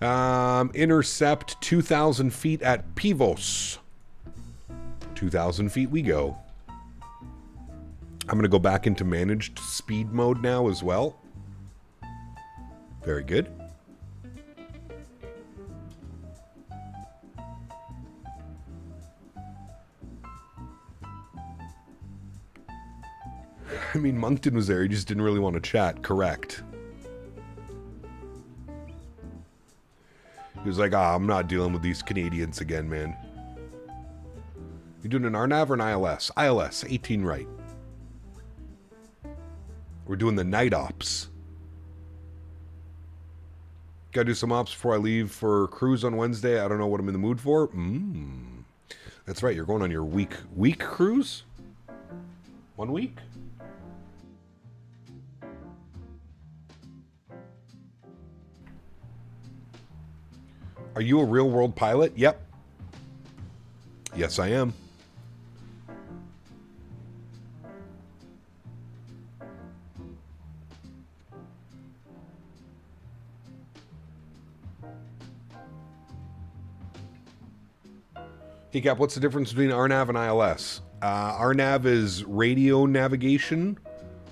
Intercept 2,000 feet at Pivos. 2,000 feet we go. I'm going to go back into managed speed mode now as well. Very good. I mean, Moncton was there. He just didn't really want to chat. Correct. He was like, I'm not dealing with these Canadians again, man. You doing an RNAV or an ILS? ILS, 18 right. We're doing the night ops. Gotta do some ops before I leave for cruise on Wednesday. I don't know what I'm in the mood for. That's right, you're going on your week cruise? 1 week? Are you a real world pilot? Yep. Yes, I am. Hey Cap, what's the difference between RNAV and ILS? RNAV is radio navigation,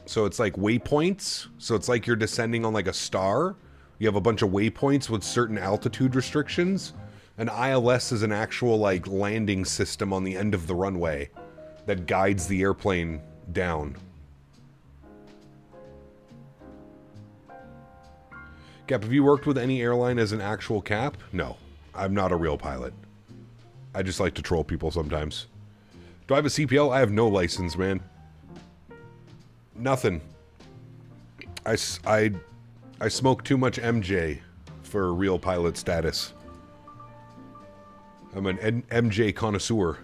so it's like waypoints. So it's like you're descending on like a star. You have a bunch of waypoints with certain altitude restrictions. And ILS is an actual like landing system on the end of the runway that guides the airplane down. Cap, have you worked with any airline as an actual cap? No, I'm not a real pilot. I just like to troll people sometimes. Do I have a CPL? I have no license, man. Nothing. I smoke too much MJ for real pilot status. I'm an MJ connoisseur.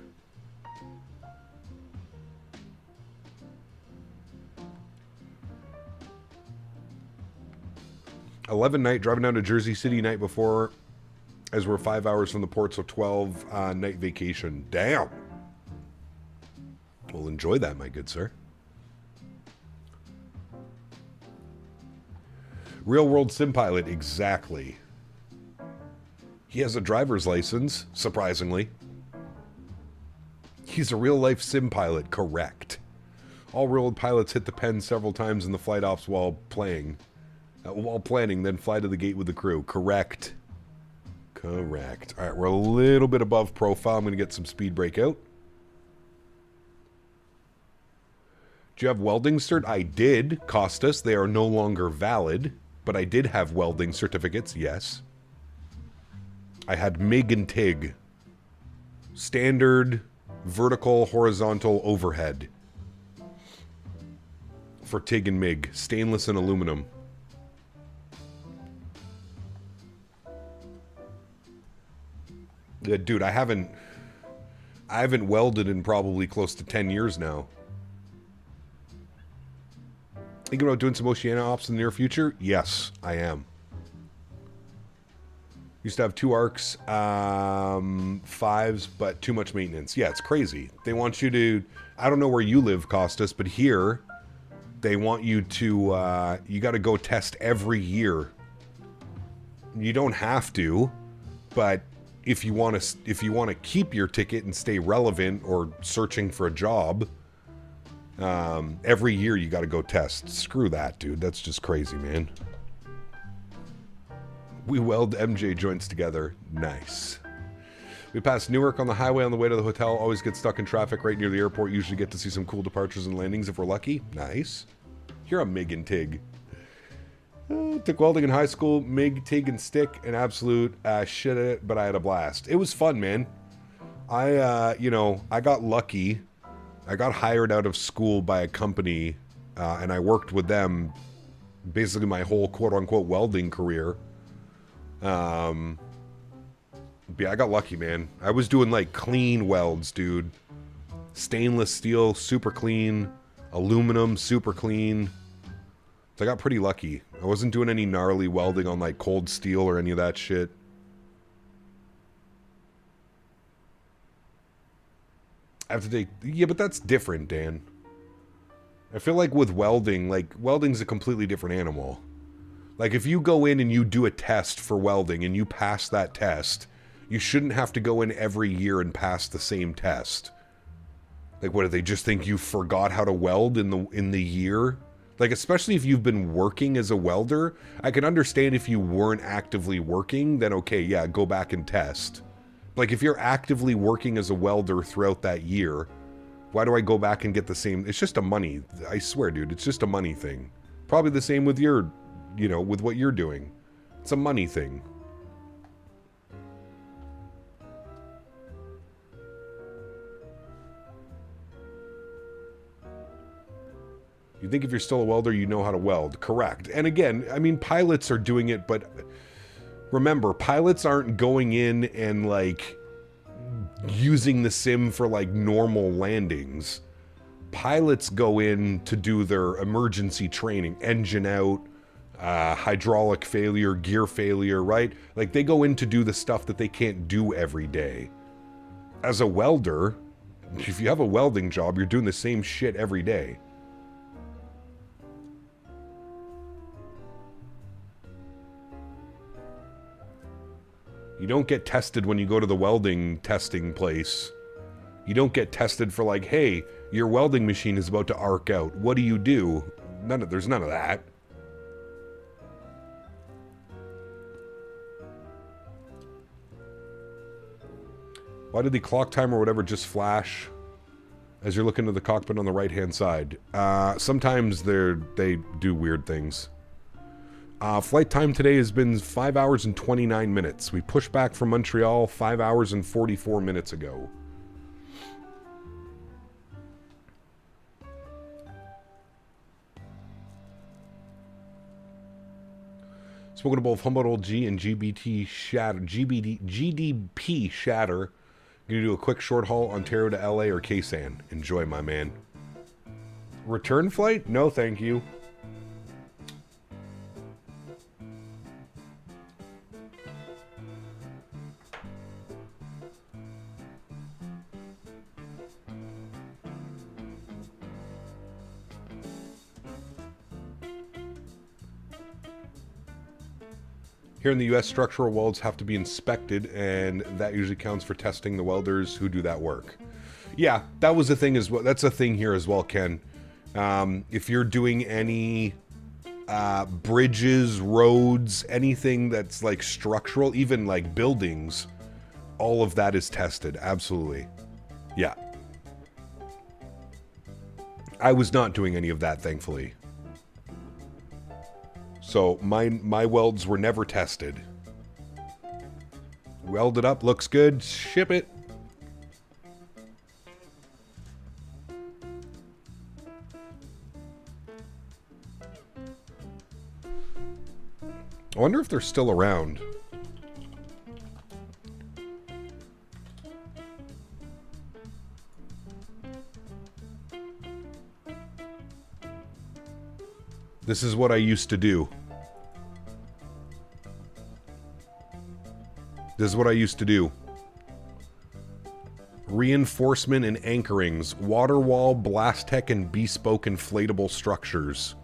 $11 night, driving down to Jersey City night before, as we're 5 hours from the port, so 12 night vacation. Damn. Well, enjoy that, my good sir. Real world sim pilot, exactly. He has a driver's license, surprisingly. He's a real life sim pilot, correct. All real world pilots hit the pen several times in the flight ops while planning, then fly to the gate with the crew. Correct. Correct. All right, we're a little bit above profile. I'm going to get some speed brake out. Do you have welding cert? I did, Costas. They are no longer valid, but I did have welding certificates, yes. I had MIG and TIG. Standard, vertical, horizontal, overhead. For TIG and MIG. Stainless and aluminum. Yeah, dude, I haven't welded in probably close to 10 years now. Thinking about doing some Oceania ops in the near future? Yes, I am. Used to have 2 arcs, 5s, but too much maintenance. Yeah, it's crazy. They want you to... I don't know where you live, Costas, but here, they want you to... you got to go test every year. You don't have to, but if you want to keep your ticket and stay relevant or searching for a job... every year you gotta go test. Screw that, dude. That's just crazy, man. We weld MJ joints together. Nice. We pass Newark on the highway on the way to the hotel. Always get stuck in traffic right near the airport. Usually get to see some cool departures and landings if we're lucky. Nice. You're a MIG and TIG. Took welding in high school. MIG, TIG, and stick. An absolute shit at it, but I had a blast. It was fun, man. I got lucky. I got hired out of school by a company, and I worked with them basically my whole quote-unquote welding career. But yeah, I got lucky, man. I was doing, like, clean welds, dude. Stainless steel, super clean. Aluminum, super clean. So I got pretty lucky. I wasn't doing any gnarly welding on, like, cold steel or any of that shit. I have to take... Yeah, but that's different, Dan. I feel like with welding, like, welding's a completely different animal. Like, if you go in and you do a test for welding and you pass that test, you shouldn't have to go in every year and pass the same test. Like, what, do they just think you forgot how to weld in the year? Like, especially if you've been working as a welder, I can understand if you weren't actively working, then okay, yeah, go back and test. Like, if you're actively working as a welder throughout that year, why do I go back and get the same? It's just a money. I swear, dude, it's just a money thing. Probably the same with your, you know, with what you're doing. It's a money thing. You think if you're still a welder, you know how to weld. Correct. And again, I mean, pilots are doing it, but... Remember, pilots aren't going in and, like, using the sim for, like, normal landings. Pilots go in to do their emergency training. Engine out, hydraulic failure, gear failure, right? Like, they go in to do the stuff that they can't do every day. As a welder, if you have a welding job, you're doing the same shit every day. You don't get tested when you go to the welding testing place. You don't get tested for like, hey, your welding machine is about to arc out. What do you do? There's none of that. Why did the clock timer or whatever just flash as you're looking to the cockpit on the right-hand side? Sometimes they do weird things. Flight time today has been 5 hours and 29 minutes. We pushed back from Montreal 5 hours and 44 minutes ago. Spoken to both Humboldt G and GDP Shatter. Gonna do a quick short haul Ontario to LA or Ksan. Enjoy, my man. Return flight? No, thank you. Here in the US, structural welds have to be inspected, and that usually counts for testing the welders who do that work. Yeah, that was a thing as well. That's a thing here as well, Ken. If you're doing any bridges, roads, anything that's like structural, even like buildings, all of that is tested. Absolutely. Yeah. I was not doing any of that, thankfully. So my welds were never tested. Weld it up, looks good, ship it. I wonder if they're still around. This is what I used to do. This is what I used to do. Reinforcement and anchorings. Water wall, blast tech, and bespoke inflatable structures.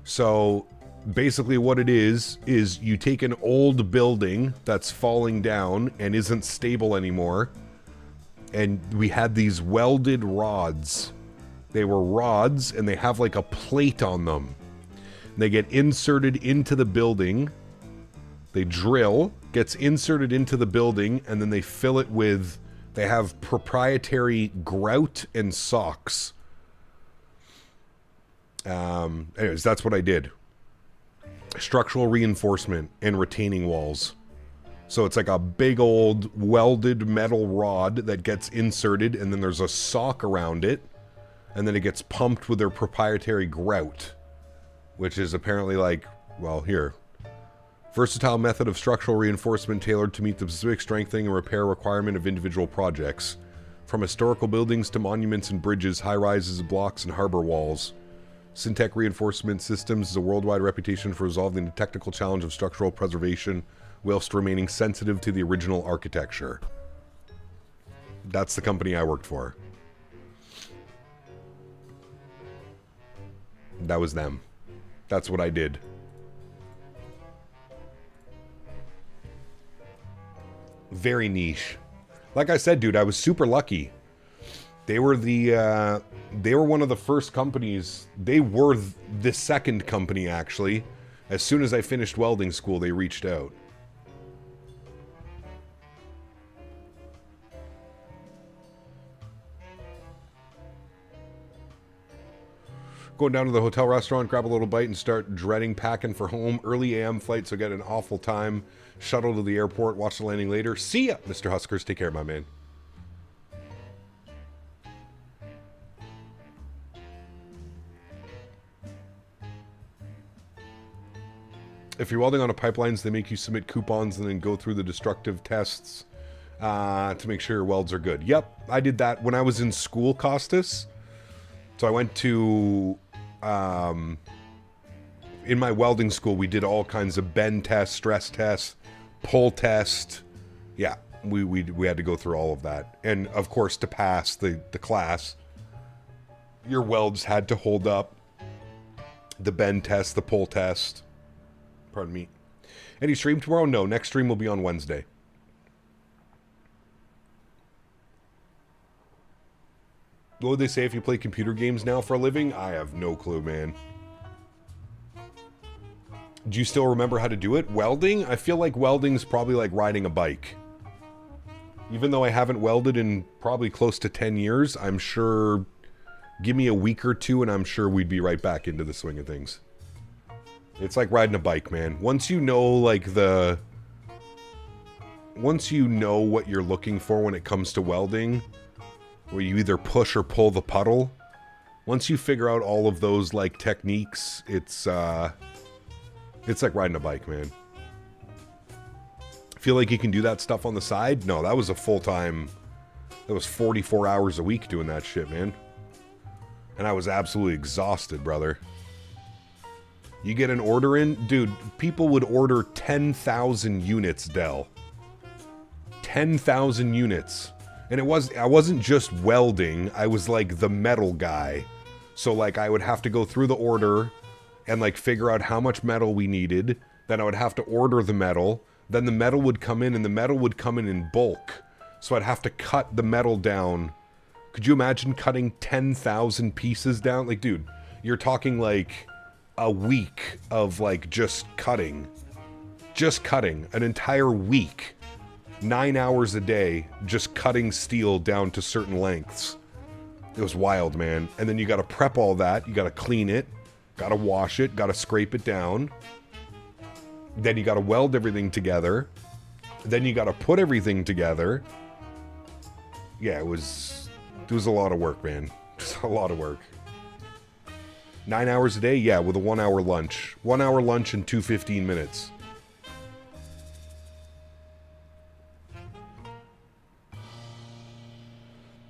So, basically what it is you take an old building that's falling down and isn't stable anymore, and we had these welded rods. They were rods, and they have like a plate on them. They get inserted into the building. They drill, gets inserted into the building, and then they fill it with... They have proprietary grout and socks. Anyways, that's what I did. Structural reinforcement and retaining walls. So it's like a big old welded metal rod that gets inserted, and then there's a sock around it. And then it gets pumped with their proprietary grout, which is apparently like, well, here. Versatile method of structural reinforcement tailored to meet the specific strengthening and repair requirement of individual projects. From historical buildings to monuments and bridges, high-rises, blocks, and harbor walls. Syntec Reinforcement Systems is a worldwide reputation for resolving the technical challenge of structural preservation whilst remaining sensitive to the original architecture. That's the company I worked for. That was them. That's what I did. Very niche. Like I said, dude, I was super lucky. They were one of the first companies. They were the second company, actually. As soon as I finished welding school, they reached out. Going down to the hotel restaurant, grab a little bite, and start dreading packing for home. Early AM flight, so get an awful time. Shuttle to the airport, watch the landing later. See ya, Mr. Huskers. Take care, my man. If you're welding on a pipelines, they make you submit coupons and then go through the destructive tests to make sure your welds are good. Yep, I did that when I was in school, Costas. So I went to, in my welding school, we did all kinds of bend tests, stress tests, pull test. Yeah, we had to go through all of that. And of course, to pass the class, your welds had to hold up. The bend test, the pull test. Pardon me. Any stream tomorrow? No, next stream will be on Wednesday. What would they say if you play computer games now for a living? I have no clue, man. Do you still remember how to do it? Welding? I feel like welding's probably like riding a bike. Even though I haven't welded in probably close to 10 years, I'm sure... Give me a week or two and I'm sure we'd be right back into the swing of things. It's like riding a bike, man. Once you know, like, once you know what you're looking for when it comes to welding, where you either push or pull the puddle, once you figure out all of those, like, techniques, it's like riding a bike, man. Feel like you can do that stuff on the side? No, that was a full-time... That was 44 hours a week doing that shit, man. And I was absolutely exhausted, brother. You get an order in? Dude, people would order 10,000 units, Dell. 10,000 units. And I wasn't just welding, I was like the metal guy. So like I would have to go through the order and like figure out how much metal we needed. Then I would have to order the metal. Then the metal would come in, and the metal would come in bulk. So I'd have to cut the metal down. Could you imagine cutting 10,000 pieces down? Like, dude, you're talking like a week of like just cutting. Just cutting. An entire week. 9 hours a day, just cutting steel down to certain lengths. It was wild, man. And then you gotta prep all that. You gotta clean it. Gotta wash it. Gotta scrape it down. Then you gotta weld everything together. Then you gotta put everything together. Yeah, it was a lot of work, man. Just a lot of work. 9 hours a day? Yeah, with a 1 hour lunch. 1 hour lunch and 2 15 minutes.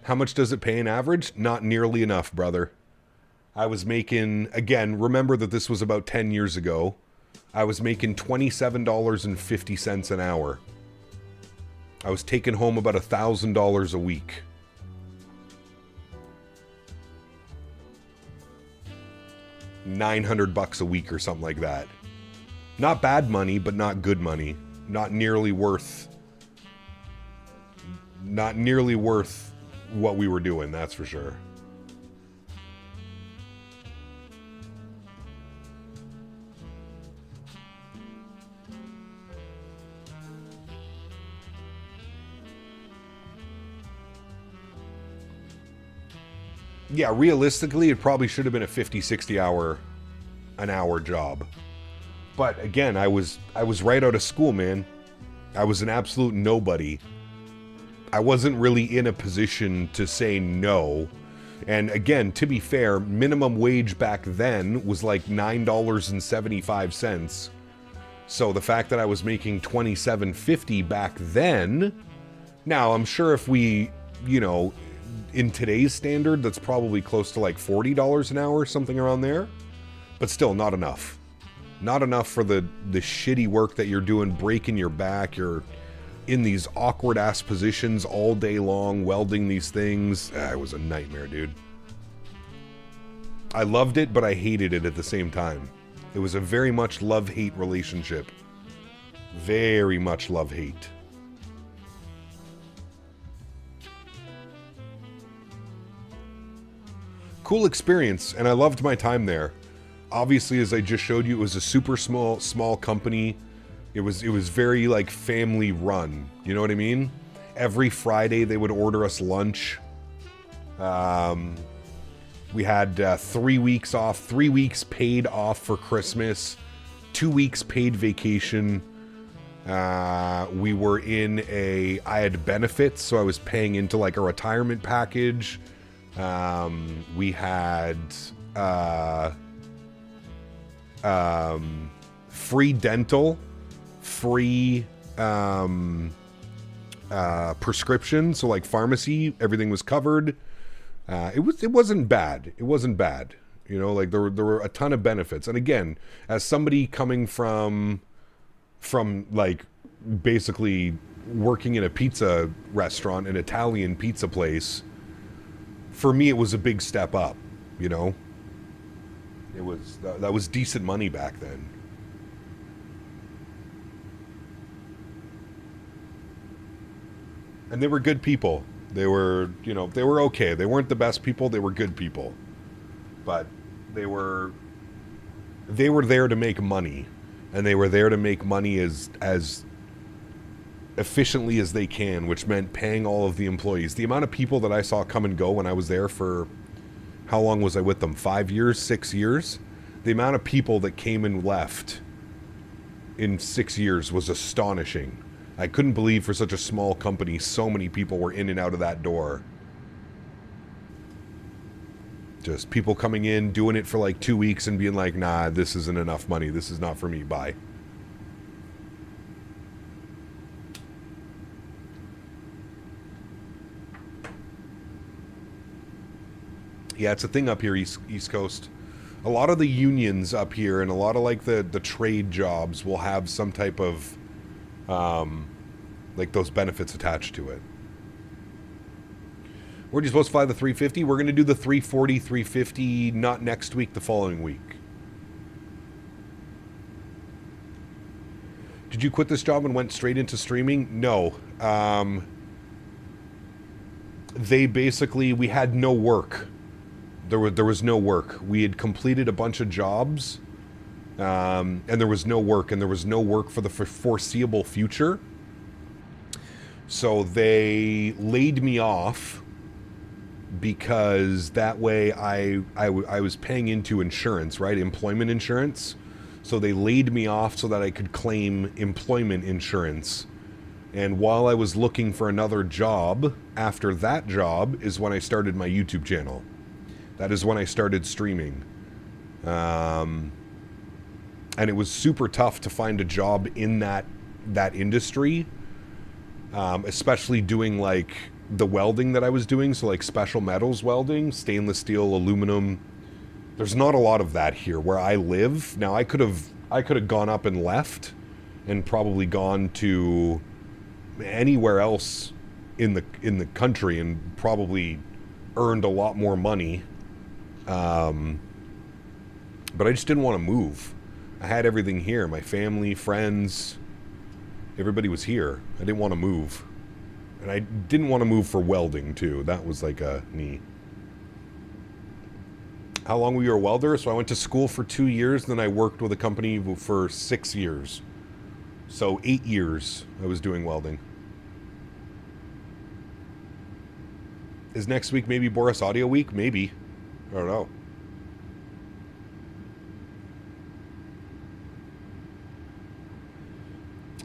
How much does it pay in average? Not nearly enough, brother. I was making, again, remember that this was about 10 years ago. I was making $27.50 an hour. I was taking home about $1,000 a week. $900 a week or something like that. Not bad money, but not good money. Not nearly worth what we were doing, that's for sure. Yeah, realistically, it probably should have been a 50-60 hour an hour job. But again, I was right out of school, man. I was an absolute nobody. I wasn't really in a position to say no. And again, to be fair, minimum wage back then was like $9.75. So the fact that I was making $27.50 back then, now I'm sure if we, you know, in today's standard, that's probably close to like $40 an hour, something around there. But still, not enough. Not enough for the shitty work that you're doing, breaking your back, you're in these awkward ass positions all day long, welding these things. It was a nightmare, dude. I loved it, but I hated it at the same time. It was a very much love-hate relationship. Very much love-hate. Cool experience, and I loved my time there. Obviously, as I just showed you, it was a super small company. It was very like family run. You know what I mean? Every Friday they would order us lunch. We had 3 weeks off, 3 weeks paid off for Christmas, 2 weeks paid vacation. We were I had benefits, so I was paying into like a retirement package. We had free dental, free prescription, so like pharmacy, everything was covered. It wasn't bad. It wasn't bad. You know, like there were a ton of benefits. And again, as somebody coming from like basically working in a pizza restaurant, an Italian pizza place, for me it was a big step up, you know? That was decent money back then. And they were good people. They were, you know, they were okay. They weren't the best people. They were good people. But they were there to make money. And they were there to make money as efficiently as they can, which meant paying all of the employees. The amount of people that I saw come and go when I was there for, how long was I with them? 5 years, 6 years? The amount of people that came and left in 6 years was astonishing. I couldn't believe for such a small company so many people were in and out of that door. Just people coming in, doing it for like 2 weeks and being like, nah, this isn't enough money. This is not for me. Bye. Yeah, it's a thing up here, East Coast. A lot of the unions up here and a lot of like the trade jobs will have some type of like those benefits attached to it. Where'd you supposed to fly the 350? We're going to do the 340, 350 not next week, the following week. Did you quit this job and went straight into streaming? No. They basically, we had no work. There was no work. We had completed a bunch of jobs, and there was no work, and there was no work for the foreseeable future. So they laid me off because that way I was paying into insurance, right? Employment insurance. So they laid me off so that I could claim employment insurance. And while I was looking for another job, after that job is when I started my YouTube channel. That is when I started streaming. And it was super tough to find a job in that industry, especially doing like the welding that I was doing. So like special metals welding, stainless steel, aluminum. There's not a lot of that here where I live. Now I could have gone up and left and probably gone to anywhere else in the country and probably earned a lot more money. But I just didn't want to move. I had everything here. My family, friends, everybody was here. I didn't want to move. And I didn't want to move for welding, too. That was like a knee. How long were you a welder? So I went to school for 2 years, then I worked with a company for 6 years. So 8 years I was doing welding. Is next week maybe Boris Audio Week? Maybe. I don't know.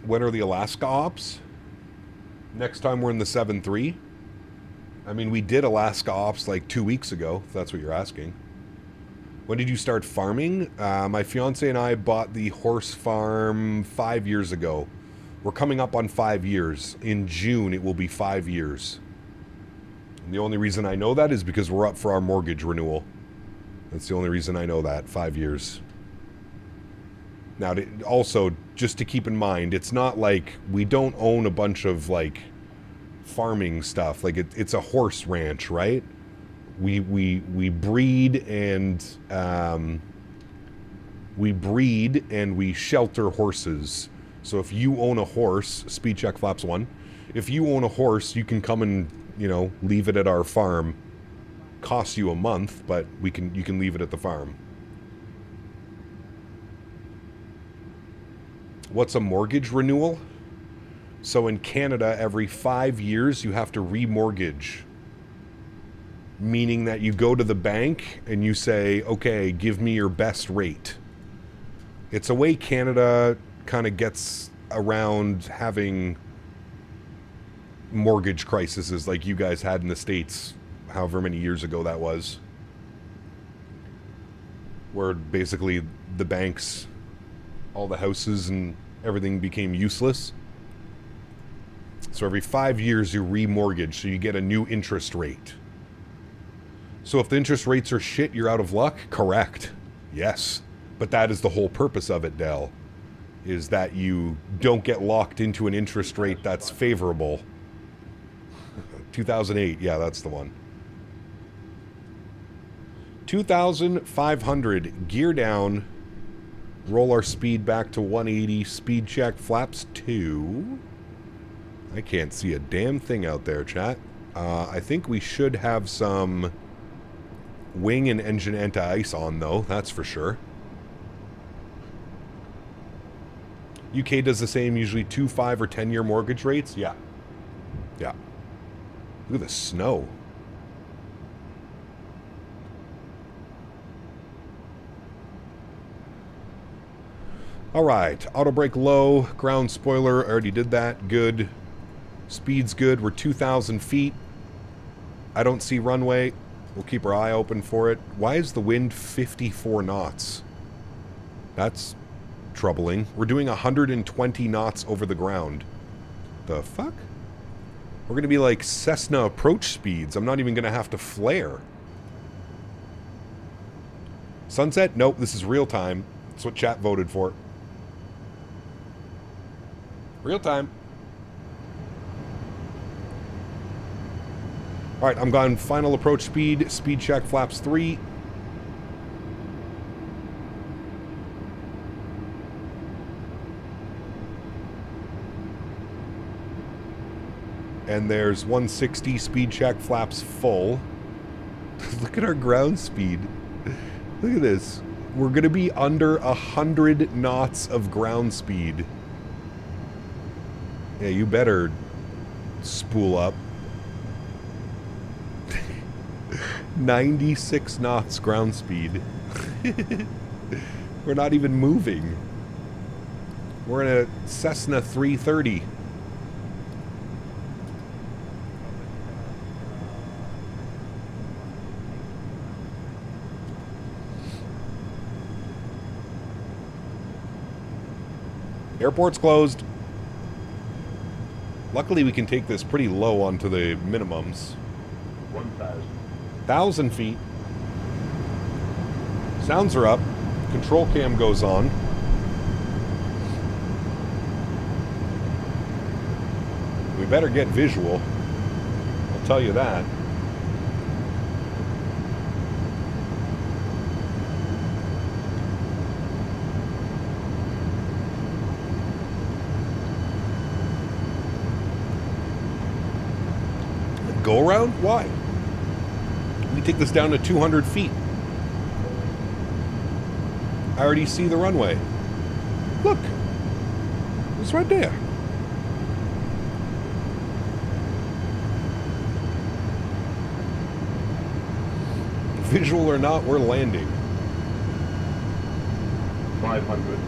When are the Alaska ops? Next time we're in the 7-3. I mean, we did Alaska ops like 2 weeks ago, if that's what you're asking. When did you start farming? My fiance and I bought the horse farm 5 years ago. We're coming up on 5 years. In June, it will be 5 years. And the only reason I know that is because we're up for our mortgage renewal. That's the only reason I know that, 5 years. Now, also, just to keep in mind, it's not like we don't own a bunch of, like, farming stuff. Like, it's a horse ranch, right? We breed and we shelter horses. So if you own a horse, speed check flaps 1. If you own a horse, you can come and, you know, leave it at our farm. Costs you a month, but you can leave it at the farm. What's a mortgage renewal? So in Canada, every 5 years, you have to remortgage. Meaning that you go to the bank and you say, okay, give me your best rate. It's a way Canada kind of gets around having mortgage crises like you guys had in the States, however many years ago that was. Where basically the banks, all the houses and everything became useless. So every 5 years you remortgage, so you get a new interest rate. So if the interest rates are shit, you're out of luck? Correct. Yes. But that is the whole purpose of it, Dell. Is that you don't get locked into an interest rate that's favorable. 2008, yeah, that's the one. 2,500, gear down. Roll our speed back to 180. Speed check, flaps 2. I can't see a damn thing out there, chat. I think we should have some wing and engine anti-ice on, though. That's for sure. UK does the same, usually 2, 5, or 10-year mortgage rates. Yeah. Yeah. Look at the snow. All right, auto brake low, ground spoiler, I already did that, good. Speed's good, we're 2,000 feet. I don't see runway, we'll keep our eye open for it. Why is the wind 54 knots? That's troubling. We're doing 120 knots over the ground. The fuck? We're gonna be like Cessna approach speeds. I'm not even gonna have to flare. Sunset? Nope, this is real time. That's what chat voted for. Real time. Alright, I'm gone final approach speed. Speed check, flaps 3. And there's 160 speed check, flaps full. Look at our ground speed. Look at this. We're going to be under 100 knots of ground speed. Yeah, you better spool up. 96 knots ground speed. We're not even moving. We're in a Cessna 330. Airport's closed. Luckily, we can take this pretty low onto the minimums. 1,000 feet. Sounds are up. Control cam goes on. We better get visual. I'll tell you that. Go around? Why? We take this down to 200 feet. I already see the runway. Look. It's right there. Visual or not, we're landing. 500.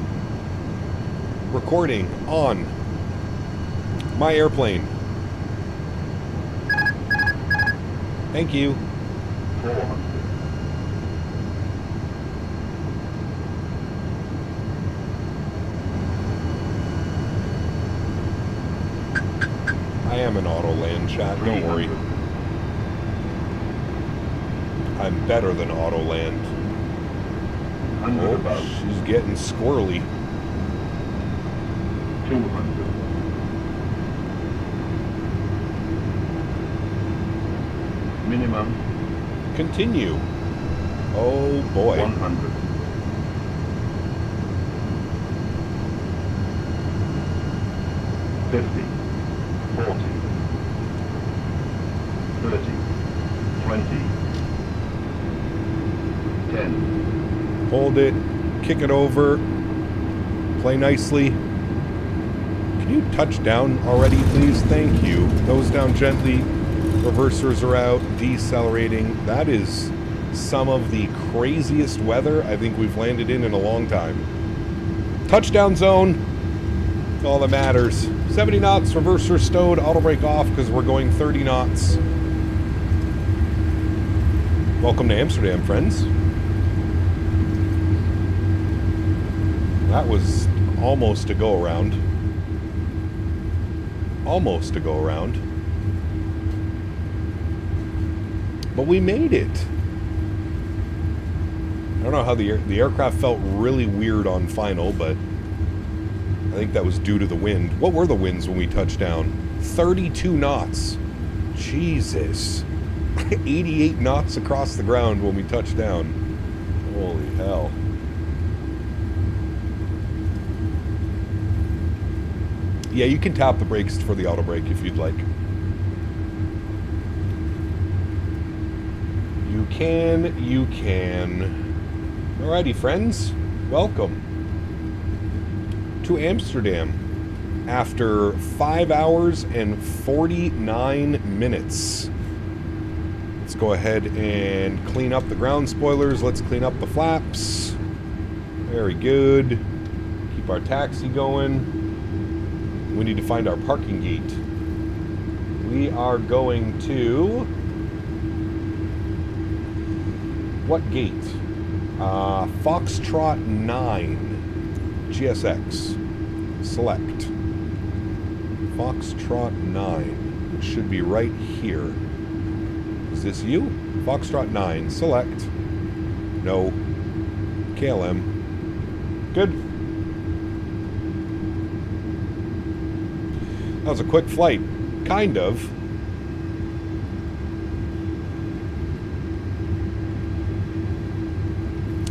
Recording on. My airplane. Thank you. 400. I am an auto land, chat. Don't worry. I'm better than auto land. Oh, she's getting squirrely. 200. Minimum. Continue. Oh boy. 100. $50, $40, $30, $20, $10. Hold it. Kick it over. Play nicely. Can you touch down already, please? Thank you. Nose down gently. Reversers are out, decelerating. That is some of the craziest weather I think we've landed in a long time. Touchdown zone. That's all that matters. 70 knots, reverser stowed, auto brake off because we're going 30 knots. Welcome to Amsterdam, friends. That was almost a go around. Almost a go around. But we made it. I don't know how the aircraft felt really weird on final, but I think that was due to the wind. What were the winds when we touched down? 32 knots. Jesus. 88 knots across the ground when we touched down. Holy hell. Yeah, you can tap the brakes for the auto brake if you'd like. You can. Alrighty, friends. Welcome to Amsterdam after 5 hours and 49 minutes. Let's go ahead and clean up the ground spoilers. Let's clean up the flaps. Very good. Keep keep our taxi going. We need to find our parking gate. We are going to... What gate? Foxtrot 9. GSX. Select. Foxtrot 9. It should be right here. Is this you? Foxtrot 9. Select. No. KLM. Good. That was a quick flight. Kind of.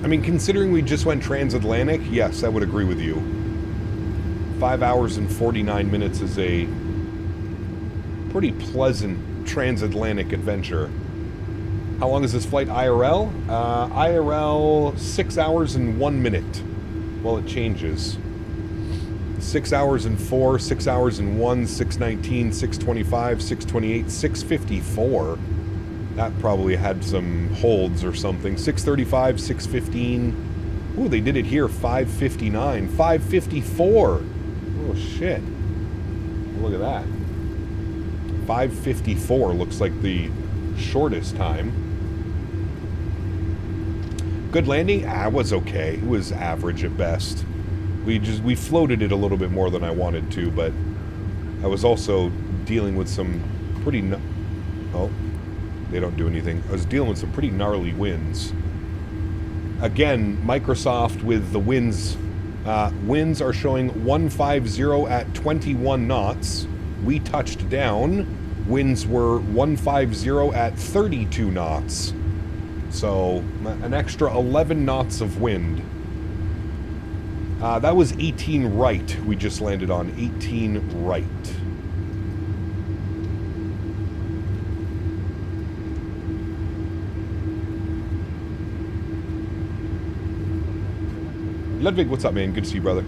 I mean, considering we just went transatlantic, yes, I would agree with you. 5 hours and 49 minutes is a pretty pleasant transatlantic adventure. How long is this flight IRL? IRL 6 hours and 1 minute. Well, it changes. 6 hours and 4, 6 hours and 1, 6:19, 6:25, 6:28, 6:54. That probably had some holds or something. 6:35, 6:15. Ooh, they did it here. 5:59, 5:54. Oh shit! Look at that. 5:54 looks like the shortest time. Good landing? It was okay. It was average at best. We floated it a little bit more than I wanted to, but I was also dealing with some pretty... Oh, they don't do anything. I was dealing with some pretty gnarly winds. Again, Microsoft with the winds. Winds are showing 150 at 21 knots. We touched down. Winds were 150 at 32 knots. So, an extra 11 knots of wind. That was 18 right we just landed on. 18 right. Ludwig, what's up, man? Good to see you, brother.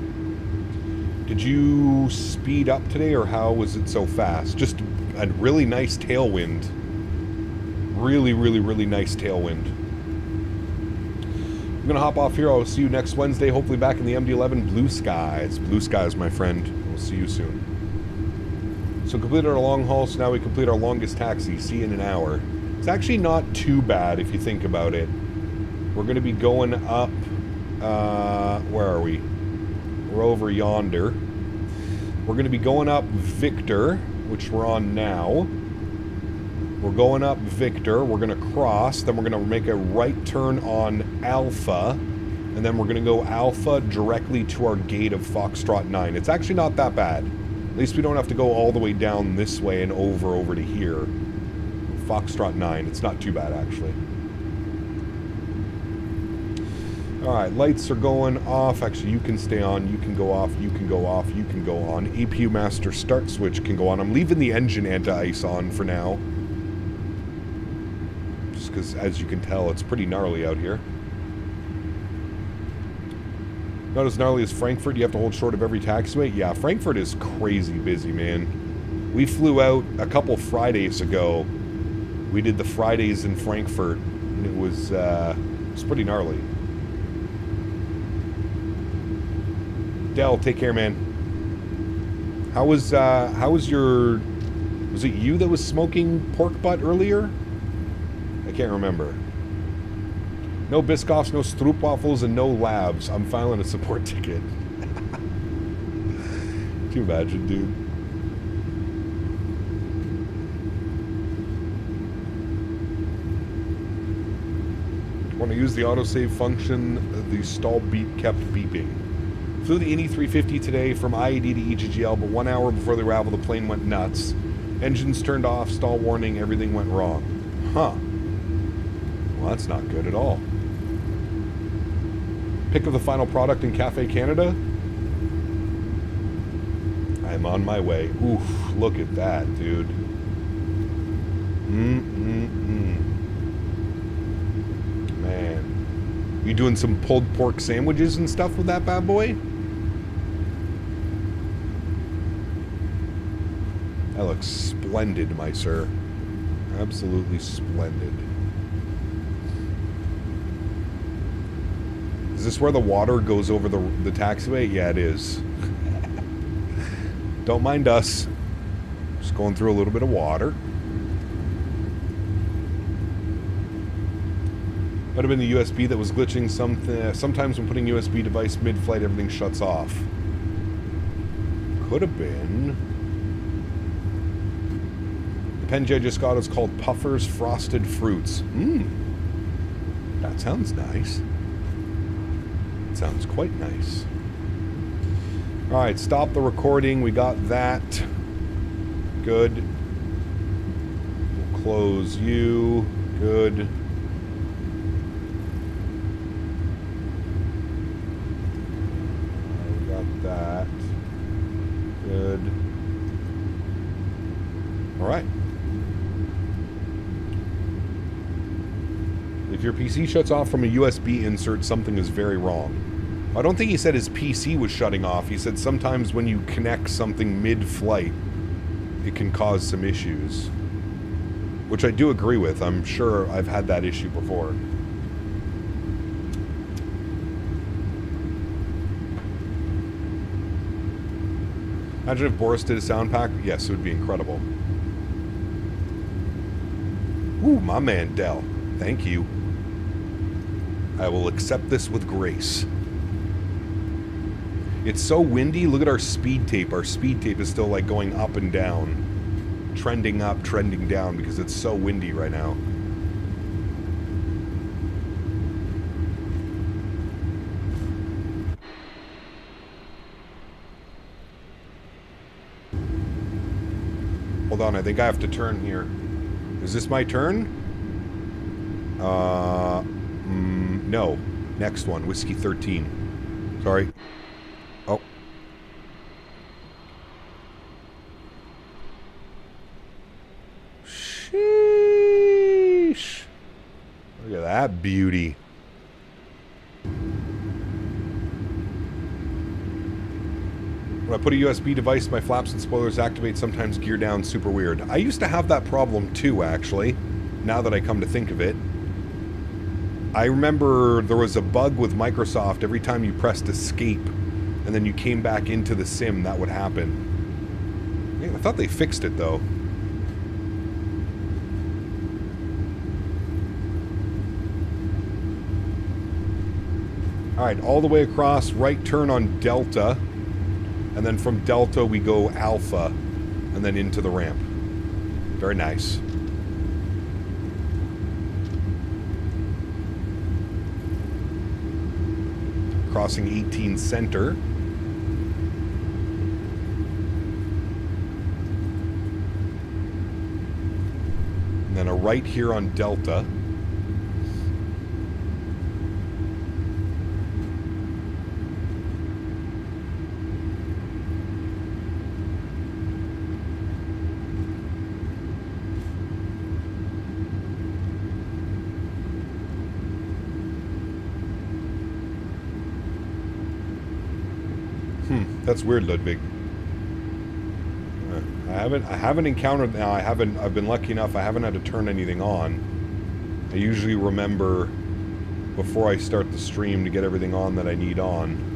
Did you speed up today, or how was it so fast? Just a really nice tailwind. Really, really, really nice tailwind. I'm going to hop off here. I'll see you next Wednesday, hopefully back in the MD-11. Blue skies. Blue skies, my friend. We'll see you soon. So completed our long haul, so now we complete our longest taxi. See you in an hour. It's actually not too bad if you think about it. We're going to be going up... where are we? We're over yonder. We're going to be going up Victor, which we're on now. We're going up Victor. We're going to cross. Then we're going to make a right turn on Alpha. And then we're going to go Alpha directly to our gate of Foxtrot 9. It's actually not that bad. At least we don't have to go all the way down this way and over to here. Foxtrot 9. It's not too bad, actually. Alright, lights are going off. Actually, you can stay on, you can go off, you can go off, you can go on. APU master start switch can go on. I'm leaving the engine anti-ice on for now. Just because, as you can tell, it's pretty gnarly out here. Not as gnarly as Frankfurt. You have to hold short of every taxiway. Yeah, Frankfurt is crazy busy, man. We flew out a couple Fridays ago. We did the Fridays in Frankfurt, and it was pretty gnarly. Dell, take care, man. How was your... Was it you that was smoking pork butt earlier? I can't remember. No Biscoffs, no Stroopwafels, and no labs. I'm filing a support ticket. Can you imagine, dude? When I used the autosave function, the stall beep kept beeping. Flew the iniThreeFifty today from IAD to EGGL, but 1 hour before the arrival, the plane went nuts. Engines turned off, stall warning, everything went wrong. Huh. Well, that's not good at all. Pick of the final product in Cafe Canada. I'm on my way. Oof, look at that, dude. Man. You doing some pulled pork sandwiches and stuff with that bad boy? That looks splendid, my sir. Absolutely splendid. Is this where the water goes over the taxiway? Yeah, it is. Don't mind us. Just going through a little bit of water. Might have been the USB that was glitching something. Sometimes when putting USB device mid-flight, everything shuts off. Could have been. The Penji I just got is called Puffers Frosted Fruits. That sounds nice. Sounds quite nice. Alright, stop the recording. We got that. Good. We'll close you. Good. We got that. Good. Alright. If your PC shuts off from a USB insert, something is very wrong. I don't think he said his PC was shutting off. He said sometimes when you connect something mid-flight, it can cause some issues. Which I do agree with. I'm sure I've had that issue before. Imagine if Boris did a sound pack. Yes, it would be incredible. Ooh, my man, Dell. Thank you. I will accept this with grace. It's so windy. Look at our speed tape. Our speed tape is still like going up and down. Trending up, trending down because it's so windy right now. Hold on, I think I have to turn here. Is this my turn? No. Next one, Whiskey 13. Sorry. Oh. Sheesh. Look at that beauty. When I put a USB device, my flaps and spoilers activate, sometimes gear down, super weird. I used to have that problem too, actually, now that I come to think of it. I remember there was a bug with Microsoft. Every time you pressed escape and then you came back into the sim, that would happen. Man, I thought they fixed it, though. Alright, all the way across, right turn on Delta. And then from Delta, we go Alpha. And then into the ramp. Very nice. Crossing 18 center. And then a right here on Delta. That's weird, Ludwig. I haven't encountered now. I've been lucky enough. I haven't had to turn anything on. I usually remember before I start the stream to get everything on that I need on.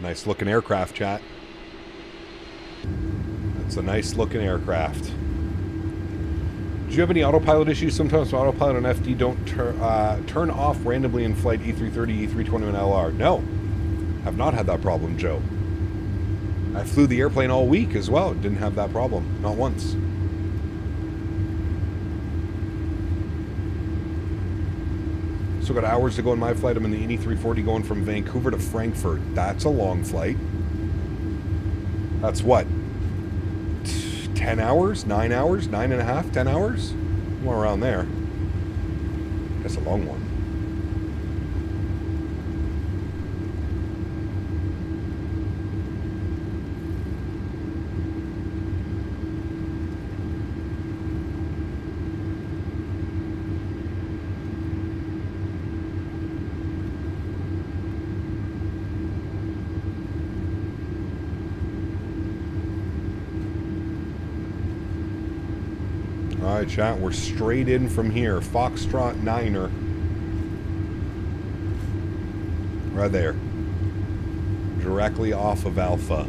Nice looking aircraft, chat. That's a nice looking aircraft. Do you have any autopilot issues? Sometimes autopilot on FD don't turn off randomly in flight A330, A321 LR. No, I've not had that problem, Joe. I flew the airplane all week as well. Didn't have that problem, not once. Still got hours to go in my flight. I'm in the iniDuilds A330 going from Vancouver to Frankfurt. That's a long flight. That's what? 10 hours? 9 hours? 9.5? 10 hours? More around there. That's a long one. All right, chat. We're straight in from here. Foxtrot 9er. Right there. Directly off of Alpha.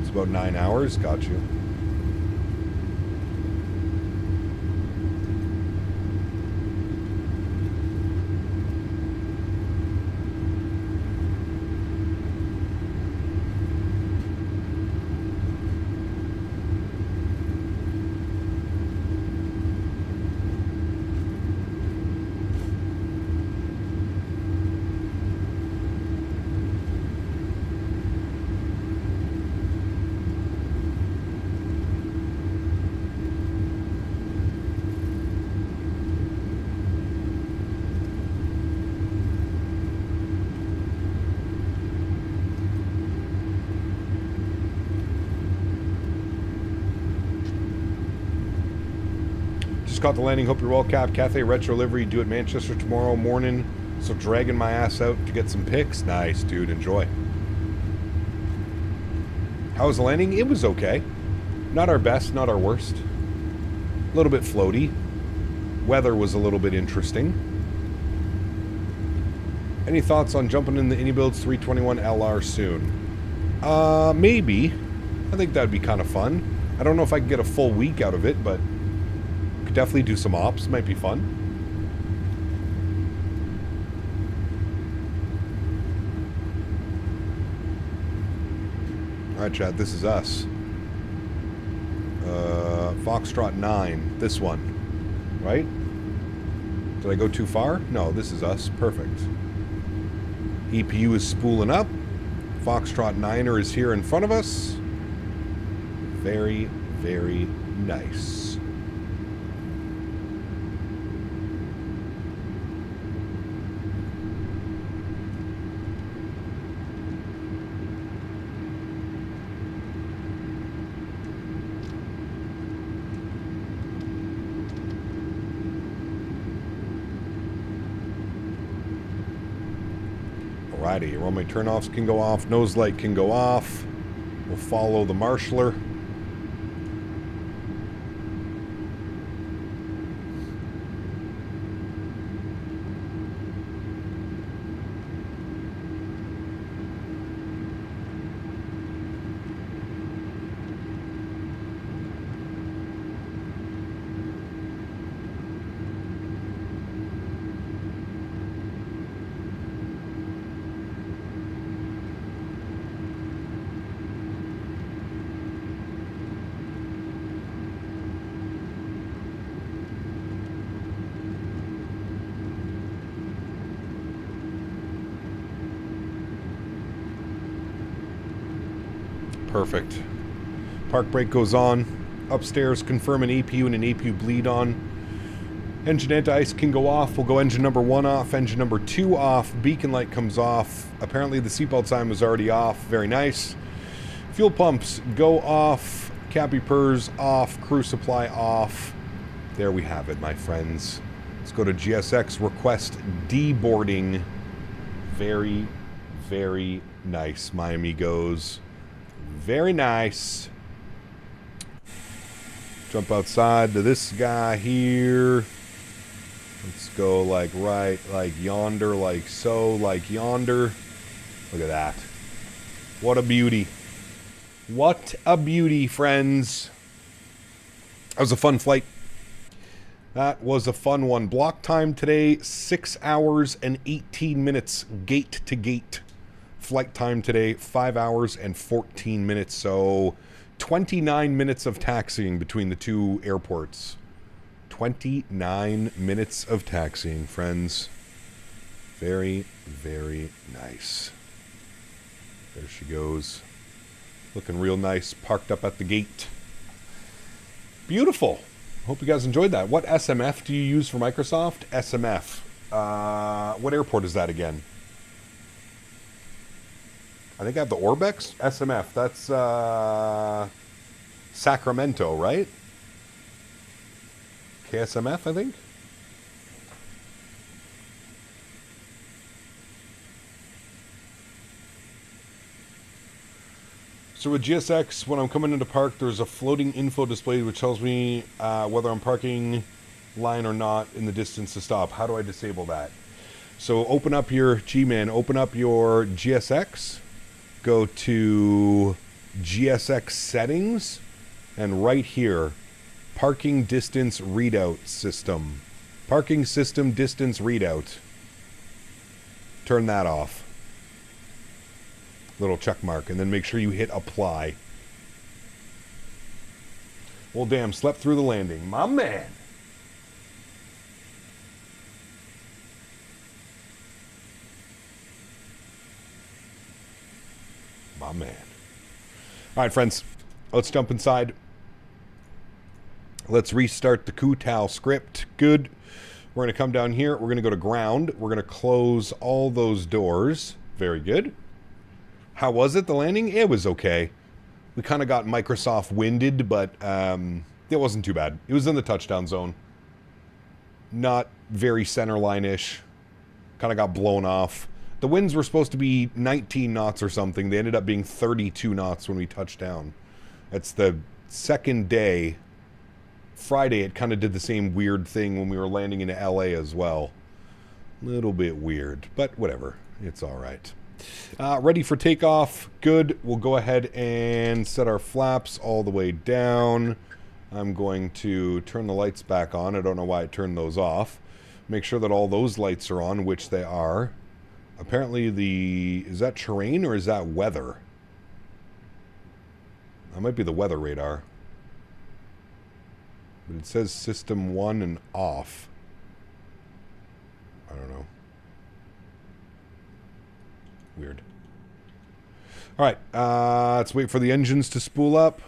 It's about 9 hours. Got you. Caught the landing. Hope you're well, Cap. Cathay Retro Livery due at Manchester tomorrow morning. So dragging my ass out to get some pics. Nice, dude. Enjoy. How was the landing? It was okay. Not our best, not our worst. A little bit floaty. Weather was a little bit interesting. Any thoughts on jumping in the iniBuilds 321 LR soon? Maybe. I think that'd be kind of fun. I don't know if I can get a full week out of it, but definitely do some ops. Might be fun. Alright, Chad, this is us. Foxtrot 9. This one. Right? Did I go too far? No, this is us. Perfect. EPU is spooling up. Foxtrot 9er is here in front of us. Very, very nice. Alrighty, runway turnoffs can go off, nose light can go off. We'll follow the marshaller. Perfect. Park brake goes on. Upstairs, confirm an EPU and an EPU bleed on. Engine anti-ice can go off. We'll go engine number 1 off, engine number 2 off. Beacon light comes off. Apparently the seatbelt sign was already off. Very nice. Fuel pumps go off. Cabby purrs off. Crew supply off. There we have it, my friends. Let's go to GSX. Request deboarding. Very, very nice, my amigos. Very nice. Jump outside to this guy here. Let's go like right, like yonder, like so, like yonder. Look at that. What a beauty. What a beauty, friends. That was a fun flight. That was a fun one. Block time today, 6 hours and 18 minutes gate to gate. Flight time today, 5 hours and 14 minutes. So 29 minutes of taxiing between the two airports. 29 minutes of taxiing, friends. Very, very nice. There she goes. Looking real nice, parked up at the gate. Beautiful. Hope you guys enjoyed that. What SMF do you use for Microsoft? SMF. What airport is that again? I think I have the Orbex. SMF. That's Sacramento, right? KSMF, I think. So with GSX, when I'm coming into park, there's a floating info display which tells me whether I'm parking line or not in the distance to stop. How do I disable that? So open up your G-Man, open up your GSX, go to GSX settings, and right here, parking distance readout system. Parking system distance readout. Turn that off. Little check mark, and then make sure you hit apply. Well, damn, slept through the landing. My man. My man. All right, friends, let's jump inside. Let's restart the Kutal script. Good. We're going to come down here. We're going to go to ground. We're going to close all those doors. Very good. How was it, the landing? It was okay. We kind of got Microsoft winded, but it wasn't too bad. It was in the touchdown zone. Not very center line-ish. Kind of got blown off. The winds were supposed to be 19 knots or something. They ended up being 32 knots when we touched down. That's the second day. Friday, it kind of did the same weird thing when we were landing into LA as well. Little bit weird, but whatever. It's all right. Ready for takeoff. Good. We'll go ahead and set our flaps all the way down. I'm going to turn the lights back on. I don't know why I turned those off. Make sure that all those lights are on, which they are. Apparently is that terrain or is that weather? That might be the weather radar. But it says system 1 and off. I don't know. Weird. All right, let's wait for the engines to spool up.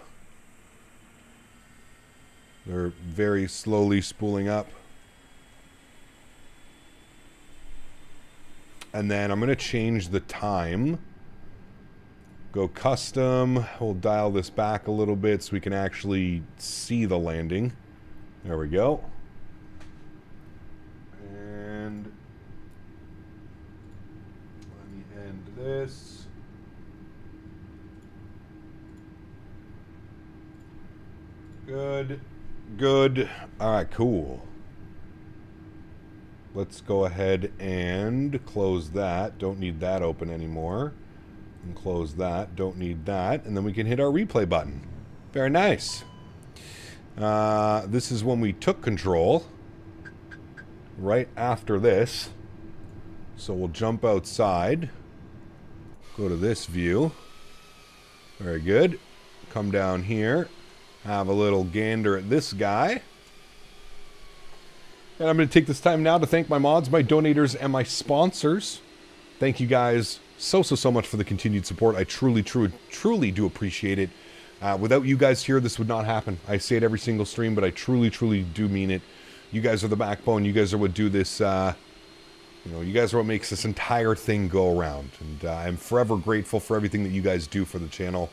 They're very slowly spooling up. And then I'm going to change the time. Go custom. We'll dial this back a little bit so we can actually see the landing. There we go. And let me end this. Good. Good. All right, cool. Let's go ahead and close that. Don't need that open anymore. And close that. Don't need that. And then we can hit our replay button. Very nice. This is when we took control. Right after this. So we'll jump outside. Go to this view. Very good. Come down here. Have a little gander at this guy. And I'm going to take this time now to thank my mods, my donators, and my sponsors. Thank you guys so much for the continued support. I truly do appreciate it. Without you guys here, this would not happen. I say it every single stream, but I truly do mean it. You guys are the backbone. You guys are what do this, you guys are what makes this entire thing go around. And I'm forever grateful for everything that you guys do for the channel.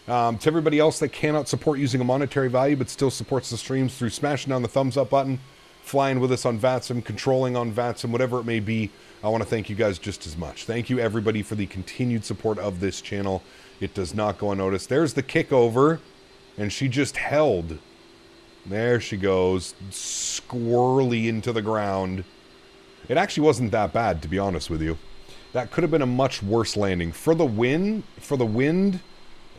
To everybody else that cannot support using a monetary value, but still supports the streams through smashing down the thumbs up button, flying with us on VATSIM, controlling on VATSIM, whatever it may be, I want to thank you guys just as much. Thank you, everybody, for the continued support of this channel. It does not go unnoticed. There's the kickover, and she just held. There she goes, squirrely into the ground. It actually wasn't that bad, to be honest with you. That could have been a much worse landing. For the wind,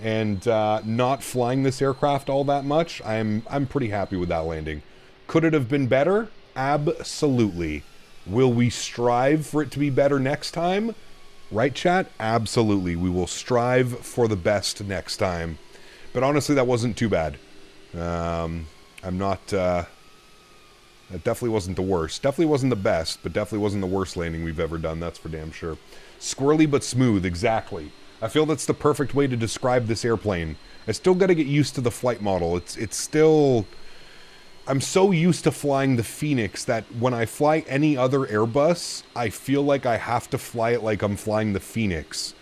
and not flying this aircraft all that much, I'm pretty happy with that landing. Could it have been better? Absolutely. Will we strive for it to be better next time? Right, chat? Absolutely. We will strive for the best next time. But honestly, that wasn't too bad. That definitely wasn't the worst. Definitely wasn't the best, but definitely wasn't the worst landing we've ever done. That's for damn sure. Squirrely but smooth, exactly. I feel that's the perfect way to describe this airplane. I still got to get used to the flight model. It's still... I'm so used to flying the Phoenix that when I fly any other Airbus, I feel like I have to fly it like I'm flying the Phoenix.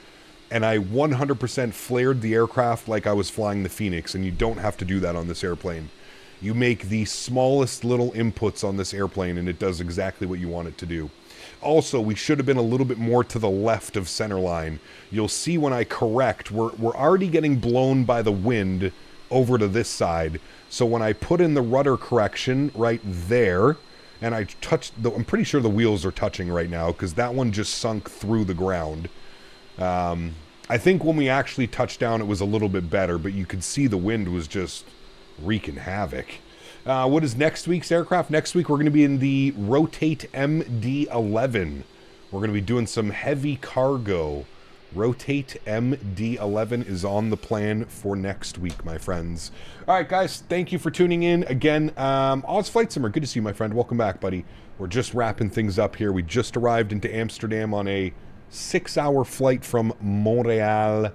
And I 100% flared the aircraft like I was flying the Phoenix, and you don't have to do that on this airplane. You make the smallest little inputs on this airplane, and it does exactly what you want it to do. Also, we should have been a little bit more to the left of center line. You'll see when I correct, we're already getting blown by the wind over to this side. So when I put in the rudder correction right there, and I touched, I'm pretty sure the wheels are touching right now because that one just sunk through the ground. I think when we actually touched down, it was a little bit better, but you could see the wind was just wreaking havoc. What is next week's aircraft? Next week, we're going to be in the Rotate MD-11. We're going to be doing some heavy cargo. Rotate MD-11 is on the plan for next week, my friends. All right, guys, thank you for tuning in. Again, Oz Flight Simmer, good to see you, my friend. Welcome back, buddy. We're just wrapping things up here. We just arrived into Amsterdam on a 6-hour flight from Montreal.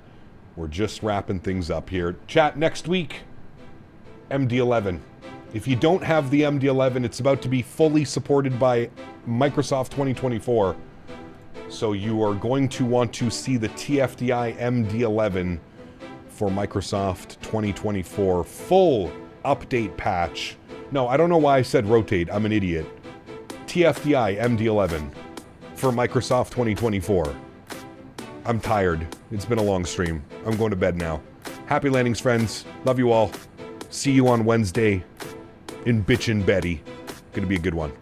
We're just wrapping things up here. Chat, next week, MD-11. If you don't have the MD-11, it's about to be fully supported by Microsoft 2024. So you are going to want to see the TFDI MD-11 for Microsoft 2024. Full update patch. No, I don't know why I said rotate. I'm an idiot. TFDI MD-11 for Microsoft 2024. I'm tired. It's been a long stream. I'm going to bed now. Happy landings, friends. Love you all. See you on Wednesday in Bitchin' Betty. Gonna be a good one.